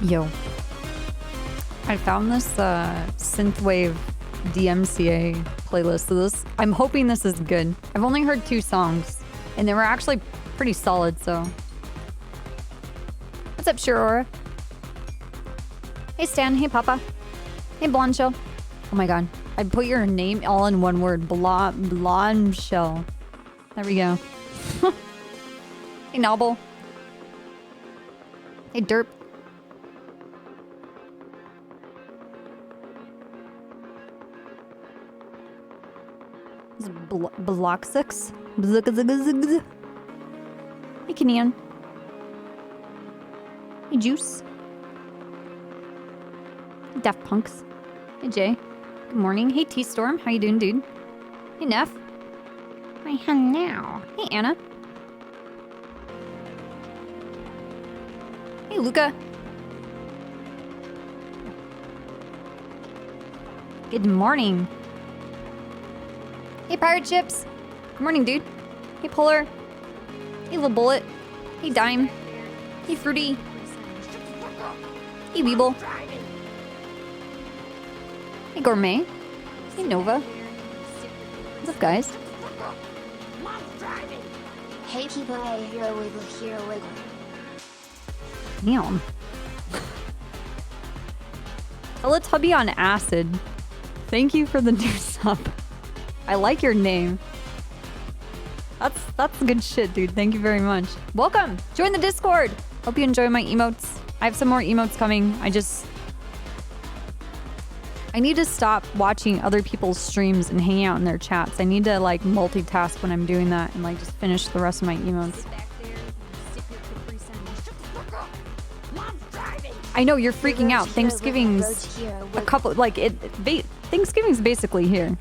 Yo. I found this synthwave DMCA playlist. So this, I'm hoping this is good. I've only heard 2 songs, and they were actually pretty solid, so. What's up, Shirora? Hey, Stan. Hey, Papa. Hey, Blondshell. Oh my god. I'd put your name all in one word. Blondshell. There we go. Hey, Nobble. Hey, Derp. Block 6. Hey, Kenyan. Hey, Juice. Hey, Daft Punks. Hey, Jay. Good morning. Hey, T-Storm. How you doing, dude? Hey, Neff. Hi, now. Hey, Anna. Hey, Luca. Good morning. Hey, Pirate Chips. Good morning, dude. Hey, Polar. Hey, Little Bullet. Hey, Dime. Hey, Fruity. Hey, Weeble. Hey, Gourmet. Hey, Nova. What's up, guys? Hey, people. Hey, Hero Wiggle, Hero Wiggle. Damn. Teletubby on acid. Thank you for the new sub. I like your name. That's good shit, dude. Thank you very much. Welcome. Join the Discord. Hope you enjoy my emotes. I have some more emotes coming. I need to stop watching other people's streams and hanging out in their chats. I need to like multitask when I'm doing that and like just finish the rest of my emotes. I know you're freaking out. Thanksgiving's a couple Thanksgiving's basically here.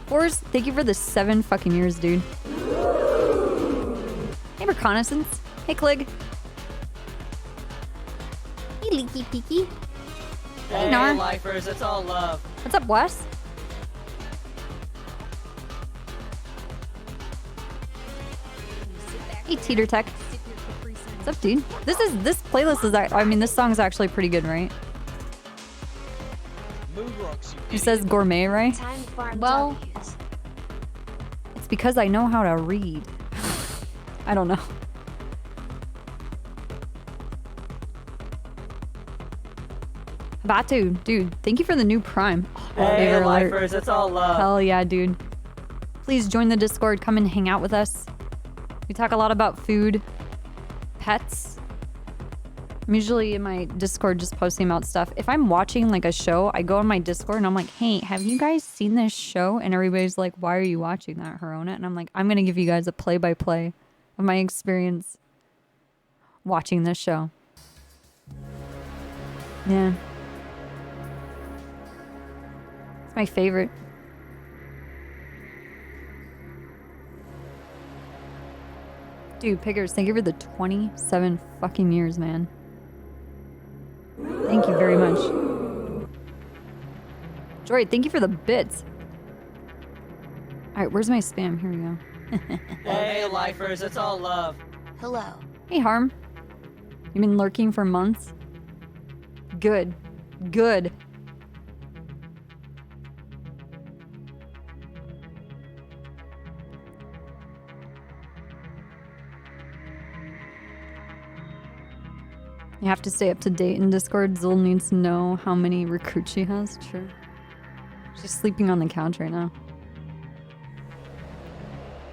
Forrest, thank you for the 7 fucking years, dude. Hey, Reconnaissance. Hey, Clig. Hey, Leaky Peaky. Hey, Nar. Lifers, it's all love. What's up, Wes? Hey, Teeter Tech. What's up, dude? This playlist is, I mean, this song's actually pretty good, right? It says gourmet, right? Well, it's because I know how to read. I don't know. Batu, dude, thank you for the new Prime. Hey, lifers, it's all love. Hell yeah, dude. Please join the Discord. Come and hang out with us. We talk a lot about food, pets. I'm usually in my Discord just posting about stuff. If I'm watching like a show, I go on my Discord and I'm like, hey, have you guys seen this show? And everybody's like, why are you watching that, Herona? And I'm like, I'm going to give you guys a play-by-play of my experience watching this show. Yeah. It's my favorite. Dude, Piggers, thank you for the 27 fucking years, man. Thank you very much. Joy, thank you for the bits. Alright, where's my spam? Here we go. Hey, lifers, it's all love. Hello. Hey, Harm. You've been lurking for months? Good. Good. You have to stay up to date in Discord. Zul needs to know how many recruits she has. True. She's sleeping on the couch right now.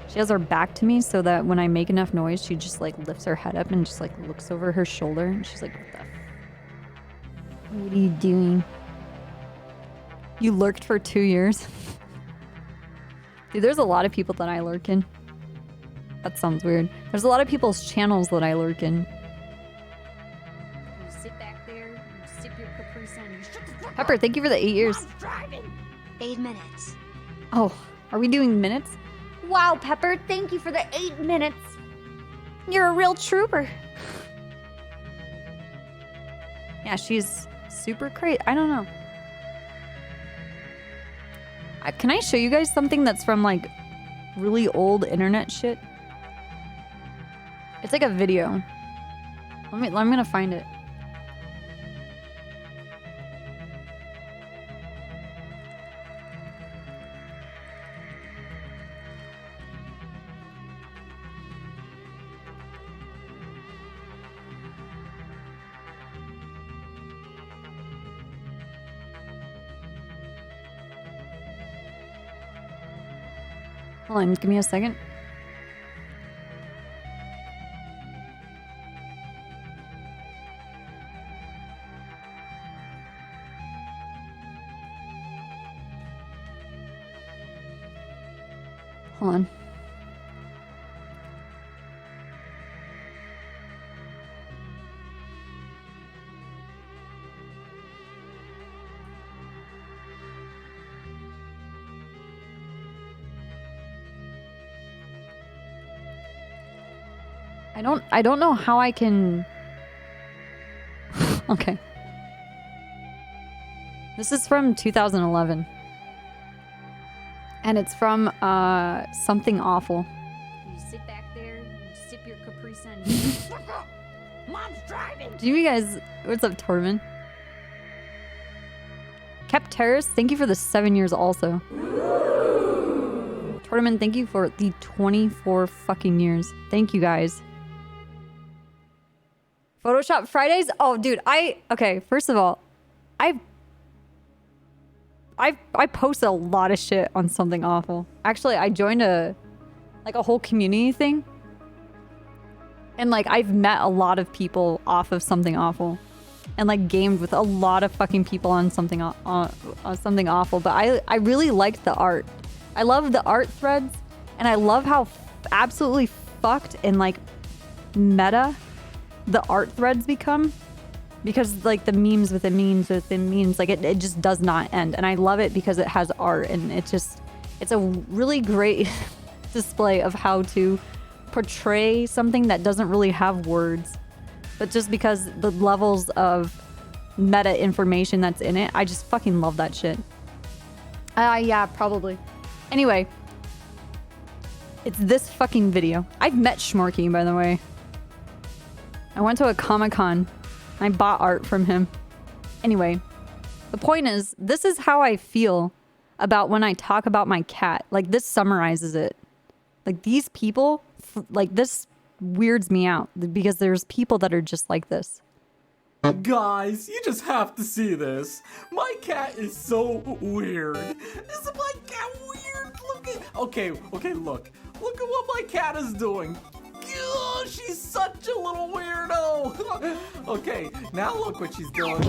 She has her back to me so that when I make enough noise, she just like lifts her head up and just like looks over her shoulder. And she's like, what the f? What are you doing? You lurked for 2 years? Dude, there's a lot of people that I lurk in. That sounds weird. There's a lot of people's channels that I lurk in. Pepper, thank you for the 8 years. 8 minutes. Oh, are we doing minutes? Wow, Pepper, thank you for the 8 minutes. You're a real trooper. Yeah, she's super crazy. I don't know. Can I show you guys something that's from like really old internet shit? It's like a video. I'm gonna find it. Hold on, give me a second. Hold on. I don't know how I can. Okay. This is from 2011. And it's from Something Awful. You sit back there and sip your Capri Sun. Mom's driving. Do you guys? What's up, Tormund? Kept Terrace, thank you for the 7 years also. Tormund, thank you for the 24 fucking years. Thank you guys. Photoshop Fridays? Oh, dude, okay, first of all, I posted a lot of shit on Something Awful. Actually, I joined a whole community thing. And like I've met a lot of people off of Something Awful. And like gamed with a lot of fucking people on Something Awful, but I really liked the art. I love the art threads, and I love how absolutely fucked and like meta the art threads become, because like the memes within memes within memes, like it just does not end. And I love it because it has art, and it's a really great display of how to portray something that doesn't really have words, but just because the levels of meta information that's in it, I just fucking love that shit. Yeah, probably. Anyway, it's this fucking video. I've met Schmorky, by the way. I went to a Comic-Con. I bought art from him. Anyway, the point is, this is how I feel about when I talk about my cat. Like, this summarizes it. Like, these people, like, this weirds me out because there's people that are just like this. Guys, you just have to see this. My cat is so weird. Isn't my cat weird? Okay, look. Look at what my cat is doing. Ugh, she's such a little weirdo. Okay, now look what she's doing.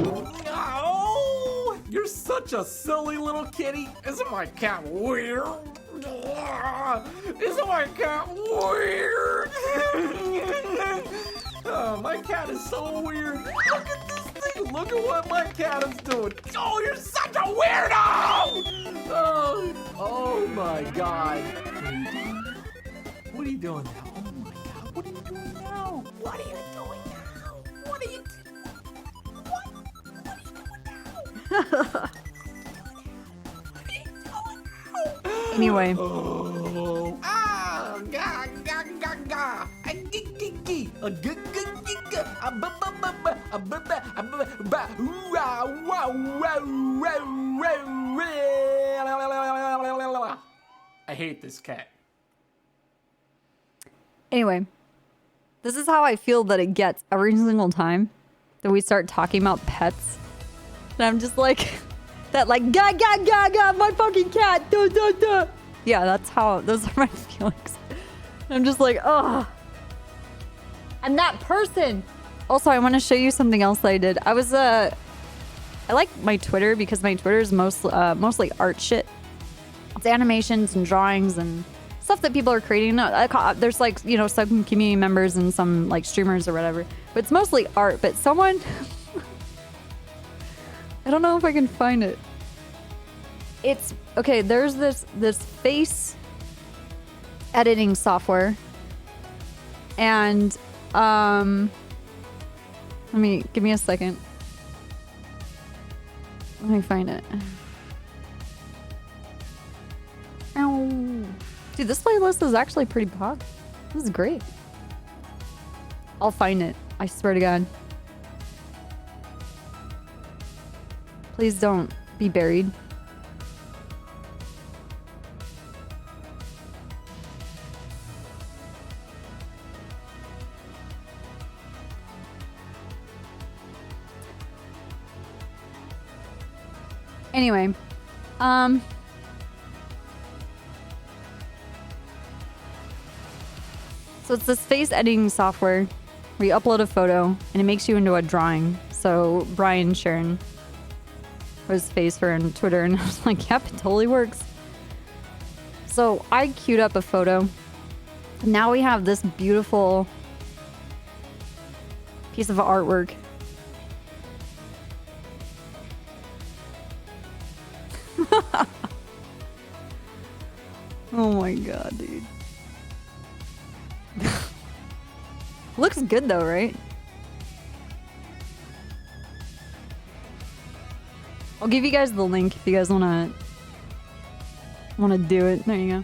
Oh, you're such a silly little kitty. Isn't my cat weird? Isn't my cat weird? Oh, my cat is so weird. Look at this thing. Look at what my cat is doing. Oh, you're such a weirdo! Oh my God. What are you doing now? Oh my God. What are you doing now? What are you doing now? What are you doing? What are you doing now? Anyway. Oh. Ah, ga, ga, ga, ga. A gig, gig, gig. A gig, gig, gig. A ba, ba, ba, ba. A ba, ba, a ba, ba. Wow, wow, wow, wow, wow. I hate this cat. Anyway, this is how I feel that it gets every single time that we start talking about pets. And I'm just like, that like, ga, ga, ga, ga, my fucking cat, duh, duh, duh. Yeah, those are my feelings. I'm just like, ugh. I'm that person. Also, I want to show you something else that I did. I like my Twitter because my Twitter is mostly art shit. It's animations and drawings and stuff that people are creating. There's like, you know, some community members and some like streamers or whatever, but it's mostly art. But someone, I don't know if I can find it. It's okay. There's this face editing software, and give me a second. Let me find it. Ow. Dude, this playlist is actually pretty pog. This is great. I'll find it. I swear to God. Please don't be buried. Anyway, So it's this face editing software where you upload a photo and it makes you into a drawing. So Brian Sharon was face for on Twitter, and I was like, yep, it totally works. So I queued up a photo. Now we have this beautiful piece of artwork. Oh my god, dude. Looks good though, right? I'll give you guys the link if you guys wanna do it. There you go.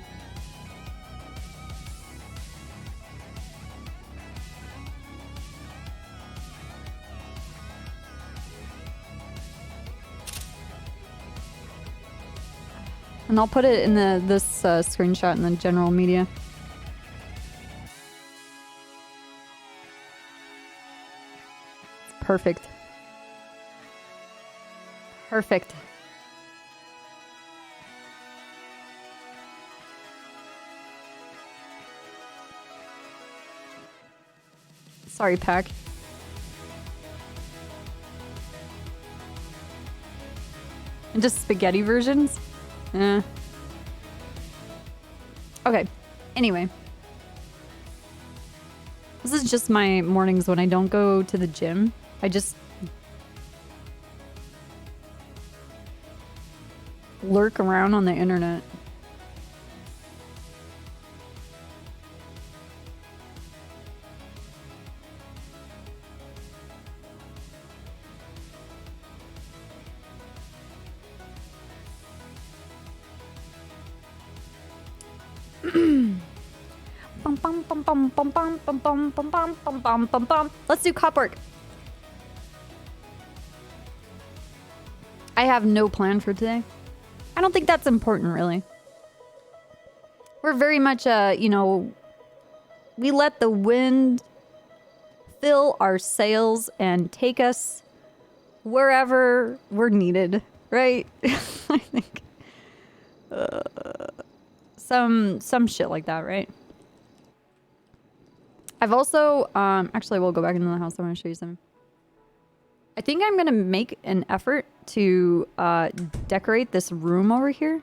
And I'll put it in this screenshot in the general media. It's perfect. Perfect. Sorry, Pack. And just spaghetti versions? Okay. Anyway. This is just my mornings when I don't go to the gym. I just lurk around on the internet. Let's do cop work. I have no plan for today. I don't think that's important, really. We're very much, you know, we let the wind fill our sails and take us wherever we're needed, right? I think some shit like that, right? I've also, actually, we'll go back into the house. I want to show you something. I think I'm going to make an effort to decorate this room over here.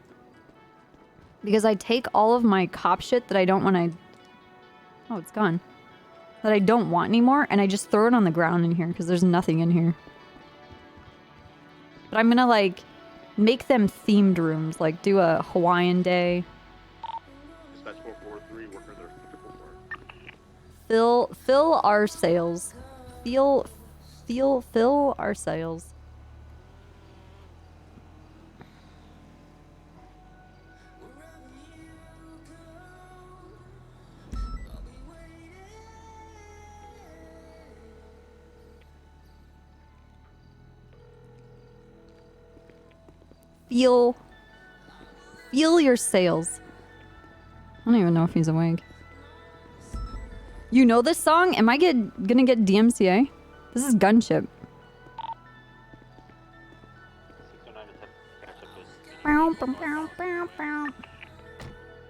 Because I take all of my cop shit that I don't want to... Oh, it's gone. That I don't want anymore, and I just throw it on the ground in here, because there's nothing in here. But I'm going to, like, make them themed rooms. Like, do a Hawaiian day. Dispatch 443, worker there. Fill our sails. Fill our sails. Feel your sails. I don't even know if he's awake. You know this song? Am I gonna get DMCA? This is Gunship.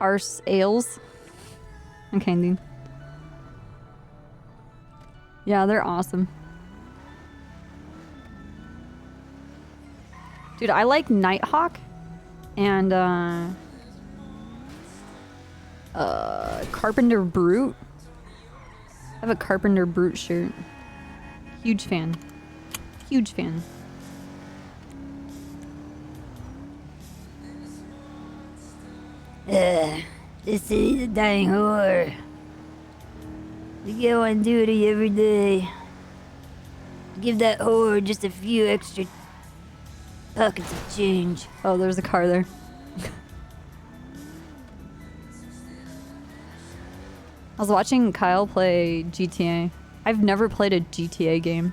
Our sails. Okay, dude. Yeah, they're awesome. Dude, I like Nighthawk and Carpenter Brute. I have a Carpenter Brute shirt. Huge fan. Huge fan. This city's a dying whore. We go on duty every day. Give that whore just a few extra pockets of change. Oh, there's a car there. I was watching Kyle play GTA. I've never played a GTA game.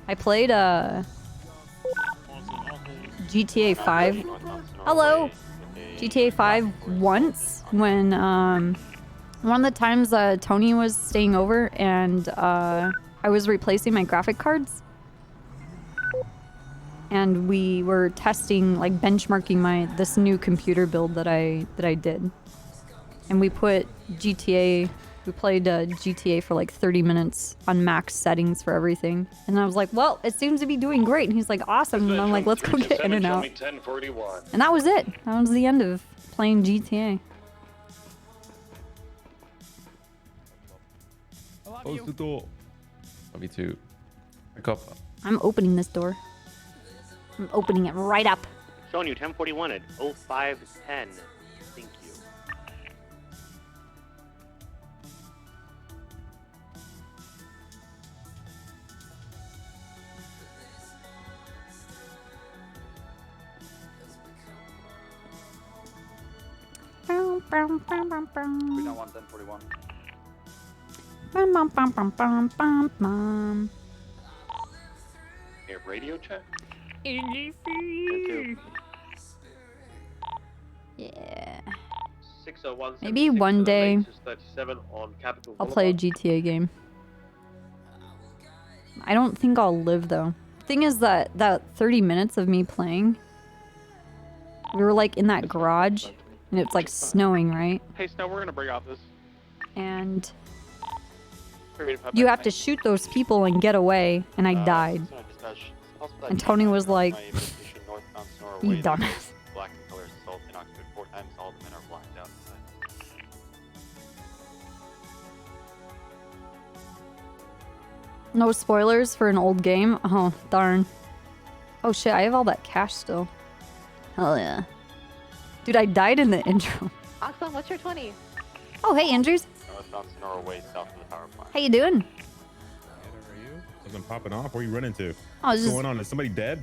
I played GTA 5. Hello! GTA 5 once when one of the times Tony was staying over and I was replacing my graphic cards. And we were testing, like benchmarking this new computer build that I did. And we put GTA We played GTA for like 30 minutes on max settings for everything. And I was like, well, it seems to be doing great. And he's like, awesome. And I'm like, let's go get in and out. And that was it. That was the end of playing GTA. Close the door. Love you too. Pick up. I'm opening this door. I'm opening it right up. Showing you 1041 at 0510. Thank you. Bum, bum, bum, bum, bum. 1041. Bum, bum, bum, bum, bum, bum, bum. Air radio check. Yeah. 601. Maybe one day 37 on Capitol I'll play a Boulevard. GTA game. I don't think I'll live though. Thing is that 30 minutes of me playing, we were like in that garage and it's like snowing, right? Hey, Snow, we're gonna bring out this. And you have to shoot those people and get away, and I died. And Tony was like, you dumbass. Black in color, assault, inoculated 4 times. All the men are blacked out. No spoilers for an old game? Oh, darn. Oh shit, I have all that cash still. Hell yeah. Dude, I died in the intro. Awesome, what's your 20? Oh, hey, Andrews. Northbound Sonora Way, south of the power plant. How you doing? How are you? Something popping off? Where you running to? Oh, What's just going on? Is somebody dead?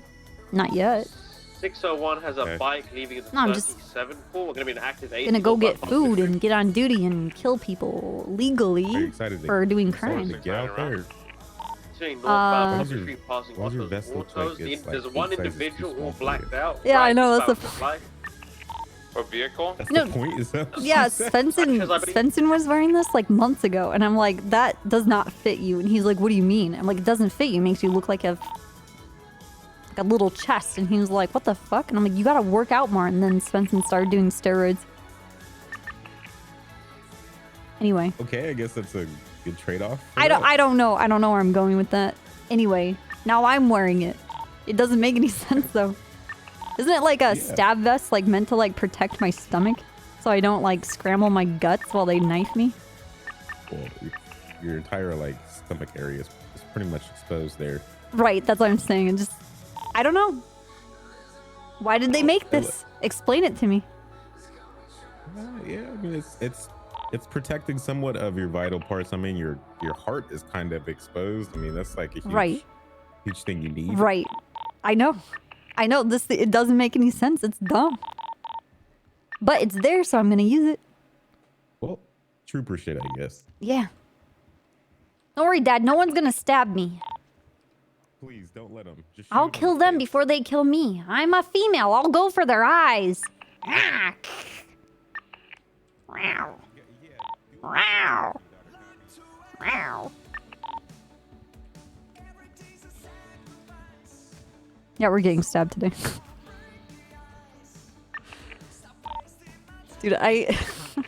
not yet. 601 has a Okay. bike leaving the No, I'm just 37 pool. We're gonna be an active 8. Gonna go get food and get on duty and kill people Are you legally excited for doing excited crimes. to get out there? Continuing northbound Uh, Public Street, passing why does your Otto's vest look Autos. like it's There's like one 8 sizes too individual small all for you? blacked out. Yeah, I know, that's south the of light. What vehicle? That's No. the point. Is that what Yeah, you said? Svensson, Because I believe- Svensson was wearing this like months ago, and I'm like, that does not fit you. And he's like, what do you mean? I'm like, it doesn't fit you. It makes you look like a little chest. And he was like, what the fuck? And I'm like, you gotta work out more. And then Svensson started doing steroids. Anyway, Okay, I guess that's a good trade-off. for I that. don't know where I'm going with that. Anyway, now I'm wearing it. It doesn't make any sense though. Isn't it like a stab vest, like meant to like protect my stomach, so I don't like scramble my guts while they knife me? Well, your entire like stomach area is pretty much exposed there. Right, that's what I'm saying. And just, I don't know. Why did they make this? Explain it to me. Yeah, I mean it's protecting somewhat of your vital parts. I mean your heart is kind of exposed. I mean that's like a huge, Right. huge thing you need. Right. I know this. It doesn't make any sense. It's dumb. But it's there, so I'm gonna use it. Well, trooper shit, I guess. Yeah. Don't worry, Dad. No one's gonna stab me. Please don't let them. Just I'll shoot 'em kill in the them face. before they kill me. I'm a female. I'll go for their eyes. Ah. Wow. Wow. Wow. Yeah, we're getting stabbed today. Dude, I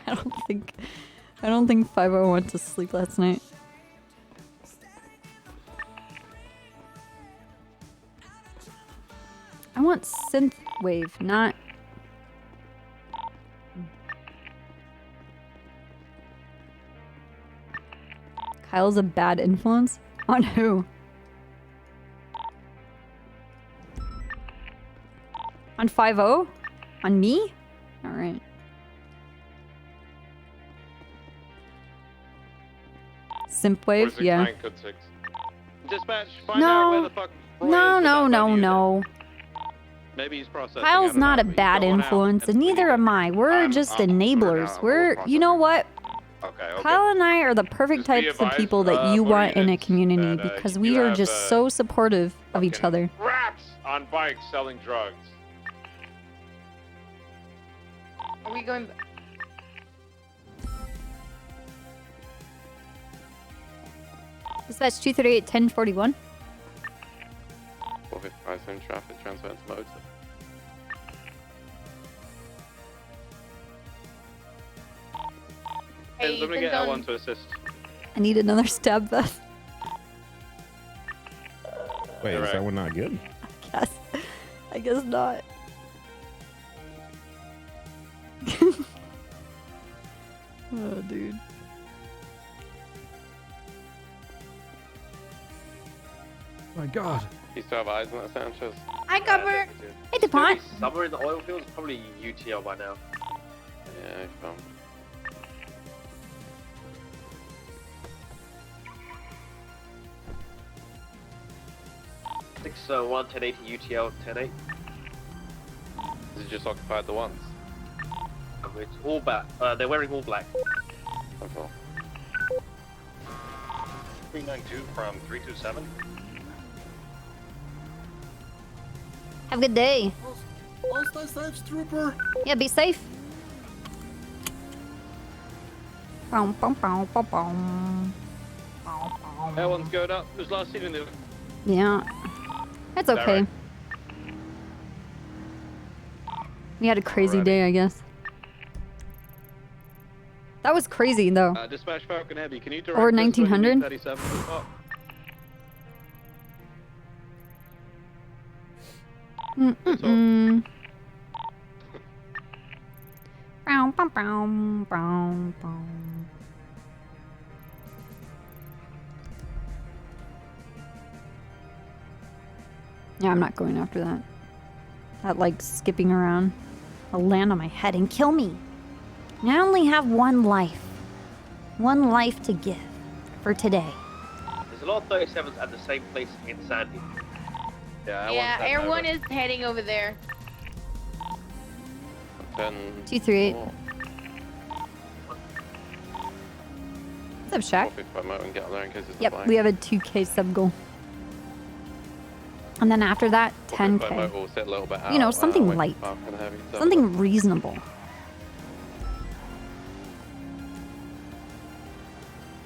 don't think 50 went to sleep last night. I want synthwave, not Kyle's a bad influence? On who? On 50? On me? Alright. Simpwave? Yeah. Dispatch, find out where No. the fuck Roy No, is with no, that no, radio no. then. Maybe he's processing. I Kyle's don't not know, a but he's bad going out influence, and and neither am I. We're just enablers. We're, you know what? Okay, okay. Kyle and I are the perfect Just be types of advised, people that you want in a units community that, because you we are have, just so supportive of each other. Rats on bikes selling drugs. Are we going? Dispatch 238 1041. 455 zone traffic, transfer to motor. Hey, Let me Ethan's get on. L1 to assist. I need another stab vest. Wait, is Alright. that one not good? Yes. I guess not. Oh, dude. My God. You still have eyes on that Sanchez? Hi, Copper. Hey, DuPont. Somewhere in the oil fields, probably UTL by now. Yeah, fine. Six 1 1080 UTL 10.8. Is it just occupied the once? It's all black. They're wearing all black. Okay. 392 from 327. Have a good day. Oh, stay safe, trooper. Yeah, be safe. Boom, boom, boom, boom, boom. L1's going up. It was last seen in the... Yeah. That's okay. We had a crazy Alrighty. day, I guess. That was crazy, though. Dispatch Falcon Heavy, can you direct Or us to 1900? 37 to the top? Mm-mm-mm. Bow, bow, bow, bow, bow. Yeah, I'm not going after that. That, like, skipping around. I'll land on my head and kill me. And I only have one life. One life to give for today. There's a lot of 37s at the same place in Sandy. Yeah, Yeah, Air 1 is heading over there. 10. 238. Oh, What's up, Shaq? 455 motor and get up there in case it's Yep, flying. we have a 2K sub goal. And then after that, 455 10K. motor will sit a little bit out, You know, something away from light. Falcon Heavy, so- Something reasonable.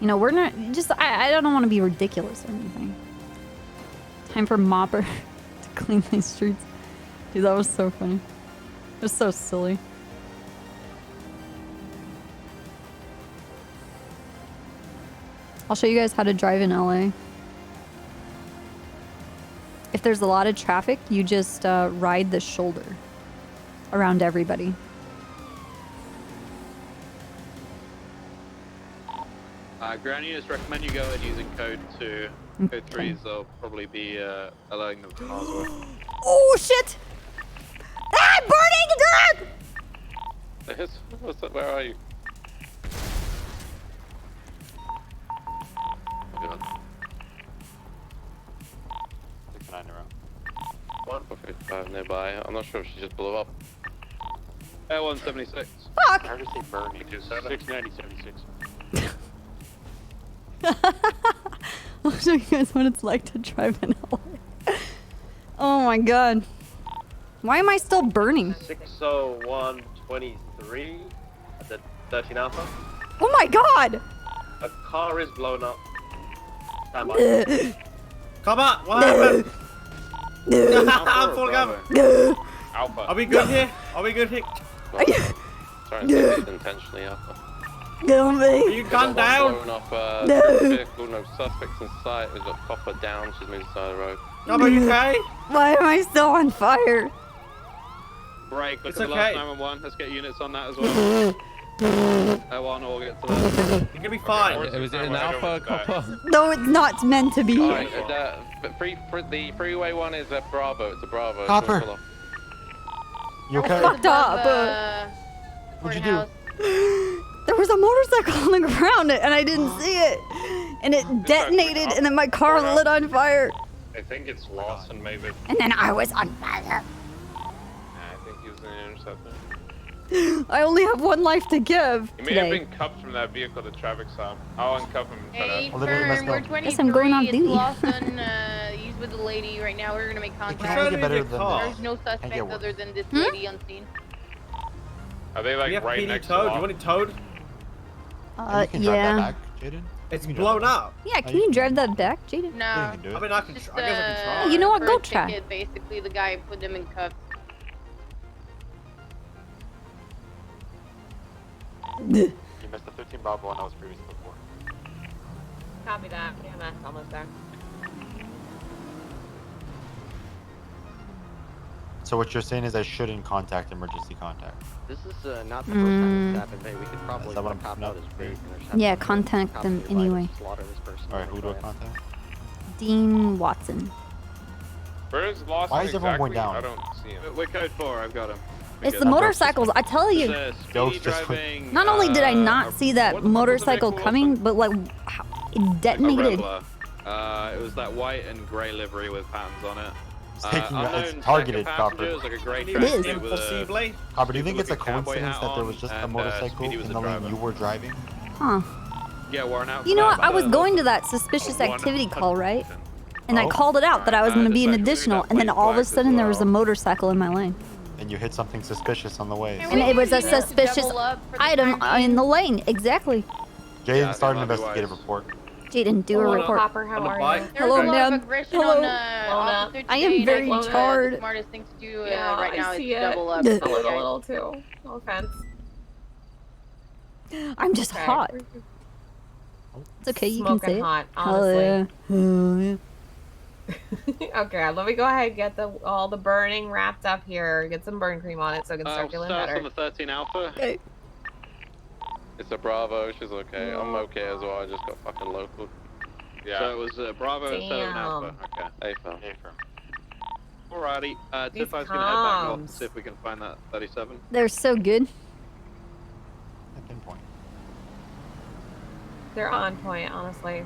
You know, we're not just, I don't want to be ridiculous or anything. Time for Mopper to clean these streets. Dude, that was so funny. It was so silly. I'll show you guys how to drive in LA. If there's a lot of traffic, you just ride the shoulder around everybody. Ground units recommend you go ahead using code 2. Code 3 they'll probably be allowing them to cars away. Oh shit! Ah, burning! Yes? What's that? Where are you? Oh god. 69 around. 155 nearby. I'm not sure if she just blew up. Air 176. Fuck! How does it burn? 690 76. I'll show you guys what it's like to drive in LA. Oh my god. Why am I still burning? 60123 at the 13 Alpha. Oh my god! A car is blown up. Stand by. Come on, what happened? I'm falling over. Alpha. Are we good here? Are we good here? Sorry, it's intentionally Alpha. Kill me. Are you gunned down? Blown off vehicle, no suspects in sight. We've got Copper down. She's moving side of the road. Are you okay? Why am I still on fire? Break. Look It's at the okay. last 911. Let's get units on that as well. L1 will get to that. You're gonna be fine. It was an Alpha Copper. No, it's not meant to be. Alright, the freeway one is a Bravo. It's a Bravo. Copper. Pull off. You okay? Fucked up. What'd you do? There was a motorcycle on the ground and I didn't see it. And it detonated and then my car lit on fire. I think it's Lawson, maybe. And then I was on fire. I think he was in an interceptor. I only have one life to give He may have today. been cuffed from that vehicle the traffic stop. I'll uncuff him. Hey, Well, then let's firm, go. we're 23. Guess I'm going on duty. It's Lawson. He's with the lady right now. We're gonna make Can contact. I get better than There's no suspect get worse. other than this lady on scene. Are they We like have right PD next towed. to You want it towed? You can drive that Yeah. back, Jaden? It's You can drive blown that. up. Yeah, can you drive that back, Jaden? No. Yeah, you can do I it. mean, I can. Just, I guess I can try. You know what? for Go a try. ticket, basically, the guy put them in cuffs. You missed the 13 Bravo one that was previously before. Copy that. EMS almost there. So what you're saying is I shouldn't contact emergency contact. This is not the first time it's happened. Hey, we could probably Is that what put a I'm cop out putting as up? bait and just have Yeah, to contact cop them to the light anyway. and slaughter this person. Alright, who do I contact? Dean Watson. Where's Lawson? Why is everyone going exactly? down? I don't see him. We're code 4. I've got him. It's the motorcycles. I tell you. Ghost Speed just- driving. Not only did I not what see the that fuck was the motorcycle vehicle coming, also? but like how it A detonated. Rebler. It was that white and grey livery with patterns on it. It's taking unknown it's targeted, second Copper. passenger, like a grey It is. tracksuit with a Impossibly. Copper, do you think it's a stupid-looking cowboy coincidence hat that there on, was just a and, motorcycle Speedy was in the the lane driver. you were driving? Huh. Yeah, worn out. You know what? for I was that, going to that suspicious activity call, right? And I Oh. called it out that I was going to be an Just like additional, that and then white all of a flag as sudden there was a well. motorcycle in my lane. And you hit something suspicious on the way. And it was a You have to suspicious double up for the item time being. in the lane. Exactly. Jaden, Yeah, start an it might be investigative wise. report. Jaden, do a Hello, report. Copper, how On the are bike. you? There was Hello, a lot ma'am. of aggression Hello. on Lona. I am today, very Lona, charred. The smartest thing to do Yeah, right now I is see it. double up. A Yeah. little too. No offense. I'm just Okay. hot. It's okay, you can Smoking say it. hot, Hell honestly. yeah. Hell yeah. Okay, let me go ahead and get all the burning wrapped up here. Get some burn cream on it so it can start feeling Stars better. on the 13 Alpha. Okay. It's a Bravo. She's okay. I'm okay as well. I just got fucking local. Yeah. So it was Bravo instead of an Alpha. Damn. Okay. A-firm. A-firm. Alrighty. These 2-5's gonna head back north and comms. see if we can find that 37. They're so good. At pinpoint. They're on point, honestly.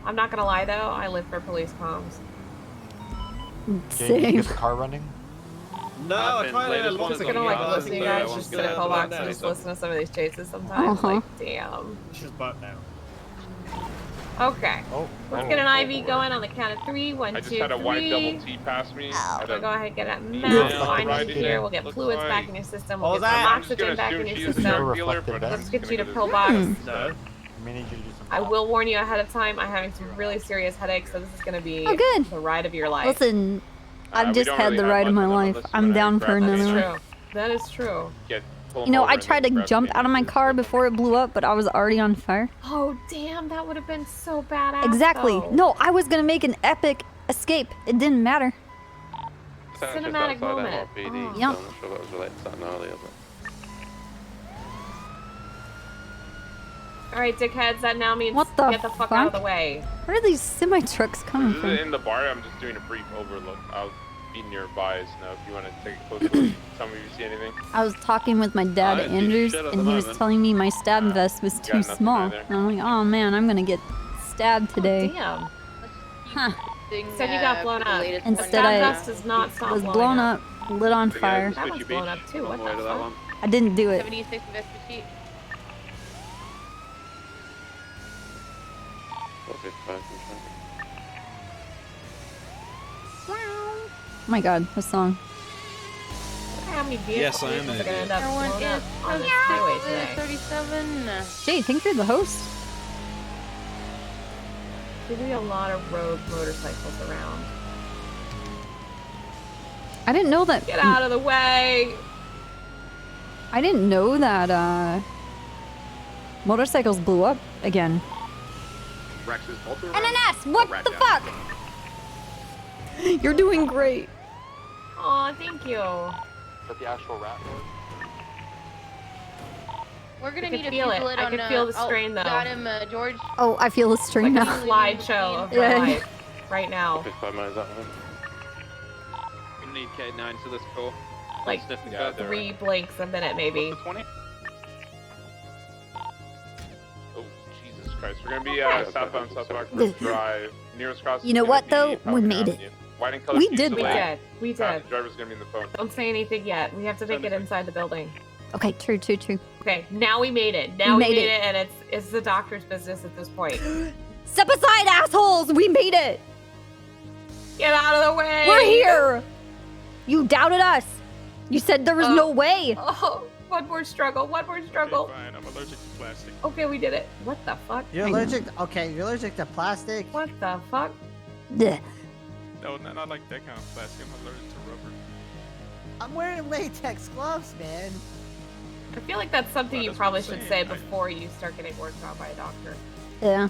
I'm not gonna lie though, I live for police comms. Jaden, did you Same. get the car running? No, I tried latest to one look is I'm at gonna like Yeah, listen to you guys I was just sit gonna at burn Pillbox down, and just so- listen to some of these chases sometimes. Uh-huh. Like, damn. She's burnt now. Okay. Oh. Let's get an IV going on the count of 3. 1, I 2, just had a white 3. double T pass me. Had We'll a- go ahead and get a Yeah, mask yeah, on right you in. here. We'll get Looks fluids like- back in your system. What We'll was get some that? I'm just gonna oxygen back assume in she your is a system. drug dealer, Reflective but I'm vest. Let's just get you to gonna Pillbox. No. We need you to do some. I will warn you ahead of time. I'm having some really serious headaches, so this is going to be Oh, good. the ride of your life. Listen, I've we just don't had really the have ride of much my on them life. unless I'm you down wanna for grab That is another something. one. true. That is true. Pull You them know, over I and tried to grab jump the out of my images. car before it blew up, but I was already on fire. Oh, damn. That would have been so badass. Exactly. though. No, I was gonna make an epic escape. It didn't matter. Just Cinematic outside moment. NYPD, Oh. so Yeah. I'm not sure that was related to something earlier, but... All right, dickheads. That now means What the get the fuck out of fuck? the way. Where are these semi trucks coming This is from? in the bar. I'm just doing a brief overlook. I'll be nearby, so if you want to take a closer look, tell me if you see anything. I was talking with my dad, I see Andrews, shit at and the he was moment. telling me my stab vest was got too nothing small. either. And I'm like, oh man, I'm gonna get stabbed today. Damn. Huh. Said you got blown up. Instead That I vest does not stop Was blowing blown up, lit on The guy fire. who's That Switchy one's blown Beach, up too. on What the way the to that fuck? one. I didn't do it. 76 Vespa sheet. 455 in front. Oh my god, this song. How many vehicles Yes, I am are an going to end up Everyone blown is up on this highway today? 37. Jay, think you're the host? There's going to be a lot of rogue motorcycles around. I didn't know that. Get out of the way! I didn't know that motorcycles blew up again. Rex's ultra NNS, what the fuck? You're doing great. Aw, thank you. Is that the actual rat road? We're gonna I need could a feel it. pupil I on could feel the strain, though. Got him, George. Oh, I feel the string Like a now. slideshow of my Yeah. life right now. 55 miles that one. We need K9 to this call. Like Sniff the Yeah, code. they're 3 blinks a minute, maybe. What's the 20? Oh, Jesus Christ. We're going to be Okay. southbound South Rockford Drive. Nearest crossing. You know is what, gonna though? be We Falcon made it. Avenue. White and colored We seats did We that. delayed. did. We did. The driver's going to be in the phone. Don't say anything yet. We have to make it inside the building. Okay, true. Okay, now we made it. Now We we made made it. it, and it's the doctor's business at this point. Step aside, assholes! We made it! Get out of the way! We're here! You doubted us! You said there was no way! Oh, one more struggle. One more struggle. Fine, I'm allergic to plastic. Okay, we did it. What the fuck? You're allergic. Okay, you're allergic to plastic. What the fuck? Ugh. No, not like that kind of plastic. I'm allergic to rubber. I'm wearing latex gloves, man. I feel like that's something you probably should say before you start getting worked on by a doctor. Yeah.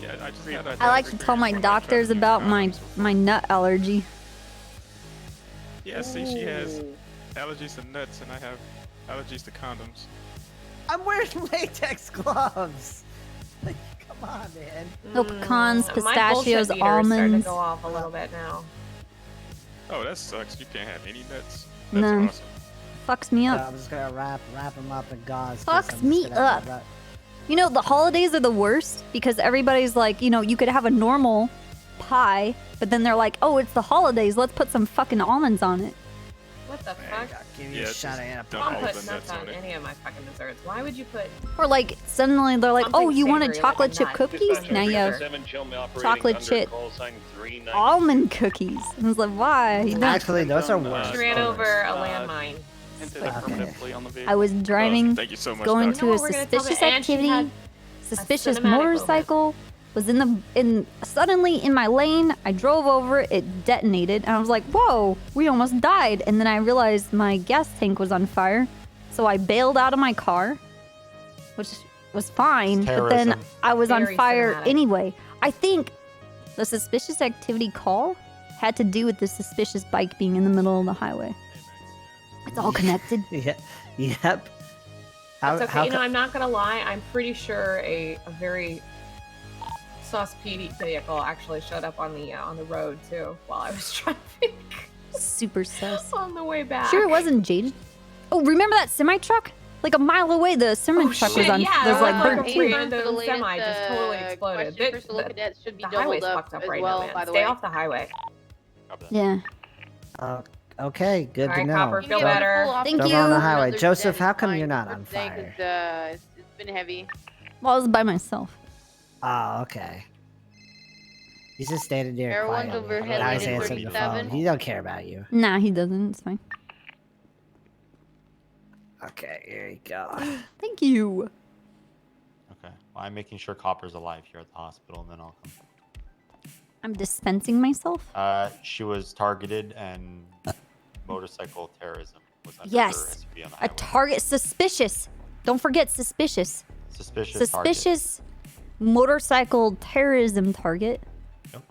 Yeah, I just had a I like to tell my doctors about my nut allergy. Yeah, see, she has allergies to nuts, and I have allergies to condoms. I'm wearing latex gloves. Like, come on, man. No pecans, My pistachios, bullshit meter is starting almonds. to go off a little bit now. Oh, that sucks. You can't have any nuts. That's None. awesome. Fucks me So up. I'm just gonna wrap them up in gauze. 'cause Fucks I'm just me gonna up. have You know, the holidays are the worst because everybody's like, you know, you could have a normal pie, but then they're like, oh, it's the holidays. Let's put some fucking almonds on it. What the fuck? Give you Yeah, a shot of just I dump don't all put the nuts nuts on on it. any of my fucking desserts. Why would you put... Or like suddenly they're like, Something oh, you wanted savory, chocolate like a chip nut. cookies? Now you have 7 chill me operating chocolate under chip call sign 390. almond cookies. And I was like, why? You don't- Actually, those are worse. She ran over a landmine. Entered a permanent plea on the vehicle. I was driving, Thank you so much, going Doctor. to You know a what we're gonna tell suspicious them? And she activity, had suspicious cinematic motorcycle, was suddenly in my lane. I drove over it, detonated, and I was like, whoa, we almost died. And then I realized my gas tank was on fire, so I bailed out of my car, which was fine, but then Terrorism. I was on Very fire cinematic. anyway. I think the suspicious activity call had to do with the suspicious bike being in the middle of the highway. It's all connected. Yeah. Yep. How, It's okay. how You know, co- I'm not gonna lie. I'm pretty sure a very sus PD vehicle actually showed up on the road too while I was driving Super sus. on the way back. Sure, it wasn't jaded. Oh, remember that semi truck? Like a mile away, the semi Oh, truck shit, was on. yeah, was it like was burnt like a too. random semi just totally exploded. Question for Solo Cadets should be The doubled highway's up fucked up as right well, now, man. by the Stay way. off the highway. Yeah. Okay, good All to right, know. Copper, feel You can better. pull off Thank Don't you. go on the another highway. day Joseph, is how come fine you're not for on today, fire? 'cause, it's been heavy. Well, I was by myself. Oh, okay. He's just standing there Everyone's quietly. overhead Now he's lighting answering the 37. phone. He don't care about you. Nah, he doesn't. It's fine. Okay, here you go. Thank you. Okay. Well, I'm making sure Copper's alive here at the hospital, and then I'll come. I'm dispensing myself. She was targeted, and motorcycle terrorism was under Yes. her SUV on the A highway. target suspicious. Don't forget suspicious. Suspicious target. Suspicious motorcycle terrorism target. Yep.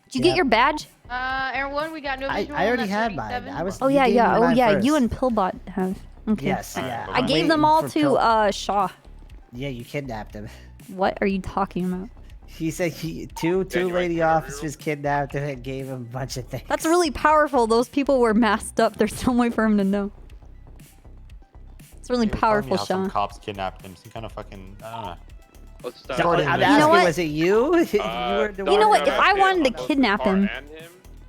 Did you get your badge? Everyone, we got no I visual already on that had mine. 37. I was. Oh you yeah, gave yeah. me Oh mine yeah. first. You and Pillbot have. Okay. Yes, yeah. I I'm gave waiting them all for to Pill- Shaw. Yeah, you kidnapped him. What are you talking about? He said two lady officers kidnapped him and gave him a bunch of things. That's really powerful. Those people were masked up. There's no way for him to know. It's really They were telling me powerful, how some Sean. cops kidnapped him. Some kind of fucking, I don't know. Let's start. Jordan, I'm you asking, know what? was it you? you were the You know one what? that- If I wanted to kidnap him,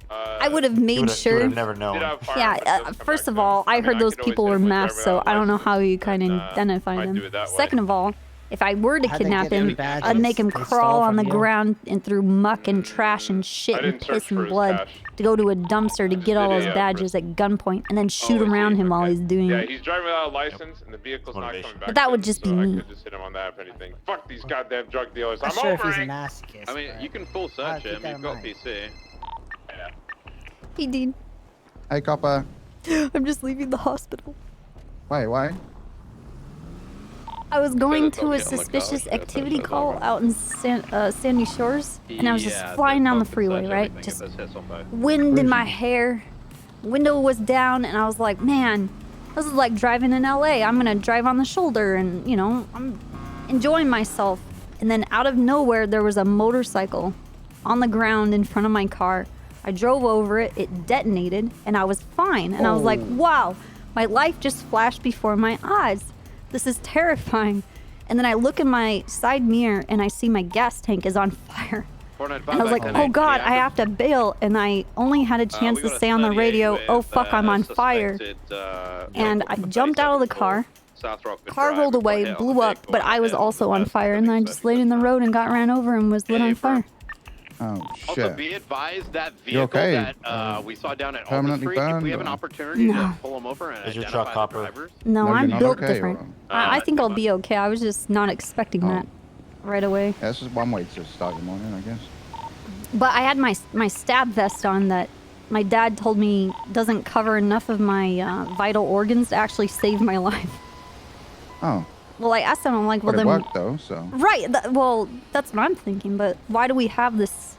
I would have made You sure. would have never known. Yeah, first of all, I heard those people were masked, so I don't know how you kind of identify them. Second of all, if I were to How'd they kidnap get him, their badges? I'd make him They crawl stole on the from you? ground and through muck and trash and shit and didn't search piss for and his blood cash. to go to a dumpster to get all did those a, badges at gunpoint and then shoot I around see. him while he's doing Yeah, it. he's driving without a license, and the vehicle's not Motivation. coming back. But that to would him, just so be I me. could just hit him on that if anything. Fuck these goddamn drug dealers. I'm I'm sure if over he's a it. masochist. I mean, but- you can full I'll search keep him. that You've in got mind. PC. He did. Hey, Copper. I'm just leaving the hospital. Why? I was going don't to a get on the suspicious couch. activity That's call over. out in Sandy Shores, and I was just Yeah, flying down the focus freeway, search right? everything if Just this hits on both. wind in my hair, window was down, and I was like, man, this is like driving in LA. I'm gonna drive on the shoulder, and you know, I'm enjoying myself. And then out of nowhere, there was a motorcycle on the ground in front of my car. I drove over it, it detonated, and I was fine. And I was like, wow, my life just flashed before my eyes. This is terrifying. And then I look in my side mirror and I see my gas tank is on fire. And I was like, oh God, I have to bail. And I only had a chance to say on the radio, oh fuck, I'm on fire. And I jumped out of the car. Car rolled away, blew up, but I was also on fire. And then I just laid in the road and got ran over and was lit on fire. Oh, Also, shit. be advised that You vehicle okay? that we saw down at Alden Permanently Street, if burned we have an or- opportunity No. to pull them over and Is your identify truck the copper? drivers. No, No, I'm you're not built okay, different. or- I think I'll be okay. I was just not expecting that right away. Yeah, this is one way to start the morning, I guess. But I had my stab vest on that my dad told me doesn't cover enough of my vital organs to actually save my life. Oh. Well, I asked him, I'm like, well, But it then. worked though, so. Right. Well, that's what I'm thinking. But why do we have this,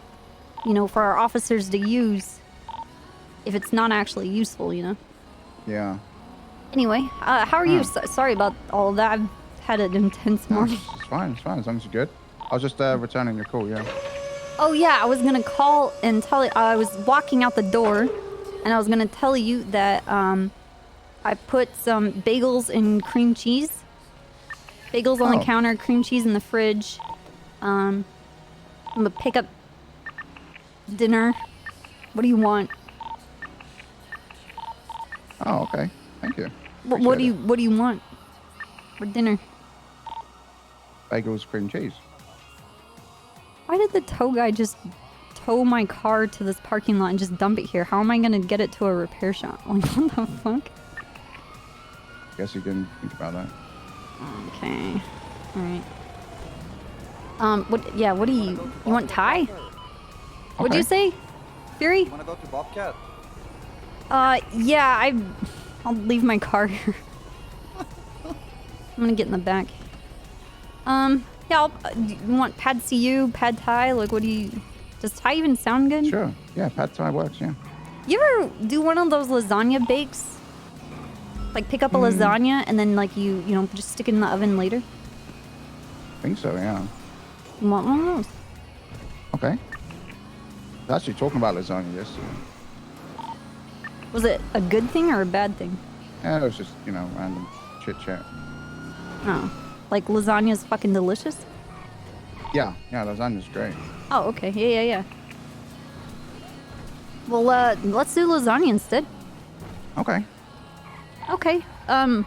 for our officers to use if it's not actually useful, Yeah. Anyway, how are you? Sorry about all of that. I've had an intense morning. It's fine, as long as you're good. I was just returning your call, yeah. Oh, yeah, I was going to call and tell you. I was walking out the door, and I was going to tell you that I put some bagels and cream cheese. Bagels on the counter, cream cheese in the fridge. I'm going to pick up dinner. What do you want? Oh, okay. Thank you. What do you want for dinner? Bagels, cream cheese. Why did the tow guy just tow my car to this parking lot and just dump it here? How am I gonna get it to a repair shop? Like, what the fuck? Guess you can think about that. Okay. Alright. What do you want Thai? What'd you say? Fury? Wanna go to Bobcat? Yeah, I'll leave my car here. I'm gonna get in the back. Yeah, you want Pad CU, Pad Thai? Like, does Thai even sound good? Sure. Yeah, Pad Thai works, yeah. You ever do one of those lasagna bakes? Like, pick up a lasagna and then, like, you just stick it in the oven later? I think so, yeah. You want one of those? Okay. I was actually talking about lasagna yesterday. Was it a good thing or a bad thing? Yeah, it was just, random chit chat. Oh. Like, lasagna's fucking delicious? Yeah, lasagna's great. Oh, okay. Yeah. Well, let's do lasagna instead. Okay. Okay. I'm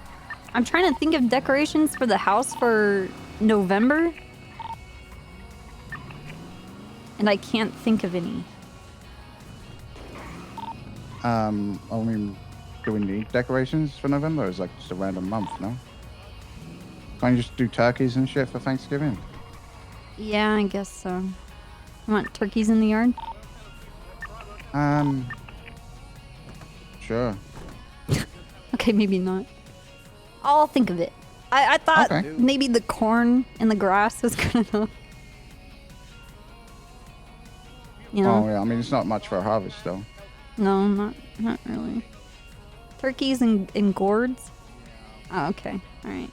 trying to think of decorations for the house for November. And I can't think of any. I mean, do we need decorations for November? Or is like just a random month, no? Can't you just do turkeys and shit for Thanksgiving? Yeah, I guess so. You want turkeys in the yard? Sure. Okay, maybe not. I'll think of it. I thought maybe the corn and the grass was good enough. Oh, yeah. I mean, it's not much for a harvest, though. No, not really. Turkeys and gourds? Oh, okay. All right.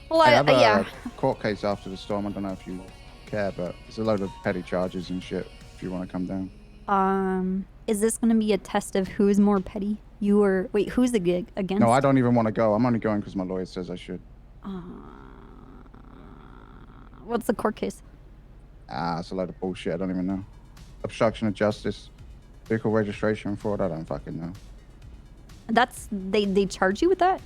Well, I have yeah. a court case after the storm. I don't know if you care, but it's a load of petty charges and shit if you want to come down. Is this going to be a test of who is more petty? You or... Wait, who's the gig against? No, I don't even want to go. I'm only going because my lawyer says I should. What's the court case? It's a load of bullshit. I don't even know. Obstruction of justice, vehicle registration fraud. I don't fucking know. That's... They charge you with that?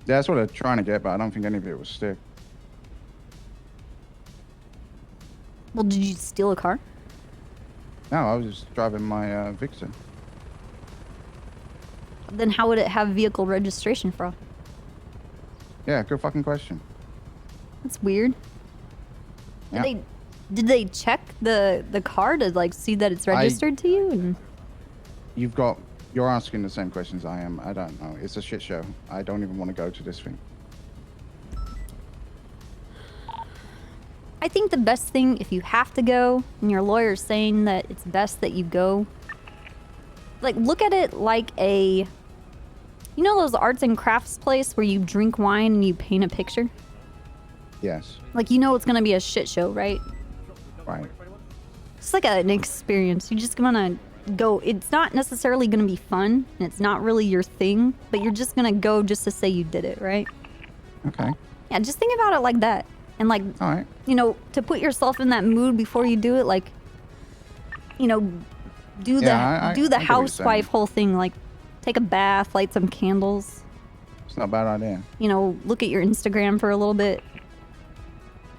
Yeah, that's what they're trying to get, but I don't think any of it will stick. Well, did you steal a car? No, I was just driving my Vixen. Then how would it have vehicle registration fraud? Yeah, good fucking question. That's weird. Yeah. Did they check the car to like see that it's registered to you? And... You're asking the same questions I am. I don't know. It's a shit show. I don't even want to go to this thing. I think the best thing, if you have to go, and your lawyer's saying that it's best that you go, like, look at it like a... You know those arts and crafts place where you drink wine and you paint a picture? Yes. Like, you know it's gonna be a shit show, right? Right. It's like an experience. You're just gonna go. It's not necessarily gonna be fun, and it's not really your thing, but you're just gonna go just to say you did it, right? Okay. Yeah, just think about it like that. And like, all right. You know, to put yourself in that mood before you do it, like, you know, do the housewife whole thing, like take a bath, light some candles. It's not a bad idea. You know, look at your Instagram for a little bit.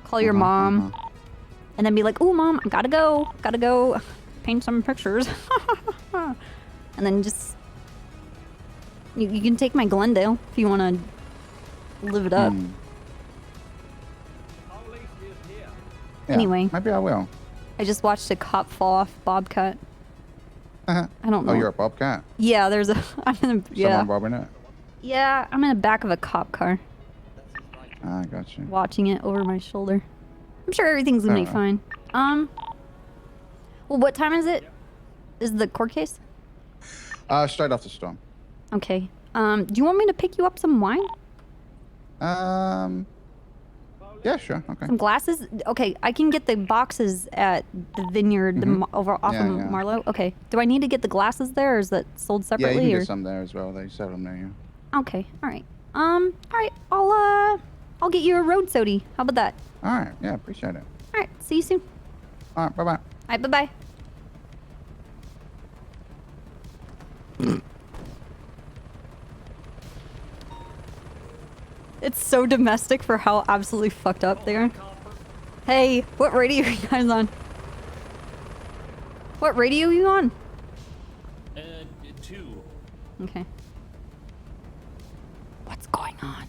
Call your mom. And then be like, "Ooh, Mom, I gotta go paint some pictures." And then just, you can take my Glendale if you want to live it up. Yeah, Anyway. Maybe I will. I just watched a cop fall off Bobcat. I don't know. Oh, you're a bobcat. Yeah, there's a. I'm in a, yeah. Someone robbing it. Yeah, I'm in the back of a cop car, Ah, gotcha. watching it over my shoulder. I'm sure everything's gonna be fine. Well, what time is it? Is the court case? Straight off the storm. Okay. Do you want me to pick you up some wine? Yeah, sure. Okay. Some glasses? Okay, I can get the boxes at the vineyard over off Yeah, of yeah. Marlowe. Okay. Do I need to get the glasses there, or is that sold Yeah, separately? you can or? get some there as well. They sell them there, yeah. Okay. All right. All right. I'll get you a road sody. How about that? All right. Yeah, appreciate it. All right. See you soon. All right. Bye-bye. All right. Bye bye. It's so domestic for how absolutely fucked up they are. Hey, what radio are you guys on? What radio are you on? 2. Okay. What's going on?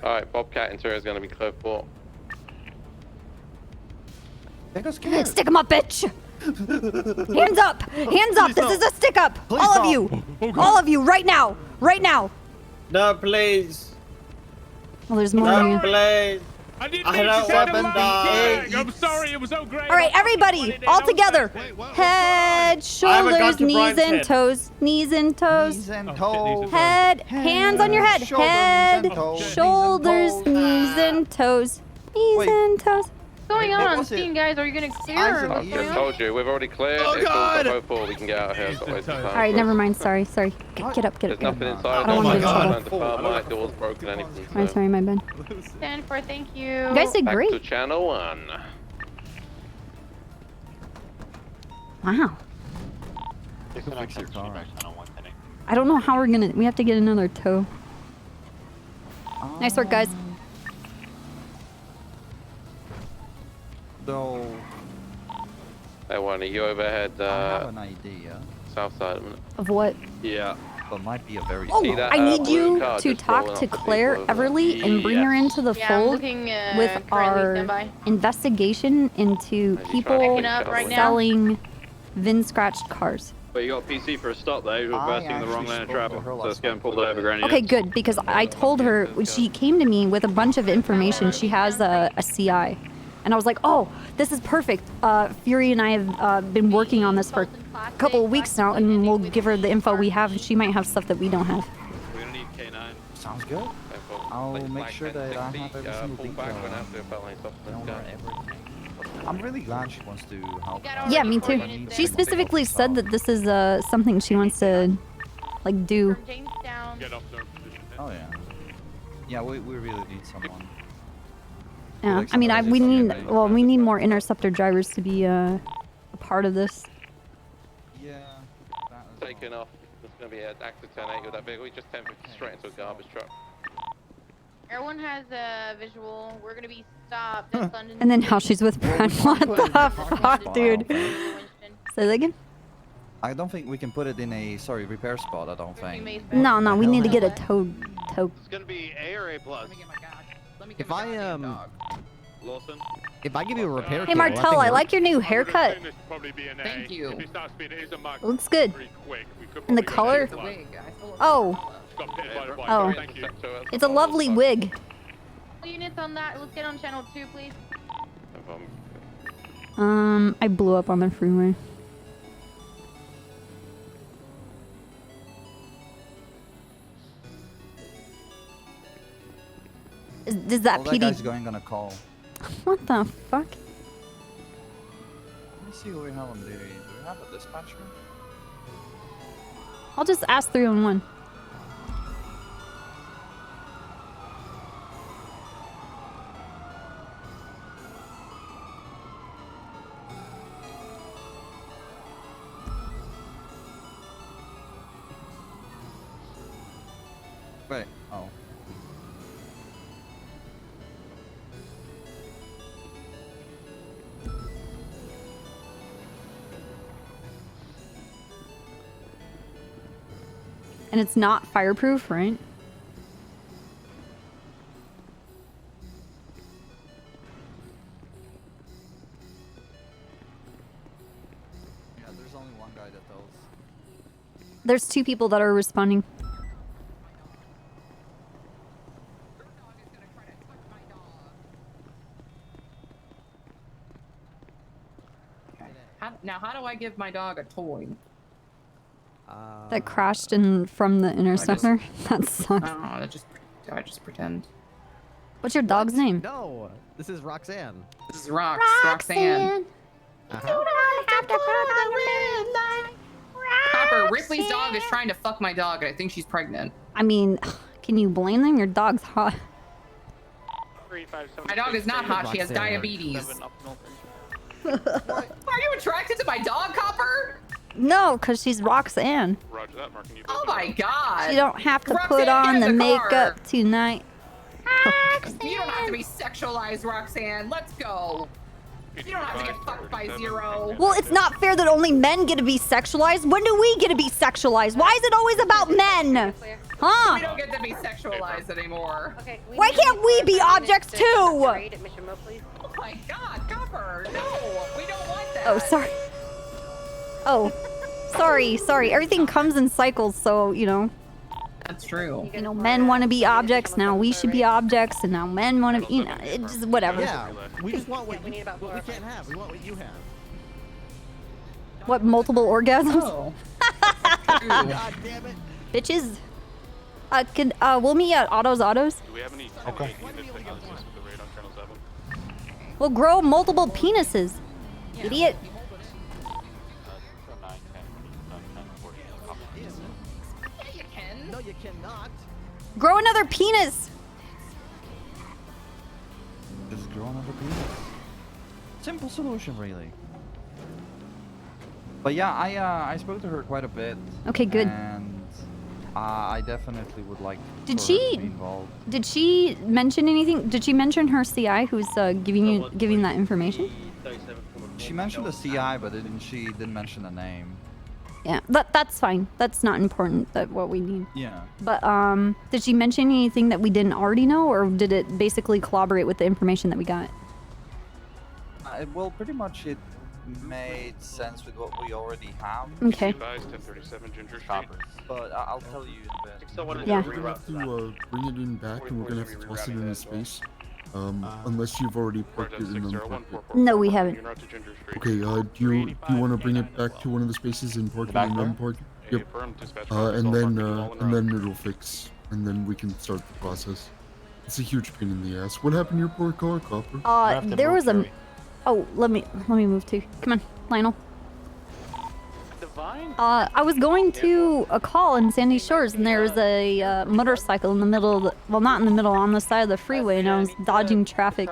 Alright, Bobcat interior is going to be close port. Stick 'em up, bitch! Hands up! Hands up! This is a stick up! All of you! All of you, right now! Right now! No, please. Well, there's more than you. Please. I didn't I mean don't to set want him to up. die. I'm sorry, it was so great. All right, everybody, all together. Head, shoulders, knees and toes. Knees and toes. Knees and toes. Head, hands on your head. Shoulder, knees Head, and toes. shoulders, knees and toes. Knees and toes. What's going on? was it? Scene, guys, are you gonna clear or I what's going just on? told you, we've already cleared. Oh, It's all God. for 4. We can get out of here. It's not wasting time. All right, never mind. Sorry. Get up. There's nothing inside. I don't wanna get in trouble. My door's broken, anything. All right, sorry, my bad. Stand for thank you. You guys did Back great. to channel 1. Wow. It's an extra back on 110. I don't know how we're gonna. We have to get another tow. Nice work, guys. Though Hey, one, are you overhead I have an idea. south side? Of what? Yeah. But might be a very. Oh, See that, I need blue you car to just rolling talk up to the Claire people over Everly and bring her into the Yeah, I'm fold looking, with currently our standby. investigation into people Backing up right now. selling VIN scratched cars. But you got a PC for a stop though. You're I reversing the wrong actually lane of spoke to travel. her So last it's getting night. pulled over, Granny. Okay, good, because I told her when she came to me with a bunch of information. She has a CI. And I was like, oh, this is perfect. Fury and I have been working on this for a couple of weeks now, and we'll give her the info we have. She might have stuff that we don't have. We're gonna need K9. Sounds good. I'll make sure that I have every single pull detail. back when after if I Know her everything. I'm really glad she wants to help. Yeah, me too. She specifically said that this is something she wants to, like, do. Jamestown. Get off their position. Oh yeah. Yeah, we really need someone. Yeah, Like I mean, somebody we that's need, gonna be- well, we need more interceptor drivers to be a part of this. Yeah. That as Taking off. It's going to be an active 10-8 with that vehicle. We just 1050 straight into a garbage truck. Everyone has a visual. We're gonna be stopped at London. And then how she's with Brad. What the fuck, dude? Say that again? I don't think we can put it in a repair spot. I don't think. No, we need to get a tow. It's going to be A or A+. If I Lawson? if I give you a repair Hey kit, will that Martel, thing I work? like your new haircut. Thank you. If it starts speeding, it is a mark. Looks good. Pretty quick. We could And the probably get color? an A+. Oh, Got hit by the bike. Oh. Thank you. it's a lovely wig. Units on that. Let's get on channel 2, please. I blew up on the freeway. Is that That guy's PD? going on a call. What the fuck? Let me see who we have on duty. Do we have a dispatcher? I'll just ask 311. Wait. Oh. And it's not fireproof, right? Yeah, there's only one guy that does. There's 2 people that are responding. Now, how do I give my dog a toy? That crashed in from the interceptor. That sucks. I just pretend. What's your dog's name? No, this is Roxanne. This is Roxanne. Copper, Ripley's dog is trying to fuck my dog, and I think she's pregnant. I mean, can you blame them? Your dog's hot. My dog is not hot. She has diabetes. Are you attracted to my dog, Copper? No, because she's Roxanne. Roger that, Mark. And you Oh my god. You don't have to Roxanne, put on get the in makeup car. tonight. You don't have to be sexualized, Roxanne. Let's go. You don't have to get fucked by Zero. Well, it's not fair that only men get to be sexualized. When do we get to be sexualized? Why is it always about men? Huh? We don't get to be sexualized anymore. Okay. Why can't we be objects too? Oh my god, Copper. No, we don't want that. Oh, sorry. Oh, sorry. Everything comes in cycles, so, you know. That's true. You know, men want to be objects, now we should be objects, and now men want to be, you know, it's just whatever. Yeah, we just want what we can't have. We want what you have. What, multiple orgasms? Oh. God damn it. Bitches. We'll meet at Autos. Do we have any Okay. with the raid on Channel 7? We'll grow multiple penises. Idiot. No, you cannot. Grow another penis. Just grow another penis. Simple solution, really. But yeah, I spoke to her quite a bit. Okay, good. And I definitely would like Did for her she- to be involved. Did she mention anything? Did she mention her CI who's giving that information? She mentioned the CI, but she didn't mention the name. Yeah, that's fine. That's not important. That's what we need. Yeah. But did she mention anything that we didn't already know, or did it basically collaborate with the information that we got? Well, pretty much it made sense with what we already have. Okay. 1037 Ginger Street. But I'll tell you in a bit. Yeah. We're gonna have to bring it in back, and we're gonna have to toss it in a space. Unless you've already parked it and unparked it. No, we haven't. Okay, do you want to bring it back to one of the spaces and park it and unpark it? Yep. And then it'll fix, and then we can start the process. It's a huge pain in the ass. What happened to your poor car, Copper? There was a. Oh, let me move too. Come on, Lionel. I was going to a call in Sandy Shores, and there was a motorcycle in the middle of the, well, not in the middle, on the side of the freeway, and I was dodging traffic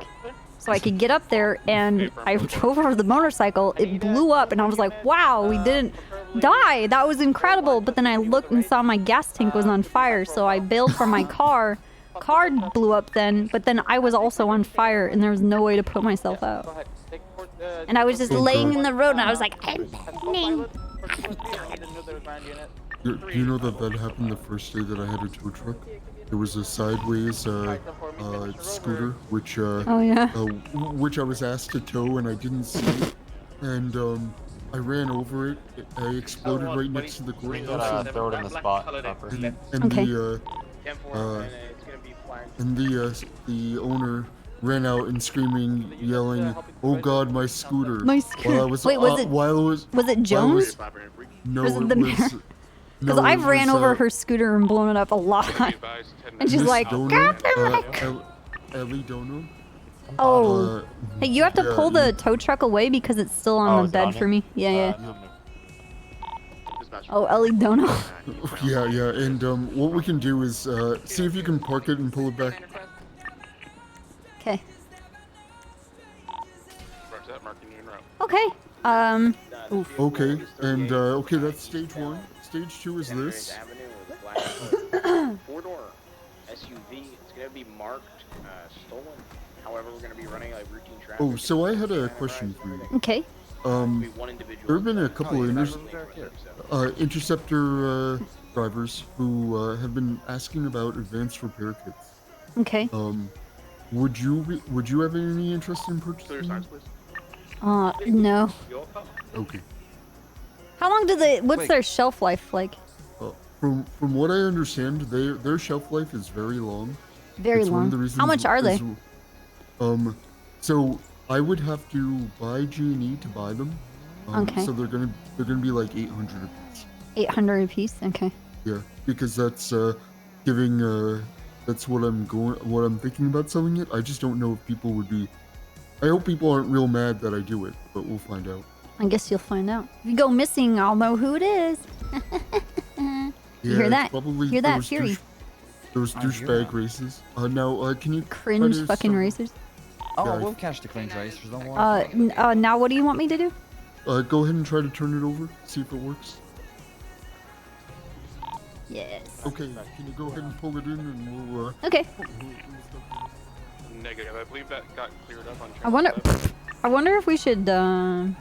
so I could get up there, and I drove over the motorcycle. It blew up, and I was like, wow, we didn't die. That was incredible. But then I looked and saw my gas tank was on fire, so I bailed for my car. Car blew up then, but then I was also on fire, and there was no way to put myself out. And I was just laying in the road, and I was like, I'm burning. Do you know that happened the first day that I had a tow truck? There was a sideways scooter, which which I was asked to tow, and I didn't see it. And I ran over it. I exploded right next to the courthouse. Throw it in the spot. And the owner ran out and screaming, yelling, "Oh God, my scooter!" My scooter. While I was, Wait, was it? Was it Jones? No, was it it the was. Because No, I've it ran was, over her scooter and blown it up a lot. And she's Miss like, Dono, God, Ellie Dono. oh. Hey, you have to pull the tow truck away because it's still on the bed for me. Yeah. Oh, Ellie Dono. Yeah, and what we can do is see if you can park it and pull it back. Okay. Okay. Okay. Okay, and okay, that's stage 1. Stage 2 is this. Four-door SUV. It's gonna be marked stolen. However, we're gonna be running like routine traffic. Oh, so I had a question for you. Okay. There have been a couple of interceptor drivers who have been asking about advanced repair kits. Okay. Would you have any interest in purchasing them? No. Okay. How long do they? What's Wait. their shelf life like? From what I understand, their shelf life is very long. Very It's one of the long. reasons How much are they? So I would have to buy G&E to buy them. Okay. So they're gonna be like 800 apiece. 800 a piece. Okay. Yeah, because that's giving that's what I'm thinking about selling it. I just don't know if people would be. I hope people aren't real mad that I do it, but we'll find out. I guess you'll find out. If you go missing, I'll know who it is. You hear it's that? Probably Hear that, those Fury? Those douchebag races. Now, can you Cringe try to fucking racers. Oh, Yeah, we'll catch the cringe racers. Don't worry. Now what do you want me to do? Go ahead and try to turn it over. See if it works. Yes. Okay. Can you go ahead and pull it in, and we'll. Okay. Negative. I believe that got cleared up on. I wonder if we should. Oh,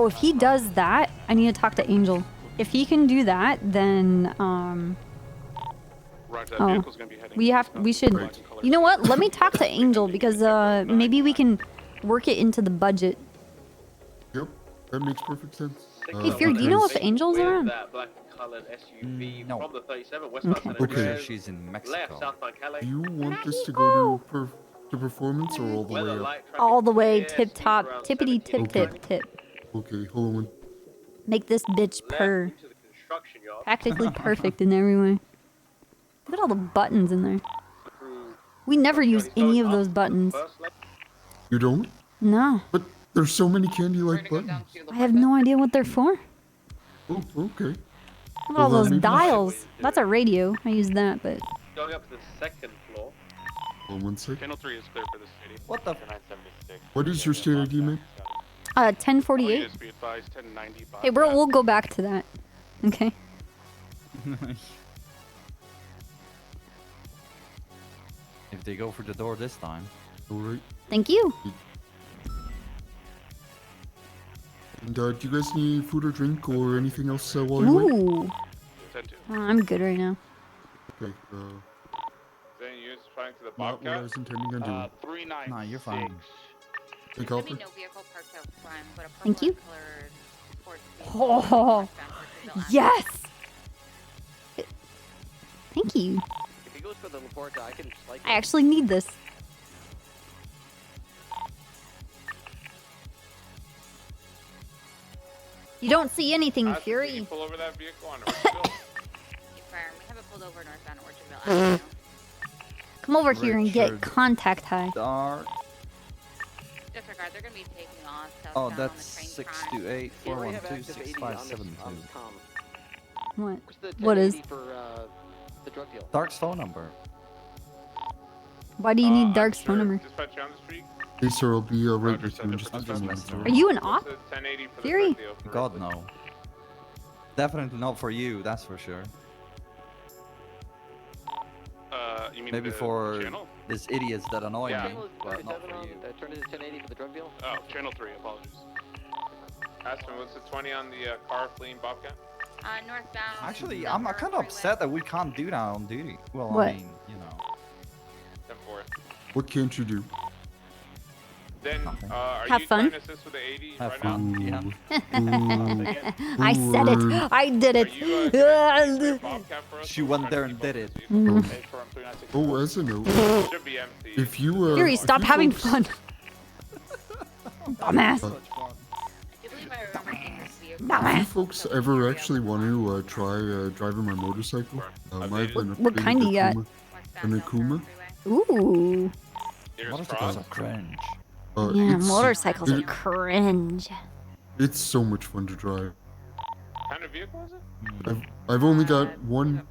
if he does that, I need to talk to Angel. If he can do that, then Roger, that vehicle's gonna be heading we should. You know what? Let me talk to Angel because maybe we can work it into the budget. Yep, that makes perfect sense. Hey, Fury, do you know if Angel's around? That black colored SUV No. from the 37 westbound San Okay. Andreas, She's in left Mexico. southbound Cali. Do you want this to go to performance or all the way up? All the way tip top, tippity tip tip tip. Okay, hold on. Make this bitch purr. Practically perfect in every way. Look at all the buttons in there. We never use any of those buttons. You don't? No. But there's so many candy-like buttons. I have no idea what they're for. Oh, okay. Look at all those dials. That's a radio. I use that, but Going up to the second floor. Hold on one sec. Channel 3 is clear for the city. What the? 976. What is your state ID, mate? 1048. Just be advised, 1095. Hey, bro, we'll go back to that. Okay. If they go for the door this time. Alright. Thank you. And do you guys need food or drink or anything else while you wait? Ooh. I'm good right now. Okay, Then you just flying to the not what I Bobcat. was intending on doing. 396. Nah, you're fine. Take off. Thank you. Oh, yes. Thank you. If he goes for the Laporta, I can just like. I actually need this. You don't see anything, Fury. Pull over that vehicle on We haven't pulled over northbound Orchardville Avenue. Come over here and get Richard contact high. Dark. Disregard, they're gonna be taking off. Oh, southbound that's on the train 628 412 6572. What? What's the What is? 1080 for the drug deal? Dark's phone number. Why do you need Dark's phone number? Dispatch you on the street. Hey, sir, I'll be right with you in just a few minutes. Are you an op? 1080 for the Fury? drug deal. God, no. Definitely not for you, that's for sure. You mean Maybe the for channel? these idiots that annoy Yeah. me, but not for you. Turn it to 1080 for the drug deal. Oh, channel 3. Apologies. Aston, what's the 20 on the car fleeing Bobcat? Northbound. Actually, I'm kind of upset that we can't do that on duty. Well, What? I mean, you know. 10-4. What can't you do? Then, are Have you fun. trying to assist with the 80 Have right fun, now? yeah. I said it. I did Are you, it. Bobcat for us? She went there and did it. Mm. Oh, as a note, Should be empty. if you Fury, if stop you having folks- fun. Dumbass. If you Dumbass. folks ever actually want to try driving my motorcycle, I've been What kind you got? An Akuma. Ooh. Motorcycles are cringe. Yeah, It's- motorcycles are it- cringe. It's so much fun to drive. What kind of vehicle is it? I've only got one,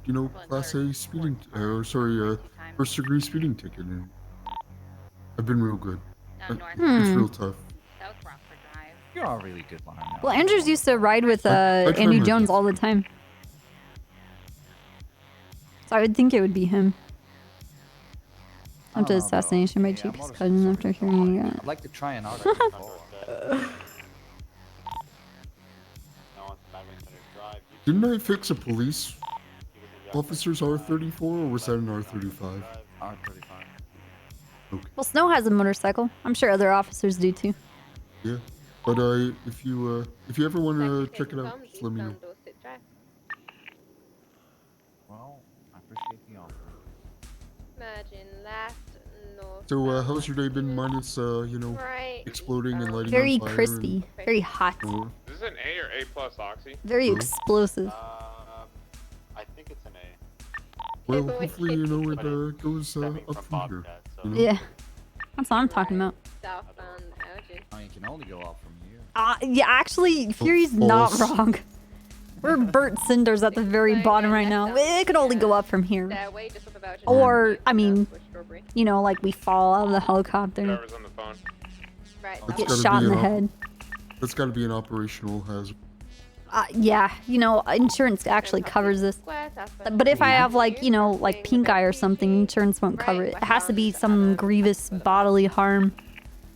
Class A speeding, first degree speeding ticket, and I've been real good. It's real tough. You're a really good one. Well, Andrews used to ride with I try Andy my Jones best. all the time. So I would think it would be him. After the assassination by Cheap's cousin after hearing that. I'd like to try an out. Didn't I fix a police officer's R34, or was that an R35? R35. Well, Snow has a motorcycle. I'm sure other officers do too. Yeah. But if you ever want to check it out, just let me know. Well, I appreciate the offer. Imagine last north. So how's your day been? Minus exploding and lighting Very on fire. crispy, very hot, Is this an A or A plus Oxy? very explosive. I think it's an A. Well, hopefully it goes up from here. You know? Yeah, that's what I'm talking about. Southbound Elgin. I mean, it can only go up from here. Yeah, actually, Fury's not False. wrong. We're burnt cinders at the very bottom right now. It could only go up from here. Stairway just up about Or, I mean, like we fall out of the helicopter, Driver's on the phone. Right. That's get gotta shot be in the an head. That's got to be an operational hazard. Yeah, insurance actually covers this. But if I have like pink eye or something, insurance won't cover it. It has to be some grievous bodily harm.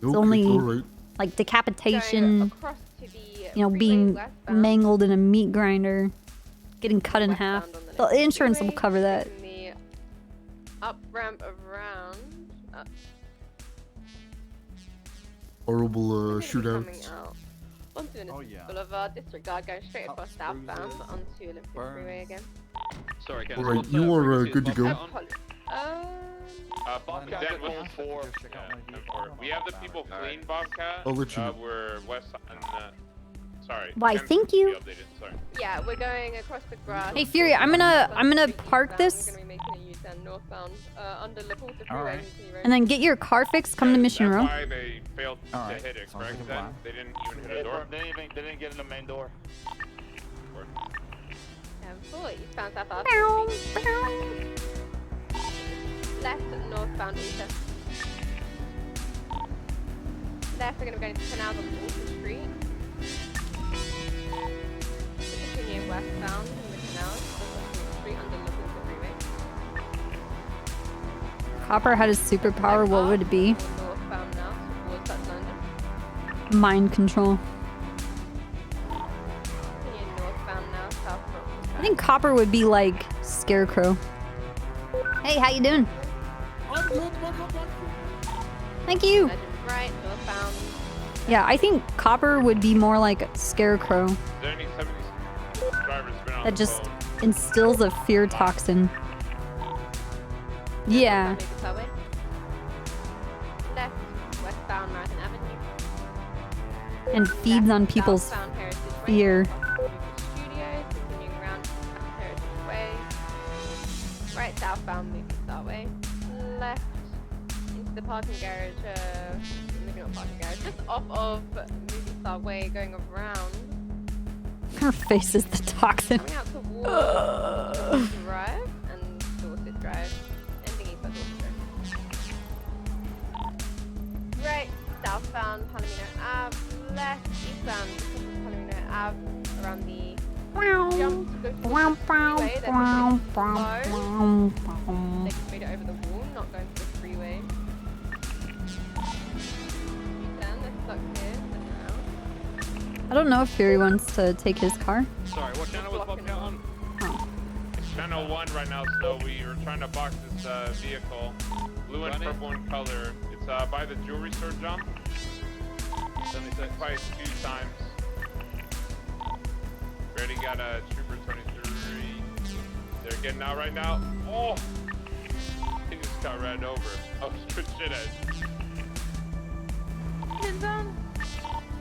It's Okay, only alright. like decapitation, being mangled in a meat grinder, getting cut in half. The insurance will cover that. The up ramp around. Horrible Coming shootouts. out onto Innocence Boulevard, disregard, going straight across southbound onto Olympic Freeway again. Sorry, guys. Alright, you are good to go. Bobcat Denver 4. We have the people fleeing Bobcat. I'll let you know. We're west on. Sorry. Why, Denver thank will you. be updated, sorry. Yeah, we're going across the grass. Hey Fury, I'm gonna park this We're gonna be making a U-turn northbound under La Porta Freeway. and then get your car fixed. Come to Mission That's Row. why they failed to hit it, correct? Then they didn't even hit a door. They didn't get in the main door. Eastbound southbound. Left northbound Easter. Left, we're gonna be going to Canals on Water Street. Continuing westbound in the canals, street under Liverpool Freeway. Copper had his superpower. What would it be? Northbound now, towards Dutch London. Mind control. Continuing northbound now, south I think Copper would be like Scarecrow. Hey, how you doing? Thank you. Legend right, northbound. Yeah, I think Copper would be more like Scarecrow. Is there any 70 drivers been on That the just phone? instills a fear toxin. Yeah. Make it that way. Left, westbound Marathon Avenue. And feeds on people's Southbound Heritage Way. fear. Studios, continuing around Heritage Way. Right, southbound Movie Star Way. Left into the parking garage, maybe not parking garage, just off of Movie Star Way, going around. Her face is the toxin. Coming out towards Drive and Dorset Drive. Ending east by Dorset Drive. Right, southbound Palomino Ave. Left, eastbound Palomino Ave around the jump to go to the freeway. They're pushing it slow. They just made it over the wall, not going to the freeway. U-turn, they're stuck here, turn around. I don't know if Fury wants to take his car. Sorry, what channel was Bobcat on? Channel 1 right now, so we are trying to box this vehicle. Blue and purple in color. It's by the jewelry store jump. 76 twice, 2 times. We already got a Trooper 23. They're getting out right now. Oh! He just got ran over. Oh, good shit.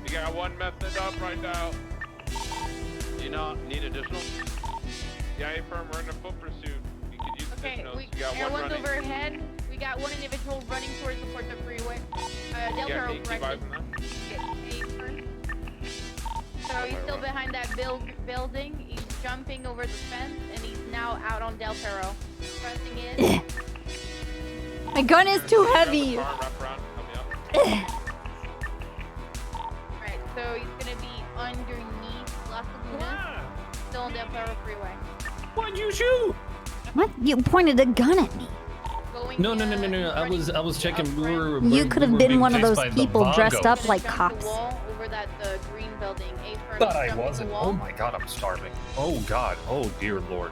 You got one method up right now. Do you not need additional? Yeah, hey, firm, we're in a foot pursuit. We could use Okay, additionals. we, You got Air one One's running. overhead. We got one individual running towards the Porta Freeway. Del You got Perro AK corrected. vibes on that? So he's still behind that building. He's jumping over the fence, and he's now out on Del Perro. Pressing in. My gun is too heavy. Right, so he's gonna be underneath Las Lagunas, still on Del Perro Freeway. Why'd you shoot? What? You pointed a gun at me. No. I was checking. You could have been one of those people dressed up like cops. Over that the green building. Thought I wasn't. Oh my god, I'm starving. Oh god. Oh dear lord.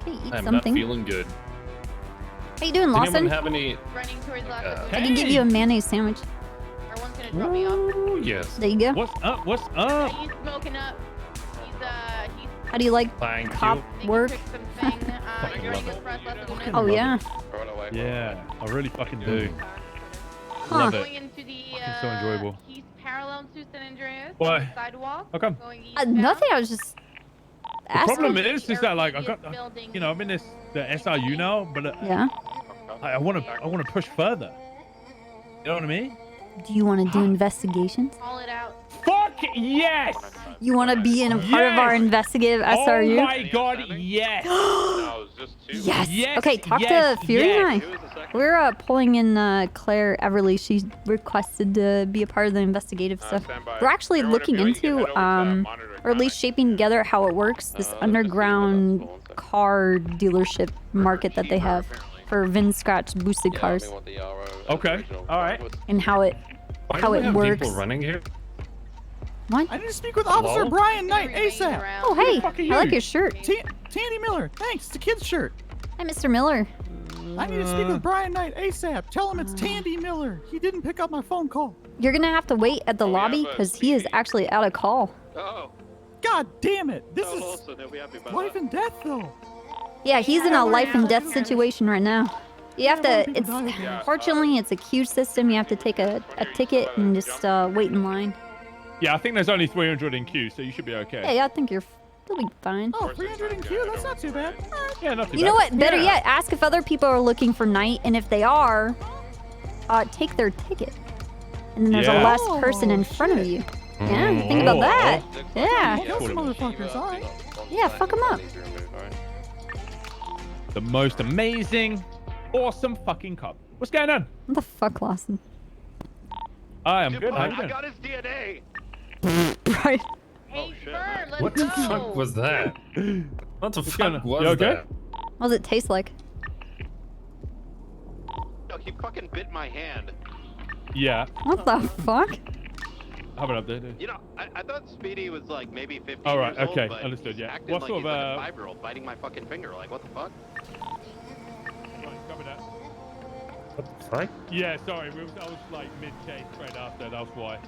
Okay, eat I'm something. not feeling good. How you doing, Does Lawson? anyone have any? Running towards Las Lagunas. I can give you a mayonnaise sandwich. to drop me off. Ooh, yes. There you go. What's up? What's up? He's smoking up. He's How do you like Thank cop you. work? Fucking love it. Oh yeah. Yeah, I really fucking do. Huh. Love it. Going into the Fucking so enjoyable. he's parallel to San Andreas. Why? On the sidewalk. How come? Going east Nothing. I was just The asking. problem is that like I got, you know, I'm in the SRU now, but Yeah. I want to push further. You know what I mean? Do you want to do investigations? Call it out. Fuck yes! You want to be in a part of our investigative SRU? Oh my god, yes! Yes. Okay, talk to Fury and I. We're pulling in Claire Everly. She requested to be a part of the investigative stuff. We're actually looking into, or at least shaping together how it works, this underground car dealership market that they have for Vin Scratch boosted cars. Okay, all right. And how it Why do we have works. people running here? What? I need to speak with Officer Hello? Brian Knight ASAP. Oh, hey. I like your shirt. Tandy Miller. Thanks. It's a kid's shirt. Hi, Mr. Miller. I need to speak with Brian Knight ASAP. Tell him it's Tandy Miller. He didn't pick up my phone call. You're going to have to wait at the lobby because he is actually out of call. Oh. God damn it. This is Also, they'll be happy about life and death, though. Yeah, he's in a life and death situation right now. You have to, fortunately, it's a queue system. You have to take a ticket and just wait in line. Yeah, I think there's only 300 in queue, so you should be okay. Yeah, I think you'll be fine. Oh, 300 in queue? That's not too bad. Yeah, not too bad. You know what? Better Yeah. yet, ask if other people are looking for night, and if they are, take their ticket. And then there's a Yeah. less person in front of you. Yeah, think about that. Yeah. Kill some motherfuckers, alright. Yeah, fuck them up. The most amazing, awesome fucking cop. What's going on? What the fuck, Lawson? I am good. How you I doing? got his DNA. Right. Hey, Spur, let's What go. the fuck was that? What the going fuck on? was You okay? that? What does it taste like? No, he fucking bit my hand. Yeah. What the fuck? I haven't updated. You know, I thought Speedy was like maybe 15 All right, years old, okay, but understood, yeah. acting What like sort he's of, like a 5-year-old biting my fucking finger. Like, what the fuck? Cover that. What the fuck? Yeah, sorry. I was like mid-chase straight after. That's why.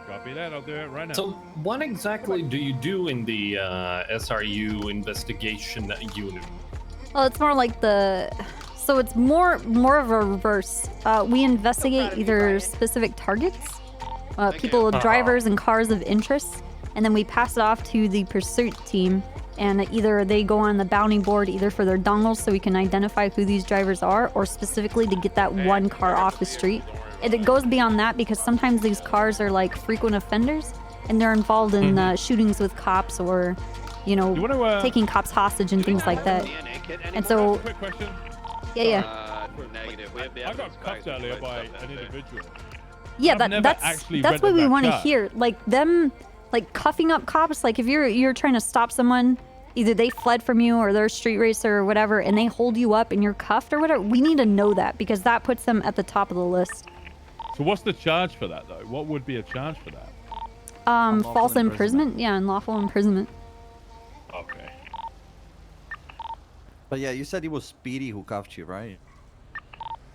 Copy that. I'll do it right now. So, what exactly do you do in the SRU investigation unit? Well, it's more like so it's more of a reverse. We investigate either specific targets, people with drivers and cars of interest, and then we pass it off to the pursuit team, and either they go on the bounty board either for their dongles so we can identify who these drivers are, or specifically to get that one car off the street. And it goes beyond that because sometimes these cars are like frequent offenders, and they're involved in shootings with cops or, you know, taking cops hostage and things like that. And so, Quick question. yeah. Negative. We have I got cuffed earlier by an individual. Yeah, I've never that's actually what rented we that want to car. hear. Like them, like cuffing up cops. Like if you're trying to stop someone, either they fled from you or they're a street racer or whatever, and they hold you up and you're cuffed or whatever. We need to know that because that puts them at the top of the list. So what's the charge for that, though? What would be a charge for that? False imprisonment. Yeah, unlawful imprisonment. Okay. But yeah, you said it was Speedy who cuffed you, right?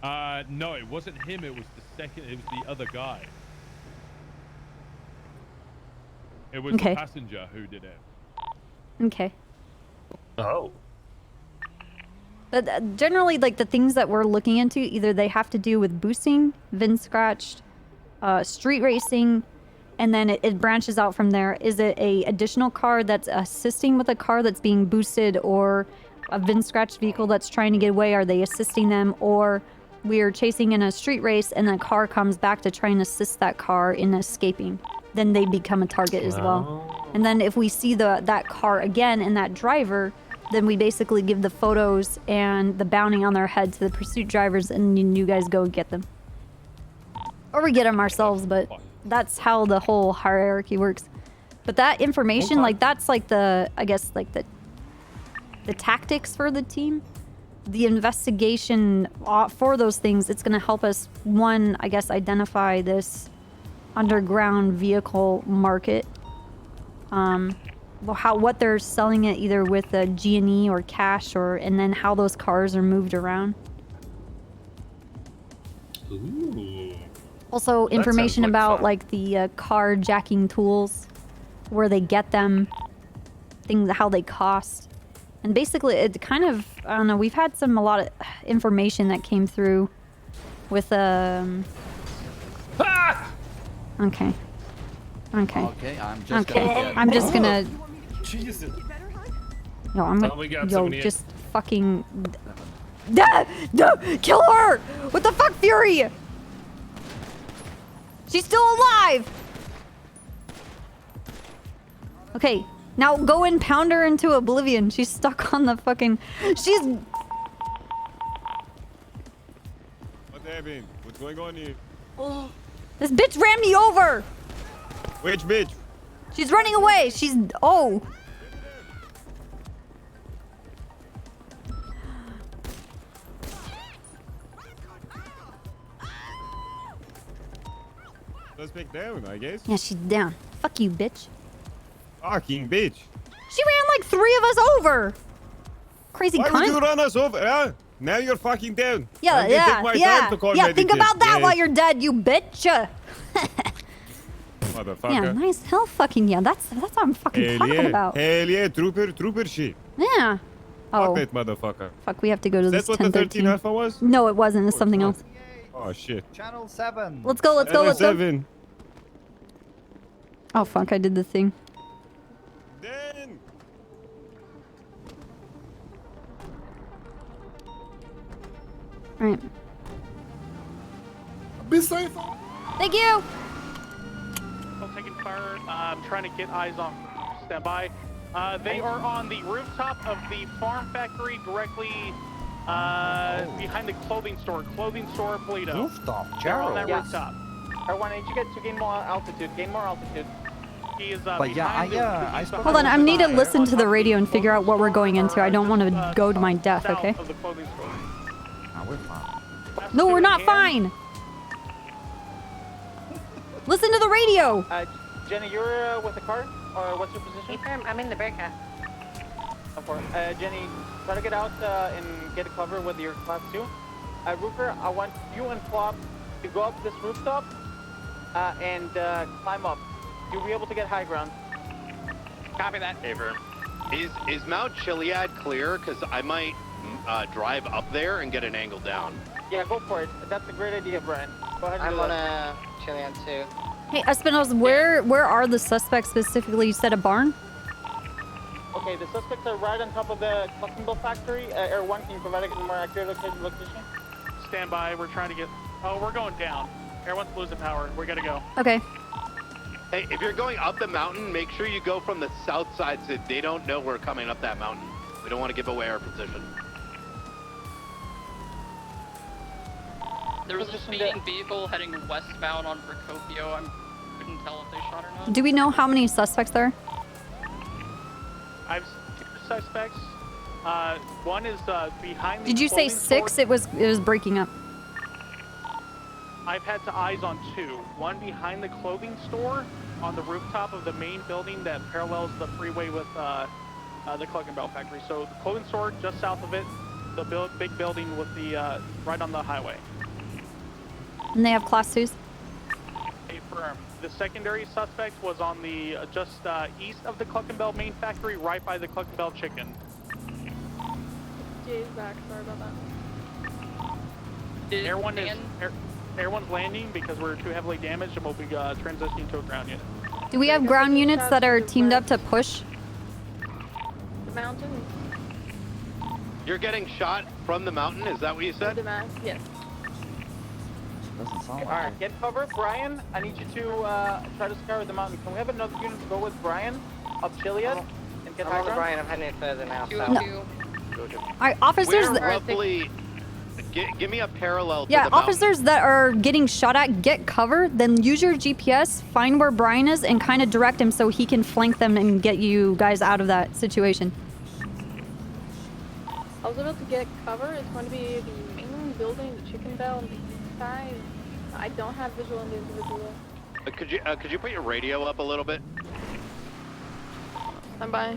No, it wasn't him. It was the other guy. It was Okay. the passenger who did it. Okay. Oh. But generally, like the things that we're looking into, either they have to do with boosting, Vin Scratched, street racing, and then it branches out from there. Is it a additional car that's assisting with a car that's being boosted, or a Vin Scratched vehicle that's trying to get away? Are they assisting them, or we're chasing in a street race and the car comes back to try and assist that car in escaping? Then they become a target as well. And then if we see that car again and that driver, then we basically give the photos and the bounty on their head to the pursuit drivers, and you guys go get them. Or we get them ourselves, but that's how the whole hierarchy works. But that information, like that's like the, I guess like the tactics for the team. The investigation for those things, it's going to help us, one, I guess, identify this underground vehicle market. What they're selling it either with a G&E or cash, and then how those cars are moved around. Also, That information sounds like about fun. like the car jacking tools, where they get them, things, how they cost, and basically it kind of, I don't know. We've had a lot of information that came through with Okay. Okay. Okay, I'm just Okay. gonna get- I'm just gonna. Jesus. No, I'm gonna. Oh, we got yo, somebody in. just fucking. Kill her! What the fuck, Fury? She's still alive! Okay, now go and pound her into oblivion. She's stuck on the fucking. She's. What happened? What's going on here? This bitch ran me over! Which bitch? She's running away! She's. Oh! Suspect down, I guess. Yeah, she's down. Fuck you, bitch. Fucking bitch. She ran like 3 of us over! Crazy Why cunt. would you run us over, huh? Now you're fucking down. Yeah, I'm gonna take my time to call yeah. Think medics. about that Yes. while you're dead, you bitch. Motherfucker. Yeah, nice. Hell, fucking yeah. That's what I'm fucking Hell talking yeah. about. Hell yeah, trooper shit. Yeah. Oh, Fuck that motherfucker. fuck. We have to go to Is this that what the 13 1013. Alpha was? No, it wasn't. It's something else. Oh shit. Channel 7. Let's go. Let's go. Let's go. 7. Oh fuck! I did the thing. Dan. All right. Be safe. Thank you. Taking fire. I'm trying to get eyes on. Stand by. They are on the rooftop of the farm factory directly behind the clothing store. Clothing store, Polito. Rooftop, They're on that Gerald. rooftop. I need you guys to gain more altitude. Gain more altitude. He is But yeah, I spoke Hold on. I need to listen to the radio and figure out what we're going into. I don't want to go to my death. Okay. of the clothing store. We're fine. No, we're not fine. Listen to the radio. Jenny, you're with the car? Or what's your position? I'm in the bear car. Of course. Jenny, try to get out and get a cover with your class 2. Roofer, I want you and Flop to go up this rooftop and climb up. You'll be able to get high ground. Copy that. Favor. Is Mount Chiliad clear? Because I might drive up there and get an angle down. Yeah, go for it. That's a great idea, Brian. Go ahead and do that. Chilean too. Hey, Espinosa, where are the suspects specifically? You said a barn? Okay, the suspects are right on top of the Cluckenbill factory. Air 1, can you provide a more accurate location? Stand by. We're trying to get. Oh, we're going down. Everyone's losing power. We gotta go. Okay. Hey, if you're going up the mountain, make sure you go from the south side so they don't know we're coming up that mountain. We don't want to give away our position. There was a speeding vehicle heading westbound on Procopio. I couldn't tell if they shot or not. Do we know how many suspects there are? I've 2 suspects. One is behind the Did you say clothing 6? store. It was breaking up. I've had to eyes on 2. One behind the clothing store on the rooftop of the main building that parallels the freeway with the Cluckenbill factory. So the clothing store just south of it, the big building with the right on the highway. And they have class 2s? Affirm. The secondary suspect was on the just east of the Cluckenbill main factory, right by the Cluckenbill chicken. Jay's back. Sorry about that. Everyone's landing because we're too heavily damaged and we'll be transitioning to a ground unit. Do we have ground units that are teamed up to push? The mountain. You're getting shot from the mountain, is that what you said? The mass. Yes. Doesn't sound like Alright, get cover. Brian, I need you to try to scour the mountain. Can we have another unit to go with Brian up Chiliad and get high ground? Brian, I'm heading further now. No. Alright, officers. We're roughly... Give me a parallel to Yeah, the mountain. officers that are getting shot at, get cover, then use your GPS, find where Brian is, and kind of direct him so he can flank them and get you guys out of that situation. I was able to get cover. It's going to be the main building, the chicken bell on the east side. I don't have visual on the individual. Could you put your radio up a little bit? I'm by.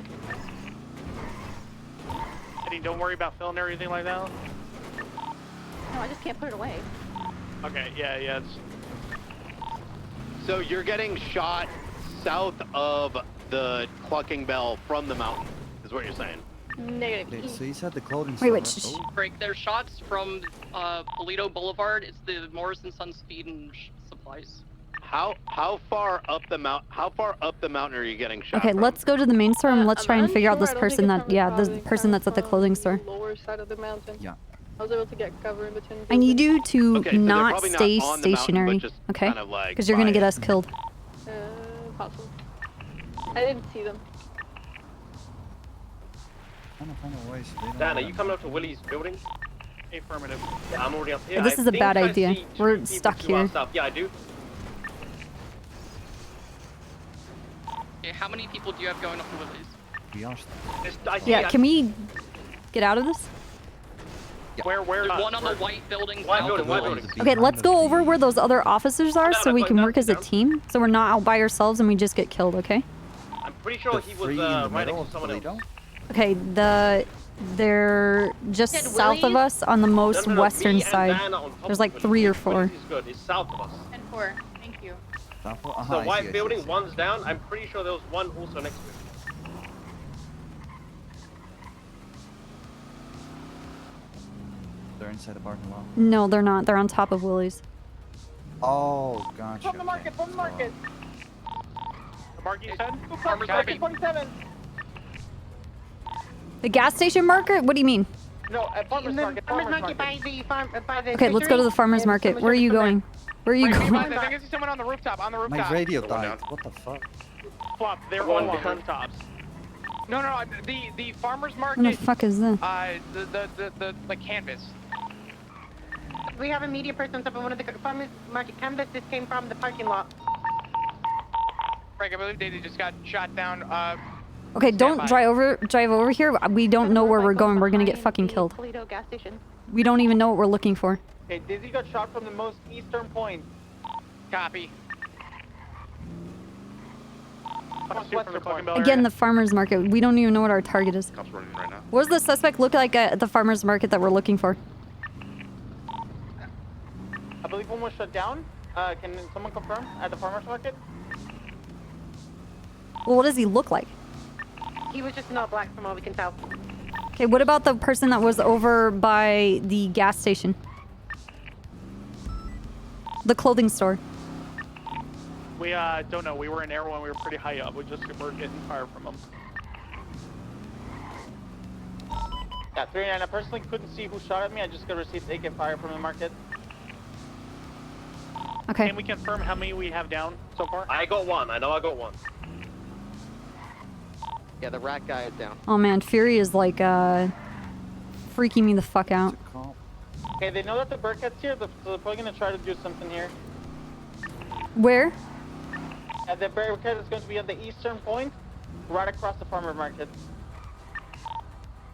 Eddie, don't worry about filling or anything like that. No, I just can't put it away. Okay, yeah, it's... So you're getting shot south of the Clucking Bell from the mountain, is what you're saying. Negative. So he's at the clothing Wait, store. wait. Break. There's shots from Polito Boulevard. It's the Morrison Sons Feed and Supplies. How far up the mountain are you getting shot? Okay, from? let's go to the main store and let's try and figure out this unsure. I don't person think that, it's the person that's at the clothing store. Lower side of the mountain. Yeah. I was able to get cover in between. I need you to Okay, so they're not probably not stay on the mountain, stationary, but just okay? kind of like Because you're gonna by get it. us killed. Possible. I didn't see them. Trying to find a way so they don't Dan, are let you coming up to Willie's building? Affirmative. Yeah, I'm already up here. This is a bad idea. We're stuck here. Yeah, I do. Okay, how many people do you have going up to Willie's? We are stuck. Yeah, can we get out of this? Where? There's one on the white building. White south building, of white Willie's. building. Okay, let's go over where those other officers are so we can work as a team. So we're not out by ourselves and we just get killed, okay? I'm pretty sure he was right next to someone else. Okay, they're just Said south of Willie's? us on the most No, western me and side. Dan are on top There's of like Willie's. 3 or 4. Willie's is good. It's south of us. 10-4. Thank you. The white building, one's down. I'm pretty sure there was one also next to it. They're inside the parking lot. No, they're not. They're on top of Willie's. Oh, gotcha. From the market, from the market. The market you said? Farmer's market. 47. The gas station market? What do you mean? No, at farmer's market. Farmer's market. by the Okay, let's go to the farmer's market. Where are you going? Where are you going? I think it's someone on the rooftop. On the My rooftop. radio died. What the fuck? Flop. They're all on rooftops. No. The farmer's What the market. fuck is this? The canvas. We have a media person up in one of the farmers market canvas. This came from the parking lot. Frank, I believe they just got shot down. Okay, don't by. drive over here. We don't know where we're going. We're gonna get fucking killed. Toledo gas station. We don't even know what we're looking for. Okay, Dizzy got shot from the most eastern point. Copy. Again, the farmer's market. We don't even know what our target is. Cops running right now. What does the suspect look like at the farmer's market that we're looking for? I believe one was shut down. Can someone confirm at the farmer's market? Well, what does he look like? He was just not black from all we can tell. Okay, what about the person that was over by the gas station? The clothing store. We don't know. We were in air when we were pretty high up. We just were getting fire from them. Yeah, 39. I personally couldn't see who shot at me. I just got received AK fire from the market. Okay. Can we confirm how many we have down so far? I got one. I know I got one. Yeah, the rat guy is down. Oh man, Fury is like freaking me the fuck out. Okay, they know that the Bearcat's here, so they're probably gonna try to do something here. Where? The Bearcat is going to be at the eastern point, right across the farmer market.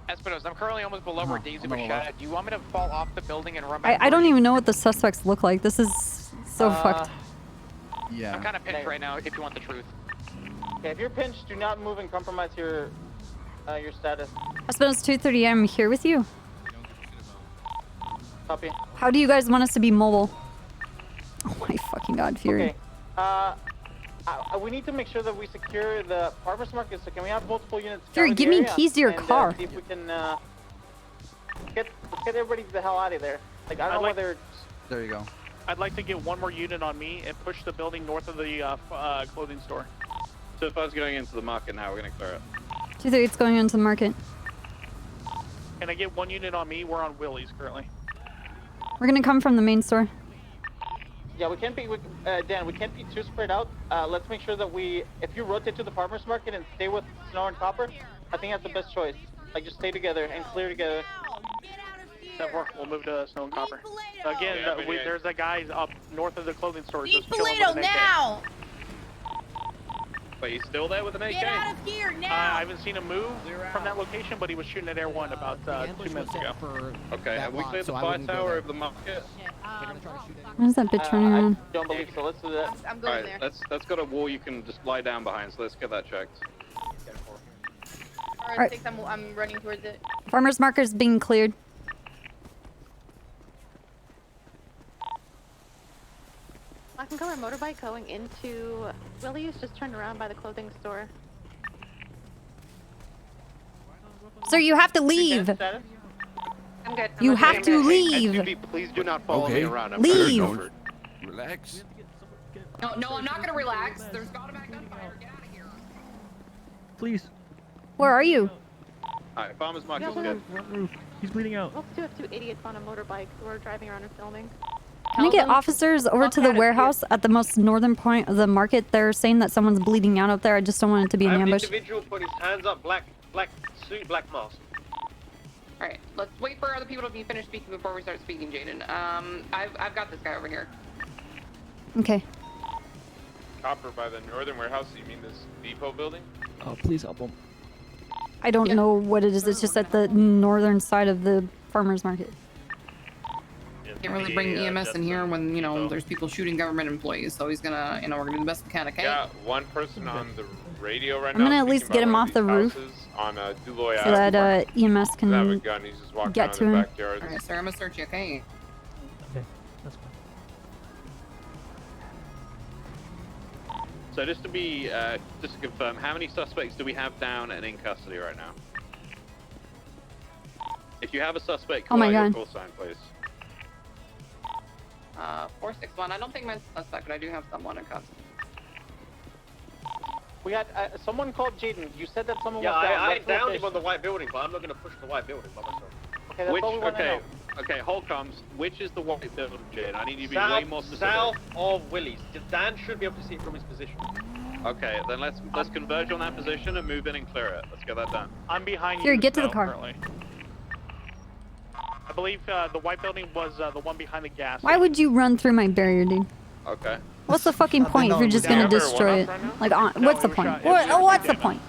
Espinos, I'm currently almost below where Daisy was shot at. Do you want me to fall off the building and run back? I don't even know what the suspects look like. This is so fucked. Yeah. I'm kind of pinched right now, if you want the truth. Okay, if you're pinched, do not move and compromise your status. Espinos 230, I'm here with you. Copy. How do you guys want us to be mobile? Oh my fucking god, Fury. Okay. We need to make sure that we secure the farmer's market. So can we have multiple units? Fury, scour give the me area keys to your and, car. See if we can let's get everybody the hell out of there. Like I don't know whether. There you go. I'd like to get one more unit on me and push the building north of the clothing store. So if I was going into the market now, we're gonna clear it. 230, it's going into the market. Can I get one unit on me? We're on Willie's currently. We're gonna come from the main store. Yeah, we can't be, Dan, we can't be too spread out. Let's make sure that if you rotate to the farmer's market and stay with Snow and Copper, I think that's the best choice. Like, just stay together and clear together. We'll move to Snow and Copper. Again, there's a guy up north of the clothing store. Need just chilling Polito with an AK. now! But he's still there with an AK? Get out of here now! I haven't seen him move from that location, but he was shooting at Air 1 about 2 minutes ago. Okay, have we cleared the fire tower of the market? Where's that bitch running around? I don't believe so. Let's do that. I'm going Alright, there. that's got a wall you can just lie down behind, so let's get that checked. Alright, 6, I'm running towards it. Farmer's market's being cleared. My black and color motorbike going into Willie's just turned around by the clothing store. Sir, you have to leave. I'm good. You have to leave. SUV, please do not follow me around. I'm Leave. over. Relax. No, I'm not gonna relax. There's automatic gunfire. Get out of here. Please. Where are you? Alright, farmer's market's Yeah, good. Front roof. He's bleeding out. Let's do have two idiots on a motorbike who are driving around and filming. Can I get officers over to the warehouse at the most northern point of the market? They're saying that someone's bleeding out up there. I just don't want it to be an ambush. Individual put his hands up, black suit, black mask. Alright, let's wait for other people to be finished speaking before we start speaking, Jaden. I've got this guy over here. Okay. Copper by the northern warehouse. You mean this depot building? Oh, please help him. I don't know what it is. It's just at the northern side of the farmer's market. Can't really bring EMS in here when, you know, there's people shooting government employees, so he's gonna, you know, we're gonna do the best we can, okay? Got one person on the radio right I'm now. gonna at least get him off the roof On Duloy so that EMS Doesn't have a can gun. He's just walking get around to the him. backyard. Alright, sir, I'm gonna search you, okay? Okay, that's fine. So just to be, just to confirm, how many suspects do we have down and in custody right now? If you have a suspect, Oh my call out your God. call sign, please. 461. I don't think mine's a suspect, but I do have someone in custody. We had someone called Jaden. You said that someone Yeah, was down. I Let's downed finish. him on the white building, but I'm not going to push the white building by myself. Okay, that's what we want to know. Okay, hold comes. Which is the white building, Jane? I need you to be way South, more specific. south of Willie's. Dan should be able to see it from his position. Okay, then let's converge on that position and move in and clear it. Let's get that done. I'm behind Here, you. get to the Snow, car. currently. I believe the white building was the one behind the gas. Why would you run through my barrier, dude? Okay. What's the fucking point if you're just gonna destroy it? Like, what's the point? What's the point?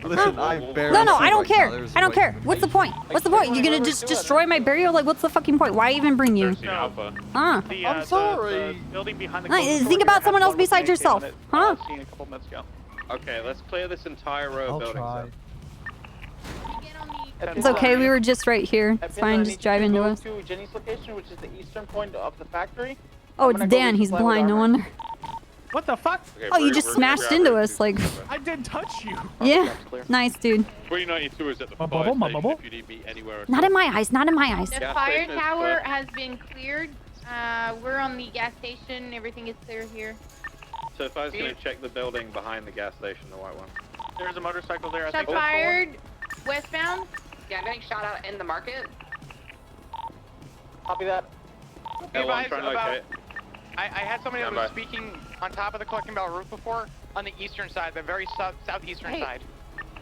Listen, I barely. No, I don't care. I don't care. What's the point? What's the point? You're gonna just destroy my burial? Like, what's the fucking point? Why even bring you? Huh? I'm sorry. The building behind the Think about someone else besides yourself. Huh? Seen a couple minutes ago. Okay, let's clear this entire row of buildings up. It's okay. We were just right here. It's fine. Just drive into us. To Jenny's location, which is the eastern point of the factory. Oh, it's Dan. He's blind. No wonder. What the fuck? Oh, you just smashed into us. Like, I didn't touch you. yeah. Nice, dude. 392 is at the My fire bubble, my station bubble. if you need me anywhere. Not in my eyes. Not in my eyes. The Gas fire station is tower clear. has been cleared. We're on the gas station. Everything is clear here. So if I was going to check the building behind the gas station, the white one. There's a motorcycle there. I Shot think. fired. Westbound. Yeah, I'm getting shot out in the market. Copy that. Be advised trying to about- locate. I had somebody that Stand was by. speaking on top of the Clucking Bell roof before, on the eastern side, the very southeastern Hey. side.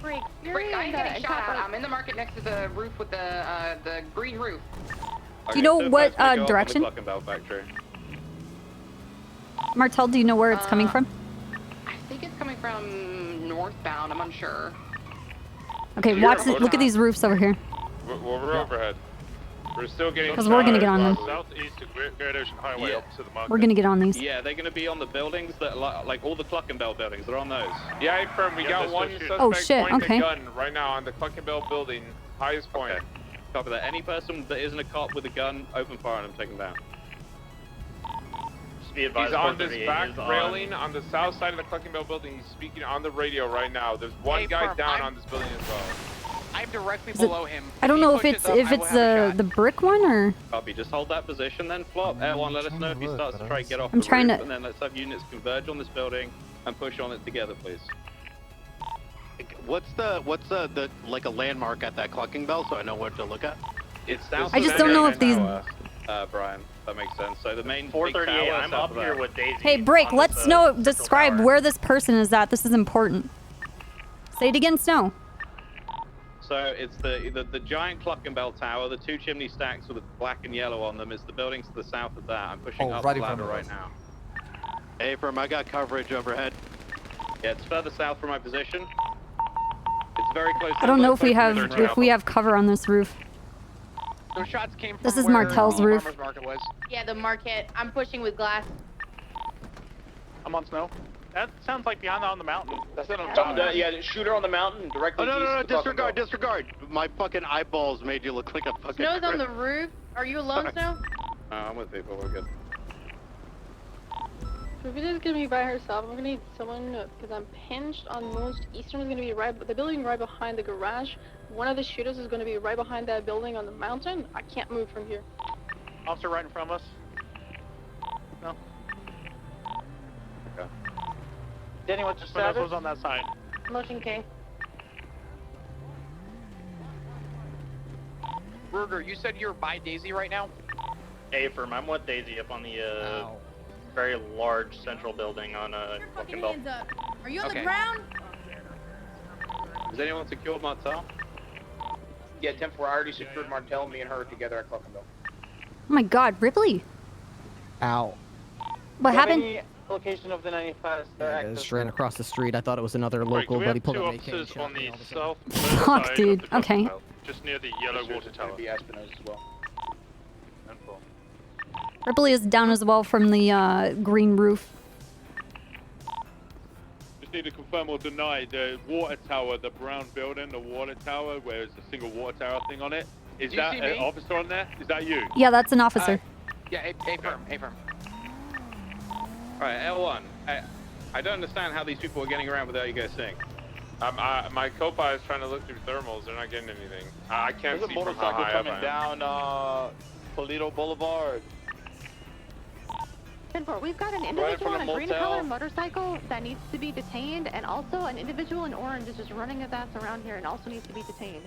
Break. Break, I ain't getting shot out. I'm in the market next to the roof with the green roof. Do you know so what first we go up on the direction? Clucking Bell factory. Martel, do you know where it's coming from? I think it's coming from northbound. I'm unsure. Okay, watch it. Look at these roofs over here. We're overhead. We're still getting. 'Cause we're gonna get on them. Southeast of Great Ocean Highway up to the market. We're gonna get on these. Yeah, they're going to be on the buildings that, like all the Clucking Bell buildings. They're on those. Yeah, I affirm. We got this one was- suspect Oh, shit, pointing okay. a gun right now on the Clucking Bell building, highest point. Okay. Copy that. Any person that isn't a cop with a gun, open fire on them, take them down. Just be He's advised, on Port this 38 back is on. railing on the south side of the Clucking Bell building. He's speaking on the radio right now. There's one Hey, guy firm, down I'm- on this building as well. I'm directly Is it- below him. I don't he know if pushes it's up, I will have a shot. the brick one or. Copy. Just hold that position, then flop. Everyone, let us know if he starts to try and get off I'm the trying roof, to- and then let's have units converge on this building and push on it together, please. What's the like a landmark at that Clucking Bell so I know what to look at? It's south. I just don't know if these. Brian, that makes sense. So the main big 438, tower I'm south up of here that. with Daisy. Hey, break. on Let's this, know. central Describe tower. where this person is at. This is important. Say it again, Snow. So it's the giant Clucking Bell tower, the two chimney stacks with the black and yellow on them. Is the buildings to the south of that. I'm pushing up right the in front ladder of right us. now. Hey, firm, I got coverage overhead. Yeah, it's further south from my position. It's very close. to I don't the know if we have Clucking Bell. cover on this roof. Those shots came from This is where Martel's the roof. farmer's market was. Yeah, the market. I'm pushing with glass. I'm on snow. That sounds like beyond on the mountain. That's it on top. Yeah, shoot her on the mountain directly Oh, no, east no, no, of Clucking disregard, Bell. disregard. My fucking eyeballs made you look like a fucking... Snow's on the roof. Are you alone, Snow? I'm with people. We're good. Rupita's gonna be by herself. I'm gonna need someone because I'm pinched on most. Eastern is gonna be the building right behind the garage. One of the shooters is gonna be right behind that building on the mountain. I can't move from here. Officer right in front of us. No. Okay. Danny, what's your Someone else status? was on that side. Motion K. Ruger, you said you're by Daisy right now? Affirm, I'm with Daisy up on the very large central building on Clucking Bell. Are you on Okay. the ground? Has anyone secured Martel? Yeah, 10-4, I already secured Martel. Me and her are together at Cluckenville. Oh my God, Ripley. Ow. What happened? Any location of the 95? I just ran across the street. I thought it was another local, but he pulled up AK and shot me. Fuck, dude. Okay. Just near the yellow water tower. Be Espinosa as well. Ripley is down as well from the green roof. Just need to confirm or deny the water tower, the brown building, the water tower, where there's a single water tower thing on it. Is Do you that see an me? officer on there? Is that you? Yeah, that's an officer. Yeah, affirm, affirm. Alright, L1. I don't understand how these people are getting around without you guys seeing. My co-pilot is trying to look through thermals. They're not getting anything. I can't There's see a from how motorcycle high coming up I am. down Toledo Boulevard. 10-4, we've got an Right in individual front on of a green motel. color motorcycle that needs to be detained, and also an individual in orange is just running a that's around here and also needs to be detained.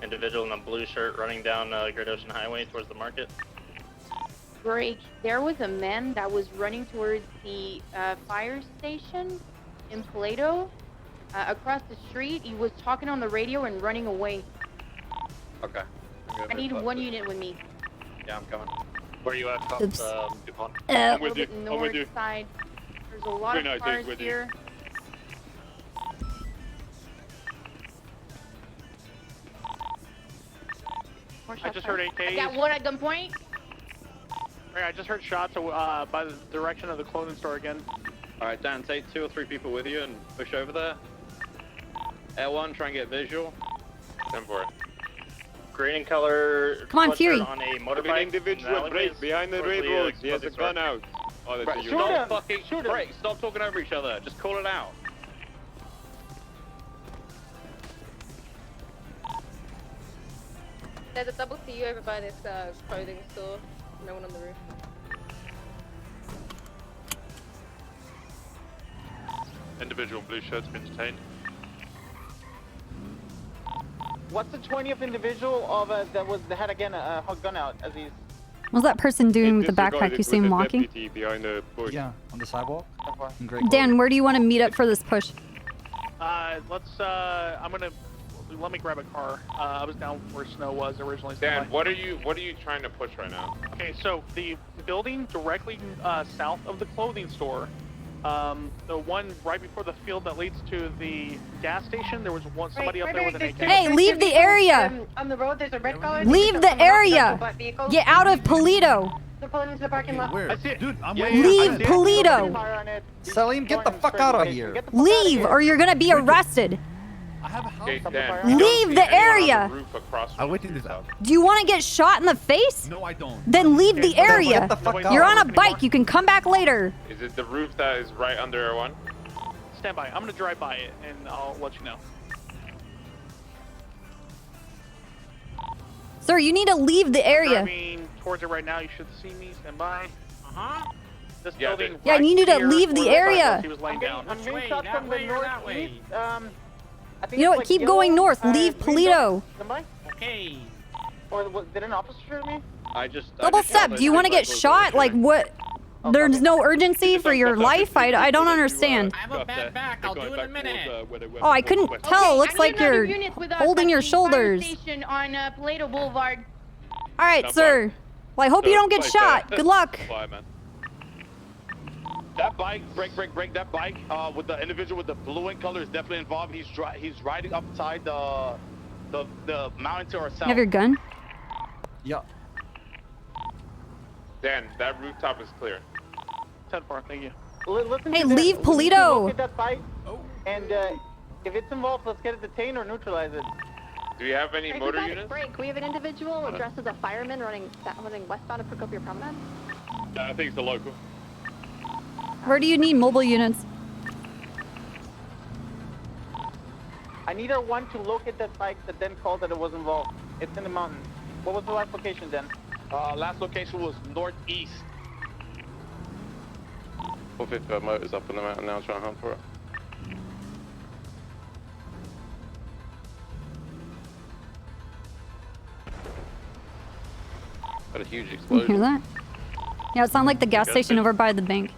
Individual in a blue shirt running down Great Ocean Highway towards the market. Break. There was a man that was running towards the fire station in Plato. Across the street, he was talking on the radio and running away. Okay. I need one unit with me. Yeah, I'm coming. Where are you at, Cops? Oops. DuPont? A little bit north side. There's a lot Very of nice, cars with you. here. I just heard AKs. I got one at gunpoint. Hey, I just heard shots by the direction of the clothing store again. Alright, Dan, take 2 or 3 people with you and push over there. L1, try and get visual. 10-4. Green in color. Come on, sweatshirt Fury. On a motorbike. By individual, break behind the railroad. He has a gun out. Oh, that's Right, a you. stop fucking break. Stop talking over each other. Just call it out. There's a double CU over by this clothing store. No one on the roof. Individual blue shirt's been detained. What's the 20th individual of that had again a gun out as he's What's that person doing with the backpack? You see him walking? Behind the bush. Yeah, on the sidewalk. Dan, where do you want to meet up for this push? Let me grab a car. I was down where Snow was originally. Dan, what are you trying to push right now? Okay, so the building directly south of the clothing store, the one right before the field that leads to the gas station, there was somebody up there with an AK. Hey, leave the area! On the road, there's a red color. Leave the area! Get out of Polito! They're pulling into the parking lot. Where? I see it. Dude, I'm Leave Polito! Salim, get the fuck out of here. Leave, or you're gonna be arrested! I have a house. Okay, Dan, Leave the area! I waited this out. Do you want to get shot in the face? No, I don't. Then leave the area! Get the fuck out. You're on a bike, you can come back later! Is it the roof that is right under one? Stand by. I'm gonna drive by it and I'll let you know. Sir, you need to leave the area. Driving towards it right now. You should see me. Stand by. This Yeah, building. Yeah, right you need to here leave the where area. sidewalk He was laying down. I'm getting shots from the northeast. I think You know it's what? like Keep yellow, going north. Leave green dot. Polito. Somebody? Okay. Or did an officer shoot me? Double step. Do you want to get shot? Like what? There's no urgency for your life? I don't understand. I have a bad back. I'll do it in a minute. Oh, I couldn't tell. It looks like you're holding your shoulders. Station on Plato Boulevard. All right, sir. Well, I hope you don't get shot. Good luck. Bye, man. That bike, break, that bike, with the individual with the blue and color is definitely involved. He's riding upside the mountain to our south. You have your gun? Yeah. Dan, that rooftop is clear. 10-4, thank you. Hey, leave Polito. Get that bike, and if it's involved, let's get it detained or neutralize it. Do you have any Break, motor units? Break. We have an individual dressed as a fireman running westbound to pick up your promenade. I think it's a local. Where do you need mobile units? I need our one to locate that bike that then called that it was involved. It's in the mountain. What was the last location then? Last location was northeast. 455 motors up in the mountain now trying to hunt for it. Got a huge You explosion. hear that? Yeah, it sounded like the gas station over by the bank.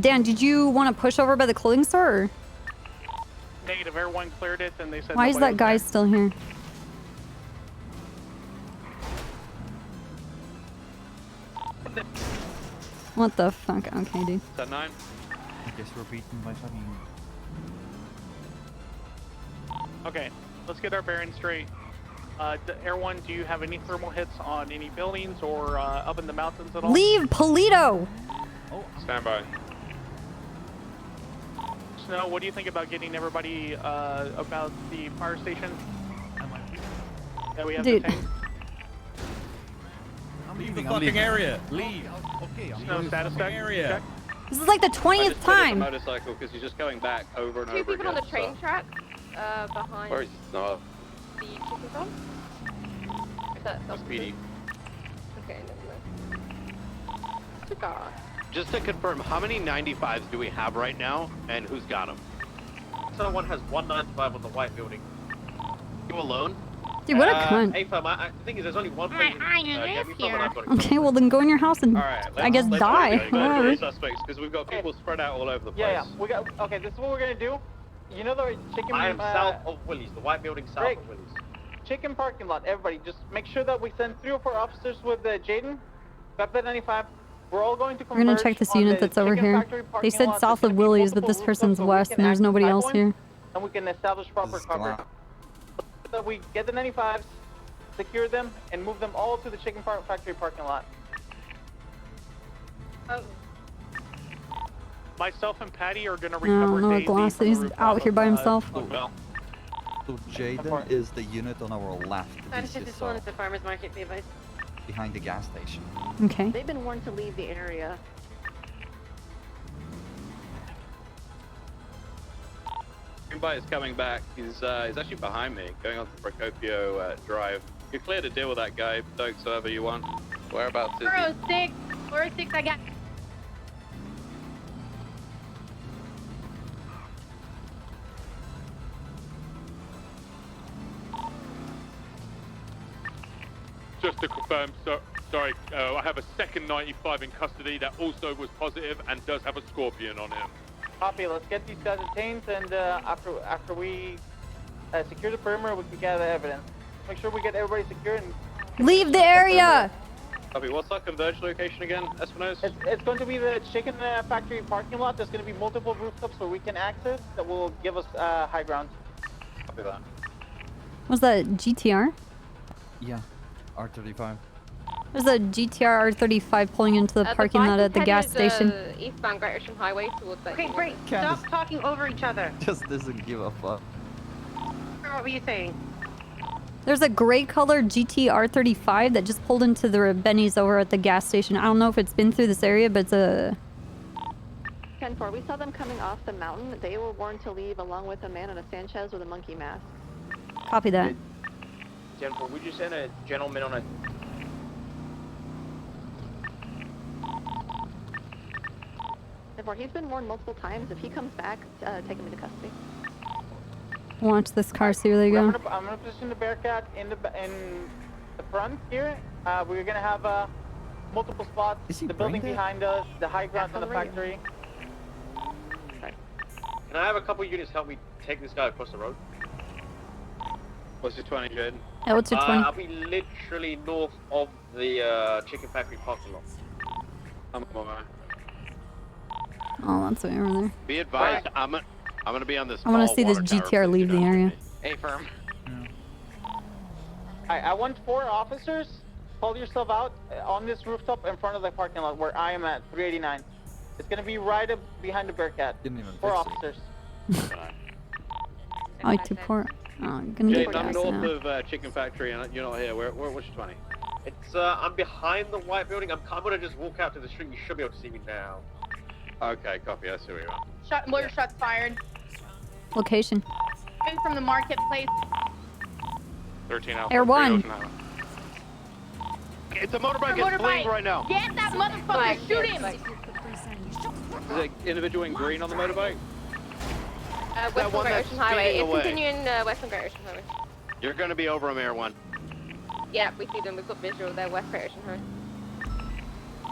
Dan, did you want to push over by the clothing store? Or Negative. Everyone cleared it, and they said. why is nobody that guy was still here? What the fuck? Okay, dude. Is that 9? I guess we're beaten by fucking. there. Okay, let's get our bearings straight. Air One, do you have any thermal hits on any buildings or up in the mountains at all? Leave Polito! Stand by. Snow, what do you think about getting everybody about the fire station? That we have Dude. detained? Leave the fucking area. Leave. Okay, I'm Snow status check. Area. This is like the 20th time. Motorcycle because you're just going back over and Two over people again. on the train track behind Where is no? the chicken farm. That's PD. Okay, never mind. Cigar. Just to confirm, how many 95s do we have right now, and who's got them? Someone has 195 on the white building. You alone? Dude, what a cunt. Hey, fam, I think there's only one place. Okay, well then go in your house and Alright, I guess die. Whatever. Suspects because we've got people spread out all over the place. Yeah, we got. Okay, this is what we're gonna do. You know the chicken. I am south of Willie's, the white building south Rick, of Willie's. chicken parking lot. Everybody, just make sure that we send 3 or 4 officers with Jaden. Grab that 95. We're all going to. We're gonna check this unit that's over here. They said south of Willie's, but this person's west and there's nobody else here. And we can establish proper cover. So we get the 95s, secure them, and move them all to the chicken factory parking lot. Myself and Patty are gonna I recover don't know what Daisy Glass from is the rooftop out here by of, himself. So Jaden is the unit on our left. This is This one is the farmer's market, be advised. behind the gas station. Okay. They've been warned to leave the area. Greenbite is coming back. He's actually behind me, going on to Procopio Drive. You're clear to deal with that guy, Stokes, however you want. Whereabouts is he? 406, I got. Just to confirm, sorry, I have a second 95 in custody that also was positive and does have a scorpion on him. Copy. Let's get these guys detained, and after we secure the perimeter, we can gather evidence. Make sure we get everybody secure and. Leave the area! Copy. What's our converge location again, Espinosa? It's going to be the chicken factory parking lot. There's going to be multiple rooftops where we can access that will give us high ground. Copy that. Was that GTR? Yeah, R35. There's a GTR R35 pulling into the parking lot at the gas station. Eastbound Great Ocean Highway towards that. Okay, great. Candace. Stop talking over each other. Just doesn't give a fuck. What were you saying? There's a gray colored GT R35 that just pulled into the Benny's over at the gas station. I don't know if it's been through this area, but it's a... 10-4, we saw them coming off the mountain. They were warned to leave along with a man on a Sanchez with a monkey mask. Copy that. Jennifer, we just sent a gentleman on a... He's been warned multiple times. If he comes back, take him into custody. Watch this car, see where they go. I'm gonna position the Bearcat in the front here. We're gonna have multiple spots. The building behind us, the high ground on the factory. Can I have a couple units help me take this guy across the road? What's your 20, Jaden? Yeah, what's your 20? I'll be literally north of the chicken factory parking lot. I'm on my way. Oh, that's way over there. Be advised, I'm gonna be on this. I want to see this GTR leave the area. Hey, firm. I want 4 officers. Pull yourself out on this rooftop in front of the parking lot where I am at 389. It's gonna be right up behind the Bearcat. Didn't even 4 fix it. officers. I took port. Oh, I'm gonna get Jaden, I'm gas north now. of Chicken Factory and you're not here. What's your 20? It's I'm behind the white building. I'm gonna just walk out to the street. You should be able to see me now. Okay, copy. I see where you are. Shot, mortar shots fired. Location. Coming from the marketplace. 13 Alpha. Air One. Ocean Highway. It's a motorbike. It's fleeing right now. Get that motherfucker! Shoot him! Is there an individual in green on the motorbike? West That on one Great that's Ocean Highway. speeding It's away. continuing west on Great Ocean Highway. You're gonna be over him, Air One. Yeah, we see them. We've got visual there, West Great Ocean Highway.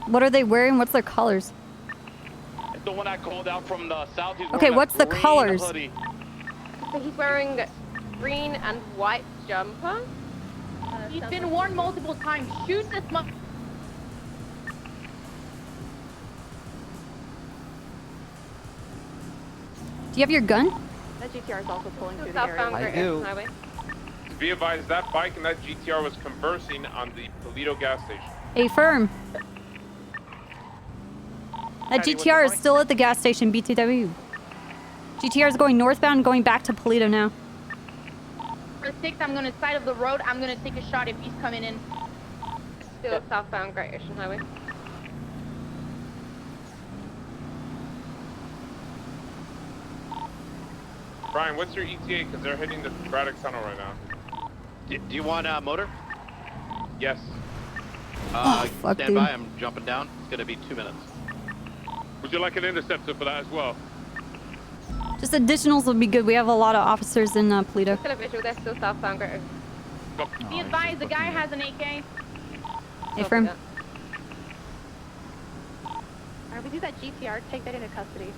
What are they wearing? What's their colors? It's the one I called out from the south. He's Okay, wearing a what's the green colors? hoodie. So he's wearing green and white jumper. He's been warned multiple times. Shoot this mother. Do you have your gun? That GTR is also pulling through the I area. Great do. Ocean Highway. Be advised, that bike and that GTR was conversing on the Polito gas station. A firm. That Patty, what's GTR the is point? still at the gas station, BTW. GTR is going northbound, going back to Polito now. For 6, I'm gonna side of the road. I'm gonna take a shot if he's coming in. Still southbound Great Ocean Highway. Brian, what's your ETA? Because they're hitting the Braddock Tunnel right now. Do you want motor? Yes. fuck, Stand dude. by. I'm jumping down. It's gonna be 2 minutes. Would you like an interceptor for that as well? Just additionals would be good. We have a lot of officers in Polito. Still a visual. They're still southbound Great Ocean. Be advised, the guy has an AK. A firm. Alright, we do that GTR. Take that into custody.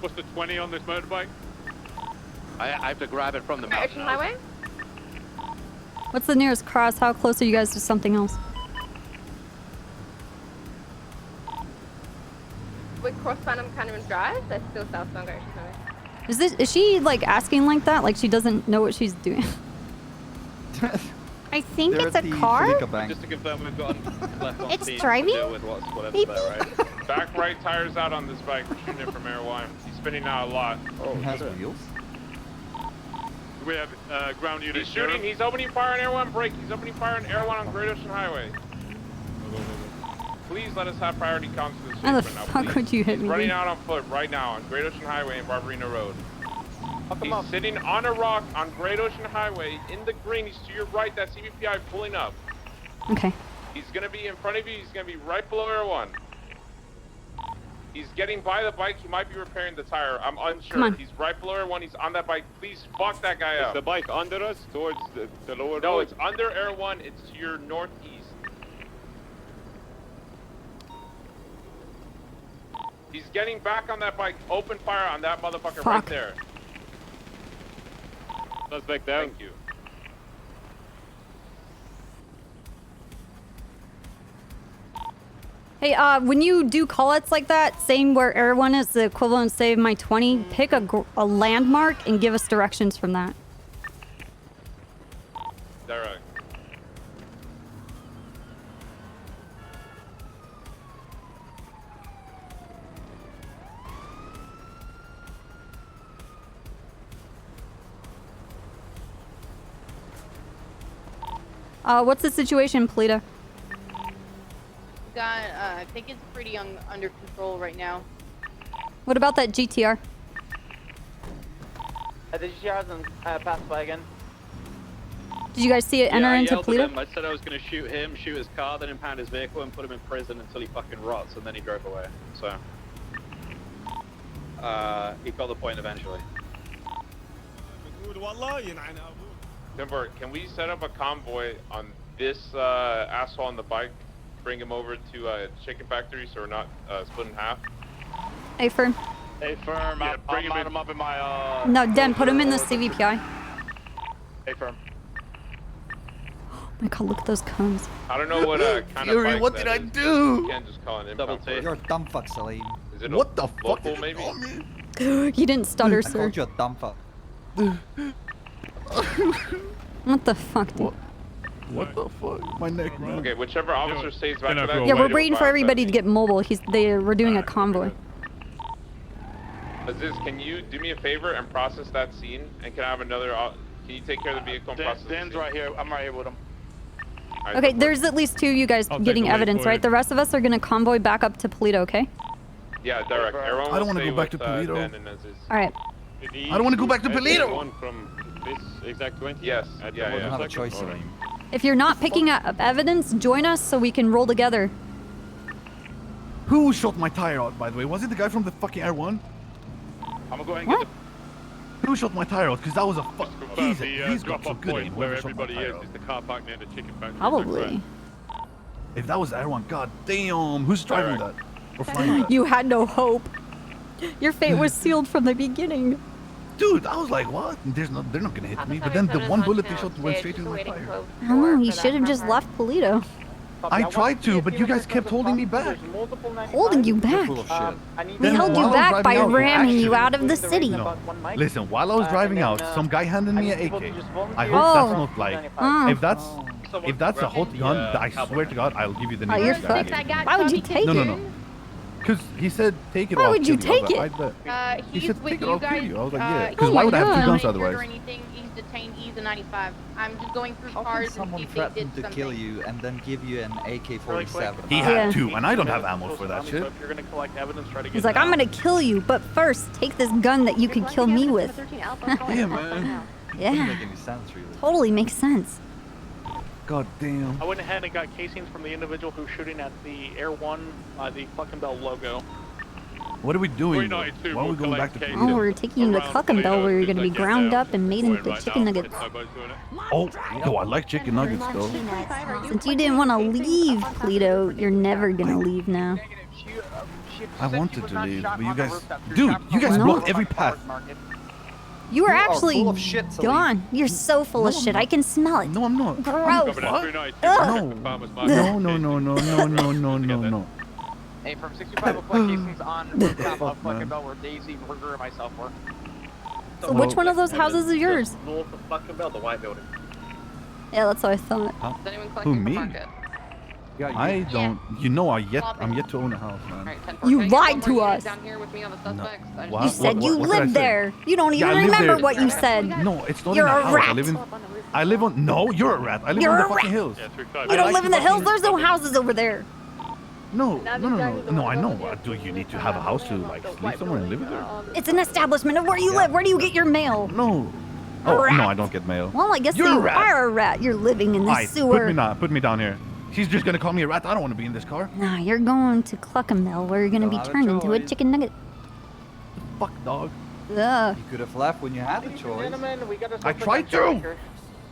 What's the 20 on this motorbike? I have to grab it from the Great mountain. Ocean Highway. What's the nearest cross? How close are you guys to something else? With cross Phantom Canyon Drive, that's still southbound Great Ocean Highway. Is she like asking like that? Like she doesn't know what she's doing? I think They're it's at a the car. Felica Bank. Just to confirm, we've got left on It's scene driving? to deal with whatever's there, right? Back right tire's out on this bike. We're shooting it from Air One. He's spinning out a lot. Oh, it has wheels? We have ground unit. He's shooting. He's opening fire on Air One. Break. He's opening fire on Air One on Great Ocean Highway. Please let us have priority comms for this How the right now. fuck please. would you hit He's me? running dude? out on foot right now on Great Ocean Highway and Barbarina Road. He's sitting on a rock on Great Ocean Highway in the green. He's to your right. That CVPI pulling up. Okay. He's gonna be in front of you. He's gonna be right below Air One. He's getting by the bike. He might be repairing the tire. I'm unsure. Come on. He's right below Air One. He's on that bike. Please fuck that guy up. Is the bike under us towards the lower No, road? it's under Air One. It's to your northeast. He's getting back on that bike. Open fire on that motherfucker right Fuck. there. Suspect down. Thank you. Hey, when you do call-outs like that, saying where Air One is the equivalent, say, of my 20, pick a landmark and give us directions from that. Is that right? What's the situation, Polito? Got, I think it's pretty under control right now. What about that GTR? The GTR hasn't passed by again. Did you guys see it enter I into yelled at Polito? him. I said I was going to shoot him, shoot his car, then impound his vehicle and put him in prison until he fucking rots, and then he drove away. So, he got the point eventually. Timber, can we set up a convoy on this asshole on the bike? Bring him over to Chicken Factory so we're not split in half. Hey, firm. Hey, firm. Yeah, I'll mount him up in my. No, Den, put him in the CVPI. Hey, firm. Oh my god, look at those cones. I don't know what kind Fury, of bike what that did I is. do? You can't just call an Double impound. T. You're a dumb fuck, Salim. Is it What a the fuck local, did you maybe? call me? You didn't stutter, I sir. called you a dumb fuck. What the fuck, dude? What the fuck? My neck. Okay, whichever officer stays back to that. Yeah, we're waiting for everybody to get mobile. We're doing a convoy. Aziz, can you do me a favor and process that scene? And can I have another? Can you take care of the vehicle and process? Dan's right here. I'm right here with him. Right, Okay, there's at least 2 of you guys getting evidence, right? The rest of us are gonna convoy back up to Polito, okay? Yeah, direct. Everyone I don't want to go back to Polito. Dan and Aziz. All right. I don't want to go back to Polito. One from this exact 20? Yes. Yeah. I don't have a choice here. If you're not picking up evidence, join us so we can roll together. Who shot my tire out, by the way? Was it the guy from the fucking R1? I'm gonna go ahead and get Who shot my tire out? Because that was a fuck. He's got some drop-off good point aim. where Whoever shot my everybody tire is out. the car park near the chicken factory. Probably. If that was R1, god damn. Who's driving that? Or flying that? You had no hope. Your fate was sealed from the beginning. Dude, I was like, what? They're not gonna hit me. But then the one bullet they shot went straight into my tire. I don't know, you should have just left Polito. I tried to, but you guys kept holding me back. Holding you back? We held you back by ramming you out of the city. No. Listen, while I was driving out, some guy handed me an AK. I hope Oh. that's not like, Mm. if that's a hot gun, I swear to God, I'll give you the name. Oh, you're of that fucked. guy. Why would you take No. it? Because he said, take it. Why or I'll would you kill I was take like, it? He He's said, with take it, you I'll kill guys. you. I was like, yeah. He's Because why would I have not two guns injured or otherwise? anything. He's detained. He's a 95. I'm just going through How cars can and see someone if they threaten did to something. kill you and then give you an AK-47? He had two, and I don't have ammo for that shit. If you're gonna collect evidence, try to get He's like, I'm gonna kill you, but first, take this gun that you could kill me with. Yeah, man. Yeah. Doesn't make any sense, really. Totally makes sense. God damn. I went ahead and got casings from the individual who's shooting at the Air One, the Clucking Bell logo. What are we doing? Why are we going back to Oh, we're taking you to Cluckin' Bell where you're gonna be ground up and made into chicken nuggets. Oh, I like chicken nuggets though. Since you didn't want to leave, Polito, you're never gonna leave now. I wanted to leave, but you guys, dude, you guys No. blocked every path. You were You are actually full of shit, Salim. gone. You're so full of No, I'm shit. not. I can smell it. No, I'm not. Gross. What? Ugh. No. Hey, from 65 o'clock casings on rooftop of Clucking Bell where Daisy, Burger, and myself were. So which one of those houses is yours? North of Clucking Bell, the white building. Yeah, that's what I thought. Is anyone Who, collecting me? the market? I don't. You know, I'm yet to own a house, man. Alright, 10-4. You Can I get lied one to more unit us. Down here with me on the suspects. I just- What? You said you what did I lived say? there. You don't Yeah, I even live remember there. what you said. No, it's not You're in a a house. rat. I live on. No, you're a rat. I live You're on the a fucking rat. hills. You don't live in the hills. There's no houses over there. No, I know. Do you need to have a house to like sleep somewhere and live there? It's an establishment of where you live. Where do you get your mail? No. Oh Rat. no, I don't get mail. Well, I guess You're you a rat. are a rat. You're living in the Aight, sewer. put me down here. She's just gonna call me a rat. I don't want to be in this car. Nah, you're going to Cluckamel where you're gonna be Don't have a turned into a choice. chicken nugget. Fuck, dog. Ugh. You could have left when you had the choice. I tried to.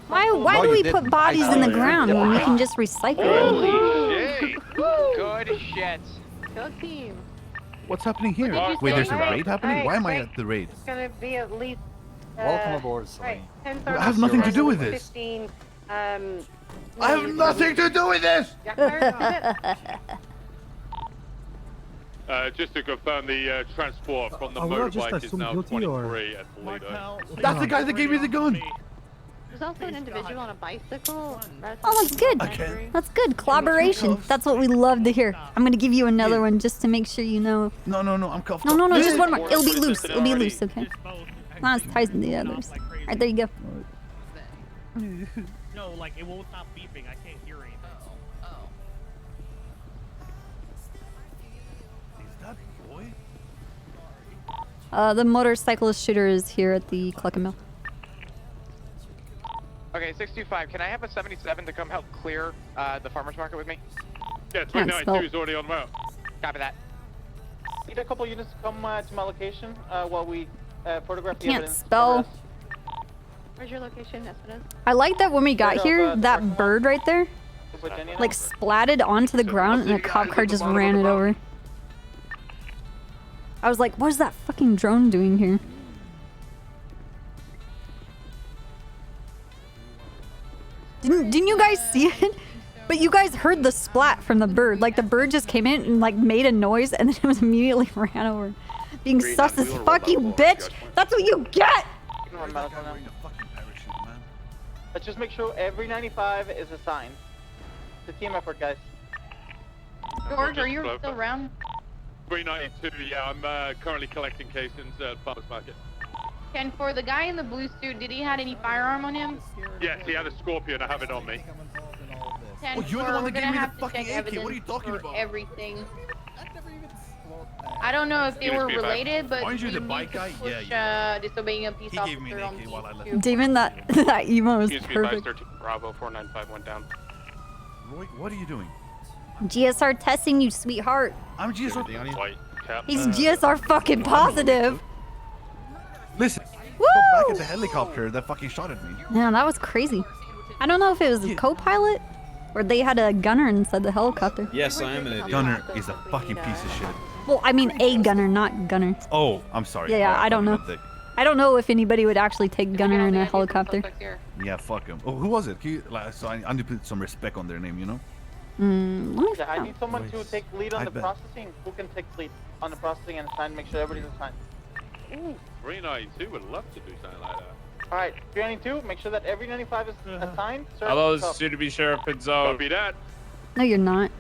Why No, do you we didn't. put bodies I in the know. ground when we can just recycle them? Good shit. Go team. What's happening here? What did you Wait, say? there's a Right, raid happening? right, Why am I right. at the raid? It's gonna be at least. Welcome aboard, Salim. Right, I have nothing to do with this. 15. I have nothing to do with this. Just to confirm, the transport from the Are we all just motorbike is assumed now guilty, or- 23 at Toledo. That's the guy that gave me the gun. There's also an individual on a bicycle. Oh, that's good. That's good. Collaboration. That's what we love to hear. I'm gonna give you another one just to make sure you know. No, I'm cuffed. No, up. just one more. It'll be loose. It'll be loose, okay? Not as tight as the others. Alright, there you go. No, like it won't stop beeping. I can't hear anything. The motorcyclist shooter is here at the Cluckamel. Okay, 625, can I have a 77 to come help clear the farmer's market with me? Yeah, Can't 392 is already on route. Copy that. Need a couple units to come to my location while we photograph the Can't evidence. spell. Where's your location, Espada? I like that when we got here, that bird right there, like splatted onto the ground and a cop car just ran it over. I was like, what is that fucking drone doing here? Didn't you guys see it? But you guys heard the splat from the bird. Like the bird just came in and like made a noise and then it was immediately ran over. Being sus as fuck, you bitch! That's what you get! Let's just make sure every 95 is assigned. It's a team effort, guys. George, are you still around? 392, yeah, I'm currently collecting casings at Farmers Market. And for the guy in the blue suit, did he have any firearm on him? Yes, he had a Scorpion, I have it on me. Ten Oh, you're the four, one we're that gave gonna me the have to fucking check AK. What are you evidence talking for about? Everything. I don't know if they Give it were to me back. related, but Aren't you we the need bike to guy? push, Yeah, disobeying a peace He gave me an officer on AK while I left. these two. Damon, that emo is Excuse me, perfect. 513 Bravo 495 went down. Roy, what are you doing? GSR testing you, sweetheart. I'm GSR. White cap. He's GSR fucking positive. Listen. Woo! Back at the helicopter that fucking shot at me. Yeah, that was crazy. I don't know if it was a co-pilot or they had a gunner inside the helicopter. Yes, I am an idiot. Gunner is a fucking piece of shit. Well, I mean a gunner, not gunner. Oh, I'm sorry. Yeah, I don't know. thought you meant I don't know if anybody would actually take gunner in a helicopter. Yeah, fuck him. Oh, who was it? So I need to put some respect on their name, you know? Let me Yeah, I find need someone to take lead on I the bet. processing. Who can take lead on the processing and assign, make sure everybody's assigned. Ooh, 392 would love to do something like that. Alright, 392, make sure that every 95 is assigned. Sir, Hello, what's this up? is soon-to-be Sheriff Pinzo. Copy that. No, you're not.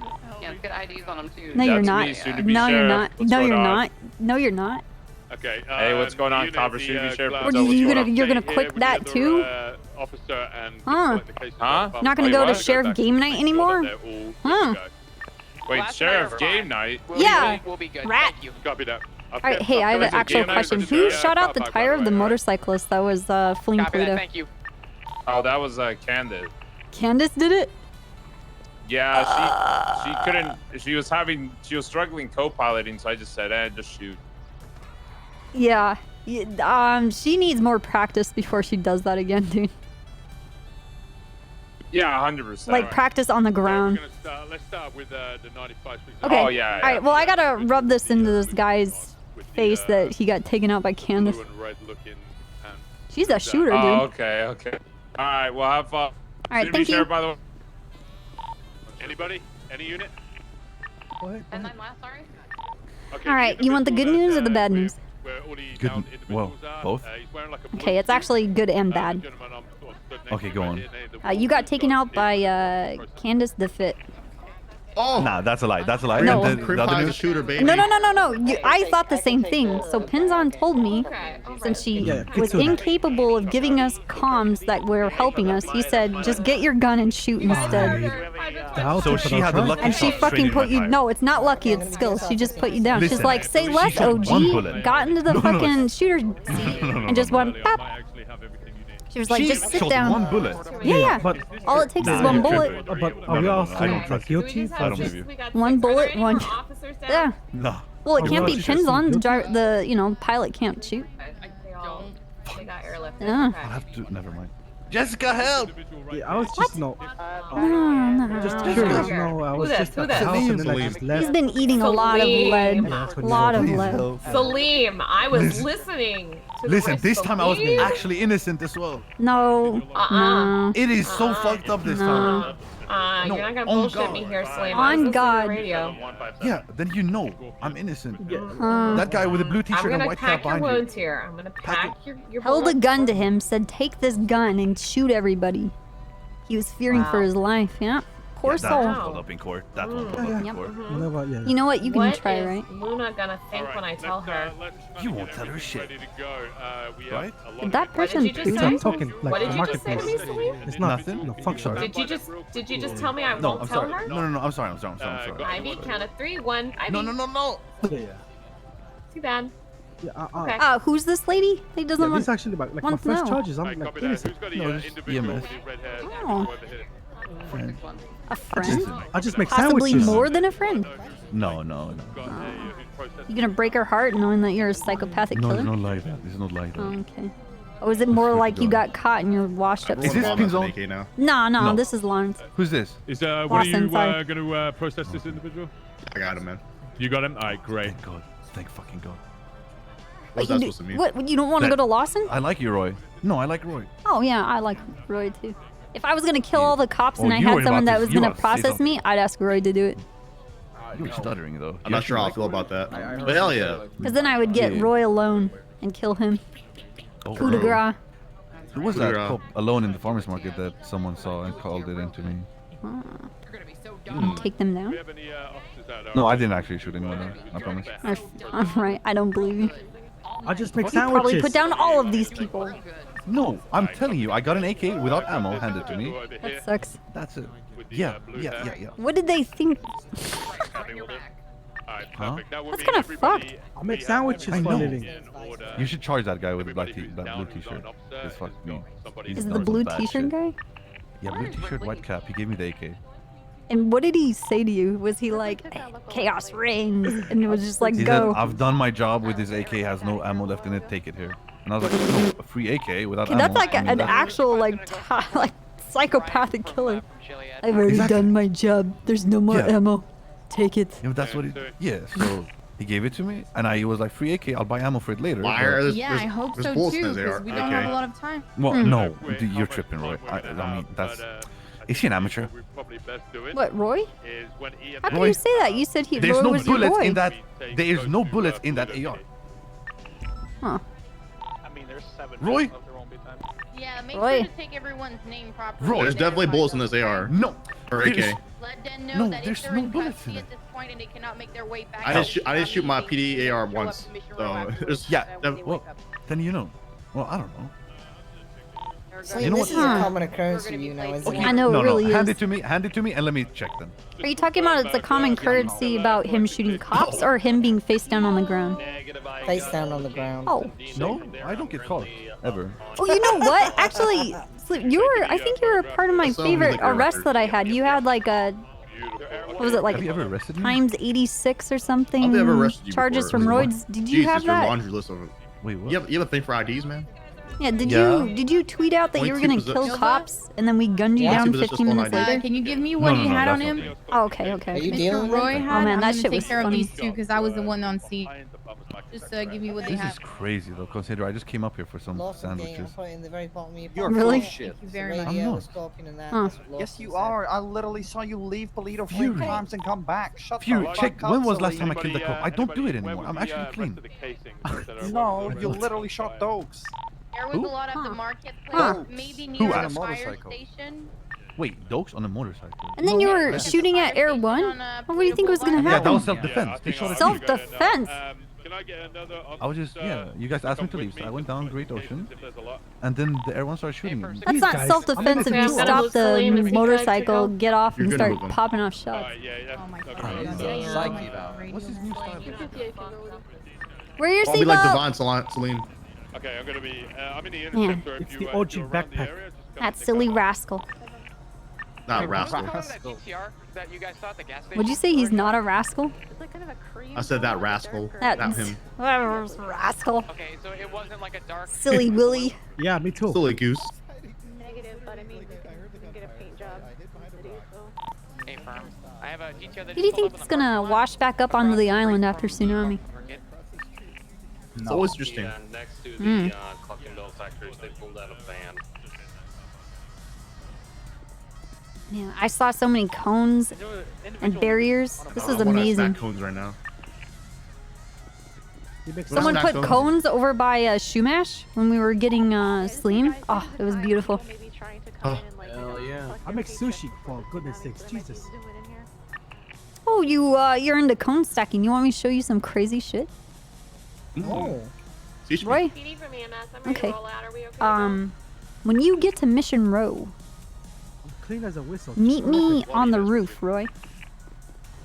Yeah, let's get IDs on them too. No, you're That's not. me, soon to be No, you're sheriff. not. What's No, going you're on? not. No, you're not. Okay. Hey, what's going on, unit, Copper? the, Soon-to-be Sheriff glass- What, Pinzo, what's you're going gonna on? you're gonna Here, quit we that need too? another, officer and Huh? collect the cases Huh? from Not gonna Farmers go to Market. Sheriff Back Game to Night the anymore? they're all good Huh? to go. Wait, Last Sheriff night, Game Night? Yeah. We'll be good. Rat. Thank you. Copy that. Alright, hey, I have an actual question. Who shot out the tire of the motorcyclist that was fleeing Copy that. Pluto? Thank you. Oh, that was Candace. Candace did it? Yeah, she couldn't. She was struggling co-piloting, so I just said, just shoot. Yeah. She needs more practice before she does that again, dude. Yeah, 100%. Like practice on the ground. Let's start with the 95. Okay. Oh yeah. All right. Well, I gotta rub this into this guy's face that he got taken out by Candace. Blue and red looking. She's a shooter, dude. Oh, okay. All right, well, have fun. All right, Soon to be thank you. Sheriff, by the way. Anybody? Any unit? And then last, sorry. Okay, All right. You want the good news or the bad news? where all the Good. downed Well, individuals are. both. He's wearing like a blue Okay, it's suit. actually good and bad. Gentleman I'm sort of stood next Okay, to go right on. here, the You got taken out by Candace the Fit. Oh! Nah, that's a lie. That's a lie. No. And the other news? shooter, baby. No. I thought the same thing. So Pinzon told me, since she was incapable of giving us comms that were helping us, he said, just get your gun and shoot instead. So she had the lucky And she shot fucking straight in put my you. tire. No, it's not lucky. It's skills. She just put you down. She's Listen, like, say she less, shot one OG. bullet. Got into the No, fucking shooter seat and just went pop. She was like, She just sit shot down. one bullet. Yeah. But All it takes is Nah, one you're bullet. tripping. but are we No, all I don't like trust guilty? I don't believe you. One bullet, one. Yeah. No. Well, it Oh, can't be well, Pinzon. The pilot can't shoot. They got airlifted. Yeah. I'll have to. Never mind. Jessica, help! Yeah, I was just not. No. Just curious. No, I was just at the house and then I just left. He's been eating a lot of lead. Yeah, A lot of lead. Salim, I was listening to the Listen, voice this time I was Salim. actually innocent as well. No. No. It is so fucked up this time. No, You're not gonna on bullshit God. me here, Salim. On I was listening God. To the radio. Yeah, then you know I'm innocent. Huh. That guy with the blue I'm t-shirt and gonna white cap pack your behind you. wounds here. I'm gonna pack your Held a bullets. gun to him, said, take this gun and shoot everybody. He was fearing for Wow. his life. Yeah. Poor Yeah, soul. that pulled up in court. That one pulled up in Yep. court. Whatever, yeah. You know what? You can What try, is right? Luna gonna think when I tell her? You won't tell her shit. Right? Did that What person did you just Dude, say? I'm talking like What the did you just say to me, marketplace. Salim? It's not Nothing. no, functional. Did you just tell me I No, won't I'm tell sorry. her? No, I'm sorry. I'm sorry. Ivy, count of 3, 1. Ivy. No. Yeah. Too bad. Yeah, Okay. Who's this lady? He doesn't Yeah, want. this is actually like my wants to first know. charges. I'm like innocent. No, just EMS. Oh. Friend. A friend? I just make Possibly sandwiches. more than a friend. No. You gonna break her heart knowing that you're a psychopathic No, killer? it's not like that. It's not like that. Oh, okay. Or is it more like you got caught and you're washed up? Is this still? Pinzon? now? No, No. this is Lawrence. Who's this? Is what are Lawson, you sorry. going to process this individual? I got him, man. You got him? Alright, great. Thank God. Thank fucking God. What's that supposed to mean? What? You don't want to go to Lawson? I like you, Roy. No, I like Roy. Oh yeah, I like Roy too. If I was gonna kill all the cops and Oh, I you had were someone about that to- was you were gonna about to say process something. me, I'd ask Roy to do it. You were stuttering though. I'm not sure how I feel about that. But hell yeah. Because then I would get Yeah. Roy alone and kill him. Oh, Coup de grace. Who was that cop alone in the farmer's market that someone saw and called it into me? And take them down. Do we have any officers out No, I didn't actually shoot anyone. There, I promise. I'm right. I don't believe you. I'll just make You probably sandwiches. put down all of these people. No, I'm telling you, I got an AK without ammo handed to me. That sucks. That's it. Yeah. What did they think? Huh? That's kind of fucked. I'll make sandwiches I for a know. living. You should charge that guy with the black blue t-shirt. This fucked me. He's Is it the done blue some bad t-shirt shit. guy? Yeah, blue t-shirt, white cap. He gave me the AK. And what did he say to you? Was he like, chaos reigns? And it was just like, He go. said, I've done my job with this AK, has no ammo left in it, take it here. And I was like, no, a free AK without Okay, ammo. that's like I mean, an that- actual like psychopathic killer. I've already done my job. There's no more Yeah. ammo. Take it. Yeah, but that's what he. Yeah, so he gave it to me, and he was like, free AK, I'll buy ammo for it later. Liar, but- Yeah, I hope so too, because we don't have a lot of time. Well, no, you're tripping, Roy. I mean, that's. Is he an amateur? What, Roy? How can Roy, you say that? You said There's Roy no was your bullets boy. in that. There is no bullets in that AR. Huh. I mean, there's 7 Roy? of there won't be time. Yeah, make Roy. sure to take everyone's name properly. Roy, There's definitely bullets in this AR. No. Or There's- AK. Let them know No, that there's if they're no in bullets custody in at this point and they cannot make their way back. I didn't shoot my PD AR once. So there's Yeah. Well, then you know. Well, I don't know. Slim, You know this what? is a common occurrence for you now, isn't I it? know, no, it really hand is. it to me. Hand it to me, and let me check then. Are you talking about it's a common courtesy about him shooting cops or him being face down on the ground? Face down on the ground. Oh. No, I don't get caught ever. Oh, you know what? Actually, I think you were a part of my Some favorite liquor arrest record. that I had. You had like a, what was it, like Have you ever arrested me? times 86 or I've something? never arrested you Charges before. from What? Roids. Did you Jeez, have it's your that? laundry list of. Wait, what? You have a thing for IDs, man? Yeah. Did Yeah. you tweet out that you were gonna 22 kill possess- cops and then we gunned you Yeah. down 22 15 minutes possess- later? Can you give me what No, he no, had on that's him? not me. Oh, okay. Are you Mr. dealing with Roy it? had. Oh, man, I'm that gonna shit take was care of funny. these two because I was the one on seat. Just give me what they This have. is crazy though. Consider I just came up here for some Lost some game. I sandwiches. put it in the very bottom of your You're pocket. full Really? of shit. The Very much. radio I'm was not. talking and that. Huh. That's what Lawson Yes, you said. are. I literally saw you leave Polito Fury. 3 times and come back. Shut the Fury, fuck check. up, When was last time I Celine. killed a cop? I don't do it anymore. I'm actually clean. No, you literally shot dogs. There was Who? a lot at the Huh. marketplace, Huh. maybe Who near asked? the fire Motorcycle. station. Wait, dogs on a motorcycle. And then you were Yeah. shooting at Air One? What do you think was gonna Yeah, that happen? was self-defense. They shot at me. Self-defense? Can I get another I was just, yeah, you guys asked me to leave, so I went down Great Ocean, and then the Air One started shooting me. That's not guys, self-defense if I'm you gonna stop move Celine the and see motorcycle, Psycho. get off, You're and good start moving. popping off shots. Oh my god. Psyche valve. What's his new style? Wear your I'll be like seatbelt. Divine Celine. Okay, I'm gonna be. I'm in the Yeah. interceptor. It's If the you, OG if you're around the backpack. area, just come That pick silly me up. rascal. Not rascal. that you guys saw at the gas station? Would you say he's not a rascal? It's like kind of a cream. I said that rascal, That not him. rascal. Okay, so it wasn't like a dark. Silly Willy. Yeah, me too. Silly goose. Negative, but I mean, you can get a paint job in the city, so. Hey, firm. I have a GTO that Who do you think is gonna wash back up onto the island after tsunami? It's always interesting. Next to Mm. Clockenville factories, they pulled out a van. Yeah, I saw so many cones and barriers. This is I wanna amazing. stack cones right now. Someone put cones over by Shumash when we were getting Sleem. Oh, it was beautiful. Oh. Hell yeah. I make sushi, for goodness sakes. Jesus. Oh, you're into cone stacking. You want me to show you some crazy shit? Oh. Roy? Okay. When you get to Mission Row, Clean as a whistle. meet me on the roof, Roy.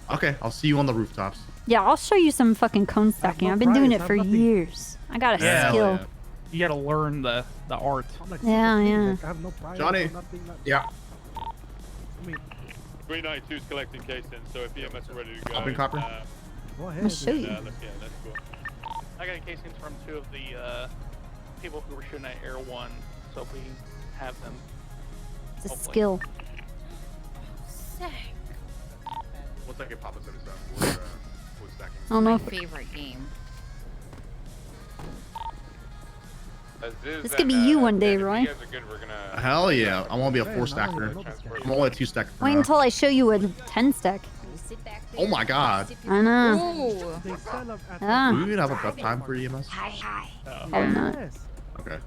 Okay, I'll see you on the rooftops. Yeah, I'll show you some fucking cone stacking. I've been doing it for years. I got a Yeah. skill. You gotta learn the art. Yeah, yeah. I have no pride. Johnny. Nothing, Yeah. I mean, 392's collecting casings, so if EMS are ready to go. Up in copper? go I'll ahead. show you. Let's go. I got casings from 2 of the people who were shooting at Air One, so we have them. It's a hopefully. skill. What's that get Papa said is that? Wood stacking. I don't know if favorite game. this could be you one day, Roy. Hell yeah, I want to be a 4-stacker. I'm only a 2-stacker. for Wait now. until I show you a 10-stack. Oh my god. I know. Yeah. Do we even have enough time for EMS? Probably not. Okay.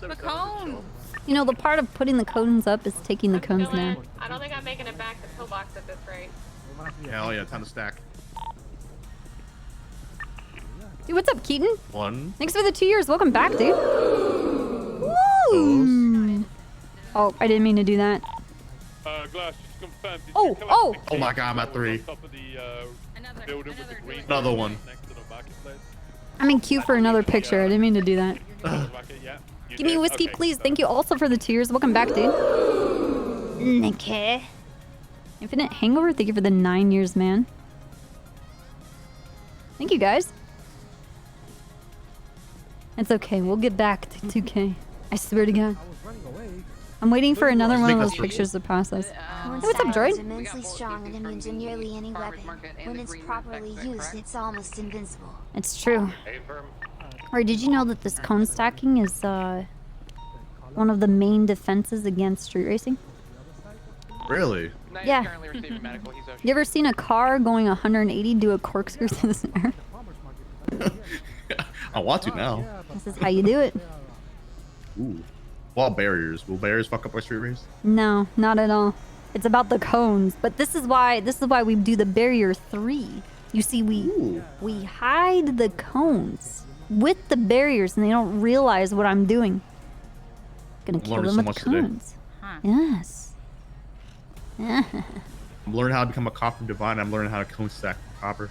The cone. You know, the part of putting the cones up is taking the cones down. I don't think I'm making it back to pillbox at this rate. Hell yeah, time to stack. Dude, what's up, Keaton? 1. Thanks for the 2 years. Welcome back, dude. Woo! Oh, I didn't mean to do that. Glass, just confirm. Did Oh, you collect oh! the Oh my cake god, I'm at that was 3. on top of the, building with the green Another building one. next to the marketplace? I'm in queue for another picture. I didn't mean to do that. Yeah. You Give me did? whiskey, Okay, please. so- Thank you also for the 2 years. Welcome back, dude. Okay. Infinite Hangover, thank you for the 9 years, man. Thank you, guys. It's okay. We'll get back to 2K. I swear to God. I'm waiting for another one of those pictures to process. Hey, what's up, is droid? immensely strong and immune to nearly any weapon. When it's properly used, it's almost invincible. It's true. Or did you know that this cone stacking is one of the main defenses against street racing? Really? Yeah. You ever seen a car going 180 do a corkscrew through the air? I want to now. This is how you do it. Ooh. Wall barriers. Will barriers fuck up our street race? No, not at all. It's about the cones, but this is why we do the barrier 3. You see, we hide the cones with the barriers, and they don't realize what I'm doing. Gonna kill learning them so with much the today. cones. Yes. I'm learning how to become a cop from Divine. I'm learning how to cone stack copper.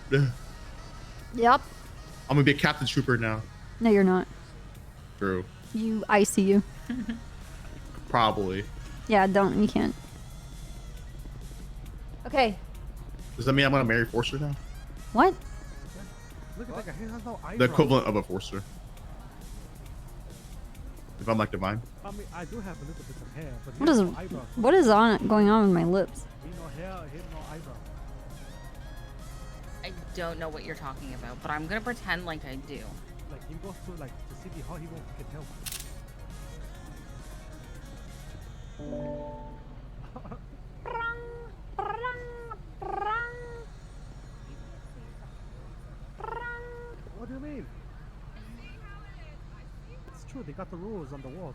Yep. I'm gonna be a captain trooper now. No, you're not. True. I see you. Probably. Yeah, you can't. Okay. Does that mean I'm gonna marry Forster now? What? Look at that guy. He has no eyebrows. The equivalent of a Forster. If I'm like Divine. I mean, I do have a little bit of hair, but he What has is no eyebrows. going on with my lips? He no hair, he no eyebrows. I don't know what you're talking about, but I'm gonna pretend like I do. Like he goes to like the city hall, he won't get help. What do you mean? It's true, they got the rules on the walls.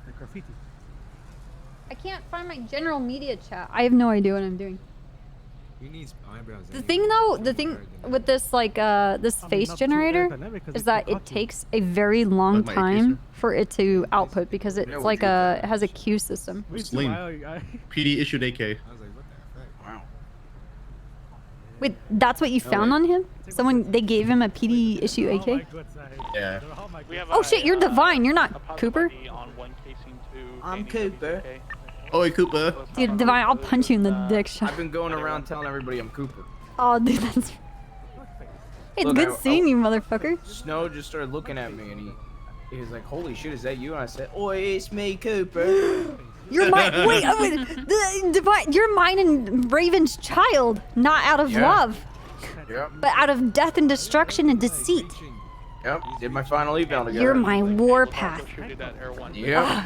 The graffiti. I can't find my general media chat. I have no idea what I'm doing. He needs eyebrows. The thing though, the thing with this this face generator is that it takes a very long Like my time for it to output because it's like it has a queue system. Sling. PD issued AK. Wait, that's what you found on him? They gave him a PD issue AK? Yeah. Oh shit, you're Divine. You're not Cooper. I'm Cooper. Oh, Cooper. Dude, Divine, I'll punch you in the dick shot. I've been going around telling everybody I'm Cooper. Oh, dude, that's. It's Look, good seeing you, motherfucker. Snow just started looking at me and he was like, "Holy shit, is that you?" And I said, "Oi, it's me, Cooper." You're mine. Wait, Divine, you're mine and Raven's child, not out of love, Yep. but out of death and destruction and deceit. Yep. Did my final eval together. You're my warpath. Yep.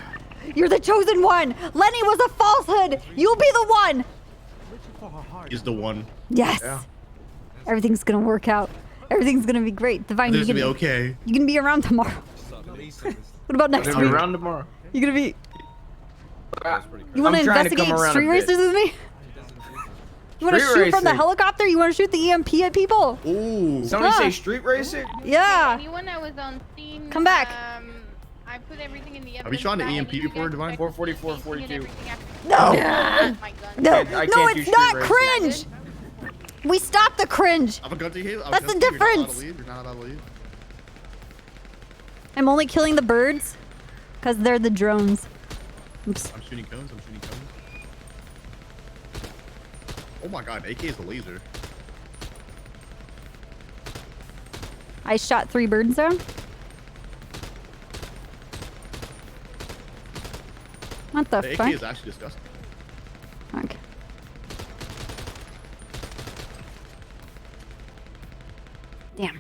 You're the chosen one. Lenny was a falsehood. You'll be the one. Is the one. Yes. Everything's gonna work out. Everything's gonna be great. Divine, Everything's gonna be okay. You can be around tomorrow. What about next I'm week? gonna be around tomorrow. You gonna be? You want to investigate street races with me? You want to Street shoot from the racing. helicopter? You want to shoot the EMP at people? Ooh. Somebody Yeah. say street racing? Yeah. Anyone that was on scene, Come back. I put everything in the Have you shot an EMP before, Divine? 444, 42. No. Yeah. No, I no, can't do it's street not racing. cringe. We stopped the cringe. I'm a gun to you. That's the difference. You're not allowed to leave. I'm only killing the birds because they're the drones. Oops. I'm shooting cones. I'm shooting cones. Oh my god, AK is a laser. I shot 3 birds there. What the The fuck? AK is actually disgusting. Okay. Damn.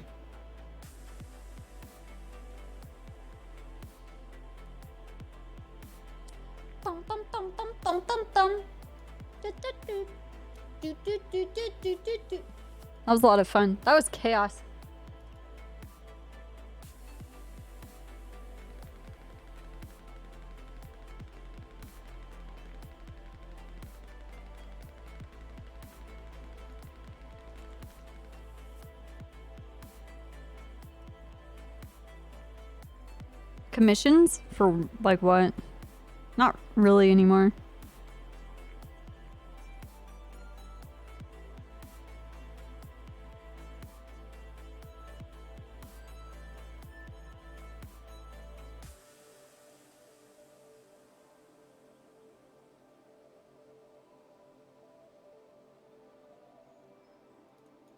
Dum, dum, dum, dum, dum, dum, dum. Do, do, do. Do, do, do, do, do, do, do. That was a lot of fun. That was chaos. Commissions? For like what? Not really anymore.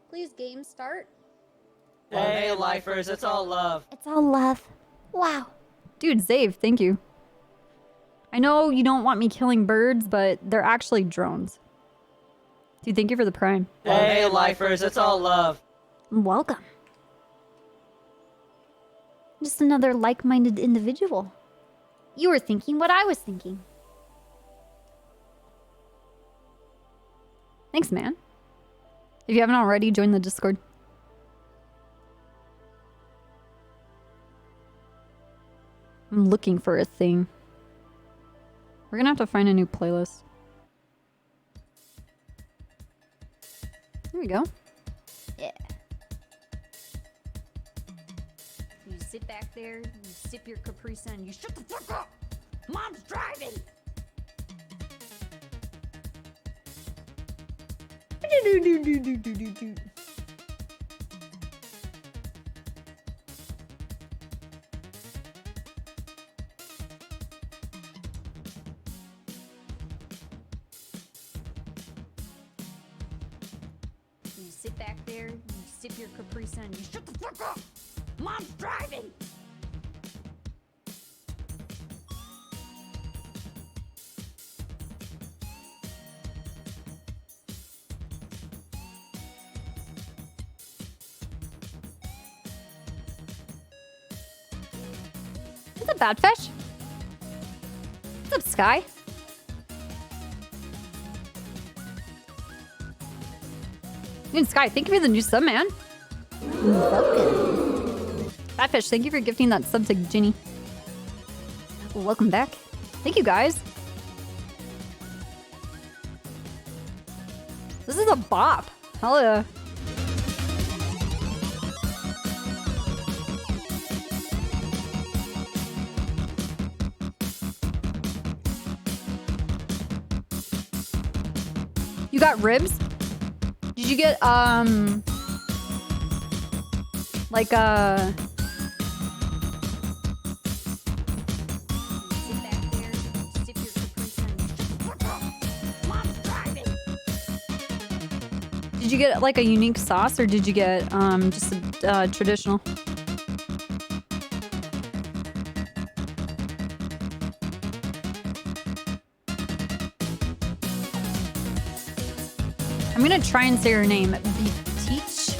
Please game start. Hey, lifers, it's all love. It's all love. Wow. Dude, Zave, thank you. I know you don't want me killing birds, but they're actually drones. Dude, thank you for the prime. Hey, lifers, it's all love. Welcome. Just another like-minded individual. You were thinking what I was thinking. Thanks, man. If you haven't already, join the Discord. I'm looking for a thing. We're gonna have to find a new playlist. There we go. Yeah. You sit back there, you sip your Capri Sun, you shut the fuck up! Mom's driving! You sit back there, you sip your Capri Sun, you shut the fuck up! Mom's driving! What's up, Badfish? What's up, Sky? Dude, Sky, thank you for the new sub, man. Welcome. Badfish, thank you for gifting that sub to Ginny. Welcome back. Thank you, guys. This is a bop. Hell yeah. You got ribs? Did you get, like, Did you get, like, a unique sauce, or did you get, just a, traditional? I'm gonna try and say her name. Beteach?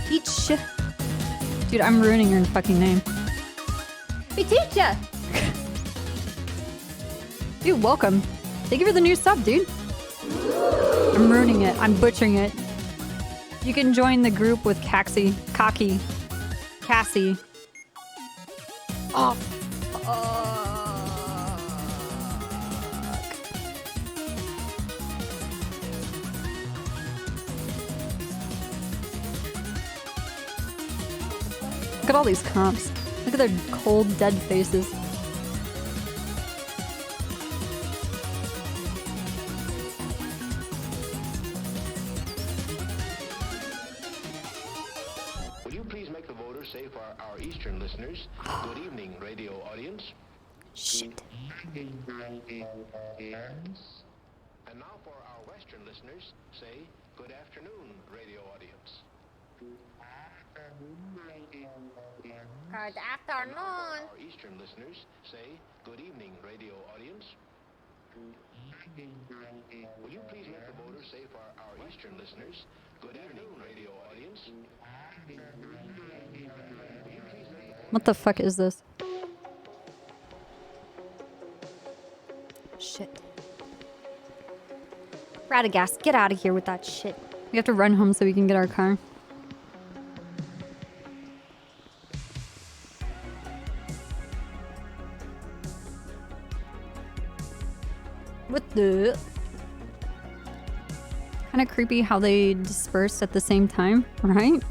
Peach? Dude, I'm ruining your fucking name. Beteach! Dude, welcome. Thank you for the new sub, dude. I'm ruining it. I'm butchering it. You can join the group with Cassie. Oh, look at all these comps. Look at their cold, dead faces. Will you please make the voters say for our Eastern listeners, good evening, radio audience. Shit. And now for our Western listeners, say good afternoon, radio audience. Good afternoon. Our Eastern listeners say good evening, radio audience. Will you please make the voters say for our Eastern listeners, good evening, radio audience. What the fuck is this? Shit. Radagast, get out of here with that shit. We have to run home so we can get our car. What the? Kind of creepy how they dispersed at the same time, right?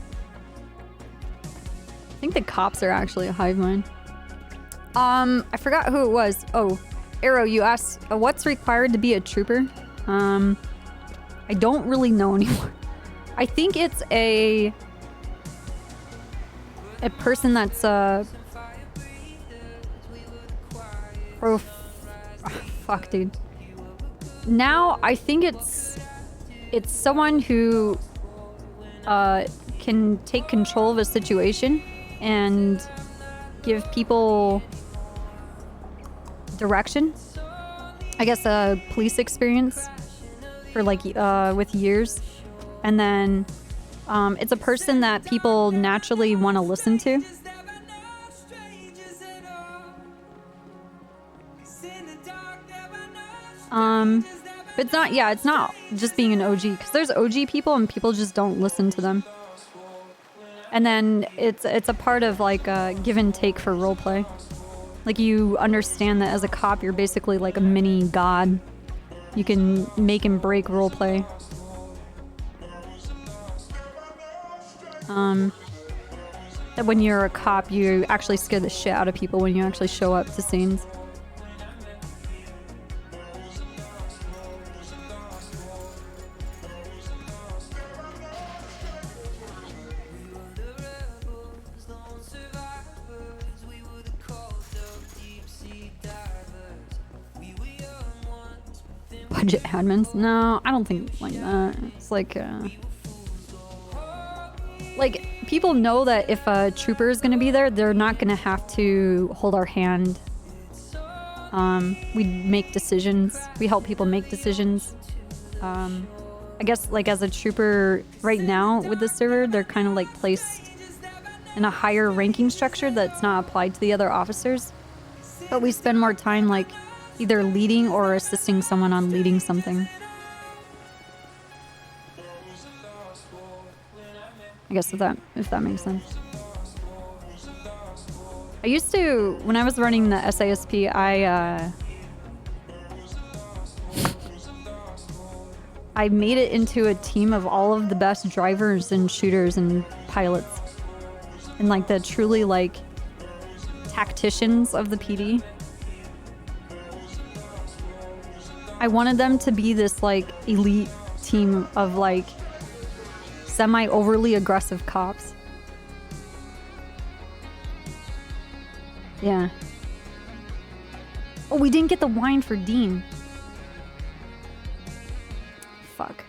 I think the cops are actually a hive mind. I forgot who it was. Oh, Arrow, you asked what's required to be a trooper? I don't really know anymore. I think it's a person that's fuck, dude. Now I think it's someone who can take control of a situation and give people direction. I guess a police experience for like with years, and then it's a person that people naturally want to listen to. But it's not, yeah, it's not just being an OG, because there's OG people and people just don't listen to them. And then it's a part of like a give and take for roleplay. Like you understand that as a cop, you're basically like a mini god. You can make and break roleplay. That when you're a cop, you actually scare the shit out of people when you actually show up to scenes. Budget admins? No, I don't think like that. It's like people know that if a trooper is gonna be there, they're not gonna have to hold our hand. We make decisions. We help people make decisions. I guess like as a trooper right now with the server, they're kind of like placed in a higher ranking structure that's not applied to the other officers. But we spend more time like either leading or assisting someone on leading something. I guess if that makes sense. I used to, when I was running the SASP, I made it into a team of all of the best drivers and shooters and pilots. And like the truly like tacticians of the PD. I wanted them to be this like elite team of like semi-overly aggressive cops. Yeah. Oh, we didn't get the wine for Dean. Fuck.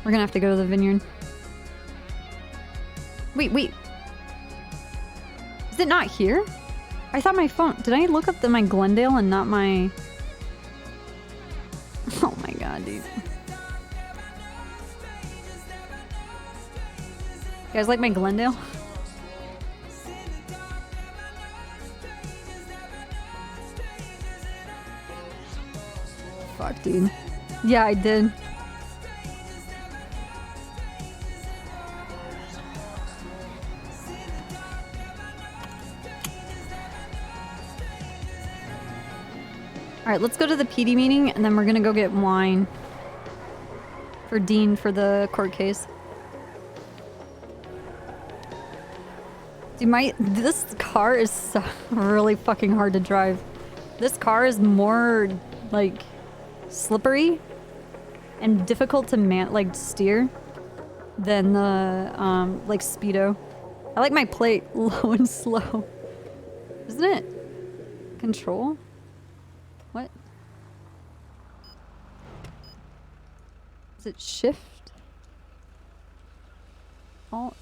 We're gonna have to go to the vineyard. Wait. Is it not here? I thought my phone... Did I look up my Glendale and not my... Oh my god, dude. You guys like my Glendale? Fuck, dude. Yeah, I did. Alright, let's go to the PD meeting and then we're gonna go get wine for Dean for the court case. Dude, this car is so really fucking hard to drive. This car is more like slippery and difficult to steer than the like Speedo. I like my plate low and slow. Isn't it? Control? What? Is it shift? Alt?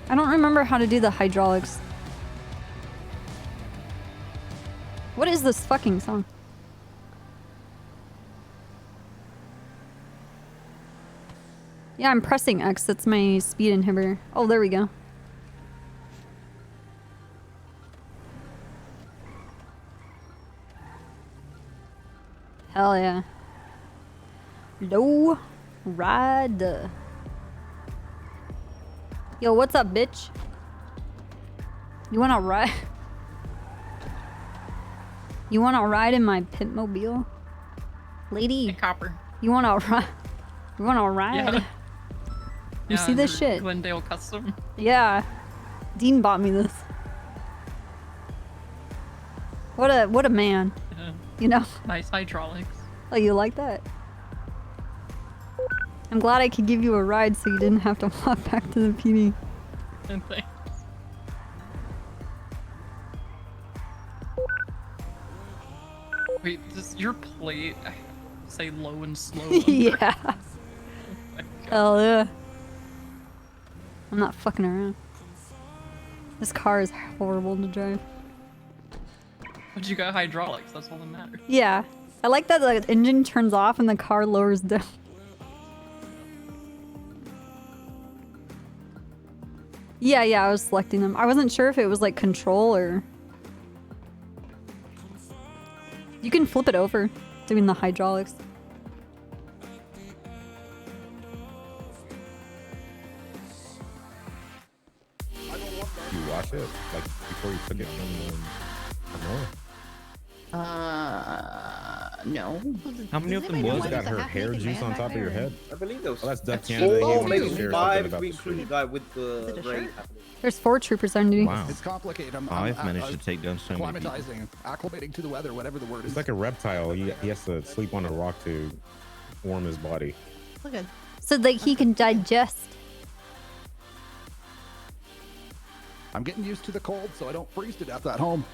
I don't remember how to do the hydraulics. What is this fucking song? Yeah, I'm pressing X. That's my speed inhibitor. Oh, there we go. Hell yeah. Low ride. Yo, what's up, bitch? You wanna ride? You want to ride in my Pitmobile? Lady. Hey, Copper. You want to ride? You want to ride? Yeah. You see this shit? Glendale Custom. Yeah. Dean bought me this. What a man. Yeah. You know? Nice hydraulics. Oh, you like that? I'm glad I could give you a ride so you didn't have to walk back to the PD. And thanks. Wait, does your plate say low and slow? Yeah. Hell yeah. I'm not fucking around. This car is horrible to drive. But you got hydraulics, that's all that matters. Yeah. I like that the engine turns off and the car lowers down. Yeah, I was selecting them. I wasn't sure if it was like control or... You can flip it over, doing the hydraulics. You wash it like before you took it from No. How many of them was got her hair juice on top of your head? I believe those. Oh, that's Duck Canada. He wanted maybe to share 5 something about we the include the street. guy with the raid. There's 4 troopers on duty. Wow. It's complicated. I've managed to take down so many people. Acclimatizing, acclimating to the weather, whatever the word It's is. like a reptile. He has to sleep on a rock to warm his body. Look at. So that he can digest. I'm getting used to the cold, so I don't freeze to death at home.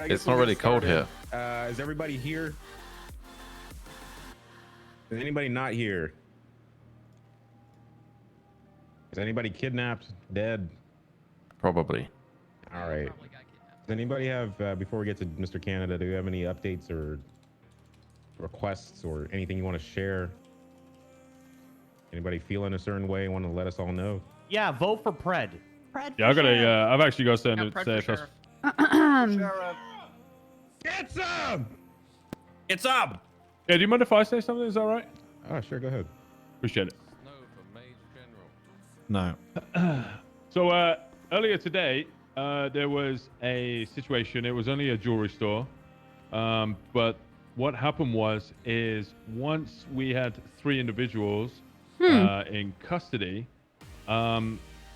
It's not really cold here. Is everybody here? Is anybody not here? Is anybody kidnapped, dead? Probably. All right. Does anybody have, before we get to Mr. Canada, do you have any updates or requests or anything you want to share? Anybody feeling a certain way? Want to let us all know? Yeah, vote for Pred. Yeah, I got a. I've actually got something Yeah, to say. Pred for First. Get some! Get some! Yeah, do you mind if I say something? Is that right? Oh, sure. Go ahead. Appreciate it. No. So earlier today, there was a situation. It was only a jewelry store, but what happened is once we had 3 individuals in custody,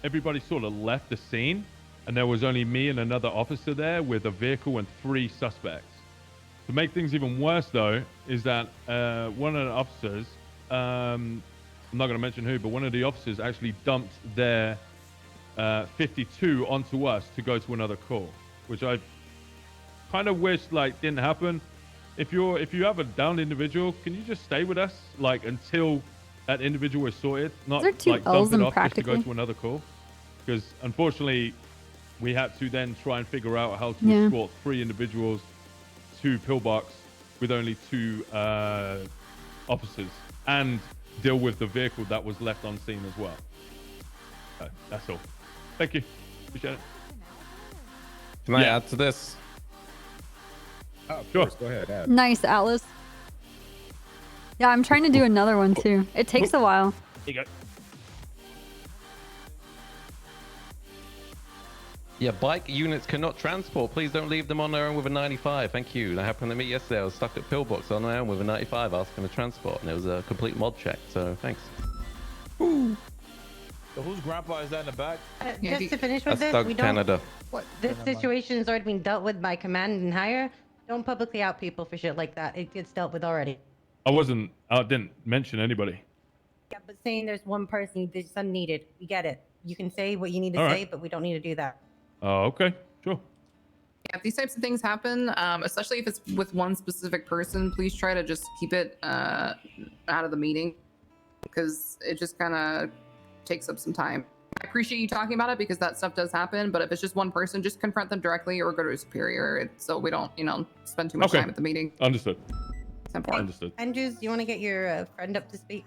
everybody sort of left the scene, and there was only me and another officer there with a vehicle and 3 suspects. To make things even worse, though, is that one of the officers, I'm not going to mention who, but one of the officers actually dumped their 52 onto us to go to another call, which I kind of wish like didn't happen. If you have a downed individual, can you just stay with us like until that individual is sorted, not There are 2 like L's dump it in off just to go practically. to another call? Because unfortunately, we had to then try and figure out how to Yeah. escort 3 individuals to Pillbox with only 2 officers and deal with the vehicle that was left on scene as well. That's all. Thank you. Appreciate it. Can I add to this? Oh, Of sure. course, go ahead. Add. Nice, Atlas. Yeah, I'm trying to do another one too. It takes a while. Here you go. Yeah, bike units cannot transport. Please don't leave them on their own with a 95. Thank you. That happened to me yesterday. I was stuck at Pillbox on my own with a 95 asking to transport, and it was a complete mod check. So thanks. So whose grandpa is that in the back? Just to finish with That's this, Doug we don't. Canada. What? This situation has already been dealt with by command and higher. Don't publicly out people for shit like that. It gets dealt with already. I didn't mention anybody. Yeah, but saying there's one person, there's unneeded. We get it. You can say what you need to All say, right. but we don't need to do that. Oh, okay. Sure. Yeah, if these types of things happen, especially if it's with one specific person, please try to just keep it out of the meeting because it just kind of takes up some time. I appreciate you talking about it because that stuff does happen, but if it's just one person, just confront them directly or go to a superior so we don't, spend too much Okay. time at the meeting. Understood. It's important. Understood. Andrews, you want to get your friend up to speak?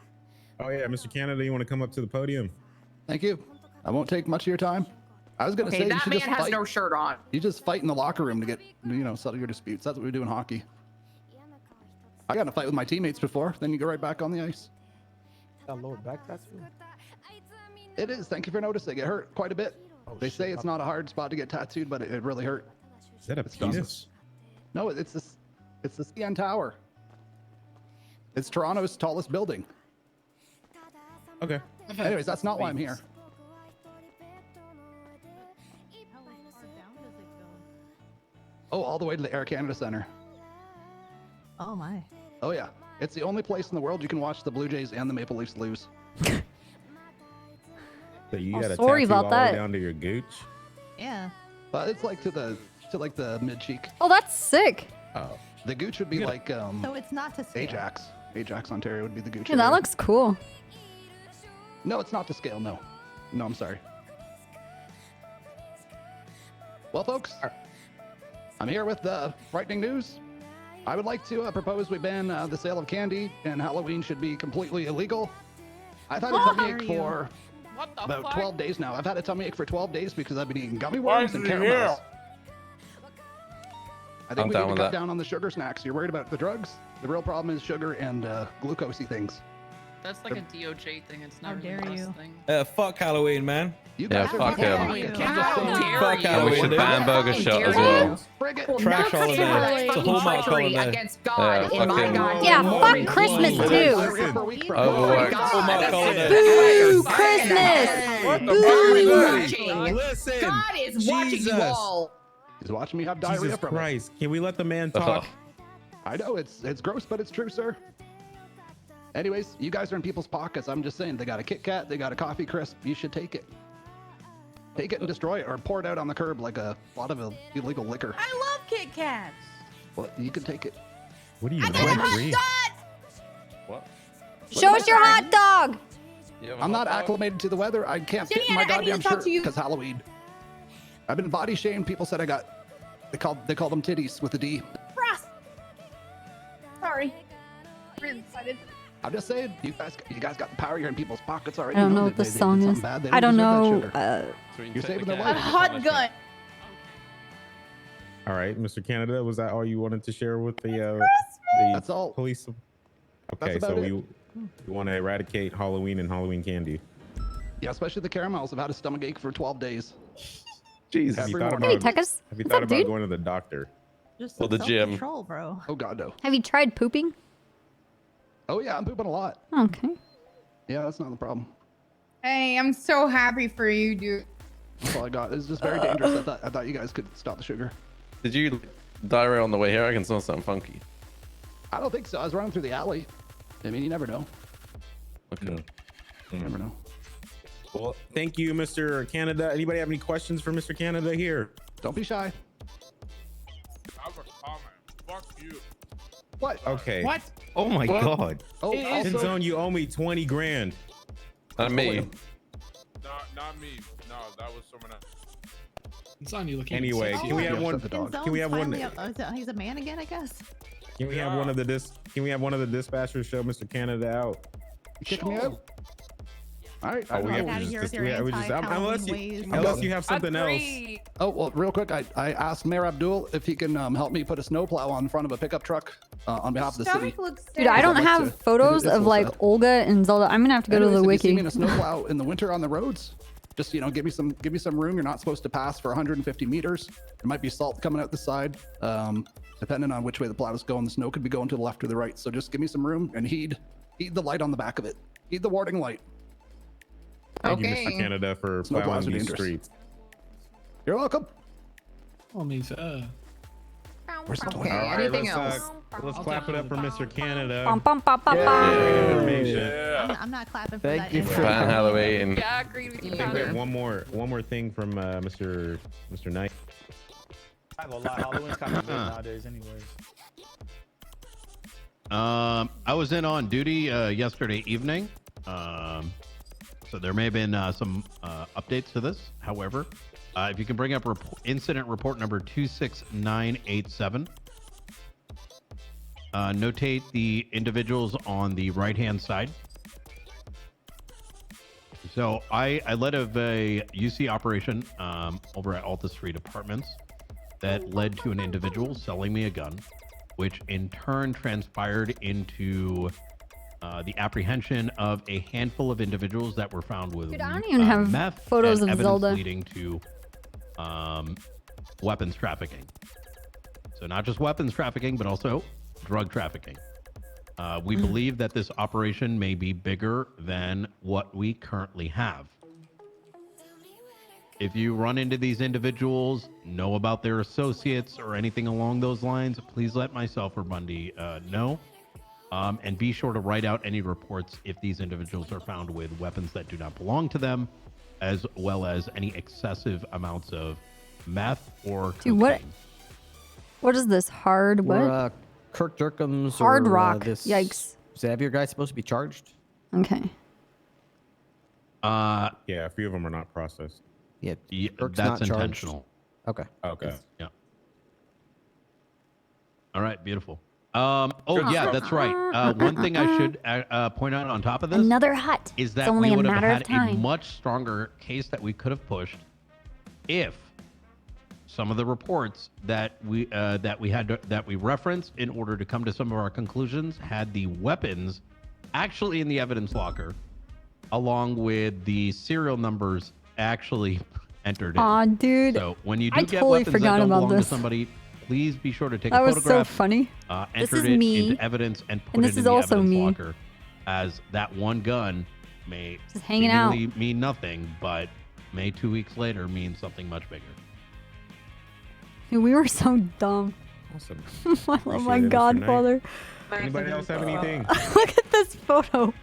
Oh yeah, Mr. Canada, you want to come up to the podium? Thank you. I won't take much of your time. I was gonna Okay, say you that should man just has fight. no shirt on. You just fight in the locker room to get, settle your disputes. That's what we do in hockey. I got in a fight with my teammates before. Then you go right back on the ice. That lower back tattoo. It is. Thank you for noticing. It hurt quite a bit. Oh, They say it's not a hard spot to get tattooed, but it really hurt. Is that a It's done. penis? No, it's the CN Tower. It's Toronto's tallest building. Okay. Anyways, that's not why I'm here. Oh, all the way to the Air Canada Center. Oh my. Oh yeah, it's the only place in the world you can watch the Blue Jays and the Maple Leafs lose. So you Oh, got a sorry tattoo about all the way that. down to your gooch? Yeah. But it's like to the mid cheek. Oh, that's sick. Oh. The gooch would be like So it's not to scale. Ajax, Ontario would be the gooch. Dude, that area. looks cool. No, it's not to scale. No, I'm sorry. Well, folks, I'm here with frightening news. I would like to propose we ban the sale of candy, and Halloween should be completely illegal. I've had a tummy ache for about 12 days now. I've had a tummy ache for 12 days because I've been eating gummy worms and caramels. I think we need to cut down on the sugar snacks. You're worried about the drugs? The real problem is sugar and glucosey things. That's like a DOJ thing. It's not How really dare us you. thing. Fuck Halloween, man. You Yeah, guys are fuck fucking him. Fuck And Halloween. we should dude. ban Burger Shot as well. Trash holiday. It's a Hallmark holiday. Against God Yeah, in my fucking- God. Yeah, fuck Christmas too. Overworked. Hallmark holiday. Boo, Christmas. God is watching. Listen. God is watching you all. He's watching me have diarrhea Jesus from it. Christ. Can we let the man talk? I know it's gross, but it's true, sir. Anyways, you guys are in people's pockets. I'm just saying, they got a Kit Kat, they got a Coffee Crisp. You should take it. Take it and destroy it, or pour it out on the curb like a lot of illegal liquor. I love Kit Kats. Well, you can take it. What are you I got a doing? hot dog. What? Show us your hot dog. You have a I'm not hot dog? acclimated to the weather. I can't fit in Jenny, my I need to goddamn talk shirt to you. because Halloween. I've been body shamed. People said I got. They called them titties with a D. Frost. Sorry. Really excited. I'm just saying, you guys got the power. You're in people's pockets already. I don't You know what that the they song did is. something bad. They I don't deserve know. that sugar. You're saving their A life. hot gun. All right, Mr. Canada, was that all you wanted to share with the That's all. police? Okay, That's so about it. you want to eradicate Halloween and Halloween candy. Yeah, especially the caramels. I've had a stomach ache for 12 days. Jeez, have you thought morning. about, Hey, Tekkas. have you What's thought up, about dude? going to the doctor? Just Well, the some gym. self-control, bro. Oh God, no. Have you tried pooping? Oh yeah, I'm pooping a lot. Okay. Yeah, that's not the problem. Hey, I'm so happy for you, dude. That's all I got. It's just very dangerous. I thought you guys could stop the sugar. Did you diarrhea on the way here? I can smell something funky. I don't think so. I was running through the alley. I mean, you never know. Okay. You never know. Well, thank you, Mr. Canada. Anybody have any questions for Mr. Canada here? Don't be shy. I have a comment. Fuck you. What? Okay. What? Oh my God. Oh, also, Zone, you owe me 20 grand. Not me. Not me. No, that was someone else. It's on you looking. Anyway, can we have one? Can we have one? He's a man again, I guess. Can we have one of the Can we have one of the dispatchers show Mr. Canada out? You kicking me out? All right. Oh, we have outta to here just, with your unless you have something else. Oh, well, real quick, I asked Mayor Abdul if he can help me put a snowplow on front of a pickup truck on behalf of the city. Dude, I don't have photos of like Olga and Zelda. I'm gonna have to go to the Anyways, if you see wiki. me in a snowplow in the winter on the roads, just give me some room. You're not supposed to pass for 150 meters. There might be salt coming out the side. Depending on which way the plow is going, the snow could be going to the left or the right. So just give me some room and heed the light on the back of it. Heed the warning light. Thank you, Mr. Canada, for Snowplows plowing are these dangerous. streets. You're welcome. Oh, me, Where's the Okay, All right, anything let's, else? let's clap it up for Mr. Canada. Bum, bum, bum, bum, Yeah. bum. Information. I'm not clapping for Thank that. you for ban Halloween. Yeah, I agreed with you, I think we have Tyler. one more thing from Mr. Knight. I have a lot. Halloween's kind of big nowadays, anyways. I was in on duty yesterday evening. So there may have been some updates to this. However, if you can bring up incident report number 26987. Notate the individuals on the right-hand side. So I led a UC operation over at Alta Street Apartments that led to an individual selling me a gun, which in turn transpired into the apprehension of a handful of individuals that were found with Dude, I don't even have meth photos and of evidence Zelda. leading to weapons trafficking. So not just weapons trafficking, but also drug trafficking. We believe that this operation may be bigger than what we currently have. If you run into these individuals, know about their associates or anything along those lines, please let myself or Bundy know. And be sure to write out any reports if these individuals are found with weapons that do not belong to them, as well as any excessive amounts of meth or cocaine. Dude, what is this? Hard what? We're, Kirk Durkam's Hard or, rock. this Yikes. Xavier guy supposed to be charged? Okay. Yeah, a few of them are not processed. Yeah, Kirk's that's not charged. intentional. Okay. Okay. Yeah. All right, beautiful. Oh yeah, that's right. One thing I should point out on top of this, Another hut. is that It's only we a would have matter of had a time. much stronger case that we could have pushed if some of the reports that we referenced in order to come to some of our conclusions had the weapons actually in the evidence locker, along with the serial numbers actually entered in. Aw, dude. So when you do I get totally weapons forgot that don't about belong this. to somebody, please be sure to take That a was photograph. so funny. This Enter is it me. into evidence and put And it this in is the also evidence me. locker, as that one gun may Just hanging out. seemingly mean nothing, but may 2 weeks later mean something much bigger. Dude, we were so dumb. Awesome. Oh my Appreciate it, Mr. godfather. Anybody else have anything? Look at this photo.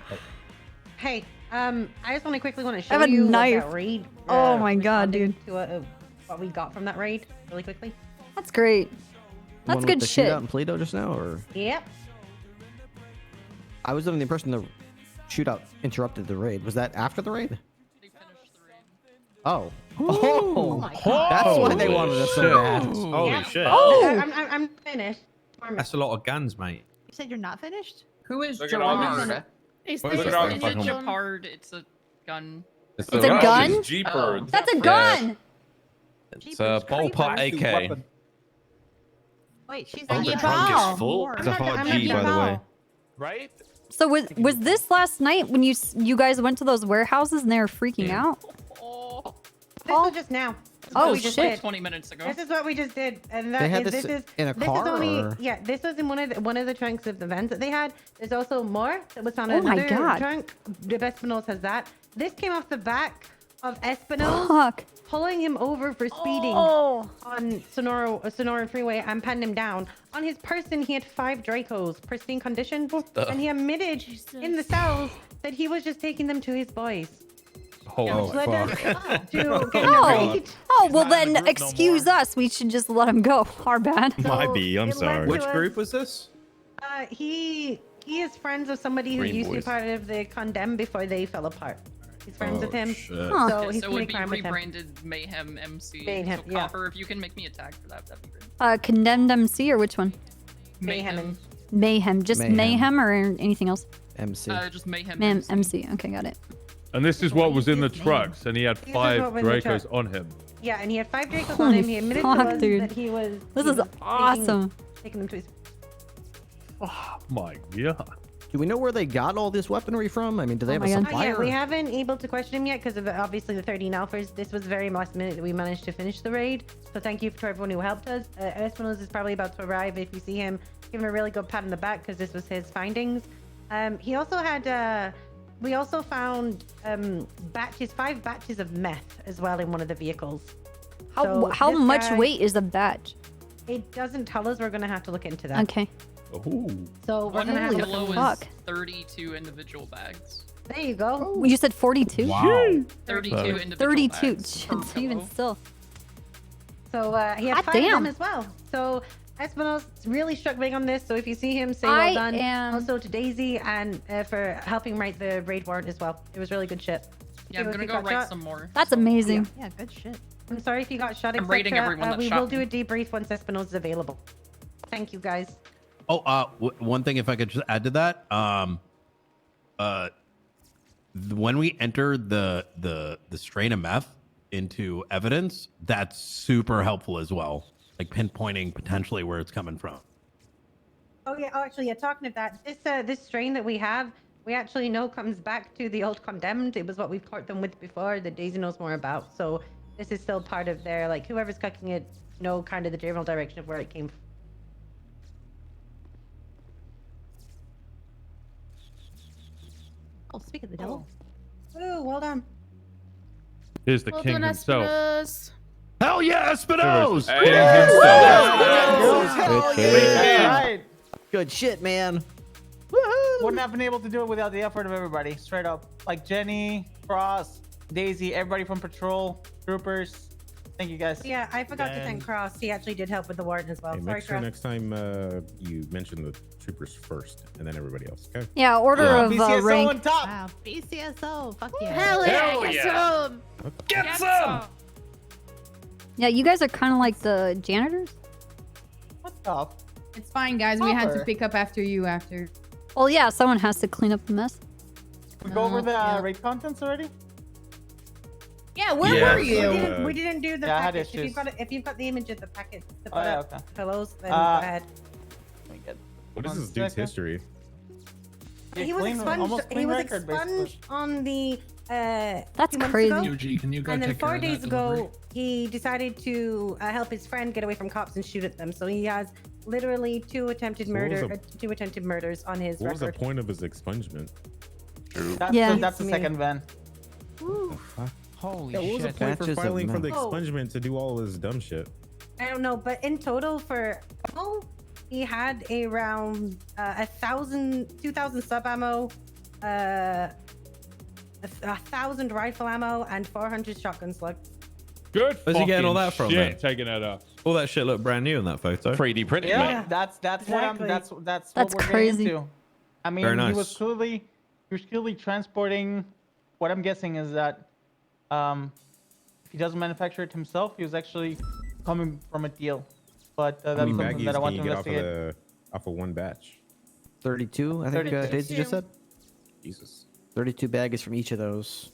Hey, I just quickly want to show I have a you what knife. that raid. Oh my god, dude. To what we got from that raid, really quickly. That's great. The That's one good with the shit. shootout in Toledo just now, or Yep. I was under the impression the shootout interrupted the raid. Was that after the raid? Oh. Oh, that's why they wanted us so bad. Holy shit. I'm finished. That's a lot of guns, mate. You said you're not finished? Who is Look at all these. Gerard? It's Look at the all it's these. a Japard. It's a gun. It's a gun? Jeepers. That's a gun. It's a ballpark AK. Wait, she's Oh, a the Japard. trunk is full. It's a hard G, by the way. Right? So was this last night when you guys went to those warehouses and they were freaking out? This was just now. This is Oh, what we just shit. did. 20 minutes ago. This is what we just did, and They had is this this is in a this car, is only or- yeah. This was in one of the trunks of the vans that they had. There's also more that was on Oh my another God. trunk. The Espinals has that. This came off the back of Espinal, Fuck. pulling him over for speeding Oh. on Sonora Freeway and penned him down. On his person, he had 5 Dracos, pristine condition, and he admitted in the cells that he was just taking them to his boys. Oh, Which led us fuck. to get in a Oh. raid. Oh, well not in the then group no excuse us. We should just let him go. Our bad. Might be, I'm it led sorry. to Which us- group was this? He is friends with somebody who Green used to be Boys. part of the Condemned before they fell apart. He's friends with him. shit. So Okay, he's so it would committed be crime with him. rebranded Mayhem MC. Mayhem, so yeah. Copper, if you can make me a tag for that, that'd be great. Condemned MC or which one? Mayhem. Mayhem. Just Mayhem. Mayhem or anything else? MC. Just Mayhem Man, MC. Okay, got it. And this is what was in the trucks, and he had This is 5 what was in the Dracos truck. on him. Yeah, and he had 5 Dracos Holy on him. He admitted fuck, to us dude. that he was. This he is was awesome. Taking them to his. Oh my god. Do we know where they got all this weaponry from? I mean, do they Oh have a my God. supplier? Yeah, we haven't able to question him yet because of obviously the 13 alphas. This was very last minute that we managed to finish the raid. So thank you to everyone who helped us. Espinosa is probably about to arrive. If you see him, give him a really good pat on the back because this was his findings. He also had. We also found 5 batches of meth as well in one of the vehicles. So How this much guy- weight is a batch? It doesn't tell us. We're gonna have to look into that. Okay. So we're One gonna have to kilo look is into Fuck. 32 individual bags. There you go. You said 42? Wow. 32 individual 32. bags per Shit, even pillow. still. So he had God 5 of them damn. as well. So Espinosa really struck big on this. So if you see him, say I well done. am- Also to Daisy and for helping write the raid warrant as well. It was really good shit. Yeah, I'm If gonna you go got write shot- some more. That's amazing. Yeah, good shit. I'm sorry if you got shot. I'm rating etc. everyone that We shot will do me. a debrief once Espinosa is available. Thank you guys. Oh, one thing, if I could just add to that, when we entered the strain of meth into evidence, that's super helpful as well, like pinpointing potentially where it's coming from. Oh yeah. Oh, actually, yeah. Talking of that, this strain that we have, we actually know comes back to the old Condemned. It was what we've caught them with before. That Daisy knows more about. So this is still part of their whoever's cooking it, know kind of the general direction of where it came Oh, speak of the devil. Oh, well done. Here's the Well king done, himself. Espinos. Hell yeah, Espinos! King himself. Hell Yeah. Right. Good shit, man. Wouldn't have been able to do it without the effort of everybody. Straight up, like Jenny, Cross, Daisy, everybody from patrol, troopers. Thank you guys. Yeah, I forgot to thank Cross. He actually did help with the warden as well. Hey, Sorry, make sure Cross. next time you mention the troopers first and then everybody else, okay? Yeah, order of BCSO rank. on top. Wow, BCSO. Fuck yeah. Hell yeah. Get some. Get some! Yeah, you guys are kind of like the janitors. What's up? It's fine, guys. We had to Proper. pick up after you after. Well, yeah, someone has to clean up the mess. We go over the Yeah. raid contents already? Yeah, where Yeah, were you? We didn't do the Yeah, I had package. issues. If you've got the image of the packet, the Oh, yeah, okay. pillows, then go Uh, ahead. Let me get What is one this dude's second. history? Yeah, He was clean- expunged. almost He clean was record, basically. expunged on the. That's 2 months crazy. ago. Yuji, can you go And then take care 4 of days that ago, delivery? he decided to help his friend get away from cops and shoot at them. So he has literally 2 attempted So what was murder, 2 attempted murders on his What was the record. point of his expungement? That's, Yeah. that's the Me. second van. Holy Yeah, what was the shit. point for Batches of filing for the meth. Oh. expungement to do all this dumb shit? I don't know, but in total for he had around 2,000 sub ammo, 1,000 rifle ammo, and 400 shotgun slugs. Good. Where's he getting all fucking that from, shit, then? taking that up. All that shit looked brand new in that photo. 3D printed, Yeah, mate. that's what I'm. Exactly. That's That's what we're crazy. getting into. I mean, Very nice. he was clearly transporting. What I'm guessing is that, if he doesn't manufacture it himself, he was actually coming from a deal. But How that's many something baggies that I can want you to get investigate. off of one batch? 32, I think 32. Daisy just said. Jesus. 32 baggies from each of those.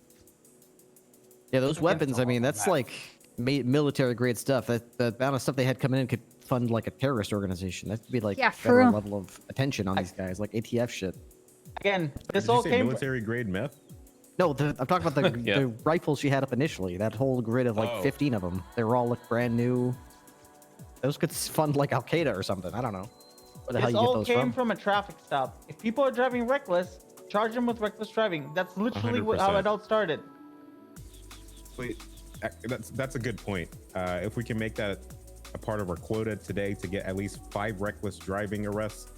Yeah, those Okay. weapons, I mean, that's like military grade stuff. That the amount of stuff they had coming in could fund like a terrorist organization. That would be like Yeah, for federal real. level of attention on these guys, like ATF shit. Again, this Did you all say came. military grade meth? No, I'm talking about the, Yeah. the rifles she had up initially. That whole grid of like Oh. 15 of them. They were all like brand new. Those could fund like Al Qaeda or something. I don't know. Where the hell This you get all those came from? from a traffic stop. If people are driving reckless, charge them with reckless driving. That's literally how 100%. it all started. Wait, that's a good point. If we can make that a part of our quota today to get at least 5 reckless driving arrests,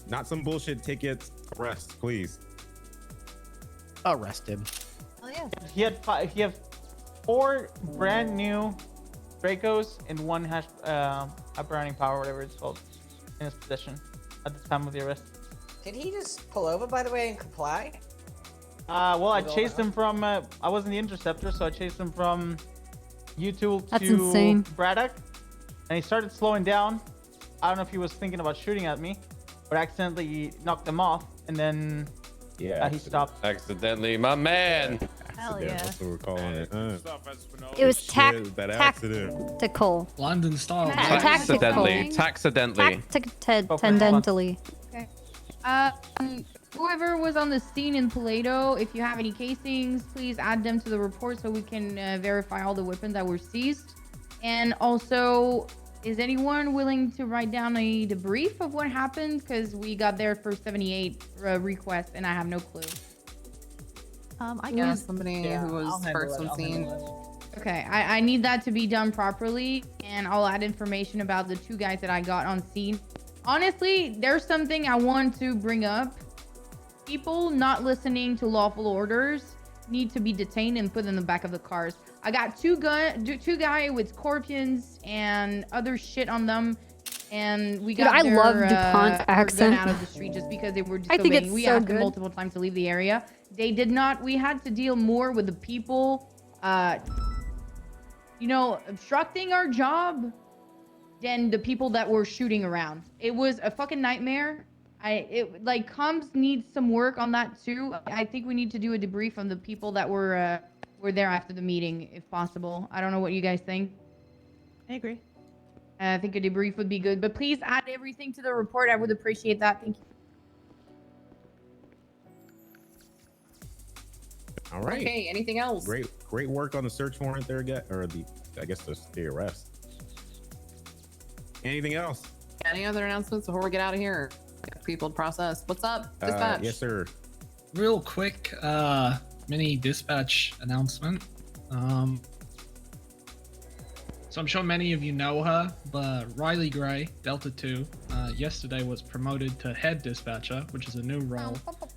not some bullshit tickets, arrests, please. Arrest him. Oh yeah. He had 5. He had 4 brand new Dracos and 1 burning power, whatever it's called, in his possession at the time of the arrest. Did he just pull over, by the way, and comply? Well, I With all chased that? him from. I wasn't the interceptor, so I chased him from U2 That's to insane. Braddock, and he started slowing down. I don't know if he was thinking about shooting at me, but accidentally knocked him off, and then Yeah. he stopped. Accidentally, my man. Hell Accident, yeah. That's what we're calling it. It was Shit, that accident. tactical. London style. Taxidentally. Tactidentally. Okay. Whoever was on the scene in Toledo, if you have any casings, please add them to the report so we can verify all the weapons that were seized. And also, is anyone willing to write down a debrief of what happened? Because we got there for 78 requests and I have no clue. I Yeah, guess. somebody Yeah, who I'll was handle first it, on I'll scene. handle Okay, I need that to be done properly, and I'll add information about the 2 guys that I got on scene. Honestly, there's something I want to bring up. People not listening to lawful orders need to be detained and put in the back of the cars. I got two guy with scorpions and other shit on them, and we Dude, got I their, love DuPont their accent. gun out of the street just because they were I disobeying. think it's We so asked them good. multiple times to leave the area. They did not. We had to deal more with the people obstructing our job than the people that were shooting around. It was a fucking nightmare. Comms needs some work on that too. I think we need to do a debrief on the people that were there after the meeting, if possible. I don't know what you guys think. I agree. I think a debrief would be good, but please add everything to the report. I would appreciate that. Thank you. All right. Okay, anything else? Great work on the search warrant there, I guess the arrest. Anything else? Any other announcements before we get out of here? People process. What's up? Dispatch. Yes, sir. real quick mini dispatch announcement. So I'm sure many of you know her, but Riley Gray, Delta 2, yesterday was promoted to head dispatcher, which is a new role,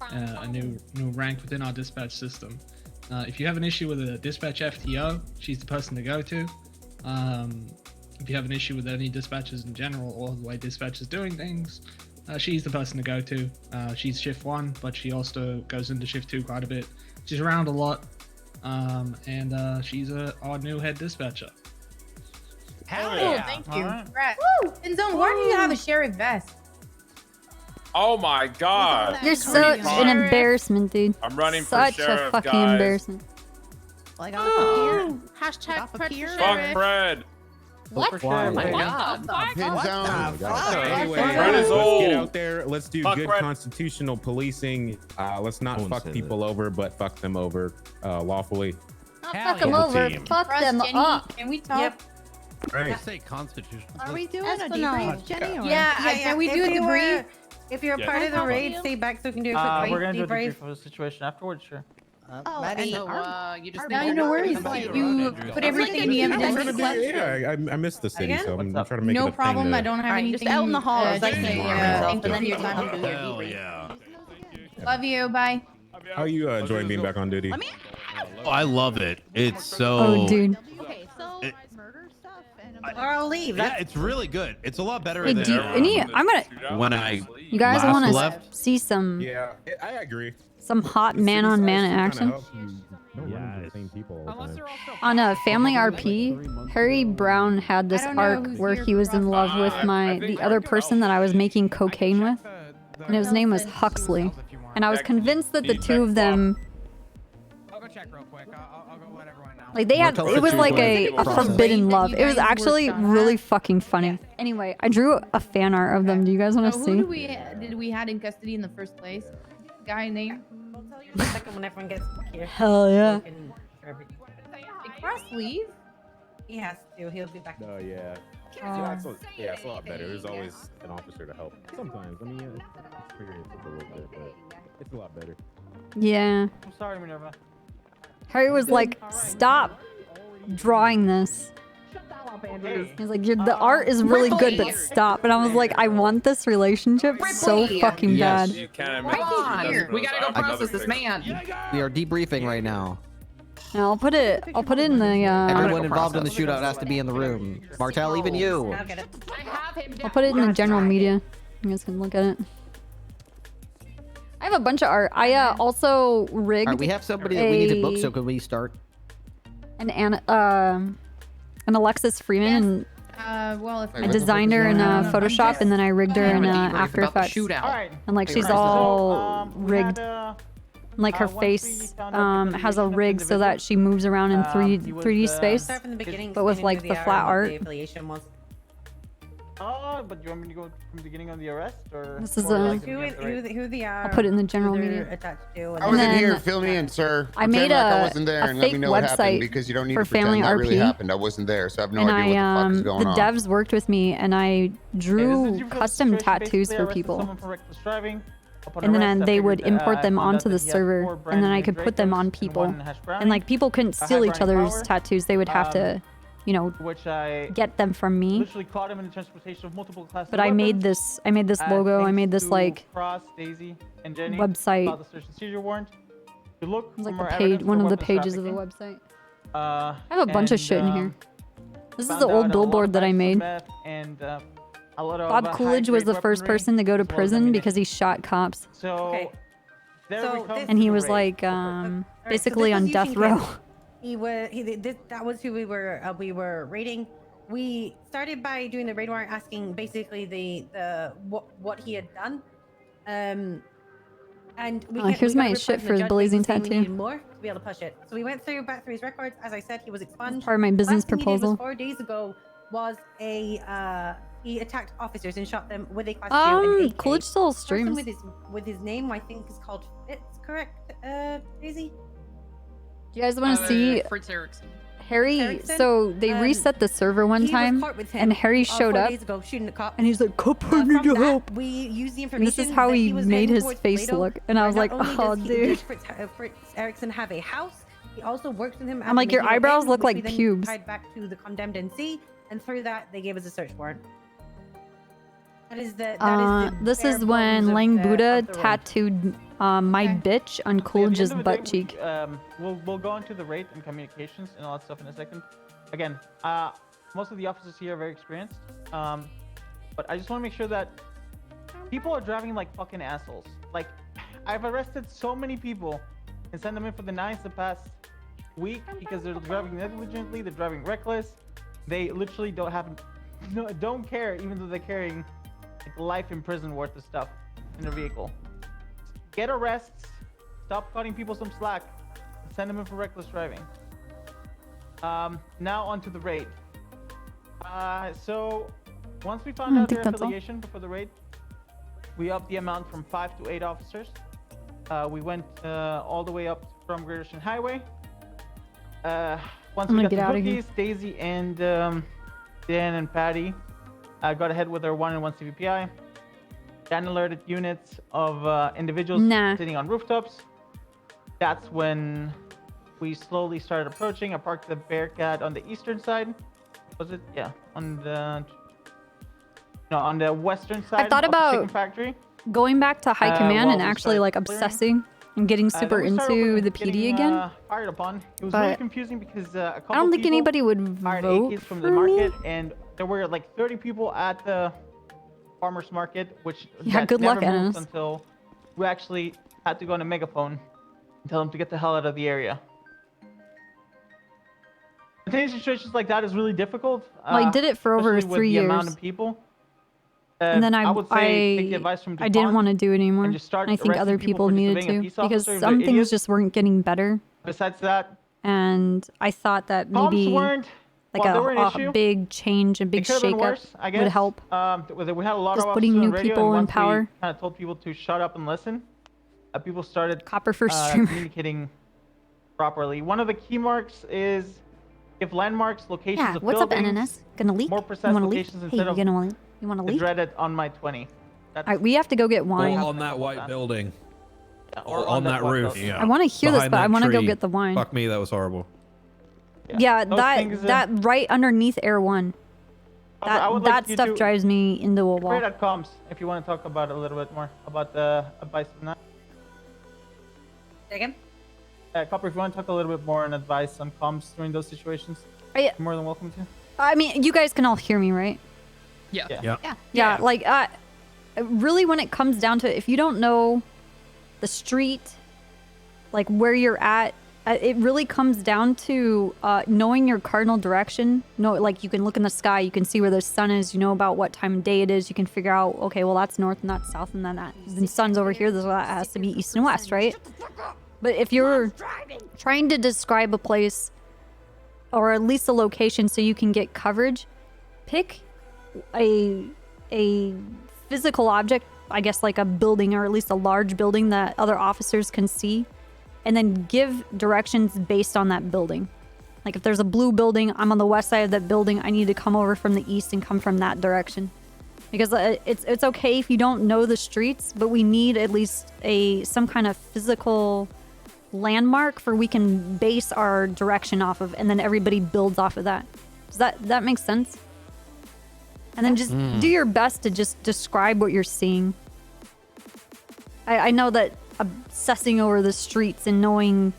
a new rank within our dispatch system. If you have an issue with a dispatch FTO, she's the person to go to. If you have an issue with any dispatchers in general or the way dispatch is doing things, she's the person to go to. She's shift 1, but she also goes into shift 2 quite a bit. She's around a lot, and she's our new head dispatcher. Hell yeah. Thank you. Congrats. Enzone, why do you have a sheriff vest? Oh my god. You're such an embarrassment, dude. I'm running such for sheriff, a fucking guys. embarrassment. Like, Hashtag Fred for Fuck sheriff. Fred. What? Oh my god. Anyway, Fred is let's old. get out there. Let's do Fuck good Fred. constitutional policing. Let's not one fuck said people over, but fuck them over lawfully. Fuck them over. Fuck Russ, them Jenny, up. Can we talk? Right. Say constitutional. Are we doing a Espinal. debrief, Jenny? Or? Yeah, can we do a debrief? If you're a Yeah. part of the raid, stay back so we can do a quick We're gonna do a debrief. debrief of the situation afterwards, sure. Maddie, You just No, no worries. You put everything in the evidence request. Yeah, I miss the city, so I'm trying to make it No a problem. thing I don't have Alright, anything. just out in the hall. to Like, say, and thank then you your for your time time. will do your Hell debrief. yeah. Love you. Bye. How you enjoying being back on duty? Oh, I love it. It's so. Oh, dude. Okay, so It- murder stuff and or I'll leave. Yeah, it's really good. It's a lot better Wait, than do you, any? I'm gonna. when I You guys last want to left. see some Yeah, I agree. hot man-on-man action? On a Family RP, Harry Brown had this I don't know arc who's where here, he was in love with I think the other person that I was making cocaine with, and his name was Huxley. And I was convinced that the two of them, I'll go check real quick. I'll go let everyone know. like they had, it was like a forbidden love. It was guys actually worked on really that. fucking funny. Anyway, I drew a fan art of them. Do you guys want to So see? who did we had in custody in the first place? Guy name? We'll tell you in a second when everyone gets here. Hell yeah. Did Cross leave? He has to. He'll be back. Oh yeah. Yeah, it's a lot better. There's always an officer to help. Sometimes, I mean, experience it a little bit, but it's a lot better. Yeah. I'm sorry, Minerva. Harry was like, "Stop drawing this." He's like, the art is really good, but stop. And I was like, I want this relationship so fucking bad. Yes. You can't Come on. imagine. We gotta go process this man. We are debriefing right now. And I'll put it in the Everyone involved in the shootout has to be in the room. Martel, even you. I'll get it. I'll put it in the general media. You guys can look at it. I have a bunch of art. I also rigged Alright, we have somebody that we need to book, so can we start? an Alexis Freeman, Well, if and I designed her in Photoshop, and then I rigged her in After Effects. And like she's all rigged. And, like her face has a rig so that she moves around in 3D space, Start from the beginning. but with like the flat art. The affiliation was. Oh, but you want me to go from the beginning of the arrest, or? This is or a- like the Who beginning of the raid? the I'll put it in the general who they're media. attached to. I wasn't then here. Fill me in, sir. I Pretend made like I a- wasn't there a and let me fake know what happened website because you don't need for to pretend Family that really RP. happened. I wasn't there, so I have no And idea what the fuck is the going on. devs worked with me, and I drew custom tattoos for people. And then they would import them onto the server, and then I could put them on people. And like people couldn't steal each other's tattoos; they would have to, you know, which I get them from me. literally caught him in the transportation of multiple classes. But I made this logo. I made this like Cross, Daisy, and Jenny website. about the search and seizure warrant. To look It's like for the more page, evidence one for of the weapons pages of the trafficking. website. I have a bunch of shit in here. This is found the out old a lot billboard of that I bags of made. meth and, a lot of, Bob Coolidge was the high-grade first weaponry, person to go to as well as prison ammunition. because he shot cops, So, Okay. there So we come this- and he to the was raid. like Alright, so basically this on was death using row. This, that was who we were raiding. We started by doing the raid warrant, asking basically the what he had done. And we Here's we got my a shit report from for the the judge blazing basically saying we tattoo. needed more to be able to push it. So we went back through his records. As I said, he was expunged. Part of my business Last thing he did was proposal. 4 days ago was he attacked officers and shot them with a class 2 and AK. Coolidge still Person streams. with his name, I think, is called Fitz, correct? Daisy. Do you guys want to see Fritz Erickson. Harry, Erickson, so they reset the server one he was time, caught with him, and Harry 4 showed up, days ago shooting the cop. and he's like, "Cop, I From need your that, help." We used the And information. this is how that he was made heading his towards face Toledo, look, and I where was not like, only "Oh, does dude." Fritz Erickson have a house. He also works with him. I'm like, "Your eyebrows look like pubes. pubes." Tied back to the condemned NC, and through that, they gave us a search warrant. That is the. This bare is when bones Lang of Buddha of the road. tattooed my bitch on So at the Coolidge's end of the butt day, cheek. We'll go into the rate and communications and all that stuff in a second. Again, most of the officers here are very experienced, but I just want to make sure that people are driving like fucking assholes. Like, I've arrested so many people and sent them in for the 9s the past week because they're driving negligently, they're driving reckless. They literally don't care, even though they're carrying like life in prison worth of stuff in their vehicle. Get arrests, stop cutting people some slack, send them in for reckless driving. Now onto the raid. So once we found out their affiliation before the raid, we upped the amount from 5 to 8 officers. We went all the way up from Greater Ocean Highway. Once we got the cookies, Daisy and Dan and Patty got ahead with their 1 and 1 CVPI. Dan alerted units of individuals sitting on rooftops. That's when we slowly started approaching. I parked the Bearcat on the eastern side. Was it? Yeah, on the western side. I thought of the chicken about factory. going back to high command while and we actually started like clearing. obsessing and getting super Then we started into with the PD getting, again. Fired upon. It was But really confusing because a couple I don't think people anybody would hired vote AKs from for the market, me. and there were like 30 people at the farmers market, which Yeah, that good luck, never moved Ennis. until we actually had to go on a megaphone and tell them to get the hell out of the area. Maintaining situations like that is really difficult. Well, I did it for over especially with 3 the amount years. of people. And then I would say take the advice from I didn't DuPont want to do it anymore. and just start I think arresting other people people for needed disobeying a to peace because officer. some They're things idiots. just weren't getting better. Besides that, And I thought that comms maybe weren't like well, they were an a issue. big change, a big It could have been shakeup worse, I guess. would help. We had a lot Just of putting officers new on radio, people and in once power. We kind of told people to shut up and listen. People started Copper first streamer. communicating properly. One of the key marks is if landmarks, locations Yeah, of what's up, buildings, NNS? Gonna leak? more You precise wanna leak? locations Hey, instead you of you wanna the leak? dreaded on my 20. All right, we have to go get wine. Or on that white building. or Or on on that that white roof. building. Yeah. I want to hear this, Behind but I that want to go tree. get the wine. Fuck me, that was horrible. Yeah, Those that things, that right underneath Air One. I would That like you stuff to drives me into a wall. Great at comms if you want to talk about it a little bit more about the advice on that. Again? Copper, if you want to talk a little bit more on advice on comms during those situations, Yeah. you're more than welcome to. I mean, you guys can all hear me, right? Yeah. Yeah. Yeah, like really when it comes down to it, if you don't know the street, like where you're at, it really comes down to knowing your cardinal direction. Like you can look in the sky, you can see where the sun is, you know about what time of day it is, you can figure out, okay, well that's north and that's south and then the sun's over here, that has to be east and west, right? But if you're trying to describe a place or at least a location so you can get coverage, pick a physical object, I guess like a building or at least a large building that other officers can see, and then give directions based on that building. Like if there's a blue building, I'm on the west side of that building, I need to come over from the east and come from that direction. Because it's okay if you don't know the streets, but we need at least some kind of physical landmark for we can base our direction off of, and then everybody builds off of that. Does that make sense? And then just do your best to just describe what you're seeing. I know that obsessing over the streets and knowing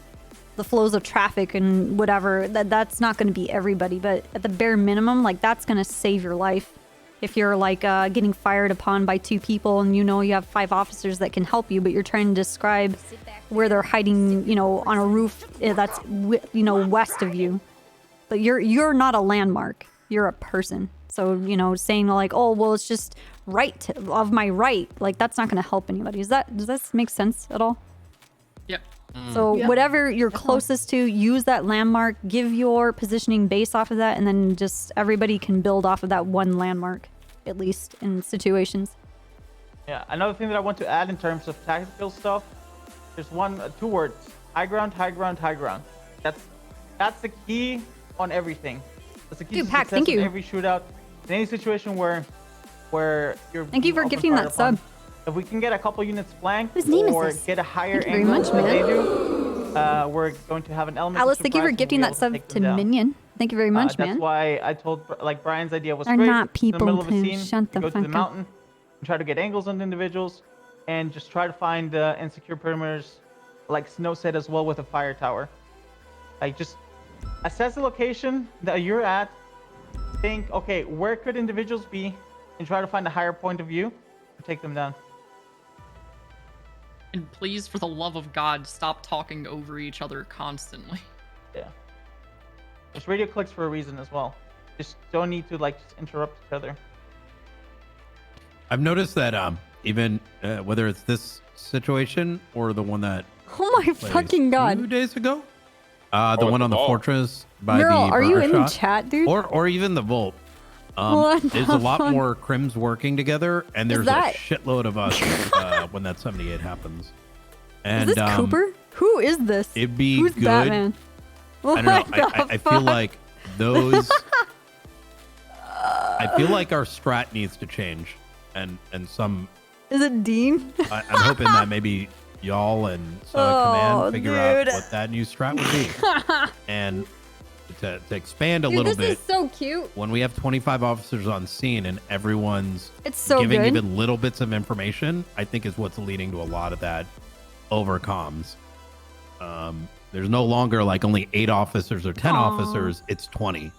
the flows of traffic and whatever, that's not going to be everybody, but at the bare minimum, like that's going to save your life. If you're like getting fired upon by 2 people and you know you have 5 officers that can help you, but you're trying to describe where they're hiding, on a roof that's west of you. But you're not a landmark. You're a person. So, saying like, oh, well, it's just right of my right, like that's not going to help anybody. Does that make sense at all? Yep. So whatever you're closest to, use that landmark, give your positioning based off of that, and then just everybody can build off of that one landmark, at least in situations. Yeah, another thing that I want to add in terms of tactical stuff, there's 2 words: high ground, high ground, high ground. That's the key on everything. That's the key Dude, to Pax, success thank in you. every shootout, in any situation where you're. Thank you for being gifting open that fired upon. sub. If we can get a couple units flanked Whose name is or this? get a higher Thank you very angle much, than man. they do, we're going to have an element. Alice, of thank you for surprise and gifting we'll that be able sub take to them down. Minion. Thank you very much, That's man. why I told like Brian's idea was They're great. not In the middle people, of a Pooh. scene, Shut the go to the fuck up. mountain, and try to get angles on the individuals, and just try to find and secure perimeters, like Snow said as well with a fire tower. Like just assess the location that you're at. Think, okay, where could individuals be, and try to find a higher point of view to take them down. And please, for the love of God, stop talking over each other constantly. Yeah. There's radio clicks for a reason as well. Just don't need to like just interrupt each other. I've noticed that even whether it's this situation or the one that Oh my played fucking god. 2 days ago, the one on the fortress by Girl, the are you burger in shop, chat, dude? or even the vault. What There's the a lot fuck? more crims working together, and Is there's that- a shitload of us when that 78 happens. And Is this Cooper? Who is this? It'd be Who's good. Batman? I don't know. I feel like those. I feel like our strat needs to change, and some. Is it Dean? I'm hoping that maybe y'all and Oh, command figure out dude. what that new strat would be, and to expand a Dude, little this bit. is so cute. When we have 25 officers on scene and everyone's It's so giving good. even little bits of information, I think is what's leading to a lot of that over comms. There's no longer like only 8 officers or 10 Aw. officers, it's 20.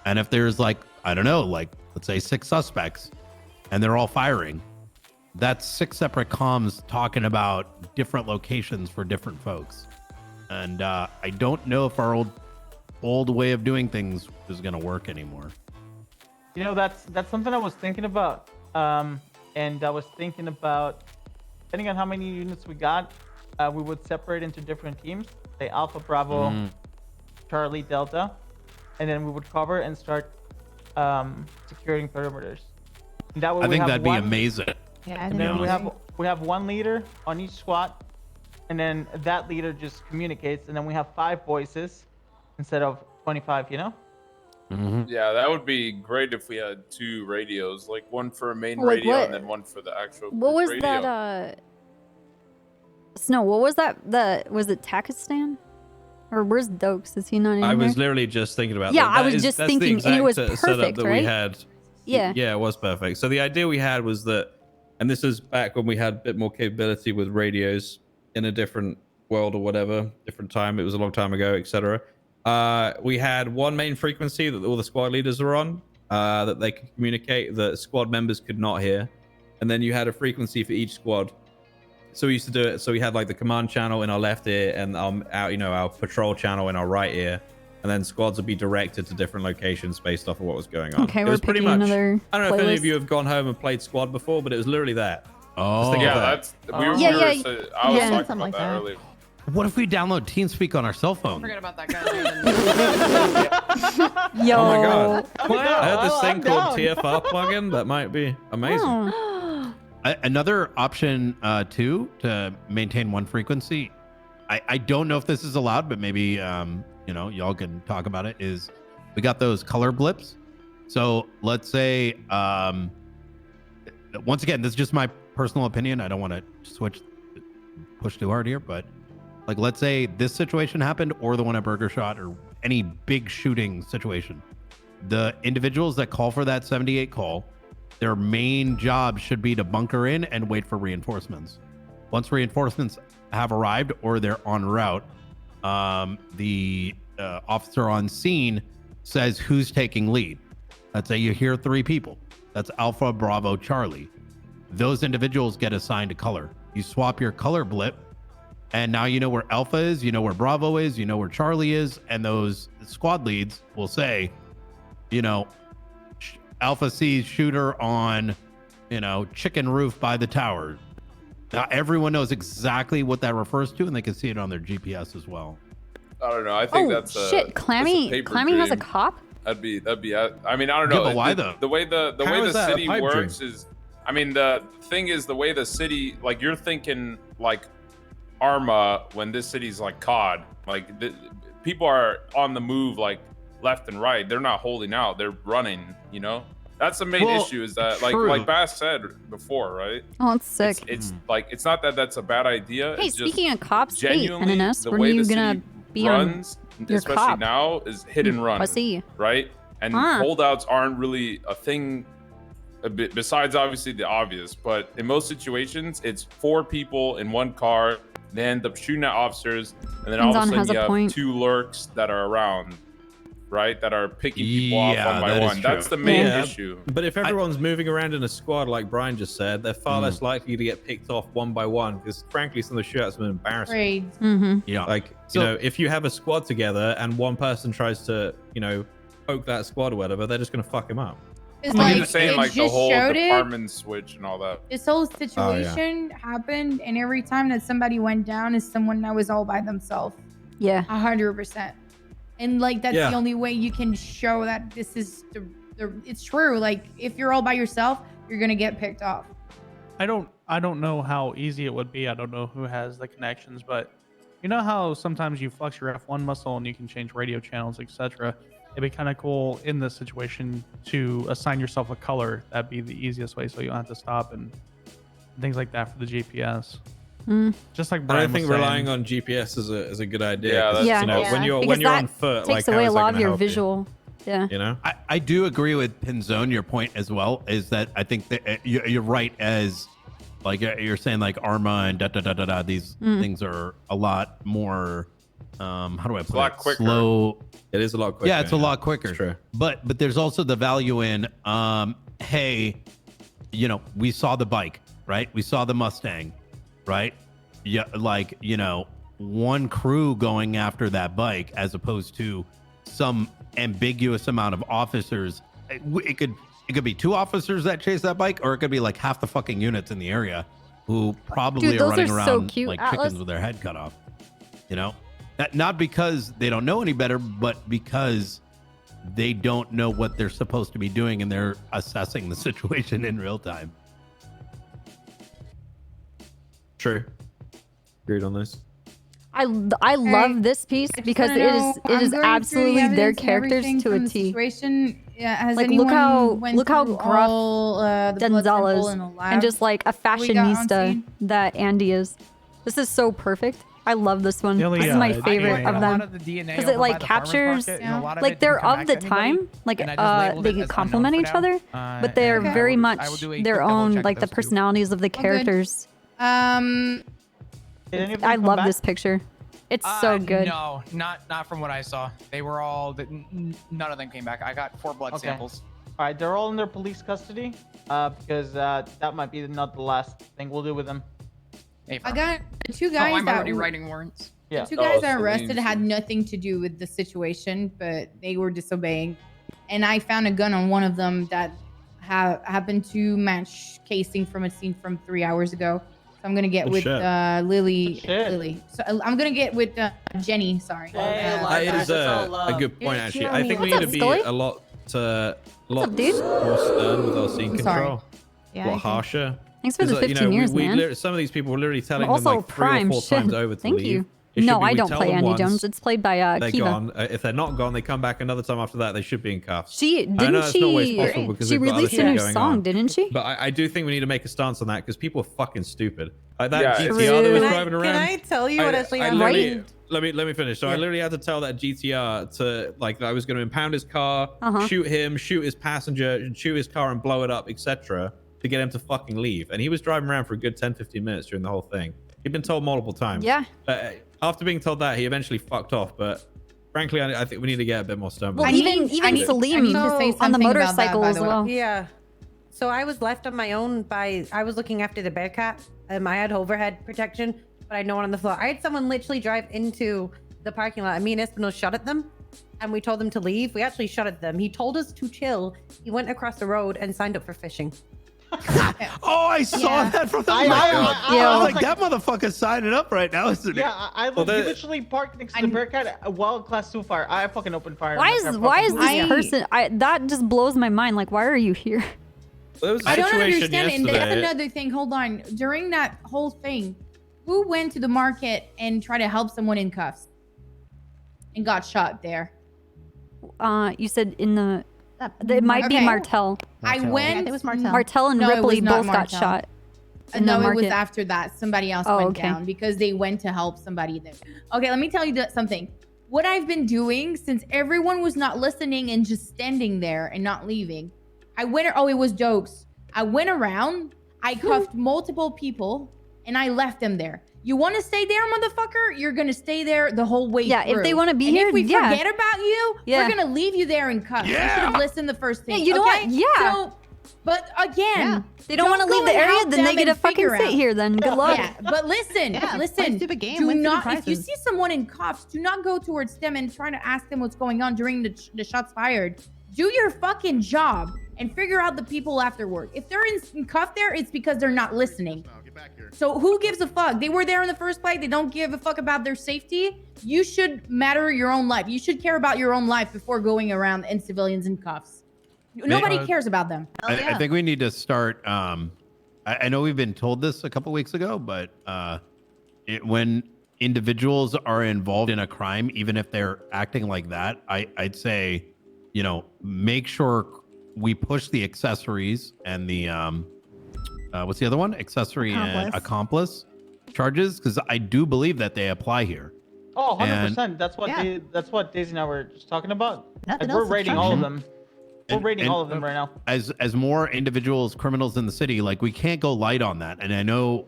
And if there's like, I don't know, like let's say 6 suspects and they're all firing, that's 6 separate comms talking about different locations for different folks. And I don't know if our old way of doing things is going to work anymore. You know, that's something I was thinking about. And I was thinking about, depending on how many units we got, we would separate into different teams. Say Alpha, Bravo, Charlie, Delta, and then we would cover and start securing perimeters. And that way I we think have that'd one, be amazing. Yeah, And then we have one leader on each squad, and then that leader just communicates, and then we have 5 voices instead of 25. You know? Yeah, that would be great if we had 2 radios, like one for a main Like radio what- and then one for the actual What was radio. that? Snow, what was that? Was it Takistan? Or where's Dokes? Is he not in I was here? literally just thinking about Yeah, that. I was just that's the thinking, and it was exact setup perfect, that right? we had. Yeah. Yeah, it was perfect. So the idea we had was that, and this is back when we had a bit more capability with radios in a different world or whatever, different time. It was a long time ago, etc. We had one main frequency that all the squad leaders are on, that they could communicate that squad members could not hear, and then you had a frequency for each squad. So we used to do it. So we had like the command channel in our left ear and our patrol channel in our right ear, and then squads would be directed to different locations based off of what was going on. Okay, it we're was pretty picking much. another I don't know if any of playlist. you have gone home and played squad before, but it was literally that. Oh, Just think of Yeah, that. that's we were, Yeah, we were yeah, so- I was yeah. talking Something about like that that. earlier. What if we download TeamSpeak on our cell phone? Forget about that guy. Yo. Oh my god! I had this Oh, thing I'm called down. TFR plugin that might be amazing. Oh. Another option too to maintain one frequency. I don't know if this is allowed, but maybe y'all can talk about it. Is we got those color blips. So let's say once again, this is just my personal opinion. I don't want to push too hard here, but like let's say this situation happened or the one at Burger Shot or any big shooting situation. The individuals that call for that 78 call, their main job should be to bunker in and wait for reinforcements. Once reinforcements have arrived or they're en route, the officer on scene says who's taking lead. Let's say you hear 3 people. That's Alpha, Bravo, Charlie. Those individuals get assigned a color. You swap your color blip, and now you know where Alpha is, you know where Bravo is, you know where Charlie is, and those squad leads will say, Alpha sees shooter on, chicken roof by the tower. Now everyone knows exactly what that refers to, and they can see it on their GPS as well. I don't know. I think Oh that's a, shit! that's a Clammy paper has a dream. cop. That'd be. I mean, I don't Yeah, know. but why though? The way the How way is the that a city pipe works dream? is. I mean, the thing is the way the city, like you're thinking like Arma when this city's like COD. Like people are on the move like left and right. They're not holding out. They're running. You know, that's the main Well, issue. Is that true. like Bass said before, right? Oh, it's sick. It's like it's not that that's a bad idea. Hey, it's just speaking of cops, hey, genuinely NNS, the when way are you the gonna city be runs, on your especially cop? now, is hit and run. Pussy. Right? And Huh. holdouts aren't really a thing. A bit besides obviously the obvious, but in most situations, it's 4 people in one car. They end up shooting at officers, and then all of a Pinzon sudden has you a have point. 2 lurks that are around, right? That are picking people off Yeah, one by that is one. That's true. the main Yeah, issue. But if everyone's moving around in a squad, like Brian just said, they're far less likely to get picked off one by one. Because frankly, some of the shootouts have been embarrassing. Raids. Mm-hmm. Yeah. Like, So- you know, if you have a squad together and one person tries to, you know, poke that squad or whatever, they're just gonna fuck him up. It's I'm like, just saying, it like the just whole showed it. department switch and all that. This whole Oh, situation happened, and every time that somebody went down is someone that was all by themselves. Yeah. 100%. And like that's Yeah. the only way you can show that this is the it's true. Like if you're all by yourself, you're gonna get picked off. I don't know how easy it would be. I don't know who has the connections, but you know how sometimes you flex your F1 muscle and you can change radio channels, etc. It'd be kind of cool in this situation to assign yourself a color. That'd be the easiest way, so you don't have to stop and things like that for the GPS. Mm. Just like I Brian don't think was saying. relying on GPS is a good idea. Yeah, 'cause, that's Yeah. you know, Yeah. when you're Because when you're that on foot, takes like away how a is that lot of gonna your help you? visual. Yeah. You know? I do agree with Pinzone, your point as well, is that I think that you're right as like you're saying like Arma and da these things are a lot more how do I put a lot it? quicker. Slow. It is a lot quicker. Yeah, it's a lot quicker. It's true. But there's also the value in hey, you know, we saw the bike, right? We saw the Mustang, right? Yeah, like, you know, one crew going after that bike as opposed to some ambiguous amount of officers. It could be 2 officers that chase that bike, or it could be like half the fucking units in the area who probably Dude, are those running are around so cute, like Atlas. chickens with their head cut off. You know, not because they don't know any better, but because they don't know what they're supposed to be doing and they're assessing the situation in real time. True. Agreed on this. I love this piece because it is absolutely their characters to a T. Situation. Yeah, has Like anyone look how went through gruff all, the blood sample Denzel is, in the lab and just like a we got on fashionista scene? that Andy is. This is so perfect. I love this one. The only, This is my DNA favorite of a them lot of the DNA because over it by like the farmer's captures market, and a lot of like it they're didn't of the connect anybody, time, like and I just labeled they it as complement unknown each for now. other, but they're and very I much will do a their quick double own check like of the those two. personalities of the good. characters. Did any of them I come love back? this picture. It's so good. No, not from what I saw. They were all none of them came back. I got 4 blood Okay. samples. All right, they're all in their police custody. Because that might be not the last thing we'll do with them. I got the 2 Oh, guys I'm that already writing warrants. Yeah. The 2 guys that Celine arrested had too. nothing to do with the situation, but they were disobeying. And I found a gun on one of them that happened to match casing from a scene from 3 hours ago. So I'm gonna get Good with shit. Lily. So I'm gonna get with Jenny. Sorry. That is a good point, Yeah, actually. you know I me. think we What's need up, to be Scully? a lot up, dude? more stern with our scene I'm sorry. control. Yeah, a lot I think- harsher. Thanks for the Because, 15 years, man. Some of these people were literally telling Also, them like 3 Prime, or 4 shit. times over to Thank leave. you. It should No, be I we don't tell play them Andy once, Jones. It's played by they're Kiva. gone. If they're not gone, they come back another time after that. They should be in cuffs. She I know didn't that's not always she? possible because She they've got other released a shit new going song, on. didn't she? But I do think we need to make a stance on that because people are fucking stupid. Like that Yeah, GTR that was True. driving around. Can I tell you what actually I happened? literally- Let me finish. So I literally had to tell that GTR to like that I was going to impound his car, shoot him, shoot his passenger, shoot his car and blow it up, etc. to get him to fucking leave. And he was driving around for a good 10-15 minutes during the whole thing. He'd been told multiple times. Yeah. After being told that, he eventually fucked off. But frankly, I think we need to get a bit more stern. Well, with it. even Salim I need to say on the something about that, motorcycle by as the way. well. Yeah. So I was left on my own I was looking after the Bearcat. I had overhead protection, but I had no one on the floor. I had someone literally drive into the parking lot, and me and Espinal shot at them, and we told them to leave. We actually shot at them. He told us to chill. He went across the road and signed up for fishing. Oh, I saw that from the I was like, that motherfucker's signing up right now, isn't Yeah, it? I literally parked next to the Bearcat while Class 2 fire. I fucking opened fire. Why on is that car this fucking- person? That just blows my mind. Like, why are you here? There was a I don't situation understand. And that's yesterday- another thing. Hold on. During that whole thing, who went to the market and tried to help someone in cuffs and got shot there? you said in the. It might be Okay. Martel. I went. it was Martel. Martel and No, it Ripley was not both got Martel. shot. in No, the it was market. after that. Somebody else Oh, went okay. down because they went to help somebody there. Okay, let me tell you something. What I've been doing since everyone was not listening and just standing there and not leaving, I went. Oh, it was jokes. I went around. I cuffed multiple people and I left them there. You want to stay there, motherfucker? You're gonna stay there the whole way. Yeah, if through. they wanna be And here, if we yeah. forget about you, Yeah. we're gonna leave you there in cuffs. You should have listened the first thing. Yeah, you know okay? what? Yeah. So, but again, They don't want to go leave the and area, help then they them get to and fucking figure sit out. here. Then good luck. Yeah, but listen, Yeah, play listen. stupid game, Do win some not. If you prizes. see someone in cuffs, do not go towards them and try to ask them what's going on during the shots fired. Do your fucking job and figure out the people afterward. If they're in cuff there, it's because they're not listening. So who gives a fuck? They were there in the first place. They don't give a fuck about their safety. You should matter your own life. You should care about your own life before going around in civilians in cuffs. Nobody cares about them. I think we need to start. I know we've been told this a couple weeks ago, but when individuals are involved in a crime, even if they're acting like that, I'd say, make sure we push the accessories and the what's the other one? Accessory and accomplice charges, because I do believe that they apply here. Oh, 100%. And- That's what Daisy and I were just talking about. Nothing Like, we're else is rating all of them. We're rating all of them right now. As more individuals, criminals in the city, like we can't go light on that. And I know,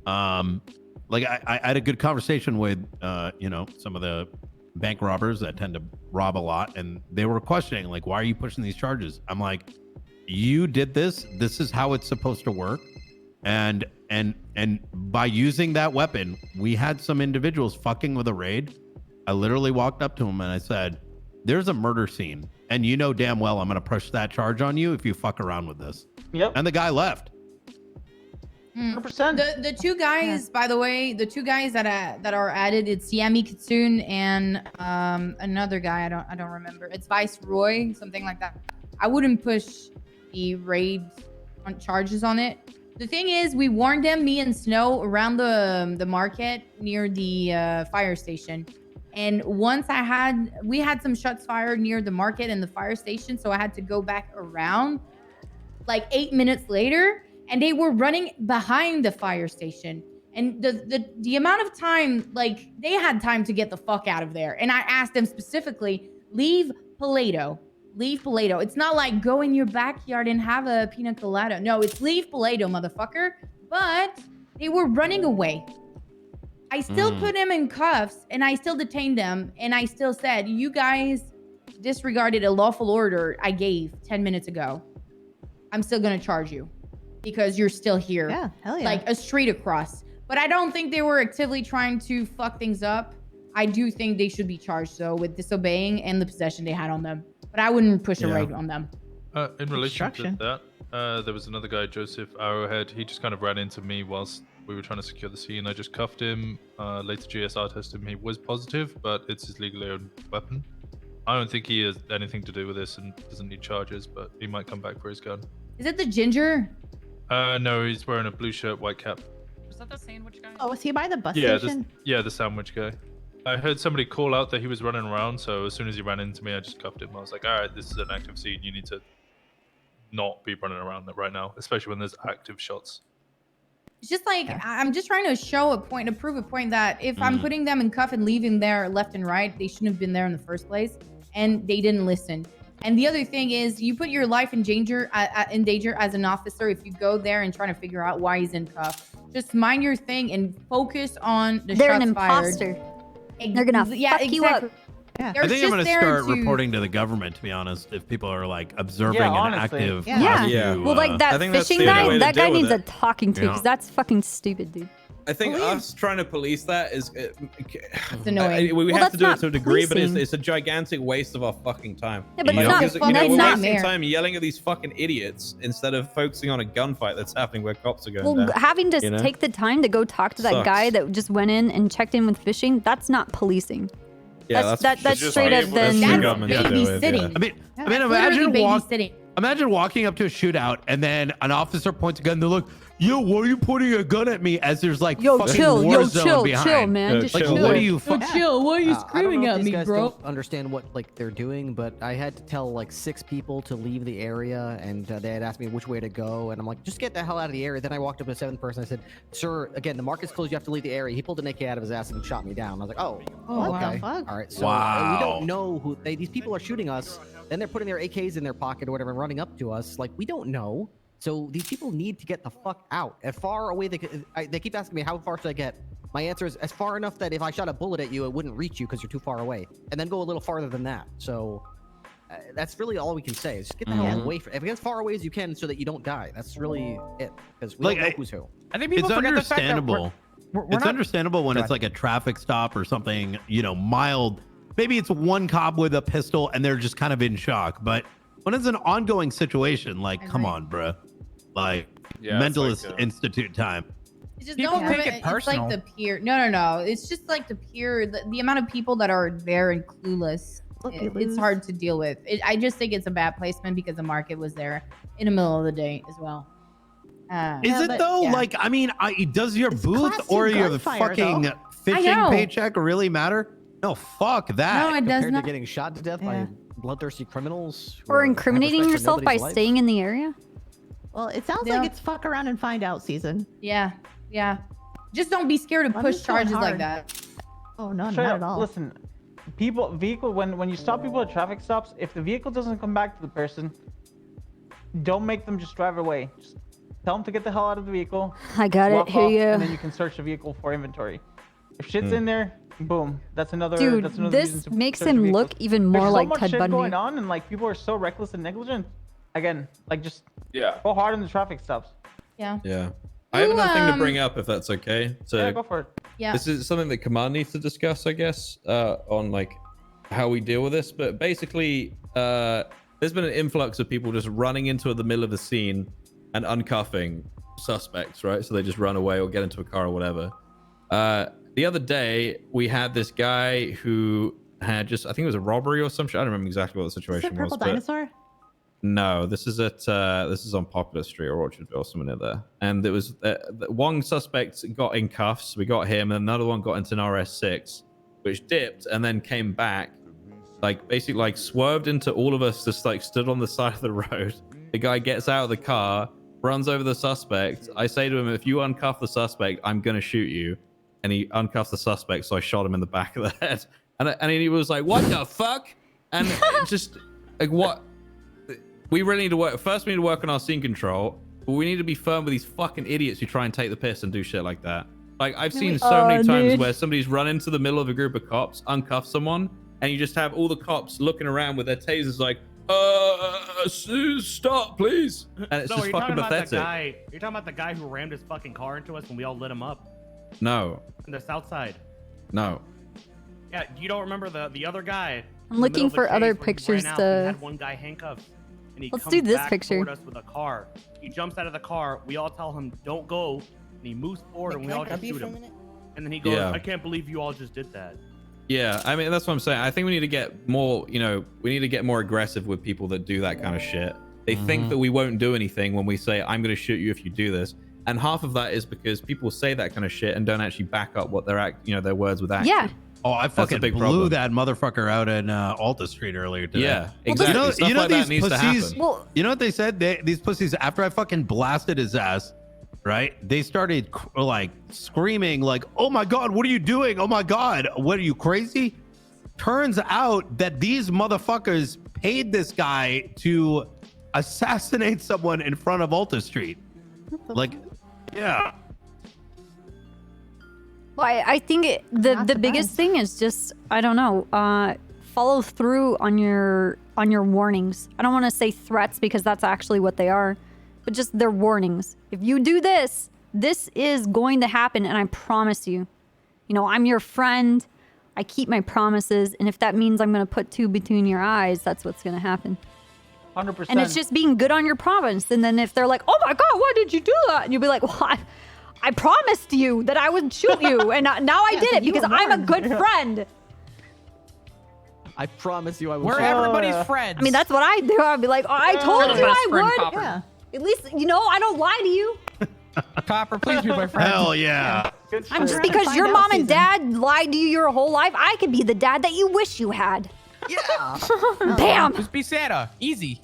like I had a good conversation with, some of the bank robbers that tend to rob a lot, and they were questioning, like, why are you pushing these charges? I'm like, you did this. This is how it's supposed to work. And by using that weapon, we had some individuals fucking with a raid. I literally walked up to him and I said, there's a murder scene, and you know damn well I'm going to push that charge on you if you fuck around with this. Yep. And the guy left. 100%. The two guys, by the way, the two guys that are added, it's Yami Kitsune and another guy I don't remember. It's Viceroy, something like that. I wouldn't push the raid on charges on it. The thing is, we warned them, me and Snow, around the market near the fire station. And once we had some shots fired near the market and the fire station, so I had to go back around like 8 minutes later, and they were running behind the fire station. And the amount of time, like, they had time to get the fuck out of there. And I asked them specifically, leave Paleto. Leave Paleto. It's not like go in your backyard and have a pina colada. No, it's leave Paleto, motherfucker. But they were running away. I still put them in cuffs and I still detained them. And I still said, you guys disregarded a lawful order I gave 10 minutes ago. I'm still going to charge you because you're still here. Yeah, hell yeah. Like a street across. But I don't think they were actively trying to fuck things up. I do think they should be charged, though, with disobeying and the possession they had on them. But I wouldn't push a raid on them. In relation to that, there was another guy, Joseph Arrowhead. He just kind of ran into me whilst we were trying to secure the scene. I just cuffed him. Later GSR tested him. He was positive, but it's his legally owned weapon. I don't think he has anything to do with this and doesn't need charges, but he might come back for his gun. Is it the ginger? No, he's wearing a blue shirt, white cap. Was that the sandwich guy? Oh, was he by the bus Yeah, station? the sandwich guy. I heard somebody call out that he was running around, so as soon as he ran into me, I just cuffed him. I was like, all right, this is an active scene. You need to not be running around right now, especially when there's active shots. It's just like, I'm just trying to prove a point that if I'm putting them in cuff and leaving there left and right, they shouldn't have been there in the first place. And they didn't listen. And the other thing is, you put your life in danger as an officer if you go there and try to figure out why he's in cuff. Just mind your thing and focus on the They're shots an fired. imposter. They're gonna fuck you up. Yeah. I think I'm going to start reporting to the government, to be honest, if people are like observing an honestly. active. Yeah. Well, like that fishing guy, that guy needs a talking to because that's fucking stupid, dude. I think us trying to police that is annoying. We Well, have to that's do it not to a degree, but policing. it's a gigantic waste of our fucking time. Yeah, but You it's know, not because, fucking we're wasting nightmare. time yelling at these fucking idiots instead of focusing on a gunfight that's happening where cops are going Well, down. having to you know? take the time to go talk to that Sucks. guy that just went in and checked in with fishing, that's not policing. Yeah, that's just straight up then. the government to do it, babysitting. yeah. I mean, Literally imagine babysitting. imagine walking up to a shootout and then an officer points a gun. They're like, yo, why are you pointing a gun at me? As there's like Yo, fucking chill, war yo, zone chill, behind. chill, man. Just Like, chill. what are you? Yo, chill. Why are you I don't screaming know if at these me, guys bro? don't understand what like they're doing, but I had to tell like 6 people to leave the area, and they had asked me which way to go, and I'm like, just get the hell out of the area. Then I walked up to a 7th person. I said, "Sir, again, the market's closed. You have to leave the area." He pulled an AK out of his ass and shot me down. I was like, "Oh, okay, wow. all right." So Wow. we don't know who these people are shooting us. Then they're putting their AKs in their pocket or whatever, and running up to us. Like we don't know. So these people need to get the fuck out. As far away they keep asking me, how far should I get? My answer is as far enough that if I shot a bullet at you, it wouldn't reach you because you're too far away. And then go a little farther than that. So that's really all we can say. Is just get the hell away from, as far away as you can so that you don't die. That's really it. Because we don't know who's who. I think people It's forget the fact that understandable. we're It's not- understandable when Go it's ahead. like a traffic stop or something, you know, mild. Maybe it's one cop with a pistol and they're just kind of in shock. But when it's an ongoing situation, like, come on, bruh. Like, Yeah, it's mentalist like, institute time. It's just People don't take ruin it It's like personal. the peer. No. It's just like the amount of people that are there and clueless. It's hard to deal with. I just think it's a bad placement because the market was there in the middle of the day as well. Is it though? yeah. Like, I mean, does your booth Class or two your gunfire, fucking though. fishing know. paycheck really matter? No, fuck that. No, it does Compared not. to getting shot to death by bloodthirsty criminals who Or have incriminating respect for yourself by nobody's life. staying in the area? Well, it sounds Yeah. like it's fuck around and find out season. Yeah. Just don't be scared to I'm push just going charges like hard. that. Oh no, Straight not up, at all. Listen, vehicle when you stop people at traffic stops, if the vehicle doesn't come back to the person, don't make them just drive away. Just tell them to get the hell out of the vehicle. I got it. walk Here off, you. And then you can search the vehicle for inventory. If shit's in there, boom. That's another. Dude, that's another reason this to makes search him vehicles. look even There's more so like much Ted shit Bundy. going on, and like people are so reckless and negligent. Again, like just Yeah. go hard on the traffic stops. Yeah. Yeah. I have another thing to um, bring up if that's okay. So Yeah, go for it. Yeah. this is something that command needs to discuss, I guess, on like how we deal with this. But basically, there's been an influx of people just running into the middle of the scene and uncuffing suspects, right? So they just run away or get into a car or whatever. The other day, we had this guy who had just, I think it was a robbery or some shit. I don't remember exactly what the Is situation it Purple was. But Dinosaur? no, this is on Popular Street or Orchardville, somewhere near there. And it was one suspect got in cuffs. We got him, and another one got into an RS6, which dipped and then came back, like basically like swerved into all of us, just like stood on the side of the road. The guy gets out of the car, runs over the suspect. I say to him, "If you uncuff the suspect, I'm gonna shoot you." And he uncuffs the suspect, so I shot him in the back of the head. And he was like, "What the fuck?" And just like what. We really need to work. First, we need to work on our scene control. But we need to be firm with these fucking idiots who try and take the piss and do shit like that. Like, I've seen so many times where somebody's run into the middle of a group of cops, uncuff someone, and you just have all the cops looking around with their tasers like, stop, please. And it's No, just you're fucking talking about pathetic. the guy. You're talking about the guy who rammed his fucking car into us when we all lit him up No, on the south side. no. Yeah, you don't remember the other guy? I'm in the looking middle of the for other chase where he pictures ran out to- and had one guy handcuffed. And he Let's comes do this back picture. toward us with a car. He jumps out of the car. We all tell him, "Don't go," and he moves forward, and we all just shoot him. And then he goes, Yeah. "I can't believe you all just did that." Yeah, I mean, that's what I'm saying. I think we need to get more, we need to get more aggressive with people that do that kind of shit. They think that we won't do anything when we say, "I'm going to shoot you if you do this." And half of that is because people say that kind of shit and don't actually back up what their their words with action. Yeah. Oh, I That's a fucking big blew problem. that motherfucker out in Alta Street earlier today. Yeah, exactly. Stuff You know like that these needs to pussies. happen. Well- You know what they said? These pussies, after I fucking blasted his ass, right? They started like screaming, like, "Oh my god, what are you doing? Oh my god, what are you crazy?" Turns out that these motherfuckers paid this guy to assassinate someone in front of Alta Street. Like, yeah. Well, I think the biggest thing is just, I don't know, follow through on your warnings. I don't want to say threats because that's actually what they are, but just their warnings. If you do this, this is going to happen, and I promise you. I'm your friend. I keep my promises, and if that means I'm going to put two between your eyes, that's what's going to happen. 100%. And it's just being good on your promise. And then if they're like, "Oh my god, why did you do that?" and you'll be like, "Well, I promised you that I would shoot you, and now I did it because I'm a good friend." I promise you I will. We're shoot you. everybody's friends. I mean, that's what I do. I'd be like, "Oh, I told the you best I friend would." popper. Yeah. At least, I don't lie to you. Copper, please be my friend. Hell yeah. I'm just because your mom and dad lied to you your whole life. I could be the dad that you wish you had. Yeah. Damn. Just be Santa. Easy.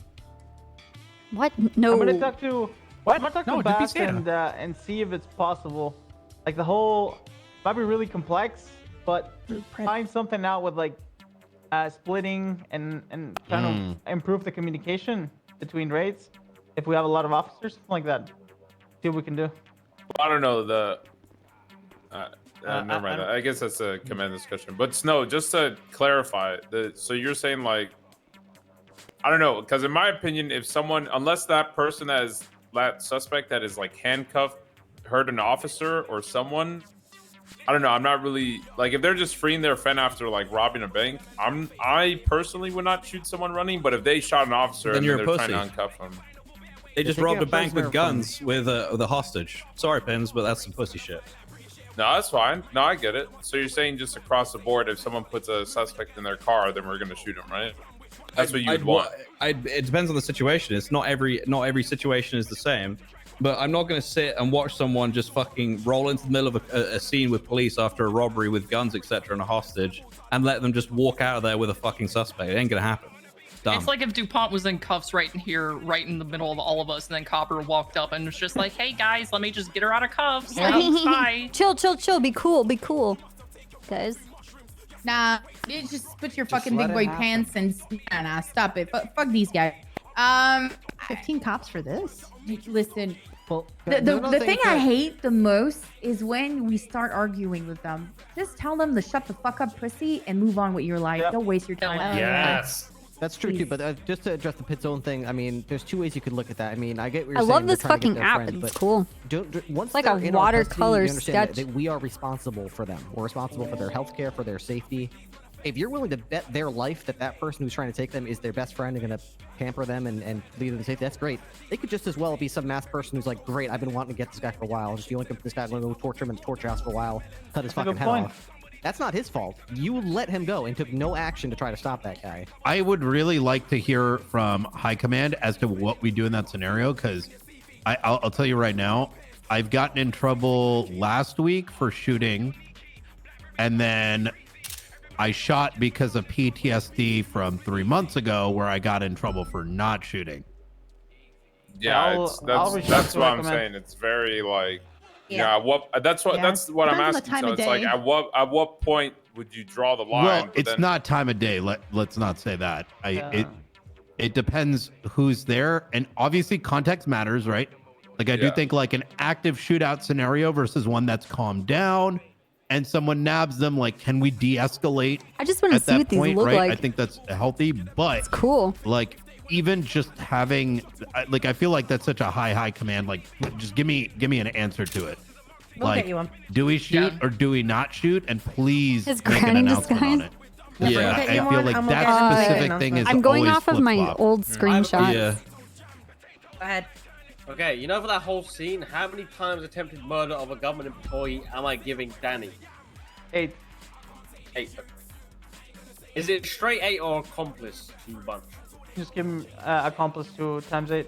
What? No. I'm gonna talk to. I'm gonna talk No, to just be Bass Santa. and see if it's possible. Like the whole might be really complex, but find something out with like splitting and trying to improve the communication between raids. If we have a lot of officers, something like that. See what we can do. I don't know the. Never mind. I guess that's a command discussion. But Snow, just to clarify, so you're saying like, I don't know, because in my opinion, if someone, unless that person that suspect that is like handcuffed, hurt an officer or someone, I don't know. I'm not really like if they're just freeing their friend after like robbing a bank. I personally would not shoot someone running, but if they shot an officer Then and you're they're a trying to pussy. uncuff them. They just robbed a bank with guns with a hostage. Sorry, Pins, but that's some pussy shit. No, that's fine. No, I get it. So you're saying just across the board, if someone puts a suspect in their car, then we're gonna shoot them, right? That's what you'd want. It depends on the situation. It's not every situation is the same. But I'm not going to sit and watch someone just fucking roll into the middle of a scene with police after a robbery with guns, etc., and a hostage, and let them just walk out of there with a fucking suspect. It ain't gonna happen. Dumb. It's like if DuPont was in cuffs right in here, right in the middle of all of us, and then Copper walked up and was just like, "Hey guys, let me just get her out of cuffs." Bye. Chill. Be cool, guys. Nah, you just put your fucking let big it boy happen. pants and nah, stop it. Fuck these guys. 15 cops for this. Listen, Well, the thing I hate the most is when we start arguing with them. Just tell them to shut the fuck up, pussy, and move on with your life. Don't waste your time. Yes. That's true too, but just to address the Pit Zone thing, I mean, there's two ways you could look at that. I mean, I get what you're I saying. love they're this trying to get fucking their app. friend, It's but cool. Once It's like they're a in our watercolor custody, you understand sketch. that we are responsible for them. We're responsible for their health care, for their safety. If you're willing to bet their life that that person who's trying to take them is their best friend and going to pamper them and lead them to safety, that's great. They could just as well be some mass person who's like, great, I've been wanting to get this guy for a while. Just feeling this guy, I'm going to go torture him in the torture house for a while, cut his That's a fucking good head point. off. That's not his fault. You let him go and took no action to try to stop that guy. I would really like to hear from High Command as to what we do in that scenario, because I'll tell you right now, I've gotten in trouble last week for shooting, and then I shot because of PTSD from 3 months ago, where I got in trouble for not shooting. Yeah, that's what I'm saying. It's very like, that's what I'm Depends on the asking. time So of it's like, day. at what point would you draw the line? Well, But it's then- not time of day. Let's not say that. It depends who's there, and obviously context matters, right? Like I do Yeah. think like an active shootout scenario versus one that's calmed down, and someone nabs them. Like, can we de-escalate? I just want to at see that what these point, look right? like. I think that's healthy, but it's cool. Like even just having, like, I feel like that's such a high command. Like, just give me an answer to it. We'll Like, get you one. do we shoot or do we not shoot? And please His make an granny announcement on disguise? it. We'll Yeah, get I you feel one, like and we'll that get you specific an thing is I'm going always off of my flip-flop. old screenshots. Yeah. Go ahead. Okay, you know, for that whole scene, how many times attempted murder of a government employee am I giving Danny? 8. 8. Is it straight 8 or accomplice to bunch? Just give him accomplice to ×8.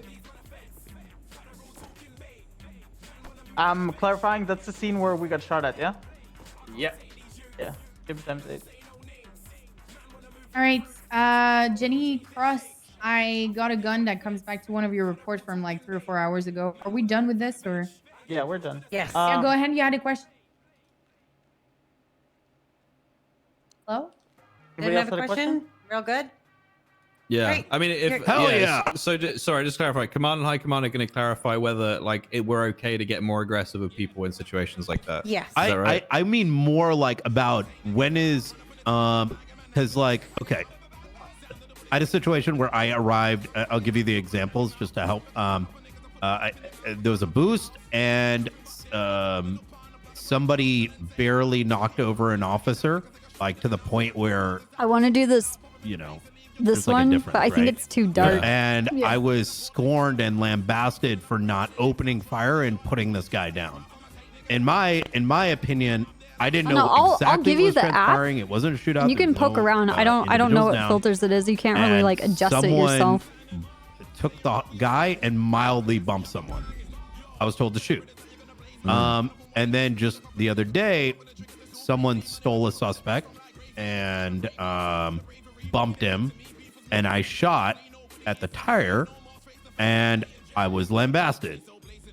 I'm clarifying. That's the scene where we got shot at. Yeah. Yep. Yeah. Give him ×8. All right, Jenny Cross, I got a gun that comes back to one of your reports from like 3 or 4 hours ago. Are we done with this or? Yeah, we're done. Yes. Yeah, go ahead. You had a question. Hello? Didn't have a question? Real good? Yeah, Great. I mean, if Hell yeah. So, sorry, just clarify. Command and High Command are going to clarify whether, like, we're okay to get more aggressive with people in situations like that. Yes. Is that right? I mean more like about when is because like okay, I had a situation where I arrived. I'll give you the examples just to help. There was a boost and somebody barely knocked over an officer, like to the point where I want to do this you know. this there's like a one, difference, but I think right? it's too dark. And Yeah. I was scorned and lambasted for not opening fire and putting this guy down. In my opinion, I didn't Oh, know no, I'll exactly give what you was the app. transpiring. It wasn't a shootout. You can There's poke no, around. I don't know individuals what down. filters it is. You can't really And like adjust it someone yourself. Took the guy and mildly bumped someone. I was told to shoot. And then just the other day, someone stole a suspect and bumped him, and I shot at the tire, and I was lambasted.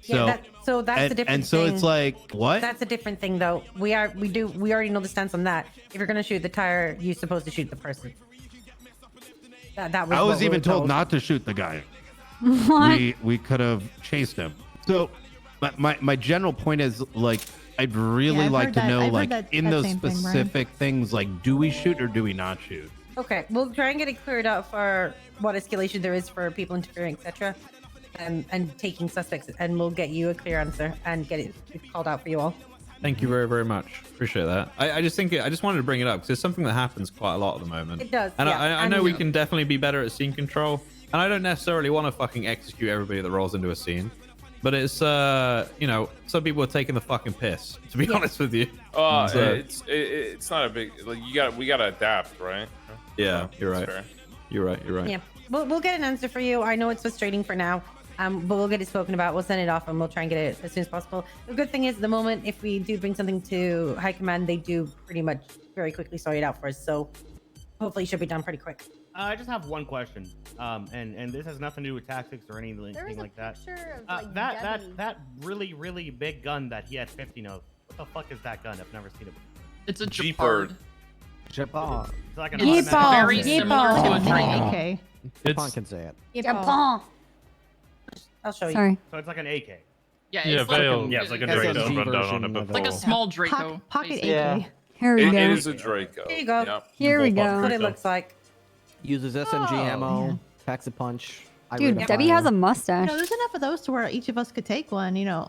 So that's a different and so thing. it's like, what? That's a different thing, though. We already know the stance on that. If you're gonna shoot the tire, you're supposed to shoot the person. That was. I was what we even were told not to shoot the guy. What? We could have chased him. So my general point is, like, I'd really I've like heard to that- know, I've heard like, that- in that those same thing, Ryan. specific things, like, do we shoot or do we not shoot? Okay, we'll try and get it cleared up for what escalation there is for people interfering, etc. And taking suspects, and we'll get you a clear answer and get it called out for you all. Thank you very, very much. Appreciate that. I just wanted to bring it up because it's something that happens quite a lot at the moment. It does, And yeah, I know and- we can definitely be better at scene control. And I don't necessarily want to fucking execute everybody that rolls into a scene. But it's, you know, some people are taking the fucking piss, to be honest with you. So- It's not a big. Like we gotta adapt, right? Yeah, you're That's right. fair. You're right. You're right. Yeah, we'll get an answer for you. I know it's frustrating for now, but we'll get it spoken about. We'll send it off, and we'll try and get it as soon as possible. The good thing is, the moment if we do bring something to high command, they do pretty much very quickly sort it out for us. So hopefully, it should be done pretty quick. I just have one question, and this has nothing to do with tactics or anything like that. That really big gun that he had 15 of. What the fuck is that gun? I've never seen it before. It's a Jeepard. Jeopard. It's like an It's automatic- very similar to a Draco. Okay. Japan can say it. Japan. I'll show you. Sorry. So it's like an AK. Yeah, Yeah, it's like Vale. Yeah, it's like a Draco. Draco. Run down on it It's before. like a small Draco. Pocket basically. AK. Here we It go. is a Draco. Here you go. Yep. Here we Bullpup go. That's what it Draco. looks like. Uses SMG ammo, packs a punch. I Dude, rate a Debbie fire. has a mustache. there's enough of those to where each of us could take one, you know.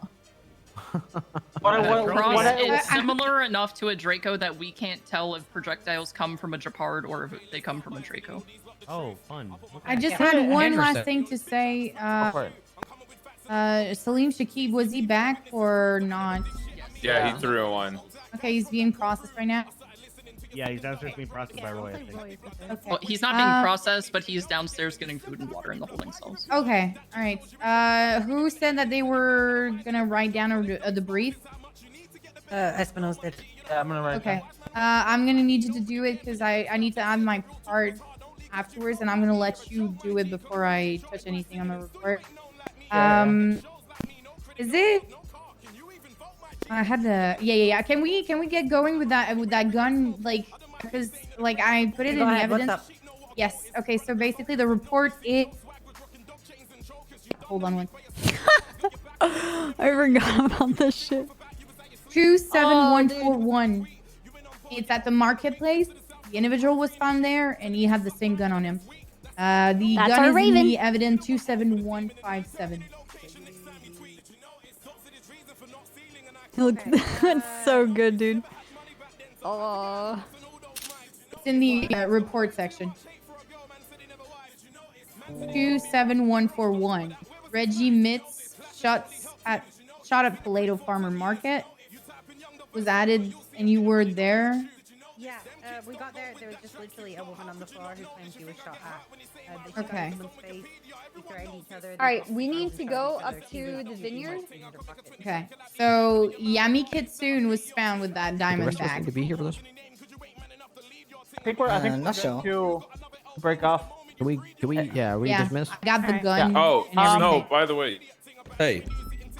Cross is similar enough to a Draco that we can't tell if projectiles come from a Jeopard or if they come from a Draco. Oh, fun. I just Yeah. had one Henderson. last thing to say. Go for it. Salim Shakib, was he back or not? Yeah, he threw one. Okay, he's being processed right now. Yeah, he's downstairs being processed by Roy, I think. Okay. Well, he's not being processed, but he's downstairs getting food and water in the holding cells. Okay, all right. Who said that they were gonna write down a debrief? Espinosa did. Yeah, I'm gonna write. Okay. I'm gonna need you to do it because I need to add my part afterwards, and I'm gonna let you do it before I touch anything on the report. Is it? I had the yeah. Can we get going with that gun, like, because like I put it Go in the ahead, what's evidence. up? Yes. Okay. So basically, the report is. Hold on one. I forgot about this shit. 27141. It's at the marketplace. The individual was found there, and he had the same gun on him. The That's gun our is Raven. in the evidence 27157. Look, that's so good, dude. Oh. It's in the report section. 27141. Reggie Mitz shot at Paleto Farmer Market. Was added, and you were there. Yeah, we got there. There was just literally a woman on the floor who claimed she was shot at. They shot Okay. someone's face. They threatened each other. All right, we need to go up to the vineyard. Okay. So Yami Kitsune was found with that The diamond rest of us need bag. to be here for this. I think we're not sure. to break off. Can we? Yeah, are we Yeah, dismissed? I got the gun. Oh, and everything. Snow. By the way, Hey,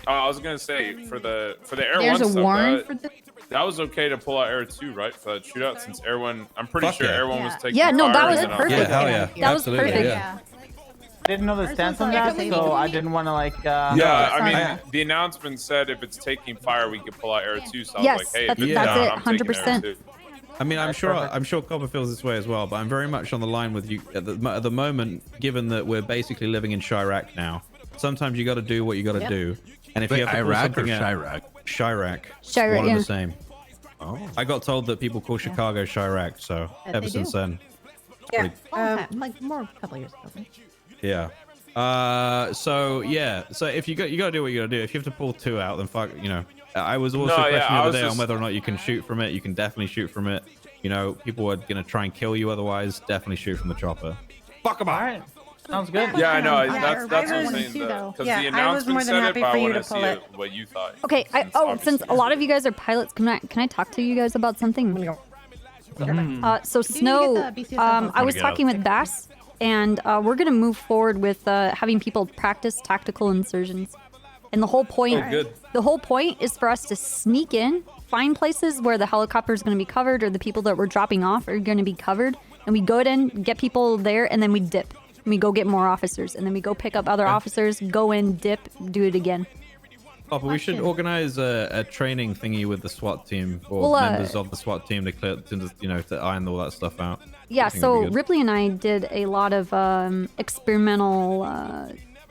I was gonna say for the Air There's One a stuff, warrant for this. that was okay to pull out Air 2, right? For that shootout, since Air 1, I'm pretty Fuck sure yeah. Air 1 was taking Yeah, no, that fire was and then perfect. yeah, hell yeah. That was Absolutely, perfect. yeah. I didn't know the stance on Yeah, that, can so we- I didn't want to like. Yeah, I mean, I- the announcement said if it's taking fire, we could pull out Air 2. So I was Yes, like, hey, that's- if it's that's not, it, I'm taking Air 100%. 2. I mean, I'm That's sure perfect. Copper feels this way as well, but I'm very much on the line with you at the moment, given that we're basically living in Chirac now. Sometimes you got to do what you got to Yep. do, and if Wait, you have to pull Iraq or something out, Chirac? Chirac, Chirac, one and yeah. the same. Oh. I got told that people call Chicago Chirac, so Yeah, ever they since do. then, Yeah. Like more a couple years ago. yeah. So yeah, so if you got to do what you got to do. If you have to pull two out, then fuck, you know. I was also No, yeah, questioning I the was other day on just- whether or not you can shoot from it. You can definitely shoot from it. You know, people are gonna try and kill you otherwise. Definitely shoot from the chopper. Fuck 'em All up. right. Sounds good. Yeah, I know. Yeah, That's what I I'm was saying. too, though. Because Yeah, the I was more announcement than said it, happy but for I you want to to pull see it. what you thought. Okay. Since a lot of you guys are pilots, can I talk to you guys about something? So Snow, the BCSF I was Wanna get talking with Bass, and we're gonna move forward with having people practice tactical insertions. And the whole point, Oh, good. the whole point is for us to sneak in, find places where the helicopter is gonna be covered, or the people that we're dropping off are gonna be covered, and we go in, get people there, and then we dip. And we go get more officers, and then we go pick up other officers, go in, dip, do it again. Oh, but we should organize a training thingy with the SWAT team or Well, members of the SWAT team to clear, to iron all that stuff out. Yeah, I think that'd so be good. Ripley and I did a lot of experimental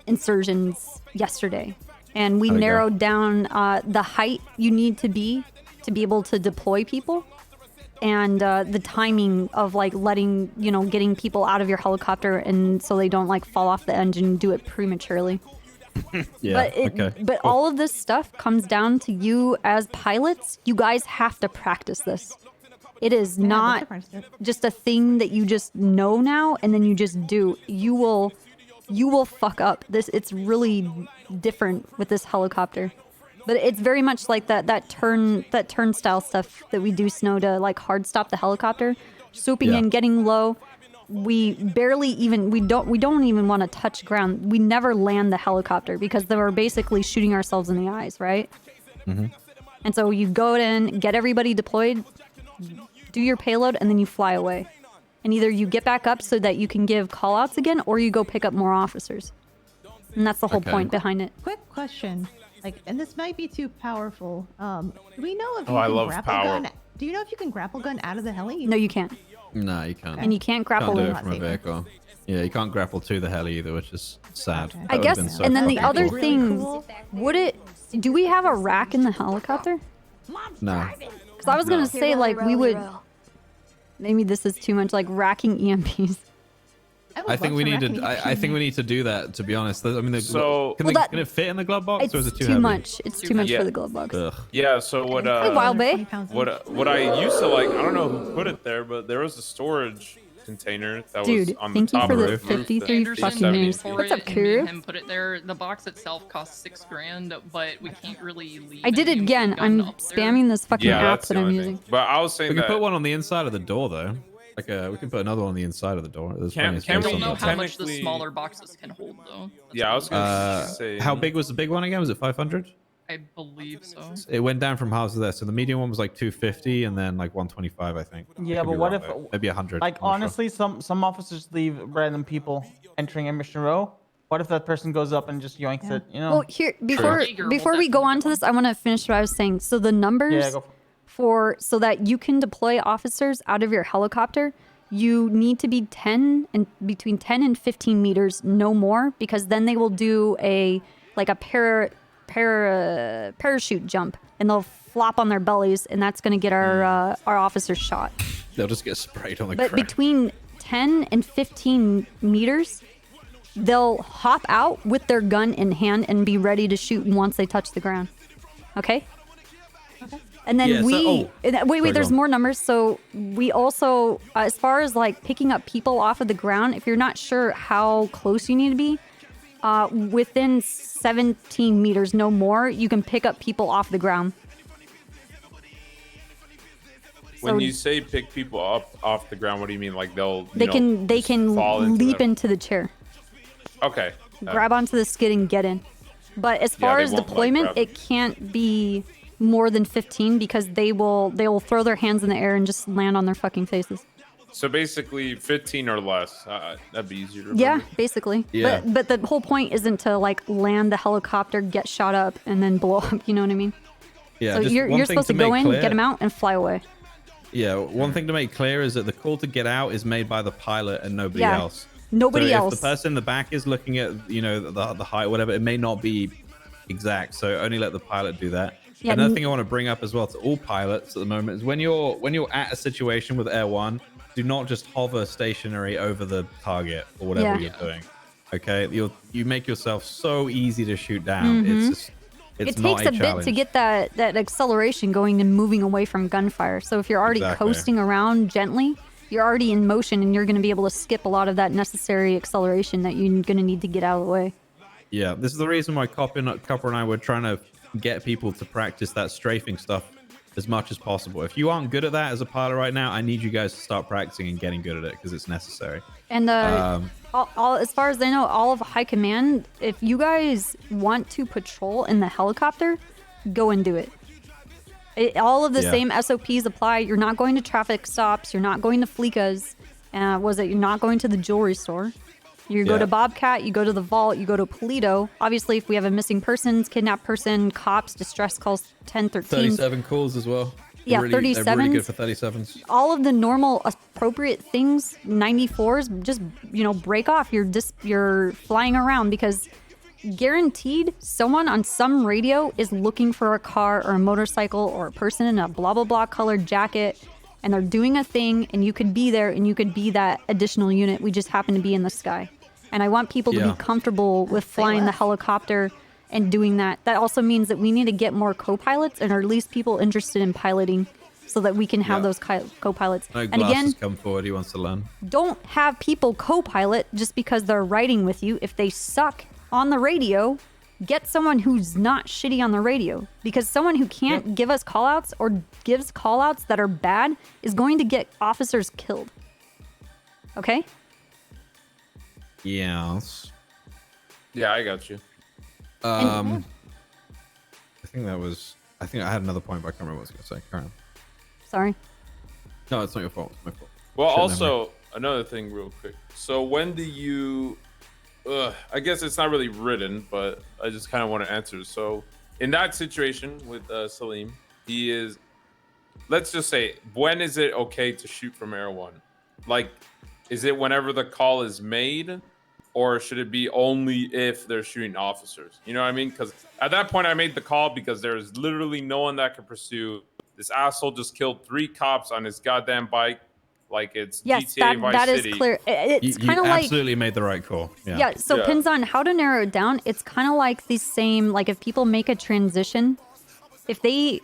insertions yesterday, and we How'd it go? narrowed down the height you need to be able to deploy people, and the timing of like getting people out of your helicopter, and so they don't like fall off the engine and do it prematurely. Yeah. But all of this stuff comes down to you as pilots. You guys have to practice this. It is not just a thing that you just know now and then you just do. You will fuck up. It's really different with this helicopter. But it's very much like that turnstile stuff that we do, Snow, to like hard stop the helicopter, swooping in, getting low. We barely even we don't even want to touch ground. We never land the helicopter because they were basically shooting ourselves in the eyes, right? Mm-hmm. And so you go in, get everybody deployed, do your payload, and then you fly away. And either you get back up so that you can give callouts again, or you go pick up more officers. And that's the whole point behind it. Quick question. And this might be too powerful. Do we know if you I can love grapple power. gun? Do you know if you can grapple gun out of the heli? No, you can't. No, you can't. And you can't grapple Can't do with- it from a vehicle. Yeah, you can't grapple to the heli either, which is sad. That I would've guess, been so and then the fucking other cool. thing, do we have a rack in the helicopter? No. Because I was gonna say like we would. Maybe this is too much, like racking EMPs. I think we need to. I think we need to do that. To be honest, I mean, So- can, Well, they, that- can it fit in the glove box, or is it It's too too heavy? much. It's too much Yeah. for the glove box. Ugh. Yeah, so what Hey, Wild Bay. what I used to like, I don't know who put it there, but there was a storage container that Dude, was on thank the you top for of the roof 53 that fucking they news. said What's up, And me and Kuru? him put it there. The box itself costs $6,000, but we can't really leave. I did it again. I'm spamming this fucking Yeah, app that's that the I'm only using. But I was saying We can that put one on the inside of the door, though. Like, we can put another one on the inside of the door. There's plenty of I space don't on know that. how much the smaller boxes can hold, though. Yeah, I was gonna say. How big was the big one again? Was it 500? I believe so. It went down from halves to there. So the medium one was like 250, and then like 125, I think. Yeah, Could but be what wrong, if, though. Maybe 100? like, I'm not sure. honestly, some officers leave random people entering a mission row. What if that person goes up and just yoinks it? You know. Well, here before we go on to this, I want to finish what I was saying. So the numbers Yeah, go so that you can deploy officers out of your helicopter, you need to be between 10 and 15 meters, no more, because then they will do a parachute jump, and they'll flop on their bellies, and that's going to get our officers shot. They'll just get sprayed on the But ground. between 10 and 15 meters, they'll hop out with their gun in hand and be ready to shoot once they touch the ground. Okay? And then Yeah, so- wait, Sorry, go there's on. more numbers. So we also, as far as like picking up people off of the ground, if you're not sure how close you need to be, within 17 meters, no more, you can pick up people off the ground. when So- you say pick people up off the ground, what do you mean? Like they They can fall into leap the- into the chair. Okay. Grab onto the skid and get in. But as far they as won't, like, deployment, grab- it can't be more than 15 because they will throw their hands in the air and just land on their fucking faces. So basically, 15 or less. That'd be easier to Yeah, remember. basically. Yeah. But the whole point isn't to like land the helicopter, get shot up, and then blow up. You know what I mean? Yeah, so just you're one thing supposed to to go make in, clear- get them out, and fly away. Yeah, one thing to make clear is that the call to get out is made by the pilot and nobody Yeah, else. nobody so else. If the person in the back is looking at, the height, whatever, it may not be exact. So only let the pilot do that. Yeah, Another thing I want to bring up as well to all pilots at the moment is when you're at a situation with Air One, do not just hover stationary over the target or whatever Yeah. you're doing. Okay, you make yourself so easy to shoot down. Mhm. It's just it's it not takes a bit challenge. to get that acceleration going and moving away from gunfire. So if you're already Exactly. coasting around gently, you're already in motion and you're going to be able to skip a lot of that necessary acceleration that you're going to need to get out of the way. Yeah, this is the reason why Copper and I were trying to get people to practice that strafing stuff as much as possible. If you aren't good at that as a pilot right now, I need you guys to start practicing and getting good at it because it's necessary. And as far as I know, all of High Command, if you guys want to patrol in the helicopter, go and do it. All of the same SOPs apply. You're not going to traffic stops. You're not going to Fleeka's. You're not going to the jewelry store. You go to Bobcat, you go to the vault, you go to Polito. Obviously, if we have a missing persons, kidnapped person, cops, distress calls, 1013. 37 calls as well. Yeah, They're really 37s. good for 37s. All of the normal appropriate things, 94s, just, break off. You're flying around because guaranteed someone on some radio is looking for a car or a motorcycle or a person in a blah, blah, blah colored jacket. And they're doing a thing, and you could be there, and you could be that additional unit. We just happen to be in the sky. And I want people to be comfortable with flying the helicopter and doing that. That also means that we need to get more co-pilots, or at least people interested in piloting, so that we can have those co-pilots. No, and Glass again, has come forward. He wants to learn. don't have people co-pilot just because they're riding with you. If they suck on the radio, get someone who's not shitty on the radio, because someone who can't give us callouts or gives callouts that are bad is going to get officers killed. Okay? Yes. Yeah, I got you. I think I had another point, but I can't remember what I was going to say. Karen. Sorry. No, it's not your fault. It's my fault. Well, Shouldn't also, another thing real quick. So when do you... I guess it's not really written, but I just kind of want to answer. So in that situation with Salim, he is... Let's just say, when is it okay to shoot from Air 1? Like, is it whenever the call is made? Or should it be only if they're shooting officers? You know what I mean? Because at that point, I made the call because there's literally no one that can pursue. This asshole just killed 3 cops on his goddamn bike. Like it's GTA Vice that City. Is clear. It's kind of You like... absolutely made the right call. Yeah, so pins on how to narrow it down. It's kind of like the same, like if people make a transition, if they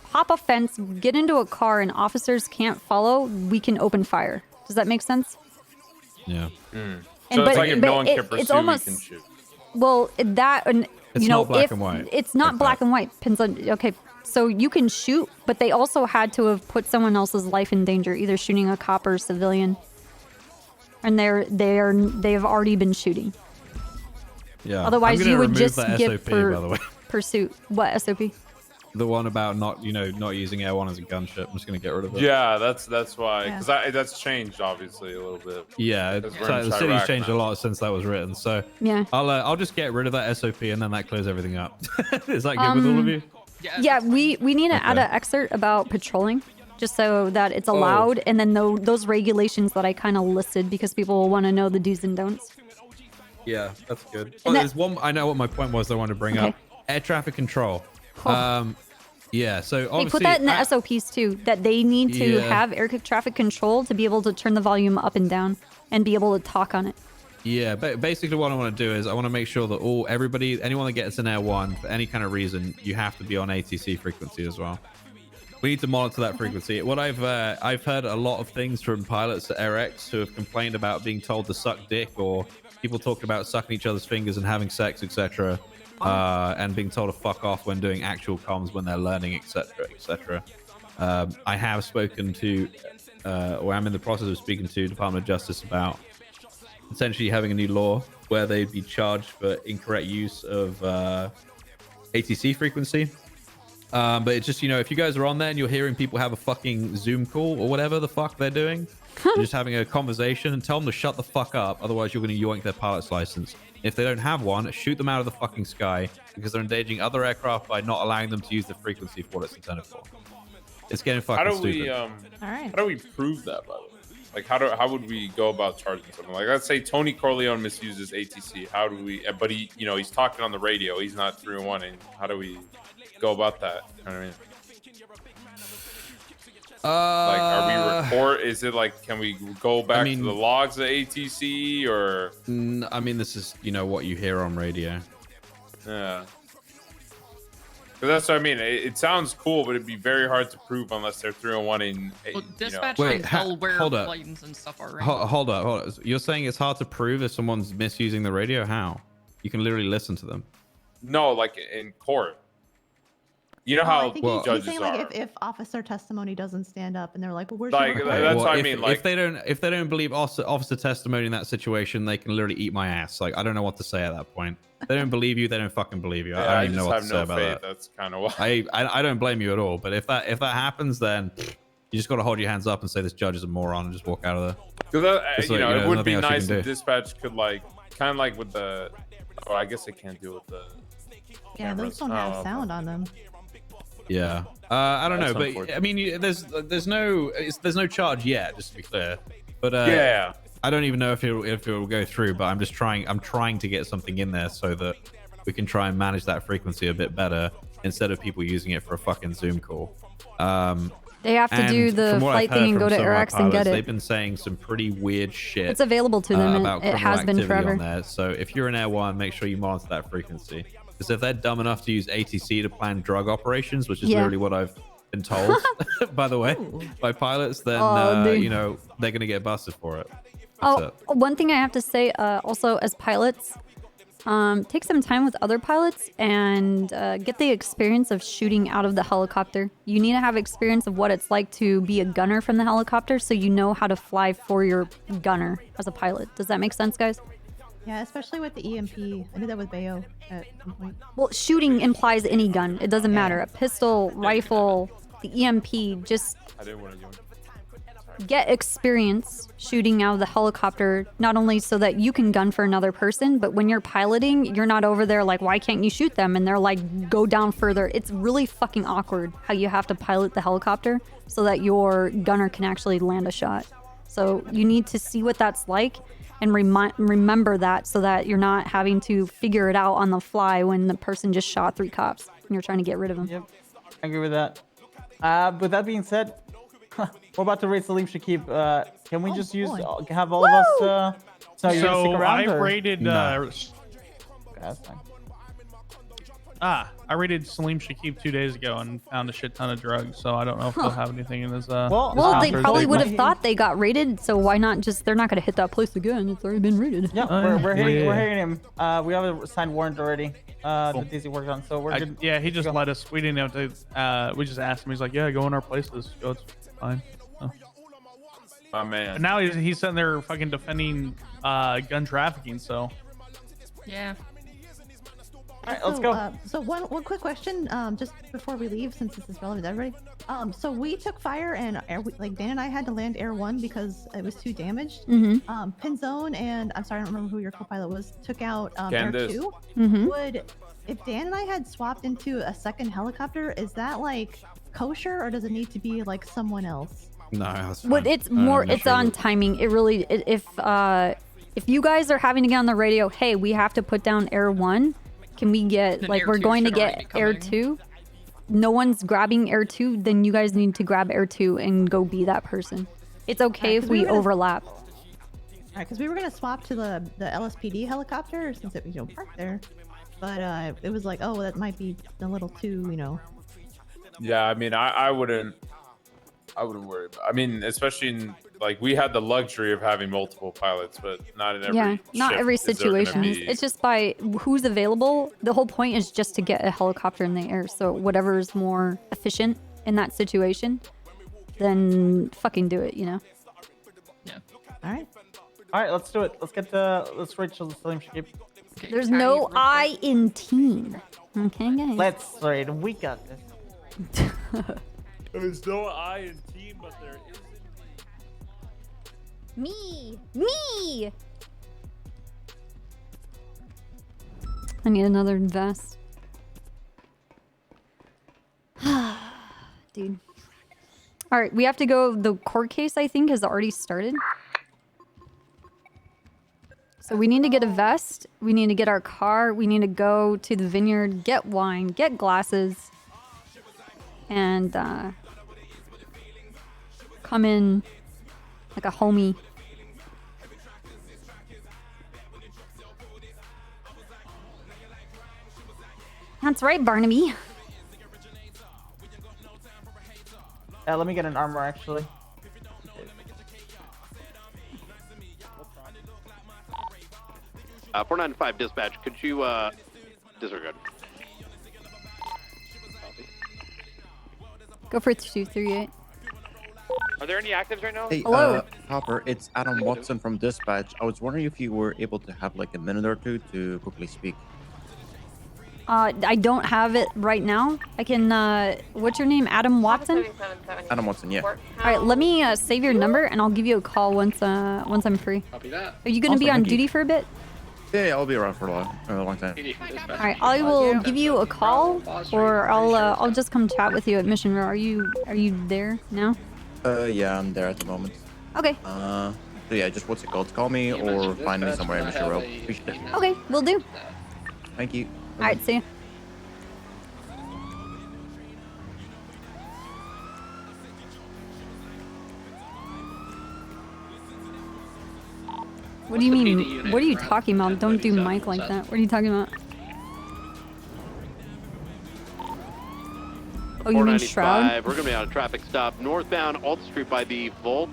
hop a fence, get into a car and officers can't follow, we can open fire. Does that make sense? Yeah. So it's like if no one can pursue, it's almost, we can shoot. Well, that, It's not black and white. It's not black and white. Pins on, okay, so you can shoot, but they also had to have put someone else's life in danger, either shooting a cop or a civilian. And they've already been shooting. Yeah. Otherwise, you would just that skip SOP, for by the way. pursuit. What SOP? The one about not using Air 1 as a gunship. I'm just gonna get rid of it. Yeah, that's why. Because that's changed obviously a little bit. Yeah, Because we're in the city's Chirac changed now. a lot since that was written. So Yeah. I'll just get rid of that SOP and then that clears everything up. Is that good with all of you? Yeah, we need to add an excerpt about patrolling, just so that it's allowed, and then those regulations that I kind of listed, because people will want to know the do's and don'ts. Yeah, that's good. Oh, there's one. I know what my point was. I wanted to bring up air traffic control. Yeah. So They obviously, put that in the SOPs too, that they need to have air traffic control to be able to turn the volume up and down and be able to talk on it. Yeah, but basically what I want to do is I want to make sure that anyone that gets an Air 1 for any kind of reason, you have to be on ATC frequency as well. We need to monitor that frequency. What I've heard a lot of things from pilots at AirX who have complained about being told to suck dick, or people talking about sucking each other's fingers and having sex, etc. And being told to fuck off when doing actual comms when they're learning, etc., etc. I have spoken to, or I'm in the process of speaking to Department of Justice about essentially having a new law where they'd be charged for incorrect use of ATC frequency. But it's just, if you guys are on there and you're hearing people have a fucking Zoom call or whatever the fuck they're doing, just having a conversation, and tell them to shut the fuck up, otherwise you're going to yoink their pilot's license. If they don't have one, shoot them out of the fucking sky, because they're endangering other aircraft by not allowing them to use the frequency for what it's intended for. It's getting fucking stupid. How do we prove that, by the way? Like, how would we go about charging someone? Like, let's say Tony Corleone misuses ATC. How do we? But he's talking on the radio. He's not 301. How do we go about that? You know what I mean? Like, are we record? Is it like, can we go back to the logs of ATC, or? I mean, this is what you hear on radio. Yeah. That's what I mean. It sounds cool, but it'd be very hard to prove unless they're 301ing. Well, dispatch Wait, can tell where hold up. planes and stuff are. Right? Hold up. You're saying it's hard to prove if someone's misusing the radio? How? You can literally listen to them. No, like in court. You know I how think judges he's saying are. like if officer testimony doesn't stand up and they're like, well, where's Like, your that's what I if, mean. Like, if they don't believe officer testimony in that situation, they can literally eat my ass. Like, I don't know what to say at that point. They don't believe you. They don't fucking believe you. I don't even know what to say about that. That's kind of why. I don't blame you at all. But if that happens, then you just got to hold your hands up and say this judge is a moron and just walk out of there. Because it would be nothing else you nice can if do. dispatch could like kind of like with the. Oh, I guess they can't do it with the. Yeah, those don't have sound on them. Yeah, I don't know, That's but I mean, there's no charge yet, just to be clear. But yeah, I don't even know if it will go through. But I'm trying to get something in there so that we can try and manage that frequency a bit better instead of people using it for a fucking Zoom call. They have to do the flight thing and go to Arax and get it. They've been saying some pretty weird shit. It's available to them. About It has been criminal activity forever. on there. So if you're in Air 1, make sure you monitor that frequency. Because if they're dumb enough to use ATC to plan drug operations, which is literally what I've been told, by the way, by pilots, then they're gonna get busted for it. That's it. One thing I have to say, also as pilots, take some time with other pilots and get the experience of shooting out of the helicopter. You need to have experience of what it's like to be a gunner from the helicopter, so you know how to fly for your gunner as a pilot. Does that make sense, guys? Yeah, especially with the EMP. I did that with Bayo at some point. Well, shooting implies any gun. It doesn't matter. A pistol, rifle, the EMP, just I didn't want to do it. get experience shooting out of the helicopter, not only so that you can gun for another person, but when you're piloting, you're not over there like, why can't you shoot them? And they're like, go down further. It's really fucking awkward how you have to pilot the helicopter so that your gunner can actually land a shot. So you need to see what that's like and remember that so that you're not having to figure it out on the fly when the person just shot 3 cops and you're trying to get rid of them. Yep, I agree with that. With that being said, we're about to raid Salim Shakib. Can we just have all of us? So you gonna stick around, I or? raided. Okay, that's fine. I raided Salim Shakib 2 days ago and found a shit ton of drugs. So I don't know if they'll have anything in this. Well, they probably would have thought they got raided, so why not just? They're not going to hit that place again. It's already been raided. Yeah, we're hearing him. We have a signed warrant already. That Daisy worked on, so we're good. Yeah, he just let us. We didn't have to. We just asked him. He's like, yeah, go in our places. Go, it's fine. So. My man. But now he's sitting there fucking defending gun trafficking. So. Yeah. All right, let's go. So one quick question, just before we leave, since this is relevant to everybody. So we took fire, and like Dan and I had to land Air 1 because it was too damaged. Pinzone and I'm sorry, I don't remember who your co-pilot was. Took out Air 2. Would if Dan and I had swapped into a second helicopter, is that like kosher, or does it need to be like someone else? No, that's fine. But it's more. It's on timing. It really. If you guys are having to get on the radio, hey, we have to put down Air 1. Can we get, Then like, Air we're 2 going to should get already be Air coming. 2? No one's grabbing Air 2, then you guys need to grab Air 2 and go be that person. It's okay if we overlap. All right, because we were gonna swap to the LSPD helicopter since it was parked there, but it was like, oh, that might be a little too, Yeah, I mean, I wouldn't worry about. I mean, especially in like we had the luxury of having multiple pilots, but not in every not shift every is there gonna situation. be- It's just by who's available. The whole point is just to get a helicopter in the air. So whatever is more efficient in that situation, then fucking do it. All right. All right, let's do it. Let's raid Salim Shakib. There's no I in team. Okay, guys. Let's raid. We got this. There's no I in team, but there is. Me! I need another vest. Dude. Alright, we have to go. The court case, I think, has already started. So we need to get a vest. We need to get our car. We need to go to the vineyard, get wine, get glasses. And, come in like a homie. That's right, Barnaby. Let me get an armor actually. 495 dispatch. Could you disregard? Go for 238. Are there any actives right now? Hey, Hello. Hopper, it's Adam Watson from Dispatch. I was wondering if you were able to have like a minute or two to quickly speak. I don't have it right now. I can, what's your name? Adam Watson? Adam Watson, yeah. All right, let me save your number and I'll give you a call once I'm free. Copy that. Are you going to be on duty for a bit? Yeah, I'll be around for a long time. All right, I will give you a call, or I'll just come chat with you at Mission Row. Are you there now? Yeah, I'm there at the moment. Okay. So yeah, just what's it called? Call me or find me somewhere in Mission Row. Appreciate it. Okay, will do. Thank you. All right, see ya. What do you mean? What are you talking about? Don't do Mike like that. What are you talking about? Oh, you mean Shroud? We're gonna be on a traffic stop northbound Alta Street by the Vault.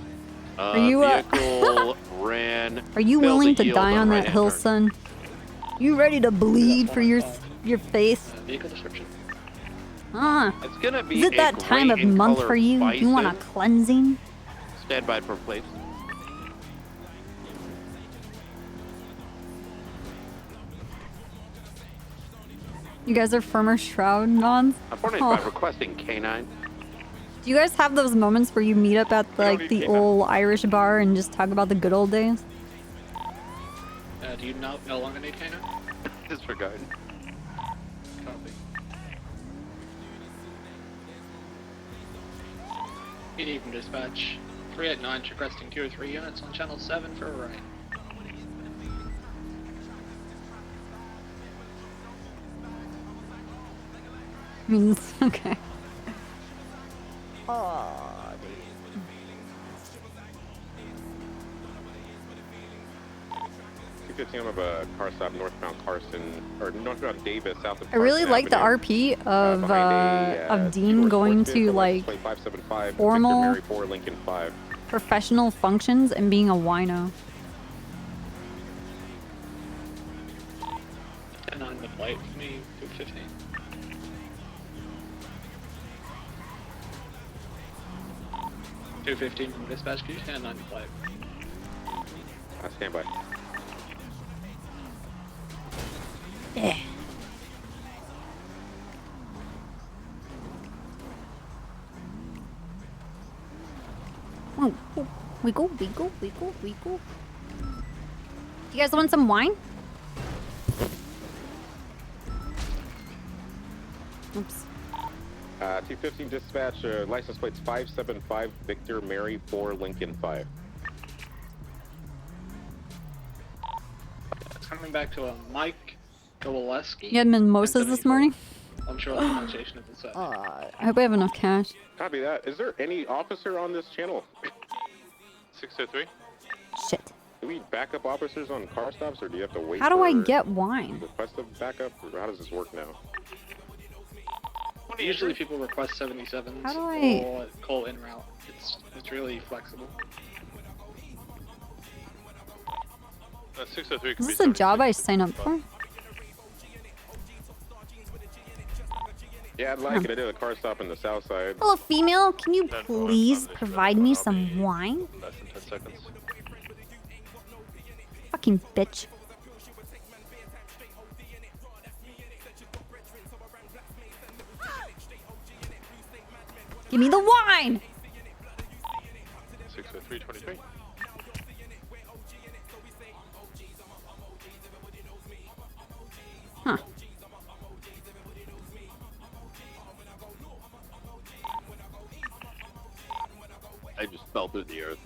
Are you vehicle ran? Are you failed willing to yield die on that right-hand hill, turn. son? You ready to bleed for your face? Vehicle description. Ah. It's gonna be Is it a that time of gray in month color for you? You want a bison. cleansing? Stand by for place. You guys are firmer Shroud nons? 495 Oh. requesting K9. Do you guys have those moments where you meet up at like the old Irish bar and just talk about the good old days? Do you no longer need K9? Disregard. Copy. PD from dispatch. 389 requesting 2 or 3 units on channel 7 for a right. Okay. Oh, dude. 215, I'm of a car stop northbound Carson, or northbound Davis, south of I really Carson like the Avenue. RP of Behind Dean going to like 2575, formal Victor Mary 4, Lincoln 5. professional functions and being a wino. 10-9 the flight for me, 215. $215 from dispatch, could you 10-9 the flight? I stand by. Yeah. Oh, oh, wiggle, wiggle, wiggle, wiggle. You guys want some wine? Oops. 215 dispatch, license plates 575, Victor Mary 4, Lincoln 5. It's coming back to a Mike Gowaleski. You had mimosas this morning? I'm sure the pronunciation of the set. I hope I have enough cash. Copy that. Is there any officer on this channel? 603. Shit. Do we backup officers on car stops, or do you have to wait? How do I for get wine? request a backup, or how does this work now? Usually people request 77s How do I- or call in route. It's really flexible. 603 Is this a job I sign up for? Yeah, I'd like it. I did a car stop in the south side. Hello, female. Can you please provide me some wine? Less than 10 seconds. Fucking bitch. Give me the wine! 603-23. Huh. I just fell through the earth.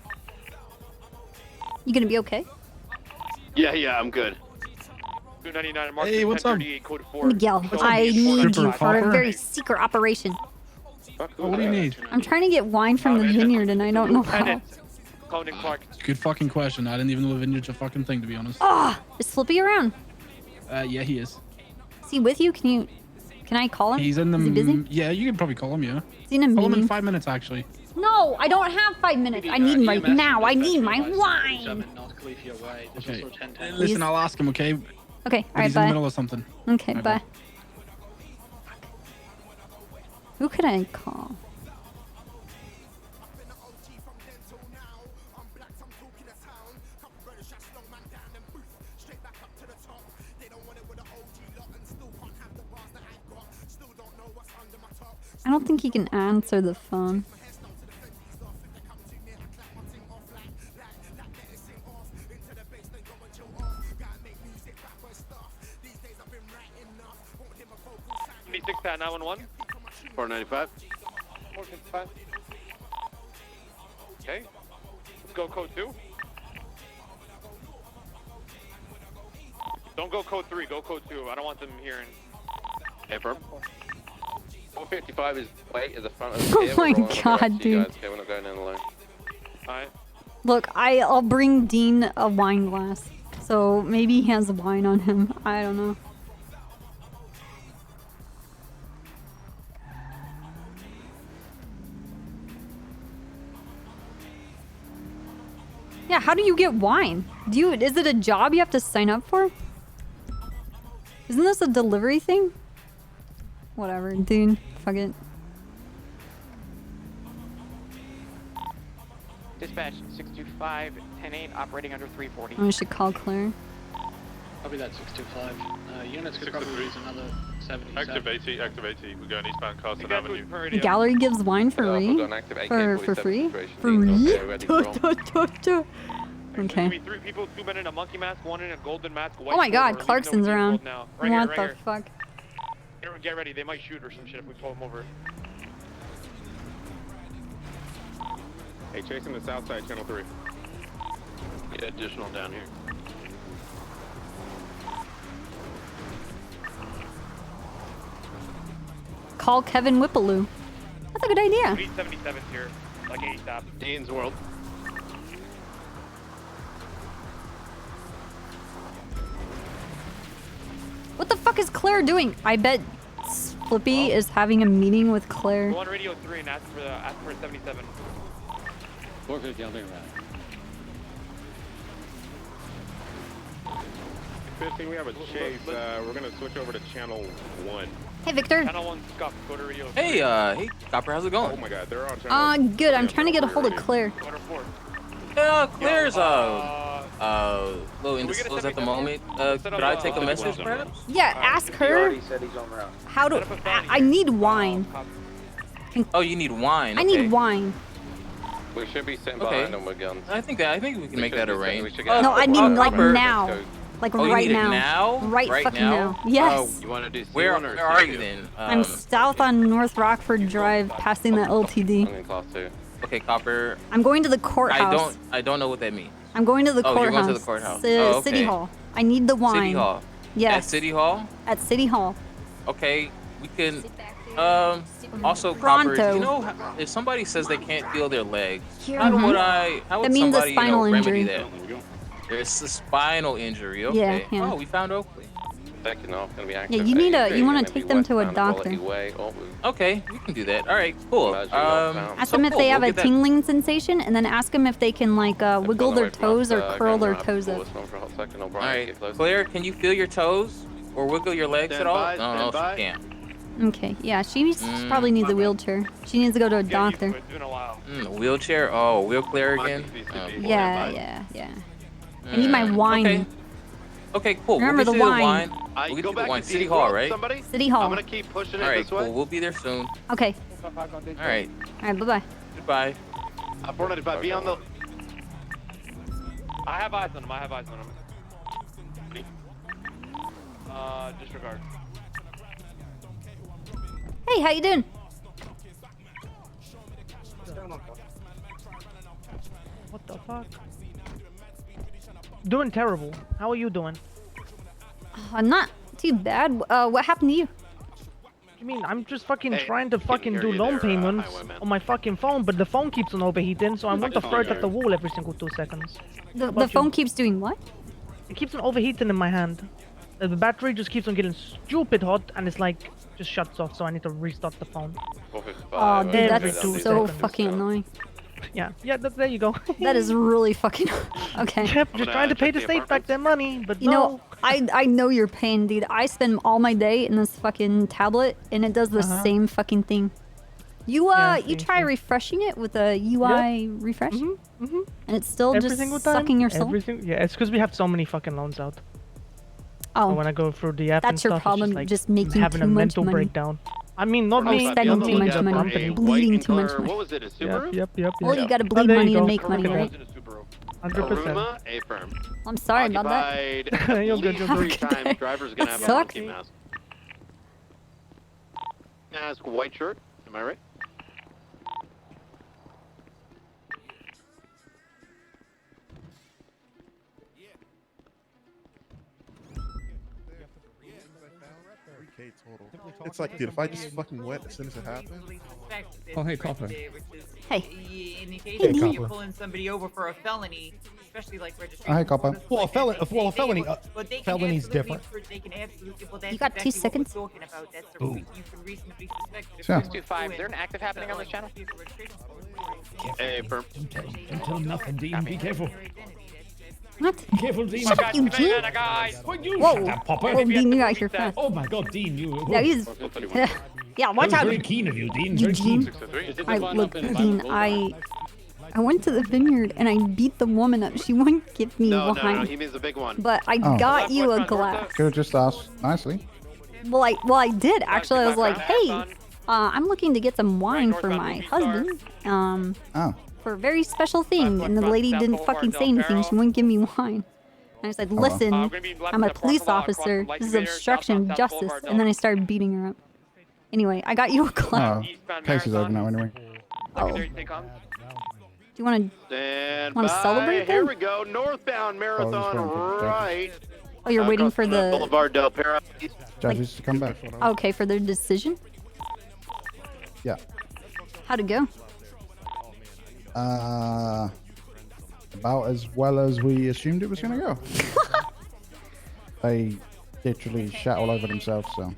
You gonna be okay? Yeah, I'm good. 299 Hey, what's up? code 4. Miguel, I need you for a Copper? very secret operation. Oh, what do you need? I'm trying to get wine from the vineyard and I don't know how. Conan Clark. Good fucking question. I didn't even know the vineyard's a fucking thing, to be honest. Ah, is Slippy around? Yeah, he is. Is he with you? Can I call him? He's in the. Is he busy? Yeah, you can probably call him. Yeah. Is he in a Call him in meeting? 5 minutes, actually. No, I don't have 5 minutes. I need right now. I need my wine. Okay. Listen, I'll ask him, okay? Okay, But alright, he's in the bye. middle of something. Okay, Alright, bye. Who could I call? I don't think he can answer the phone. Pat 911. 495. 455. Okay. Let's go code 2. Don't go code 3, go code 2. I don't want them hearing. Affirm. 455 is wait at the front of the Oh my god, dude. Okay, we're not going in alone. Alright. Look, I'll bring Dean a wine glass. So maybe he has wine on him. I don't know. Yeah, how do you get wine? Is it a job you have to sign up for? Isn't this a delivery thing? Whatever, dude. Fuck it. Dispatch 625 10-8 operating under 340. I should call Claire. Copy that 625. Units could probably use another 77. Active 80, active 80. We're going eastbound Carson Avenue. The gallery gives wine for free? hold on, active For free? situation. Free? Okay. Be 3 people, 2 men in a monkey mask, 1 in a golden mask. Oh my god, Clarkson's around. Right What here, the fuck? Get ready, they might shoot or some shit if we pull them over. Hey, chasing the south side, channel 3. Yeah, additional down here. Call Kevin Whippaloo. That's a good idea. We need 77s here, like ASAP. Dean's World. What the fuck is Claire doing? I bet Flippy is having a meeting with Claire. Go on radio 3 and ask for 77. 450, I'll be around. 15, we have a chase. We're gonna switch over to channel 1. Hey, Victor. Channel 1, Scott, go to radio 3. Hey, hey, Copper, how's it going? Oh my god, they're on channel. Good. I'm trying to get a hold of Claire. Claire's little indisposed at the moment. Could I take a message, perhaps? Yeah, ask her. How do I need wine? Oh, you need wine. I Okay. need wine. We should be sitting Okay. behind them with guns. I think we can make that arrange. No, I need like now. Like Oh, you right need it now. now? Right, Right fucking now? now. Yes. You want to do Where C1 or are C2? you then? I'm south on North Rockford Drive, passing the LTD. I'm in class 2. Okay, Copper. I'm going to the courthouse. I don't know what that means. I'm going to the Oh, you're courthouse. going to the courthouse. City okay. Hall. I need the wine. City Hall. Yes. At City Hall? At City Hall. Okay, we can. Also, Copper, Pronto. do you know if somebody says they can't feel their legs, Here, how mhm. would I? How would That means a somebody spinal remedy injury. that? There's a spinal injury. Okay. Yeah. Oh, we found Oakley. Second off, gonna be active. Yeah, you AAC, want gonna to be take them to a westbound doctor. Quality Way. Oh, Okay, we can do that. All right, cool. Ask them if they have a tingling sensation, and then ask them if they can like wiggle their toes or curl their toes up. All All right, Claire, can you feel your toes or wiggle your legs Stand at all? by, No, stand by. she can't. Okay, yeah, she probably needs a wheelchair. She needs to go to a doctor. A wheelchair? Oh, wheel Claire again? Yeah. I need my wine. Okay, cool. Remember we'll the get you wine. We'll get go you the back wine. to City Dean's Hall, World, right? somebody? City Hall. I'm gonna keep pushing All it right, this way. cool. We'll be there soon. Okay. All right. All right. Bye bye. Goodbye. 495, be on the. I have eyes on him, Disregard. Hey, how you doing? What the fuck? Doing terrible. How are you doing? Not too bad. What happened to you? I mean, I'm just fucking Hey, trying to can fucking hear do you loan there, payments Highwayman. on my fucking phone, but the phone keeps on overheating, so I want to throw it at the wall every single 2 seconds. The phone keeps doing what? It keeps on overheating in my hand. The battery just keeps on getting stupid hot, and it's like just shuts off, so I need to restart the phone. Oh, dude, Every that's 2 so seconds. fucking annoying. Yeah, there you go. That is really fucking okay. Yep, just trying to pay the state back their money, but You no. know, I know your pain, dude. I spend all my day in this fucking tablet, and it does the same fucking thing. You you try refreshing it with a UI refresh, and it's still Every just single time, sucking your soul. Yeah, it's because we have so many fucking loans out. Oh, So when I go through the app and that's your stuff, problem, it's just, like, just making having too a much mental money. breakdown. I mean, not Or me. spending the too much company. money, bleeding too much money. What was it? A Subaru? Yep. Well, you gotta Oh, bleed there you money to go. make money, Correct. right? 100%. Aruma, affirm. I'm sorry about that. Occupied You're good, at you're least good. 3 times. Driver's gonna That have a sucks. monkey mask. Ask white shirt. Am I right? Total. It's like, dude, if I just fucking went as soon as it happened. Oh, hey, Copper. Hey. In the case Hey, where you're Copper. pulling somebody over for a felony, especially like registration. Hi, Copper. Well, a felony. Felony's different. You got 2 seconds. Ooh. Sure. 625, is there an active happening on this channel? Affirm. Don't tell him nothing, Dean. Be careful. What? Be careful, Dean. Shut up, Eugene. What you Whoa. shut up, Popper? Whoa, Dean, you got here fast. Oh my God, Dean, you. Yeah, he's. Yeah, watch out. Very keen of you, Dean. Very Eugene. keen. I look, Dean. I went to the vineyard and I beat the woman up. She wouldn't give me No, wine. he means the big one. But I Oh. got you a glass. Could have just asked nicely. Well, I did actually. I was like, hey, I'm looking to get some wine for my husband. Oh. For a very special thing. And the lady didn't fucking say anything. She wouldn't give me wine. And I said, listen, I'm a police officer. This is obstruction of justice. And then I started beating her up. Anyway, I got you a glass. Oh, case is over now anyway. Oh. Do you want Stand to celebrate Here then? we go. Northbound marathon right. Oh, you're waiting for Across the Boulevard Del Perro. Judges to come back. okay for their decision. Yeah. How'd it go? About as well as we assumed it was going to go. They literally shat all over themselves, so.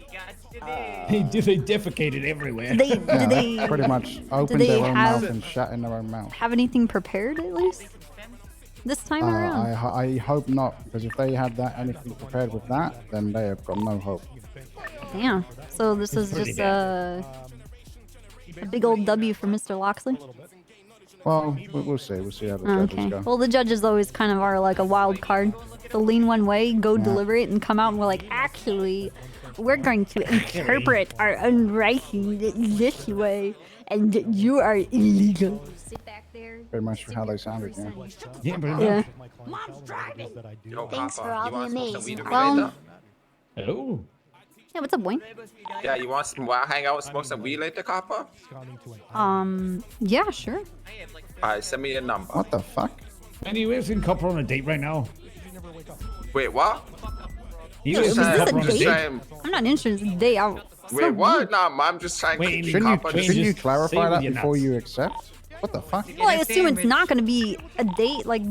They defecated everywhere. Did Yeah, they pretty much opened they their own have- mouth and shat in their own mouth. have anything prepared at least this time around? I hope not, because if they had that anything prepared with that, then they have got no hope. Yeah. So this is Pretty just a big old W for Mr. Loxley. Well, we'll see. We'll see how the judges Okay. go. Well, the judges always kind of are like a wild card. They'll lean one way, go deliberate, and come out and we're like, actually, we're going to interpret our own writing this way, and you are illegal. Sit back there. Pretty much how they sounded, yeah. Yeah. Mom's driving. Thanks for all the amazing. Well, Well, hello. yeah, what's up, Wayne? Yeah, you want some hang out, smoke some weed later, Copper? Yeah, sure. Alright, send me your number. What the fuck? Anyway, in Copper on a date right now. Wait, what? You Is guys this Copper a on a date? date? I'm not interested in date. Wait, what? Nah, I'm just trying to keep Copper. Shouldn't you say clarify with that your before nuts. you accept? What the fuck? Well, I assume it's not going to be a date. Like,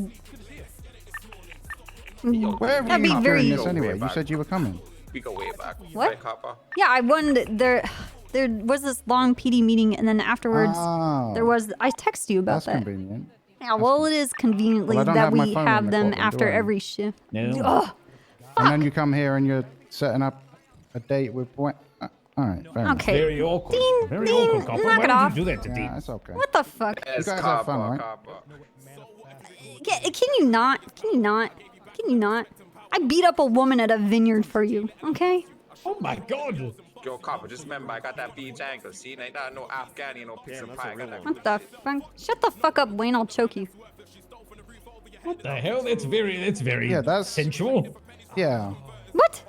Where were that'd you be very. doing this anyway? You said you were coming. We go way back. What? Right, Copper? Yeah, I wanted there. There was this long PD meeting, and then afterwards, Oh. there was. I text you about That's that. convenient. Yeah, well, it is convenently Well, I don't that have my we phone in have the them courtroom, after do I? every shift. No. Ugh. And then you come here and you're setting up a date with what? All right, fair enough. Okay. Very awkward. Dean, Very Dean, awkward, Copper. knock Why it would off. you do that to Dean? Yeah, it's okay. What the fuck? You guys have fun, right? Can you not? Can you not? Can you not? I beat up a woman at a vineyard for you. Okay. Oh my God. Yo, Copper, just remember I got that beach angle. See, ain't that no Afghani, no pizza pie. I got that. What the fuck? Shut the fuck up, Wayne. I'll choke you. What the hell? That's very Yeah, that's sensual. Yeah. What?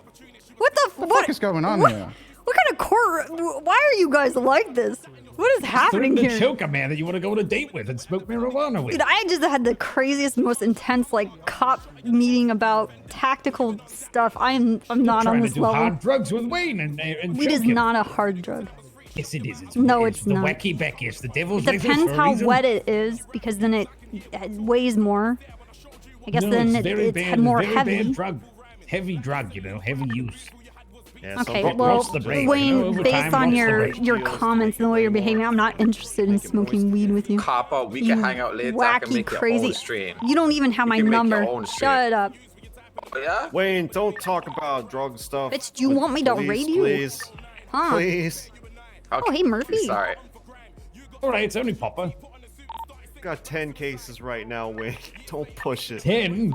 What the What the fuck is going on here? What kind of court? Why are you guys like this? What is happening Threaten here? to choke a man that you want to go on a date with and smoke marijuana with. Dude, I just had the craziest, most intense, like, cop meeting about tactical stuff. I'm not on trying this to do level. hard drugs with Wayne and Weed is choke him. not a hard drug. Yes, it is. No, it's it's the not. wacky Becky. It's the devil's It lettuce depends for a how reason. wet it is, because then it weighs more. I guess No, then it's very it's bad, more very heavy. Bad drug. Heavy drug, you know, heavy use. Okay, well, Wayne, based on your comments and the way you're behaving, I'm not interested in smoking weed with you. Copper, we You can hang out later. I can wacky, make your crazy. own stream. You don't even have You my can make your number. own stream. Shut up. Oh, yeah? Wayne, don't talk about drug stuff. Bitch, do you with want me the to police, raid you? Please. Huh? Please. Oh, hey, Murphy. Sorry. All right, it's only Popper. Got 10 cases right now, Wayne. Don't push it. 10?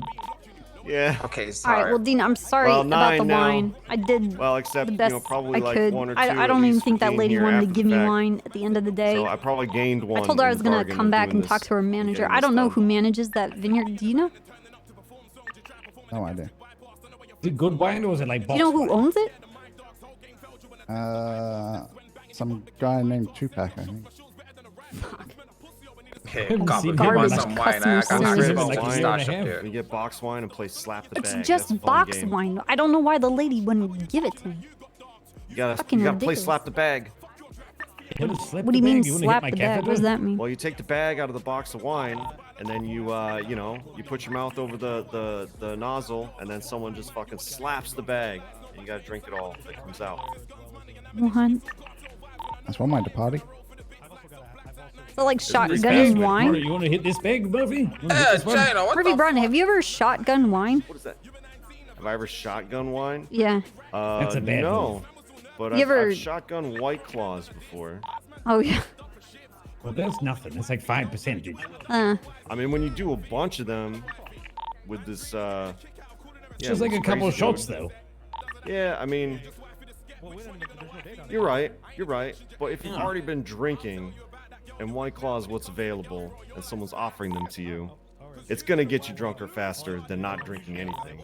Yeah. Okay, All right, well, Dean, I'm sorry Well, about the 9 now. wine. I did Well, except, the you best know, probably I like could. 1 or 2 I at don't even least think that being lady here wanted to after give the me fact. wine at the end of the day. So I probably gained one. I told her I in was gonna bargain come of back doing and talk this- to her manager. getting I don't this know done. who manages that vineyard. Do you know? No idea. Is it good wine or is it like Do you know who owns it? Some guy named Tupac, I think. Okay, Haven't Copper, seen give him us in some like wine. I got customer a service small like a wine year and a stash up half. here. We get box wine and play slap the It's bag. just That's a fun box game. wine. I don't know why the lady wouldn't give it to me. You gotta Fucking play ridiculous. slap the bag. What do you mean slap the bag? What does that mean? Well, you take the bag out of the box of wine, and then you, you know, you put your mouth over the nozzle, and then someone just fucking slaps the bag, and you gotta drink it all that comes out. What? That's one way to party. So like This shotgun bag, wine? You want to hit this bag, Murphy? You wanna hit this one? Murphy Brown, have you ever shotgun wine? What is that? Have I ever shotgun wine? Yeah. That's a bad no. move. But You I've, ever- I've shotgun White Claws before. Oh yeah. Well, that's nothing. It's like 5%. I mean, when you do a bunch of them with this, yeah, Just like with a couple of crazy shots, dude. though. Yeah, I mean, you're right. You're right. But if you've already been drinking, and White Claw is what's available, and someone's offering them to you, it's gonna get you drunker faster than not drinking anything.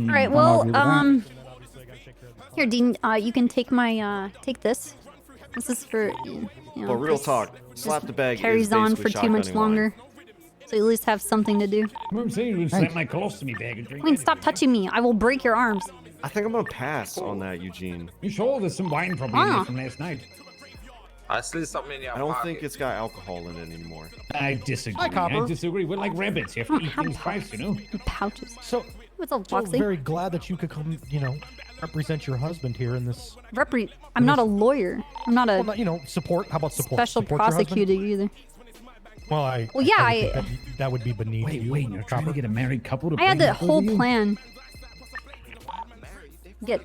All right. Well, here, Dean. You can take my take this. This is for you know. But real this talk, slap the bag carries is on for basically too much shotgunning longer. So you at least have something to do. What I'm saying, you slap my colostomy bag and drink Wayne, it. stop touching me. I will break your arms. I think I'm gonna pass on that, Eugene. You sure there's some wine probably in there Ah. from last night? I slid something in your I don't pocket. think it's got alcohol in it anymore. I disagree. Hi, Copper. I disagree. We're like rabbits. You have to eat things twice, you know? Pouches. So, What's up, so Foxy? very glad that you could come, you know, represent your husband here in this. I'm not a lawyer. I'm not a Well, not, you know, support. How about support? special Support your husband? prosecutor either. Well, I. Well, yeah, would think that would be beneath you. Wait, you're trying to get a married couple to I had bring the up over whole you? plan. Get.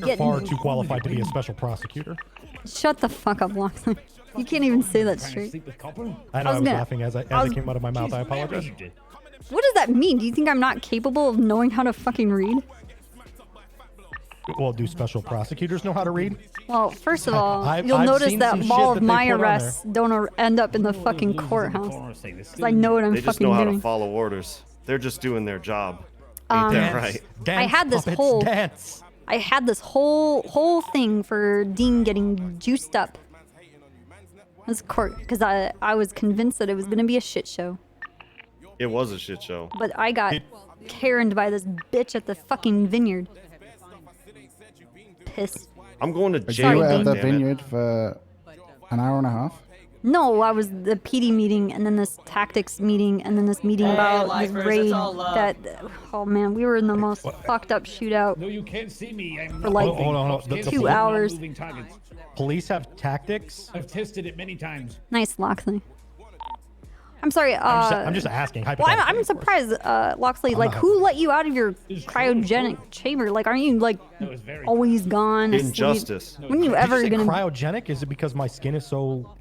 You're far too qualified to be a special prosecutor. Shut the fuck up, Loxley. You can't even say that Trying to straight. sleep with Copper? I know. I I was was gonna- laughing as I it was- came out of my mouth. I apologize. What does that mean? Do you think I'm not capable of knowing how to fucking read? Well, do special prosecutors know how to read? Well, first of all, I've you'll notice seen that some shit all that of they my put on arrests don't end up in the fucking courthouse. 'Cause I know what I'm They just fucking know how doing. to follow orders. They're just doing their job. Ain't that right? I had this whole I had this whole thing for Dean getting juiced up. This court because I was convinced that it was gonna be a shit show, It was a shit show. but I got Karened by this bitch at the fucking vineyard. Pissed. I'm going to But jail. you were at the goddammit. vineyard for an hour and a half. No, I was the PD meeting and then this tactics meeting and then this meeting about this lifers, raid it's all love. that oh man, we were in the most fucked up shootout. No, you can't see me. I'm For like Hold on, hold on. Can't The see 2 me. I'm not hours. moving targets. Police have tactics. I've tested it many times. Nice, Loxley. I'm sorry. I'm just asking. Well, I'm surprised, Loxley. Like, who let you out of your cryogenic chamber? Like, aren't you like always gone? asleep? Injustice. When you ever Did you say gonna? cryogenic? Is it because my skin is so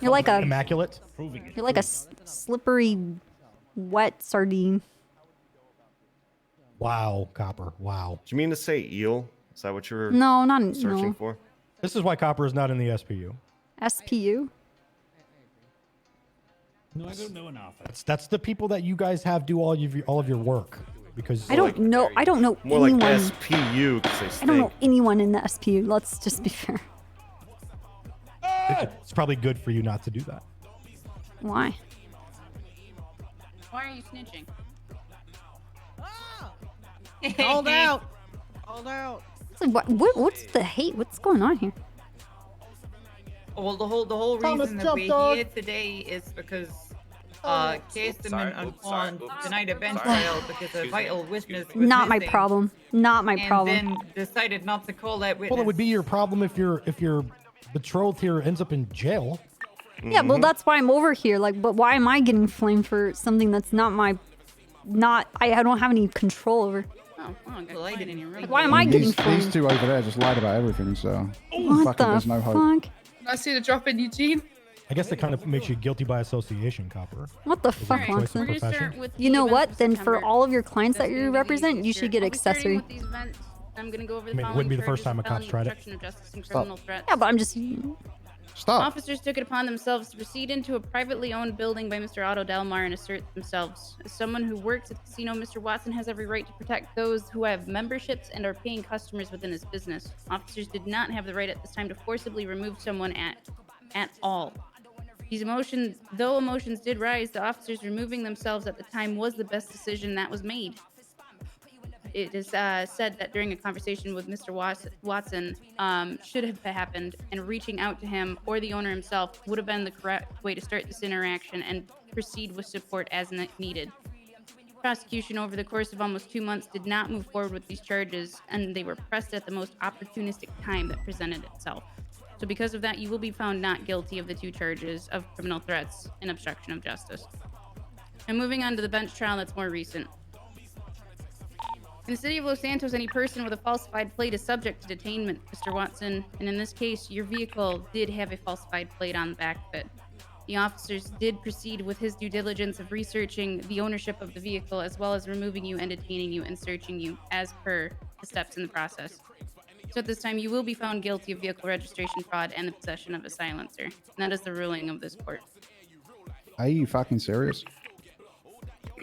You're like a immaculate? You're like a slippery, wet sardine. Wow, Copper. Wow. Do you mean to say eel? Is that what you were No, not searching no. for? This is why Copper is not in the SPU. SPU. No, I don't know enough. That's the people that you guys have do all of your work because I don't know. I don't know More like anyone. SPU because they stink. I don't know anyone in the SPU. Let's just be fair. it's probably good for you not to do that. Why? Why are you snitching? Hold out. Hold out. It's like, what's the hate? What's going on here? Well, the whole Thomas, reason that jump, we're dog. here today is because Cased them on tonight at bench trial because a vital witness was Not my missing, problem. Not my problem. And then decided not to call that witness. Well, it would be your problem if your betrothed here ends up in jail. Yeah, well, that's why I'm over here. Like, but why am I getting flamed for something that's not my, I don't have any control over? Well, I didn't even Why am I getting These flamed? two over there just lied about everything, so What fucking the there's no hope. fuck? I see the drop in Eugene. I guess that kind of makes you guilty by association, Copper. What the Is it fuck, a choice of Watson? profession? You know what? Then for all of your clients that you represent, you should get accessory. I'm gonna go over I the mean, it following wouldn't be the first charges time a of cop's felony tried it. obstruction of justice and Stop. criminal threats. Yeah, but I'm just. Stop. Officers took it upon themselves to proceed into a privately owned building by Mr. Otto Delmar and assert themselves. As someone who works at the casino, Mr. Watson has every right to protect those who have memberships and are paying customers within his business. Officers did not have the right at this time to forcibly remove someone at all. Though emotions did rise, the officers removing themselves at the time was the best decision that was made. It is said that during a conversation with Mr. Watson should have happened, and reaching out to him or the owner himself would have been the correct way to start this interaction and proceed with support as needed. Prosecution over the course of almost 2 months did not move forward with these charges, and they were pressed at the most opportunistic time that presented itself. So because of that, you will be found not guilty of the 2 charges of criminal threats and obstruction of justice. And moving on to the bench trial that's more recent. In the city of Los Santos, any person with a falsified plate is subject to detainment, Mr. Watson, and in this case, your vehicle did have a falsified plate on the back of it. The officers did proceed with his due diligence of researching the ownership of the vehicle, as well as removing you and detaining you and searching you as per the steps in the process. So at this time, you will be found guilty of vehicle registration fraud and the possession of a silencer. And that is the ruling of this court. Are you fucking serious?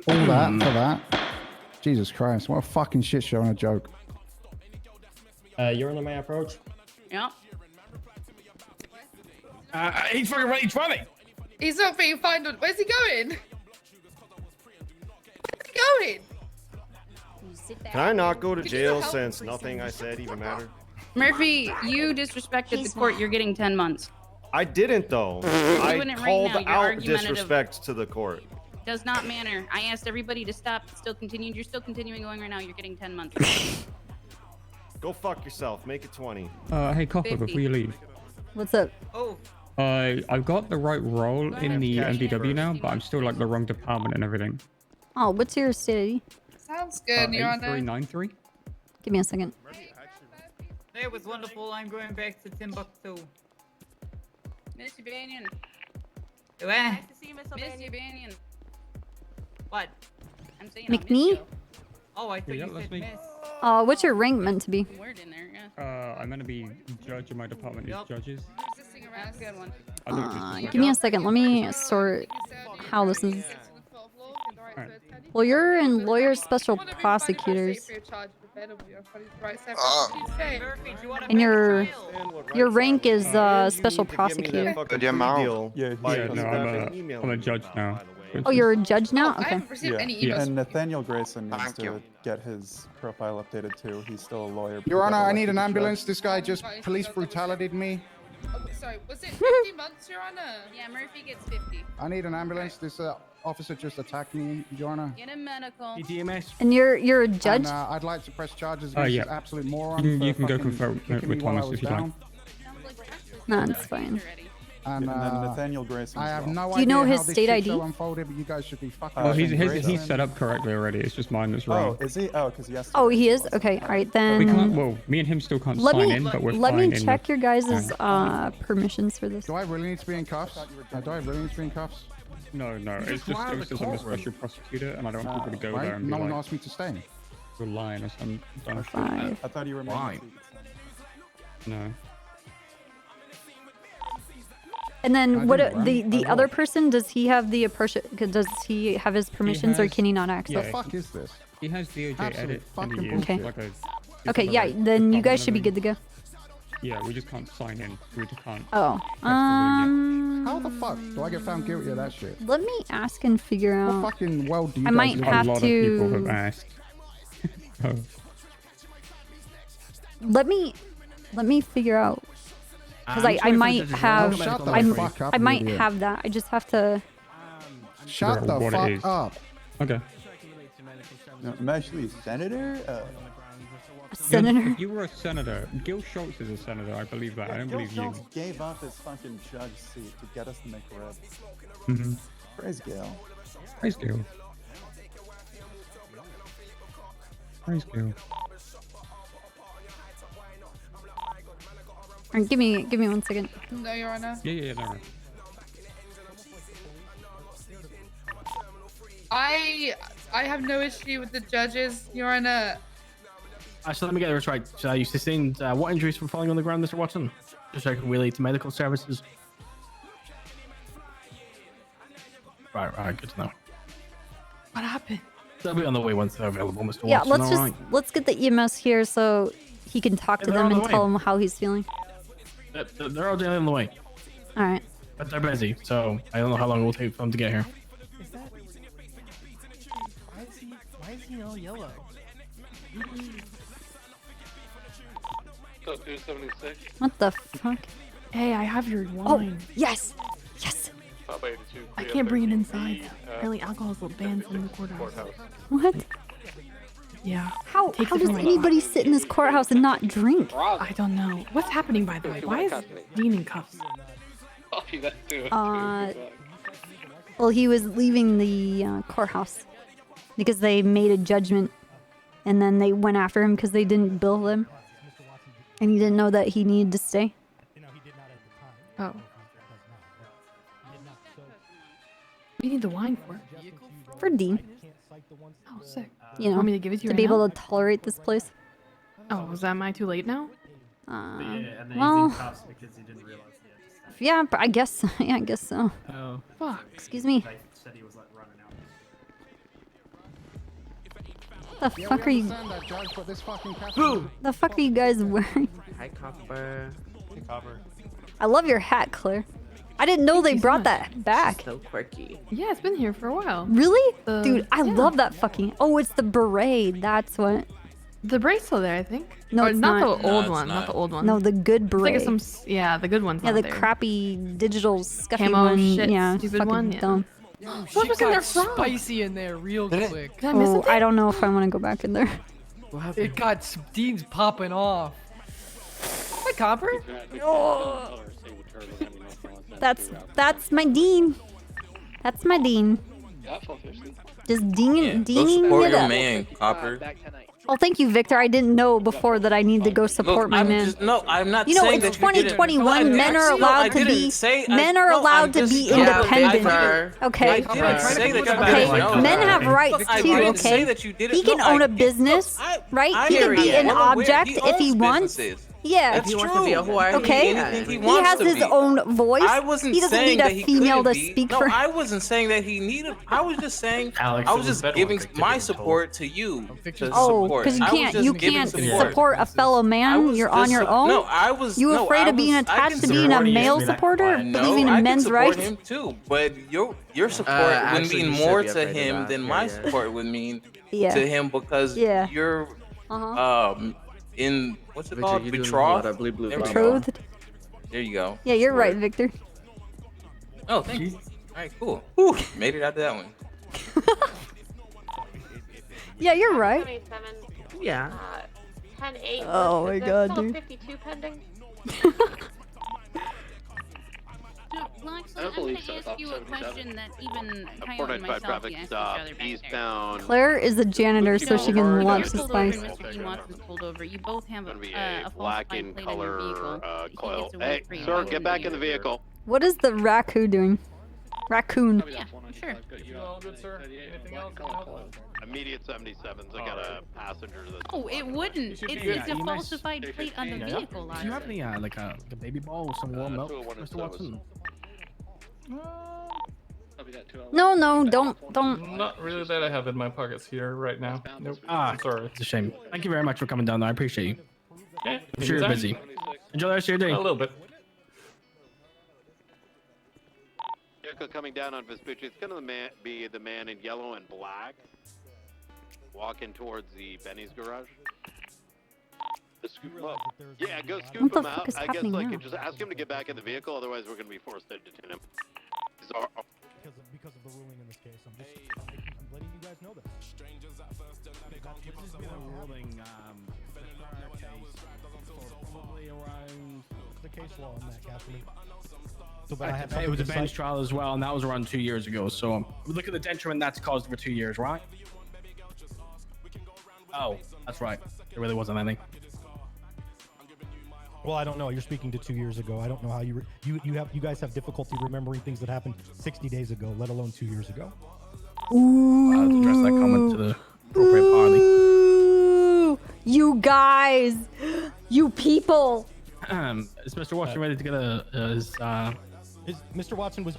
All that for that? Jesus Christ, what a fucking shit show and a joke. You're on my approach. Yep. He's fucking ready 20. He's not being fined. Where's he going? Where's he going? Can I not go to jail since nothing I said even mattered? Murphy, you disrespected the court. You're getting 10 months. I didn't though. You're I doing it right called now. You're out argumentative. disrespect to the court. Does not matter. I asked everybody to stop. Still continued. You're still continuing going right now. You're getting 10 months. Go fuck yourself. Make it 20. Hey, Copper, 50. before you leave. What's up? Oh. I've got the right role in the MDW now, but I'm still like the wrong department and everything. Oh, what's your state ID? Sounds good, Your Honor. 8393. Give me a second. It was wonderful. I'm going back to Timbuktu. Miss Banyan. Where? Nice to see you, Miss Banyan. What? I'm saying I'll miss McNee? you. Oh, I thought Yeah, you that's said me. miss. What's your rank meant to be? Word in there, yeah. I'm gonna be judge, and my department is judges. That's a good one. Give me a second. Let me sort how this is. Well, you're in lawyers special prosecutors, and your rank is special prosecutor. I'm a judge now. Oh, you're a judge now? Okay. And Nathaniel Grayson needs to get his profile updated too. He's still a lawyer. Your Honor, I need an ambulance. This guy just police brutality'd me. Oh, sorry, was it 50 months, Your Honor? Yeah, Murphy gets 50. I need an ambulance. This officer just attacked me, Your Honor. Get a medical. And you're a judge? And, I'd like to press charges against yeah. this absolute moron. You for can go fucking confirm kicking me with while I Thomas was if you like. down. No, it's fine. And, And then Nathaniel Grayson. I have no Do you know idea his how this state shit ID? show unfolded, but you guys should be fucking. Oh, he's set up correctly already. It's just mine that's wrong. Oh, is he? Oh, because yes. Oh, he is? Okay, all right, We can't. then. Well, me and him still can't Let sign me in, but we're let fine me in check the- your guys' permissions for this. Do I really need to be in cuffs? Do I really need to be in cuffs? No, it's just it says I'm a special prosecutor, and I don't want people to go Right? there and be No one like, asked me to stay. you're lying or some dumb shit. Five. I thought you were. Why? No. And I then what? do, The other person, does he have the does he have his permissions, or has- can he not access? What the fuck is this? He has DOJ Absolute edit fucking and he bullshit. is like a. Okay, yeah, then you guys should be good to go. Yeah, we just can't sign in. We just can't. Oh, How the fuck do I get found guilty of that shit? let me ask and figure What out. fucking world do you I guys might live have in? A lot of people have to. asked. Oh. Let me figure out, because I might have Shut the I fuck up, might you idiot. have that. I just have to. Shut the what it fuck is. up. Okay. No, I'm actually a senator. Senator? You were a senator. Gil Schultz is a senator. I believe that. I don't Gil believe you. Schultz gave up his fucking judge seat to get us to make red. Mm-hmm. Praise Gil. Praise Gil. Praise Gil. Alright, give me 1 second. No, Your Honor. Yeah, no. I have no issue with the judges, Your Honor. So let me get this right. So you sustained what injuries from falling on the ground, Mr. Watson? Just so I can relay to medical services. Right, good to know. What happened? They'll be on the way once they're available, Mr. Yeah, Watson. let's get the EMS here so he can talk to They're them on and the tell way. them how he's feeling. They're all on the way. All right. But they're busy, so I don't know how long it will take for them to get here. Why is he all yellow? So 276. What the fuck? Hey, I have your Oh, wine. yes. Yes. I can't bring it inside. Apparently, alcohol is banned from the courthouse. What? Yeah. How Take does it from my- anybody sit in this courthouse and not drink? I don't know. What's happening, by the way? Why is Dean in cuffs? Well, he was leaving the courthouse because they made a judgment, and then they went after him because they didn't bill him, and he didn't know that he needed to stay. Oh. What do you need the wine for? For Dean, Oh, sick. you know, Want me to give it to you to right be able now? to tolerate this place. Oh, am I too late now? Well, yeah, but I guess, yeah, I guess so. Oh. Fuck. Excuse me. The fuck are you? The fuck are you guys wearing? Hi, Copper. Hey, Copper. I love your hat, Claire. I didn't know they brought that back. So quirky. Yeah, it's been here for a while. Really? The- Dude, I yeah. love that fucking... Oh, it's the beret. That's what... The beret's still there, I think. No, Or it's not. not. The old it's one, not not. the old one. No, the good I think beret. it's some. Yeah, the good one's Yeah, not the there. crappy digital scuffy Camo one. shit, Yeah, stupid fucking one, yeah. dumb. What was in there from? Spicy in there real quick. Did I miss Oh, something? I don't know if I want to go back in there. It got Dean's popping off. Hi, Copper. That's my Dean. That's my Dean. Just Dean, Go Deaning support it your up. man, Copper. Oh, thank you, Victor. I didn't know before that I need to go support my I'm man. just, no, I'm not You know, saying it's that you didn't. 2021. No, I Men are actually- no, I allowed to didn't be. say- Men I- are no, allowed I'm to just- be yeah, independent. Victor. Okay. I didn't say that you Okay. didn't. Men have rights I too. didn't say Okay. that you didn't. He can No, I own a did- business, right? I'm He can very be an well aware. object if he owns wants. businesses. Yeah. That's If he true. wants to be a whore, he Okay. can be Anything he He wants has to his be. own voice. I wasn't He doesn't saying need that a he female to couldn't be. speak No, for. I wasn't saying that he needed. I was just saying. Alex, I it was was just better giving when Victor my didn't support to you. To Oh, support. because you I was can't. just You giving can't support. support a fellow man. You're on just your su- own. No, I was. You no, afraid I of being was- I attached can to being a support him. male supporter, No, believing I in can men's support rights? him too, but your support would actually, mean you should more be to afraid of him that. than Yeah, my yeah. support would mean Yeah. to him because Yeah. you're in what's it Victor, called? you doing a lot Betrothed. of blue, blue, There we blue. go. Betrothed. There you go. Yeah, you're right, Victor. Oh, thank you. All right, cool. Whew, made it out of that one. Yeah, you're right. 27, Yeah. 10-8. Oh my Is there God, still dude. 52 pending? Lex, I don't I'm believe gonna so. ask Top you a 77. question that even Kyle and 495 myself traffic we asked stop each other back there. eastbound. Claire is a janitor, so she can watch the You're pulled over spice. and Mr. Dean Watson's pulled over. You both have Gonna be a a false black plate in on your color vehicle. He coil. gets away Hey, free. sir, Why get would back you? in the vehicle. What is the raccoon doing? Raccoon. Yeah, sure. All good, sir. Anything else? Immediate 77s. I got a passenger that's. Oh, it wouldn't. It's, it's a falsified plate on the vehicle. Do you have any like a baby ball or some warm milk, Mr. Watson? No, don't. Not really that I have in my pockets here right now. Nope. Ah, I'm sorry. It's a shame. Thank you very much for coming down. I appreciate you. Okay. I'm sure you're anytime. busy. Enjoy the rest of your day. A little bit. Vehicle coming down on Vespucci. It's gonna be the man in yellow and black, walking towards the Benny's garage. The scoop him up. Yeah, go scoop What the him fuck out. is I guess happening like now? just ask him to get back in the vehicle. Otherwise, we're gonna be forced to detain him. He's our- Because of the ruling in this case. I'm letting you guys know this. This has been a ruling, the prior case for probably around... The case law on that, Catherine. So, it was a bench trial as well, and that was around 2 years ago. So look at the detriment that's caused for 2 years, right? Oh, that's right. There really wasn't anything. Well, I don't know. You're speaking to 2 years ago. I don't know how you guys have difficulty remembering things that happened 60 days ago, let alone 2 years ago. I'll address that comment to the appropriate party. Ooh, you guys, you people. Is Mr. Watson ready to get his Mr. Watson was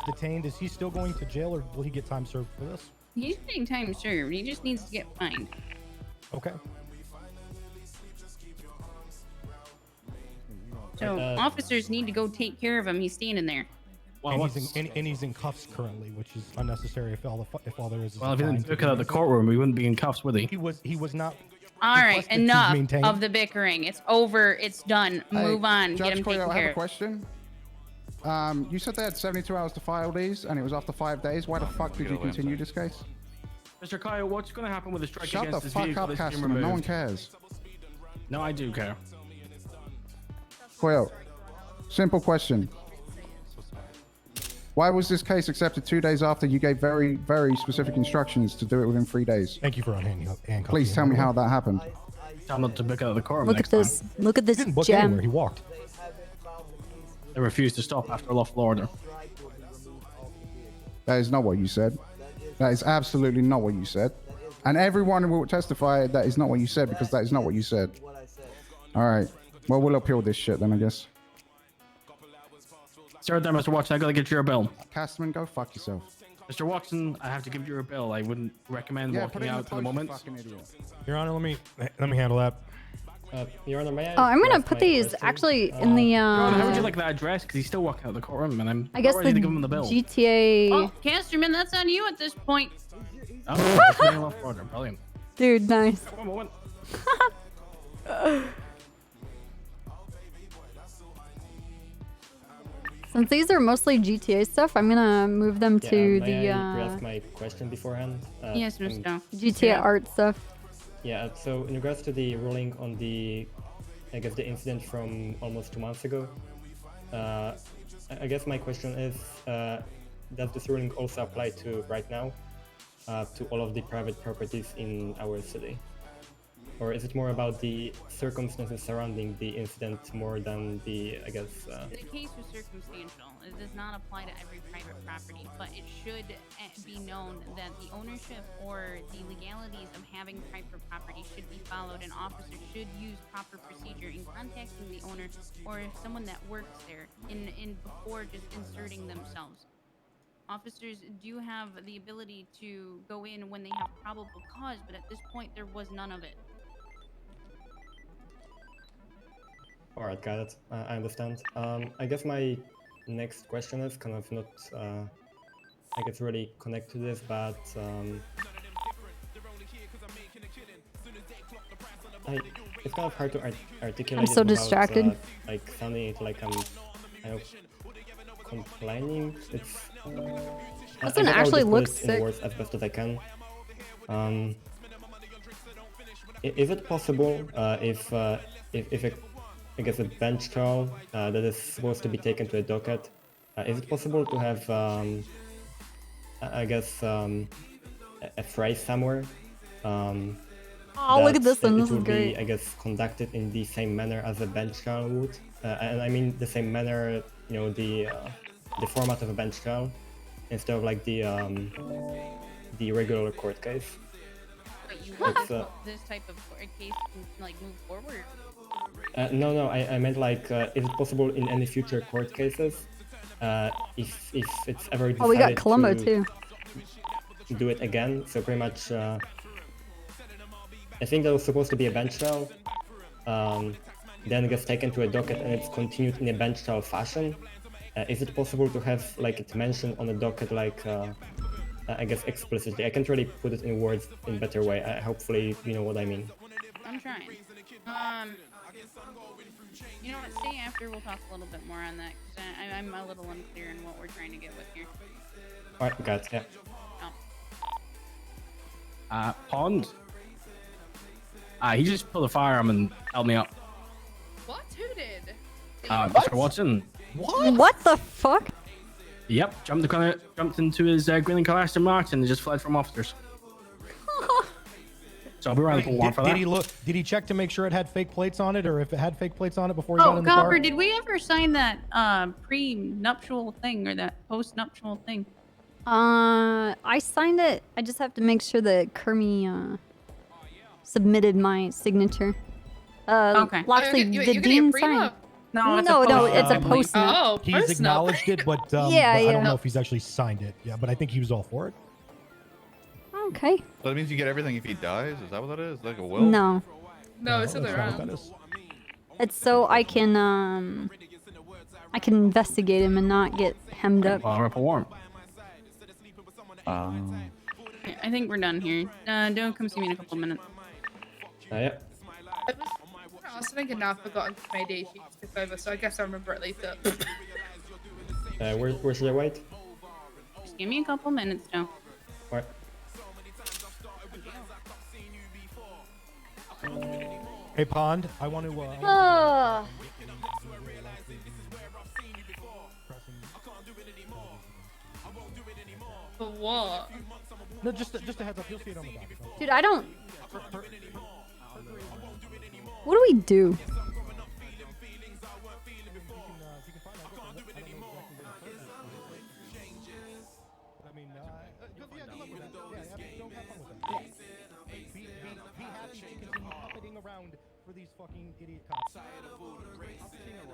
detained. Is he still going to jail, or will he get time served for this? He's getting time served. He just needs to get fined. Okay. So officers need to go take care of him. He's standing there. Well, and he's in cuffs currently, which is unnecessary. If all there is. Well, if he didn't took it out of the courtroom, he wouldn't be in cuffs, would he? He was not. All right, enough of the bickering. It's over. It's done. Move on. Judge Get him taken Coyle, I care have a of. question. You said they had 72 hours to file these, and it was after 5 days. Why the fuck did you continue this case? Mr. Kyle, what's going to happen with the strike Shut against the this fuck vehicle up, that's been Castleman. No one removed? cares. No, I do care. Coyle, simple question. Why was this case accepted 2 days after you gave very, very specific instructions to do it within 3 days? Thank you for unhandcuffing. Please tell me how that happened. Tell not to book out of the courtroom Look at next this. time. Look at this Didn't book gem. anywhere. He walked. They refused to stop after a lawful order. That is not what you said. That is absolutely not what you said. And everyone will testify that is not what you said, because that is not what you said. All right. Well, we'll appeal this shit then, I guess. Sir, there, Mr. Watson, I gotta get you a bill. Castleman, go fuck yourself. Mr. Watson, I have to give you a bill. I wouldn't recommend walking out for the moment. Your Honor, let me handle that. Your Honor, may I? Oh, I'm gonna ask put my these question? actually in the. Your Honor, how would you like that address? Because he's still walking out of the courtroom, and I'm I guess not ready the to give him the bill. GTA. Well, Casterman, that's on you at this point. Oh, that's my lawful order. Brilliant. Dude, nice. One moment. Since these are mostly GTA stuff, I'm gonna move them to May I the ask my question beforehand? Yes, Mr. Stone. GTA art stuff. Yeah, so in regards to the ruling on the, I guess the incident from almost 2 months ago, I guess my question is, does this ruling also apply to right now, to all of the private properties in our city? Or is it more about the circumstances surrounding the incident more than the, I guess... The case was circumstantial. It does not apply to every private property, but it should be known that the ownership or the legalities of having private property should be followed, and officers should use proper procedure in contacting the owner or someone that works there in before just inserting themselves. Officers do have the ability to go in when they have probable cause, but at this point there was none of it. Alright, got it. I understand. I guess my next question is kind of not, I guess really connected to this, but it's kind of hard to articulate. I'm so it without, distracted. like sounding it like I'm complaining. It's. Doesn't I guess I'll actually just put look it sick. in words as best as I can. Is it possible if I guess a bench trial that is supposed to be taken to a docket, is it possible to have I guess a phrase somewhere Oh, look at this one. it This is would great. be, I guess, conducted in the same manner as a bench trial would, and I mean the same manner, you know, the format of a bench trial, instead of like the regular court case. But you It's, want this type of case to like move forward. No, I meant like, is it possible in any future court cases, if it's ever decided Oh, we got Columbo to too. do it again? So pretty much, I think that was supposed to be a bench trial, then it gets taken to a docket and it's continued in a bench trial fashion. Is it possible to have like it mentioned on the docket, like I guess explicitly? I can't really put it in words in a better way. Hopefully you know what I mean. I'm trying. You know what? Stay after. We'll talk a little bit more on that because I'm a little unclear in what we're trying to get with here. Alright, got it, yeah. Pond. He just pulled a firearm and helped me up. What? Who did? Mr. Watson. What the fuck? Yep, jumped into his Green & Aston Martin and just fled from officers. So I'll be around the pool for that. Did he check to make sure it had fake plates on it, or if it had fake plates on it before he got Oh, in the car? Copper, did we ever sign that pre-nuptial thing or that post-nuptial thing? I signed it. I just have to make sure that Kermie submitted my signature. Okay. Loxley, did Dean sign? No, it's a post. Oh, He's acknowledged it, but, but Yeah, I yeah. don't know if he's actually signed it. Yeah, but I think he was all for it. Okay. So that means you get everything if he dies? Is that what that is? Like a will? No. No, it's that's other not what round. that is. It's so I can investigate him and not get hemmed up. Up a warrant. I think we're done here. Don't come see me in a couple of minutes. Yeah. I was thinking now I've forgotten my day she took over, so I guess I'll remember it later. Where should I wait? Just give me a couple minutes now. Alright. Hey, Pond, I want to. For what? No, just a heads up. You'll see it on the document. Dude, I don't. What do we do?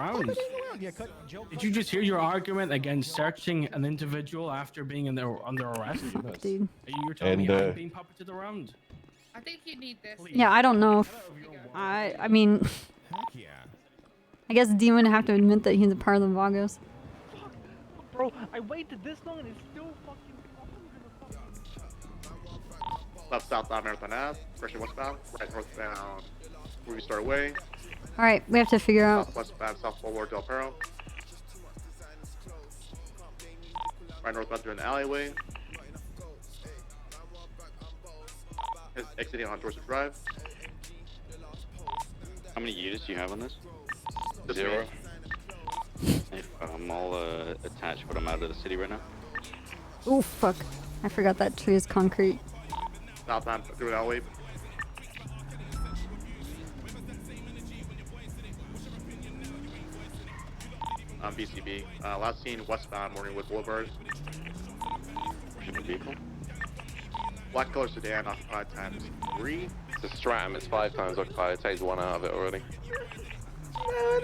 Rounds. Did you just hear your argument against searching an individual after being under arrest? Dude. You're telling me I'm being puppeted around? I think you need this. Yeah, I don't know. I mean, I guess Dean would have to admit that he's a part of the Vagos. Bro, I waited this long and it's still fucking. Left southbound Marathon Ave, direction westbound, right northbound, Movie Star Way. All right, we have to figure out. Westbound South Boulevard Del Perro. Right northbound through an alleyway. Exiting on Dorset Drive. How many units do you have on this? Just 0. I'm all attached, but I'm out of the city right now. Oh fuck! I forgot that tree is concrete. Southbound through an alleyway. BCB. Last seen westbound Morningwood Boulevard. Vehicle? Black color sedan occupied times 3. It's a Stratum, it's 5 times occupied. It takes 1 out of it already.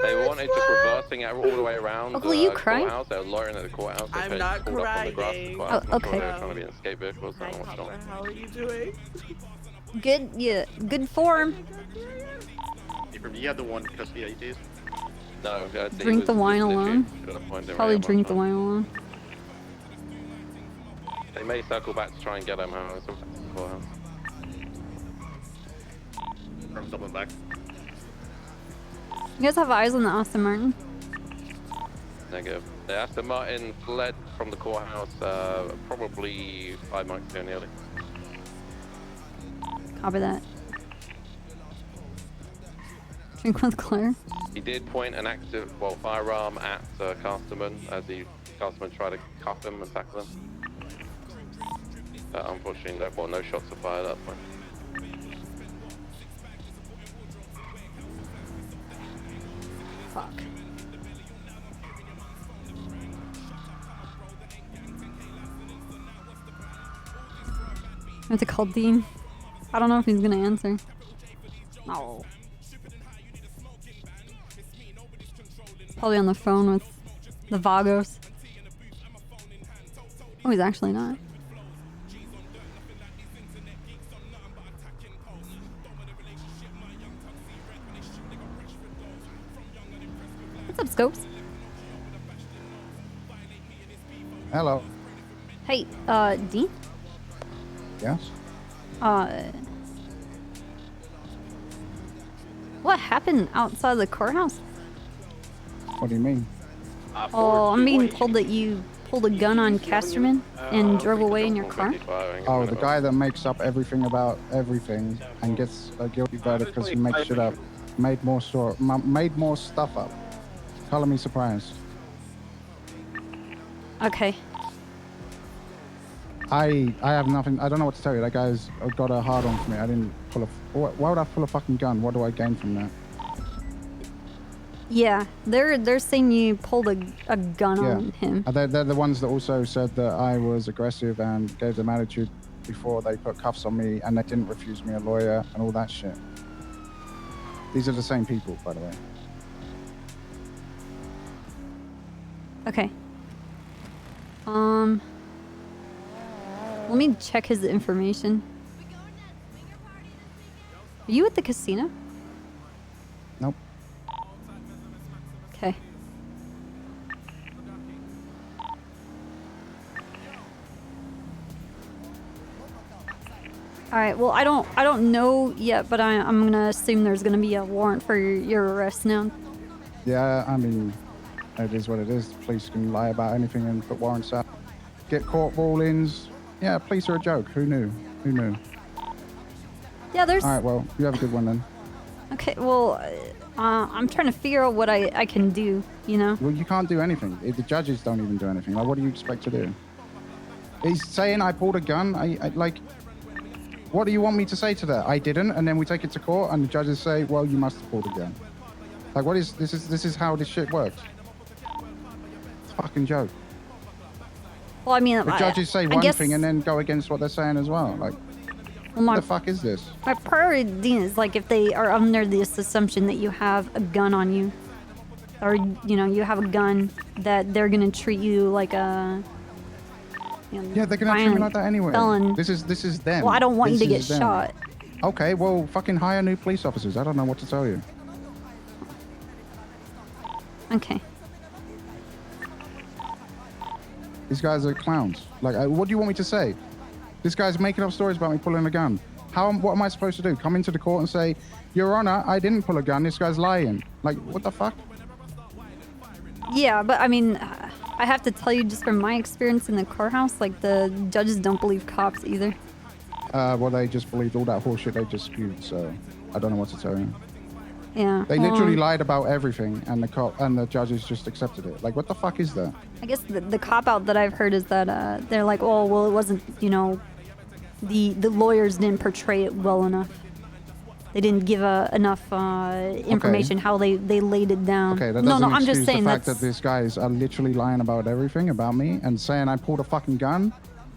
They wanted just reversing it all the way around Uncle, you crying? courthouse. They were loitering at the courthouse. They I'm not pulled up on the grass crying. quite Oh, okay. They were trying to be in escape vehicles. I don't know what's going on. How are you doing? Good, yeah, good form. You had the one custody 8 days. No, Drink the wine alone. Probably drink the wine alone. They may circle back to try and get him out. From doubling back. You guys have eyes on the Aston Martin? Negative. The Aston Martin fled from the courthouse probably 5 months ago nearly. Copy that. Drink with Claire. He did point an firearm at Casterman as Casterman tried to cuff him and tackle him. Unfortunately, no shots were fired at that point. Fuck. I have to call Dean. I don't know if he's gonna answer. No. Probably on the phone with the Vagos. Oh, he's actually not. What's up, Scopes? Hello. Hey, Dean? Yes? What happened outside the courthouse? What do you mean? Oh, I'm being told that you pulled a gun on Casterman and drove away in your car? Oh, the guy that makes up everything about everything and gets a guilty verdict because he makes shit up. Made more stuff up. Color me surprised. Okay. I have nothing. I don't know what to tell you. That guy's got a hard on for me. I didn't pull a. Why would I pull a fucking gun? What do I gain from that? Yeah, they're saying you pulled a gun on him. They're the ones that also said that I was aggressive and gave them attitude before they put cuffs on me, and they didn't refuse me a lawyer and all that shit. These are the same people, by the way. Okay. Let me check his information. Are you at the casino? Nope. Okay. All right. Well, I don't know yet, but I'm gonna assume there's gonna be a warrant for your arrest now. Yeah, I mean, it is what it is. Police can lie about anything and put warrants out. Get court rulings. Yeah, police are a joke. Who knew? Who knew? Yeah, there's. All right. Well, you have a good one then. Okay. Well, I'm trying to figure out what I can do. You know. Well, you can't do anything. The judges don't even do anything. Like, what do you expect to do? He's saying I pulled a gun. I like. What do you want me to say to that? I didn't, and then we take it to court, and the judges say, "Well, you must have pulled a gun." Like, what is this? This is how this shit works. It's a fucking joke. Well, I mean, The judges say I one guess, thing and then go against what they're saying as well. Like, well, what the fuck is this? My priority is like if they are under this assumption that you have a gun on you, or you know you have a gun, that they're gonna treat you like a. You know, Yeah, they're gonna treat me like that anyway. felon. This is them. Well, I don't want you This to get is them. shot. Okay, well, fucking hire new police officers. I don't know what to tell you. Okay. These guys are clowns. Like, what do you want me to say? This guy's making up stories about me pulling a gun. What am I supposed to do? Come into the court and say, Your Honor, I didn't pull a gun. This guy's lying. Like, what the fuck? Yeah, but I mean, I have to tell you just from my experience in the courthouse, like the judges don't believe cops either. Well, they just believed all that horseshit they just spewed, so I don't know what to tell you. Yeah. They literally lied about everything, and the judges just accepted it. Like, what the fuck is that? I guess the cop out that I've heard is that they're like, oh, well, it wasn't, you know, the lawyers didn't portray it well enough. They didn't give enough information how they laid it down. Okay, that no, doesn't I'm just excuse saying the fact that's that these guys are literally lying about everything about me and saying I pulled a fucking gun.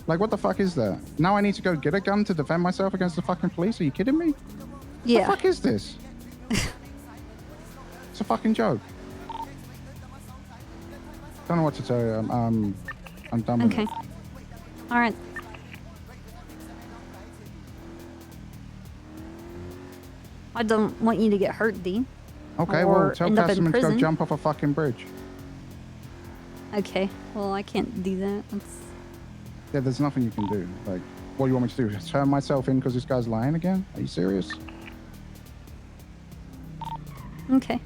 Like, what the fuck is that? Now I need to go get a gun to defend myself against the fucking police? Are you kidding me? Yeah. What the fuck is this? It's a fucking joke. Don't know what to tell you. I'm done with okay. it. All right. I don't want you to get hurt, Dean. Okay, or well, tell end up in Testament to go prison. jump off a fucking bridge. Okay. Well, I can't do that. That's... Yeah, there's nothing you can do. Like, what do you want me to do? Turn myself in because this guy's lying again? Are you serious? Okay.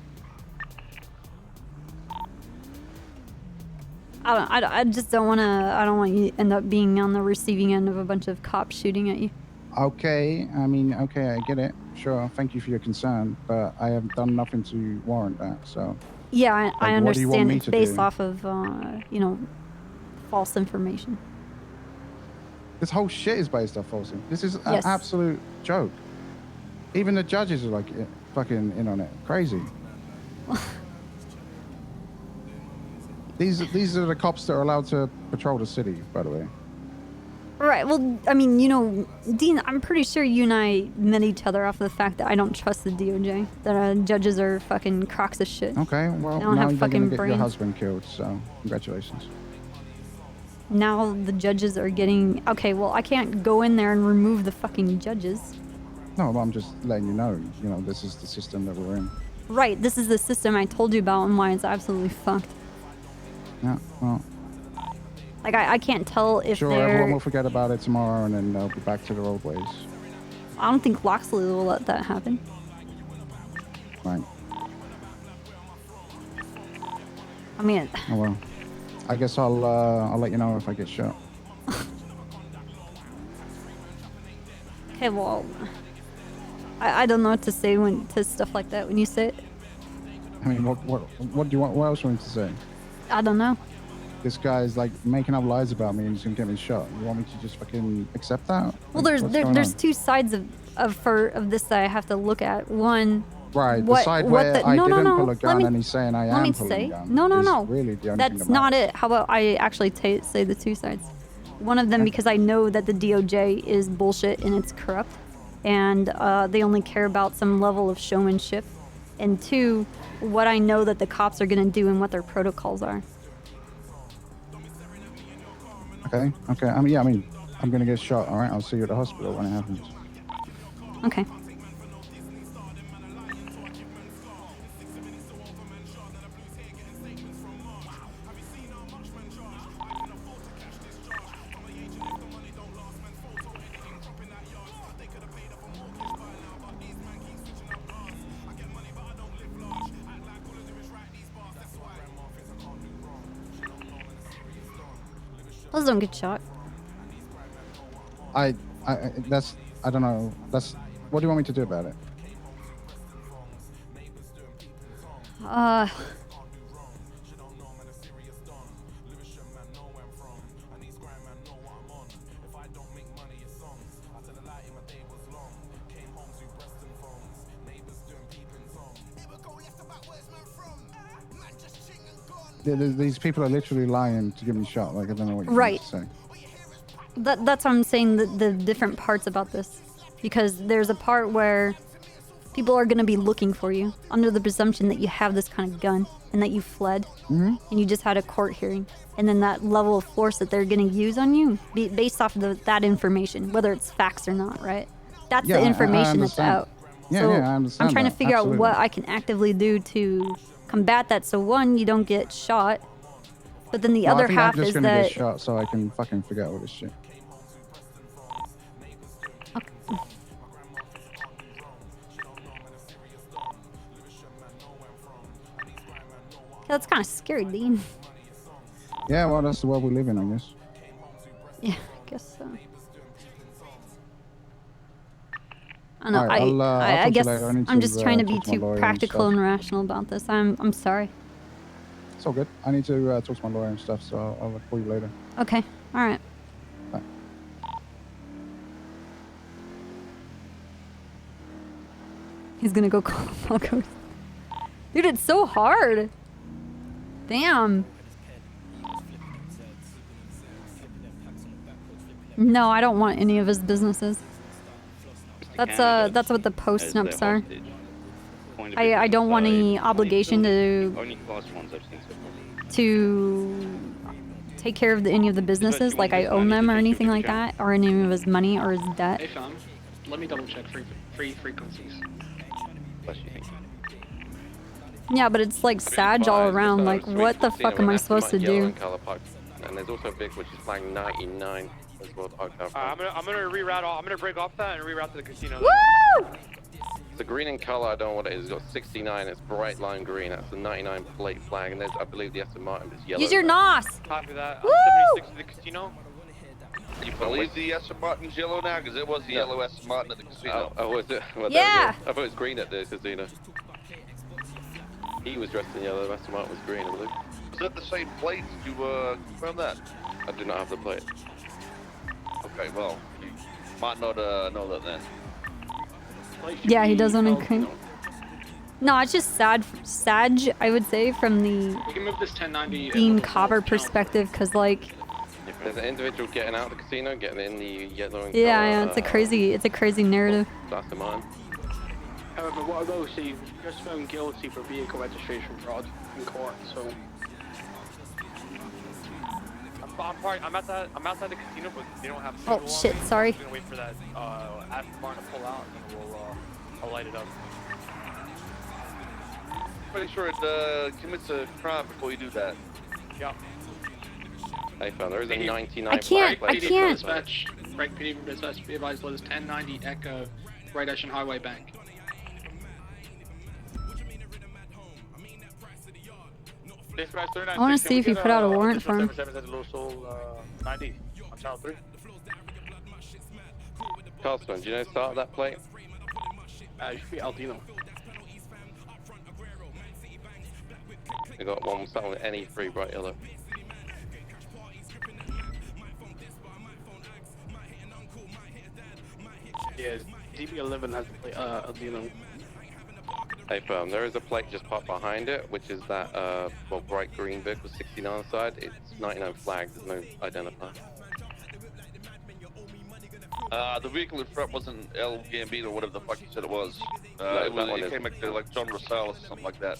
I just don't want to. I don't want you to end up being on the receiving end of a bunch of cops shooting at you. Okay, I mean, okay, I get it. Sure, thank you for your concern, but I have done nothing to warrant that, so... Yeah, I Like, what do you want understand me it's to based do? off of, you know, false information. This whole shit is based off falsity. This is an Yes. absolute joke. Even the judges are like fucking in on it. Crazy. These are the cops that are allowed to patrol the city, by the way. Right. Well, I mean, you know, Dean, I'm pretty sure you and I met each other off the fact that I don't trust the DOJ. That judges are fucking crocks of shit. Okay, well, They don't now have you're fucking gonna get brains. your husband killed, so congratulations. Now the judges are getting... Okay, well, I can't go in there and remove the fucking judges. No, but I'm just letting you know, this is the system that we're in. Right, this is the system I told you about and why it's absolutely fucked. Yeah, well, Like, I can't tell if sure, they're... everyone will forget about it tomorrow and then they'll be back to their old ways. I don't think Loxley will let that happen. Right. I mean, Oh, well. I guess I'll let you know if I get shot. Okay, well, I don't know what to say to stuff like that when you say it. I mean, what do you want? What else do you want me to say? I don't know. This guy's like making up lies about me and he's gonna get me shot. You want me to just fucking accept that? Well, Like, what's going there's on? two sides of this that I have to look at. One, Right, the side where I no, didn't no, pull a let gun me- and he's saying I let me am pulling say, a gun. no, is no. Really the only That's thing not about it. How about I actually say the two sides? One of them because I know that the DOJ is bullshit and it's corrupt, and they only care about some level of showmanship. And two, what I know that the cops are gonna do and what their protocols are. Okay. I mean, I'm gonna get shot. All right, I'll see you at the hospital when it happens. Okay. Please don't get shot. I don't know. What do you want me to do about it? These people are literally lying to get me shot. Like, I don't know what you're Right. to say. That's why I'm saying the different parts about this. Because there's a part where people are going to be looking for you under the presumption that you have this kind of gun and that you fled and you just had a court hearing. And then that level of force that they're going to use on you based off of that information, whether it's facts or not, right? That's Yeah, the I information that's understand. out. Yeah, So I understand I'm trying to that. figure out what Absolutely. I can actively do to combat that. So one, you don't get shot. But then the No, other I think half I'm just is gonna that get shot so I can fucking figure out all this shit. that's kind of scary, Dean. Yeah, well, that's the world we live in, I guess. Yeah, I guess so. I don't know. Alright, I'll talk I to you guess later. I need I'm to, just trying to be talk to my too lawyer and practical stuff. and rational about this. I'm sorry. It's all good. I need to talk to my lawyer and stuff, so I'll call you later. Okay. All right. Bye. He's gonna go call Falco. Dude, it's so hard. Damn. No, I don't want any of his businesses. That's what the post nups are. I don't want any obligation to take care of any of the businesses, like I own them or anything like that, or any of his money or his debt. Hey fam, let me double check three frequencies. Yeah, but it's like Sag all around. Like, what the fuck am I supposed to do? And there's also a big which is flying 99 as well. I'm gonna reroute all. I'm gonna break off that and reroute to the casino. Woo! The green in color, I don't know what it is. It's got 69. It's bright lime green. That's the 99 plate flag, and there's, I believe, the Aston Martin is yellow. Use your NOS. Copy that. Woo! 76 to the casino. You believe the Aston Martin's yellow now? Because it was the yellow Aston Martin at the casino. Oh, was it? Well, Yeah. I thought it was green at the casino. He was dressed in yellow. Aston Martin was green, I believe. Is that the same plate? You confirm that? I do not have the plate. Okay, well, you might not know that then. Yeah, he does own a crane. No, it's just Sag, I would say, from the We can move this 1090. Dean Copper perspective, because, like, There's an individual getting out of the casino, getting in the yellow and yeah, color, it's a crazy narrative. Aston Martin. However, what I will say, you're just found guilty for vehicle registration fraud in court, so. I'm outside the casino, but they don't have. Oh, signal on shit, me. sorry. I'm just gonna wait for that Aston Martin to pull out, and then I'll light it up. Pretty sure it commits a crime before you do that. Yeah. I found there is a 99. I can't. Dispatch, Break PD from dispatch, be advised, what is 1090 Echo, Great Ocean Highway Bank. Dispatch 39. I want to see if you put out a warrant for him. 90 on channel 3. Carlson, do you know the start of that plate? It should be Aldino. We got one starting with NE3 bright yellow. Yeah, DB11 has Aldino. Hey, firm, there is a plate just popped behind it, which is that well, bright green vehicle 69 on the side. It's 99 flagged, there's no identifier. The vehicle in front wasn't El Gambino or whatever the fuck you said it was. No, It came like John Rosales or something like that.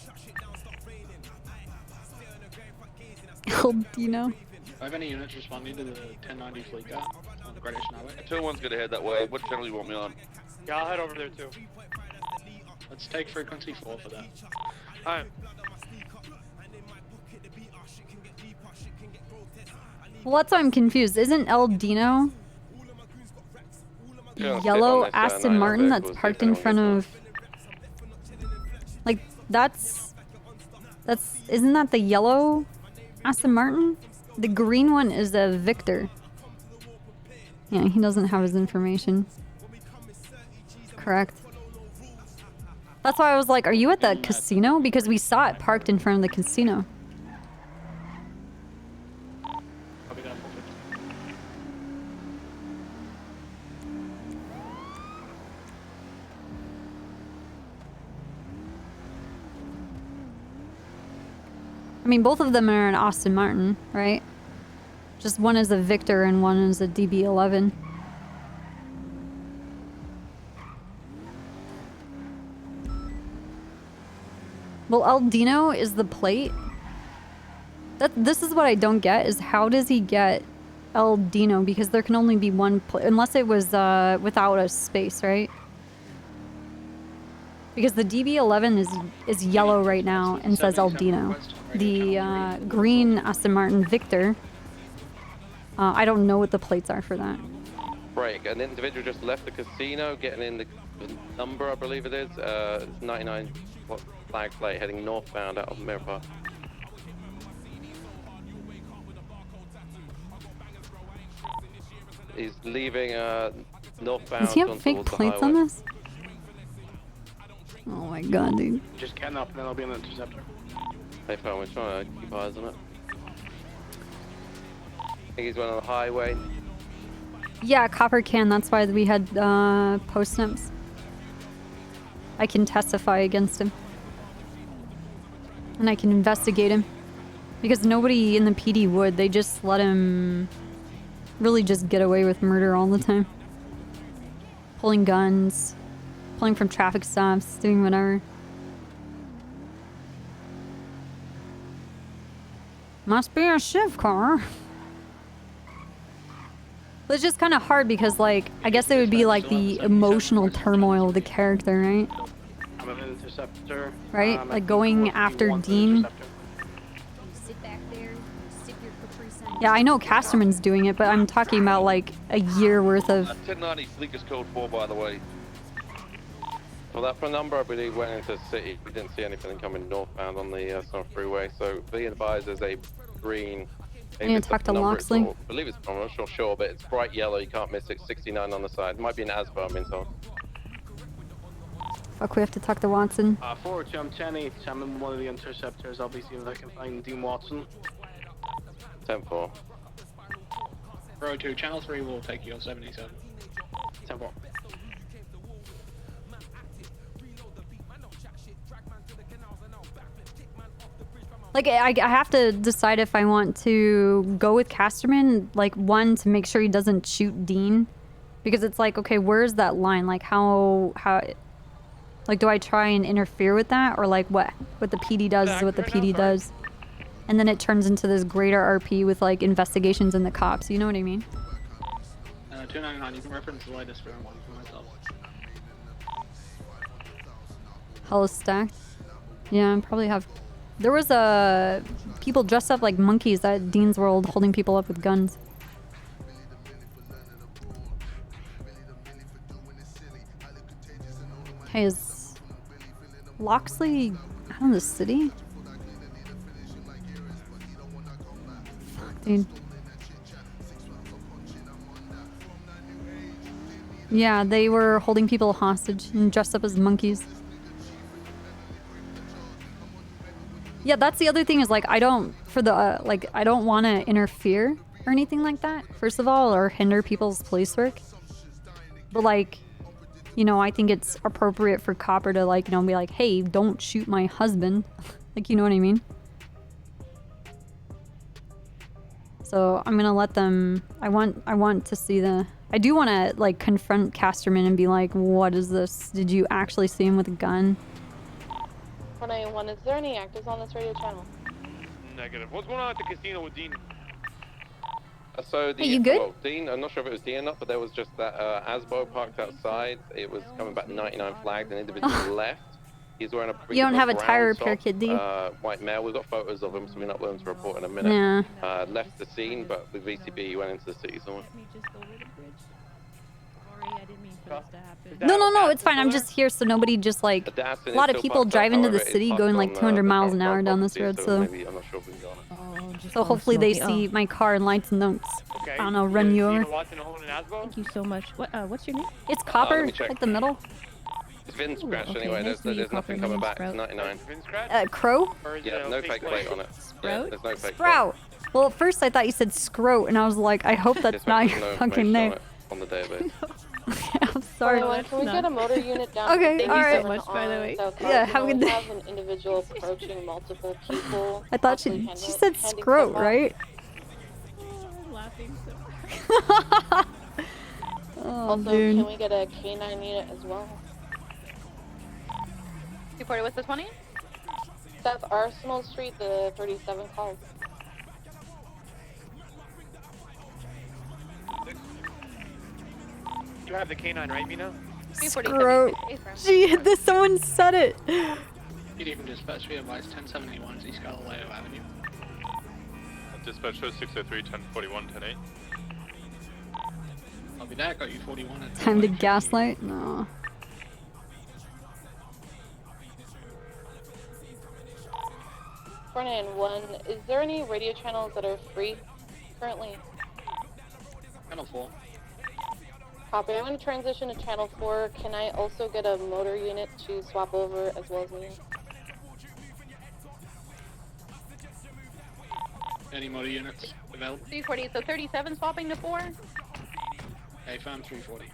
Aldino. Do I have any units responding to the 1090 fleet car on the Greenwich Highway? 2-1's gonna head that way. What channel do you want me on? Yeah, I'll head over there too. Let's take frequency 4 for that. Alright. Well, that's why I'm confused. Isn't Aldino Yeah, yellow sit on this, Aston 9 Martin vehicles, that's see parked if in anyone front gets of... Like, that's... Isn't that the yellow Aston Martin? The green one is a Victor. Yeah, he doesn't have his information. Correct. That's why I was like, are you at the casino? Because we saw it parked in front of the casino. I mean, both of them are an Aston Martin, right? Just one is a Victor and one is a DB11. Well, Aldino is the plate. This is what I don't get, is how does he get Aldino? Because there can only be one plate, unless it was without a space, right? Because the DB11 is yellow right now and says Aldino. The green Aston Martin Victor, I don't know what the plates are for that. Break. An individual just left the casino, getting in the number, I believe it is. It's 99 flag plate heading northbound out of Mirror Park. He's leaving northbound. Does he have fake plates on this? Oh my god, dude. Just getting up and then I'll be on the interceptor. Hey, fam, we're trying to keep eyes on it. I think he's went on the highway. Yeah, copper can. That's why we had post snips. I can testify against him. And I can investigate him. Because nobody in the PD would. They just let him really just get away with murder all the time. Pulling guns. Pulling from traffic stops. Doing whatever. Must be a shift car. But it's just kind of hard because, like, I guess it would be like the emotional turmoil of the character, right? I'm an interceptor. Right? Like going after Dean. Yeah, I know Casterman's doing it, but I'm talking about like a year worth of... 1090 fleet is code 4, by the way. Well, that number, I believe, went into the city. We didn't see anything coming northbound on the Summer Freeway, so be advised there's a green... I need to talk to Loxley. I believe it's, I'm not sure, but it's bright yellow, you can't miss it, 69 on the side. It might be an ASVA, I'm being told. Fuck, we have to talk to Watson. 4-2, I'm 10-8, I'm in one of the interceptors. I'll be seeing if I can find Dean Watson. 10-4. Row 2, channel 3 will take you on 77. 10-4. Like, I have to decide if I want to go with Casterman, like, one, to make sure he doesn't shoot Dean. Because it's like, okay, where's that line? Like, how, like, do I try and interfere with that? Or, like, what the PD does is what the PD does. And then it turns into this greater RP with, like, investigations and the cops. You know what I mean? 299, you can reference the latest for one for myself. Hella stacked. Yeah, I probably have... There was people dressed up like monkeys at Dean's World holding people up with guns. Hey, is Loxley out of the city? dude. Yeah, they were holding people hostage and dressed up as monkeys. Yeah, that's the other thing is like I don't I don't want to interfere or anything like that. First of all, or hinder people's police work. But like, you know, I think it's appropriate for Copper to like, you know, be like, "Hey, don't shoot my husband." Like, you know what I mean? So I'm gonna let them. I want to see the. I do want to like confront Casterman and be like, "What is this? Did you actually see him with a gun?" 491, is there any actors on this radio channel? Negative. What's going on at the casino with Dean? So the, Hey, you good? Well, Dean, I'm not sure if it was Dean or not, but there was just that Asbo parked outside. It was coming back 99 flagged, an individual left. He's wearing a You don't have a brown tire sock, repair kit, do you? White male. We've got photos of him, so we're not willing to report in a minute. Nah. Left the scene, but with VCB, he went into the city somewhere. No, it's fine. I'm just here so nobody just like a lot of people drive into the city going like 200 miles an hour down this road, so Maybe, I'm not sure if we can go on it. so hopefully they see my car and lights and don't I don't know, run you over. Thank you so much. What's your name? It's Copper, me check. like the middle. It's Vin scratched okay, anyway. nice to meet you, There's nothing Copper. coming My back. name's It's 99. Crow? Yeah, no fake plate on it. Yeah, there's no fake Sprout. Well, at first I thought you said Scroat, and I was like, I hope that's Just not mentioned your no fucking information name. on the database. I'm sorry. Can we get a motor unit down? Okay, to all right. so much, by the way. Yeah, have a good day. Have an individual approaching multiple people. I thought she said Scroat, right? Oh, Also, dude. can we get a K9 unit as well? 240, what's the 20? South Arsenal Street, the 37 calls. You have the K9, right, Mina? Scroat. Gee, someone said it. Good evening, dispatch. We have Wise 1071 East Galileo Avenue. Dispatch show 603, 1041, 108. I'll be there. Got you 41. At Time to gaslight? No. One. Is there any radio channels that are free currently? Channel 4. Copy. I'm going to transition to channel 4. Can I also get a motor unit to swap over as well as me? Any motor units available? 340, so 37 swapping to 4? A firm 340.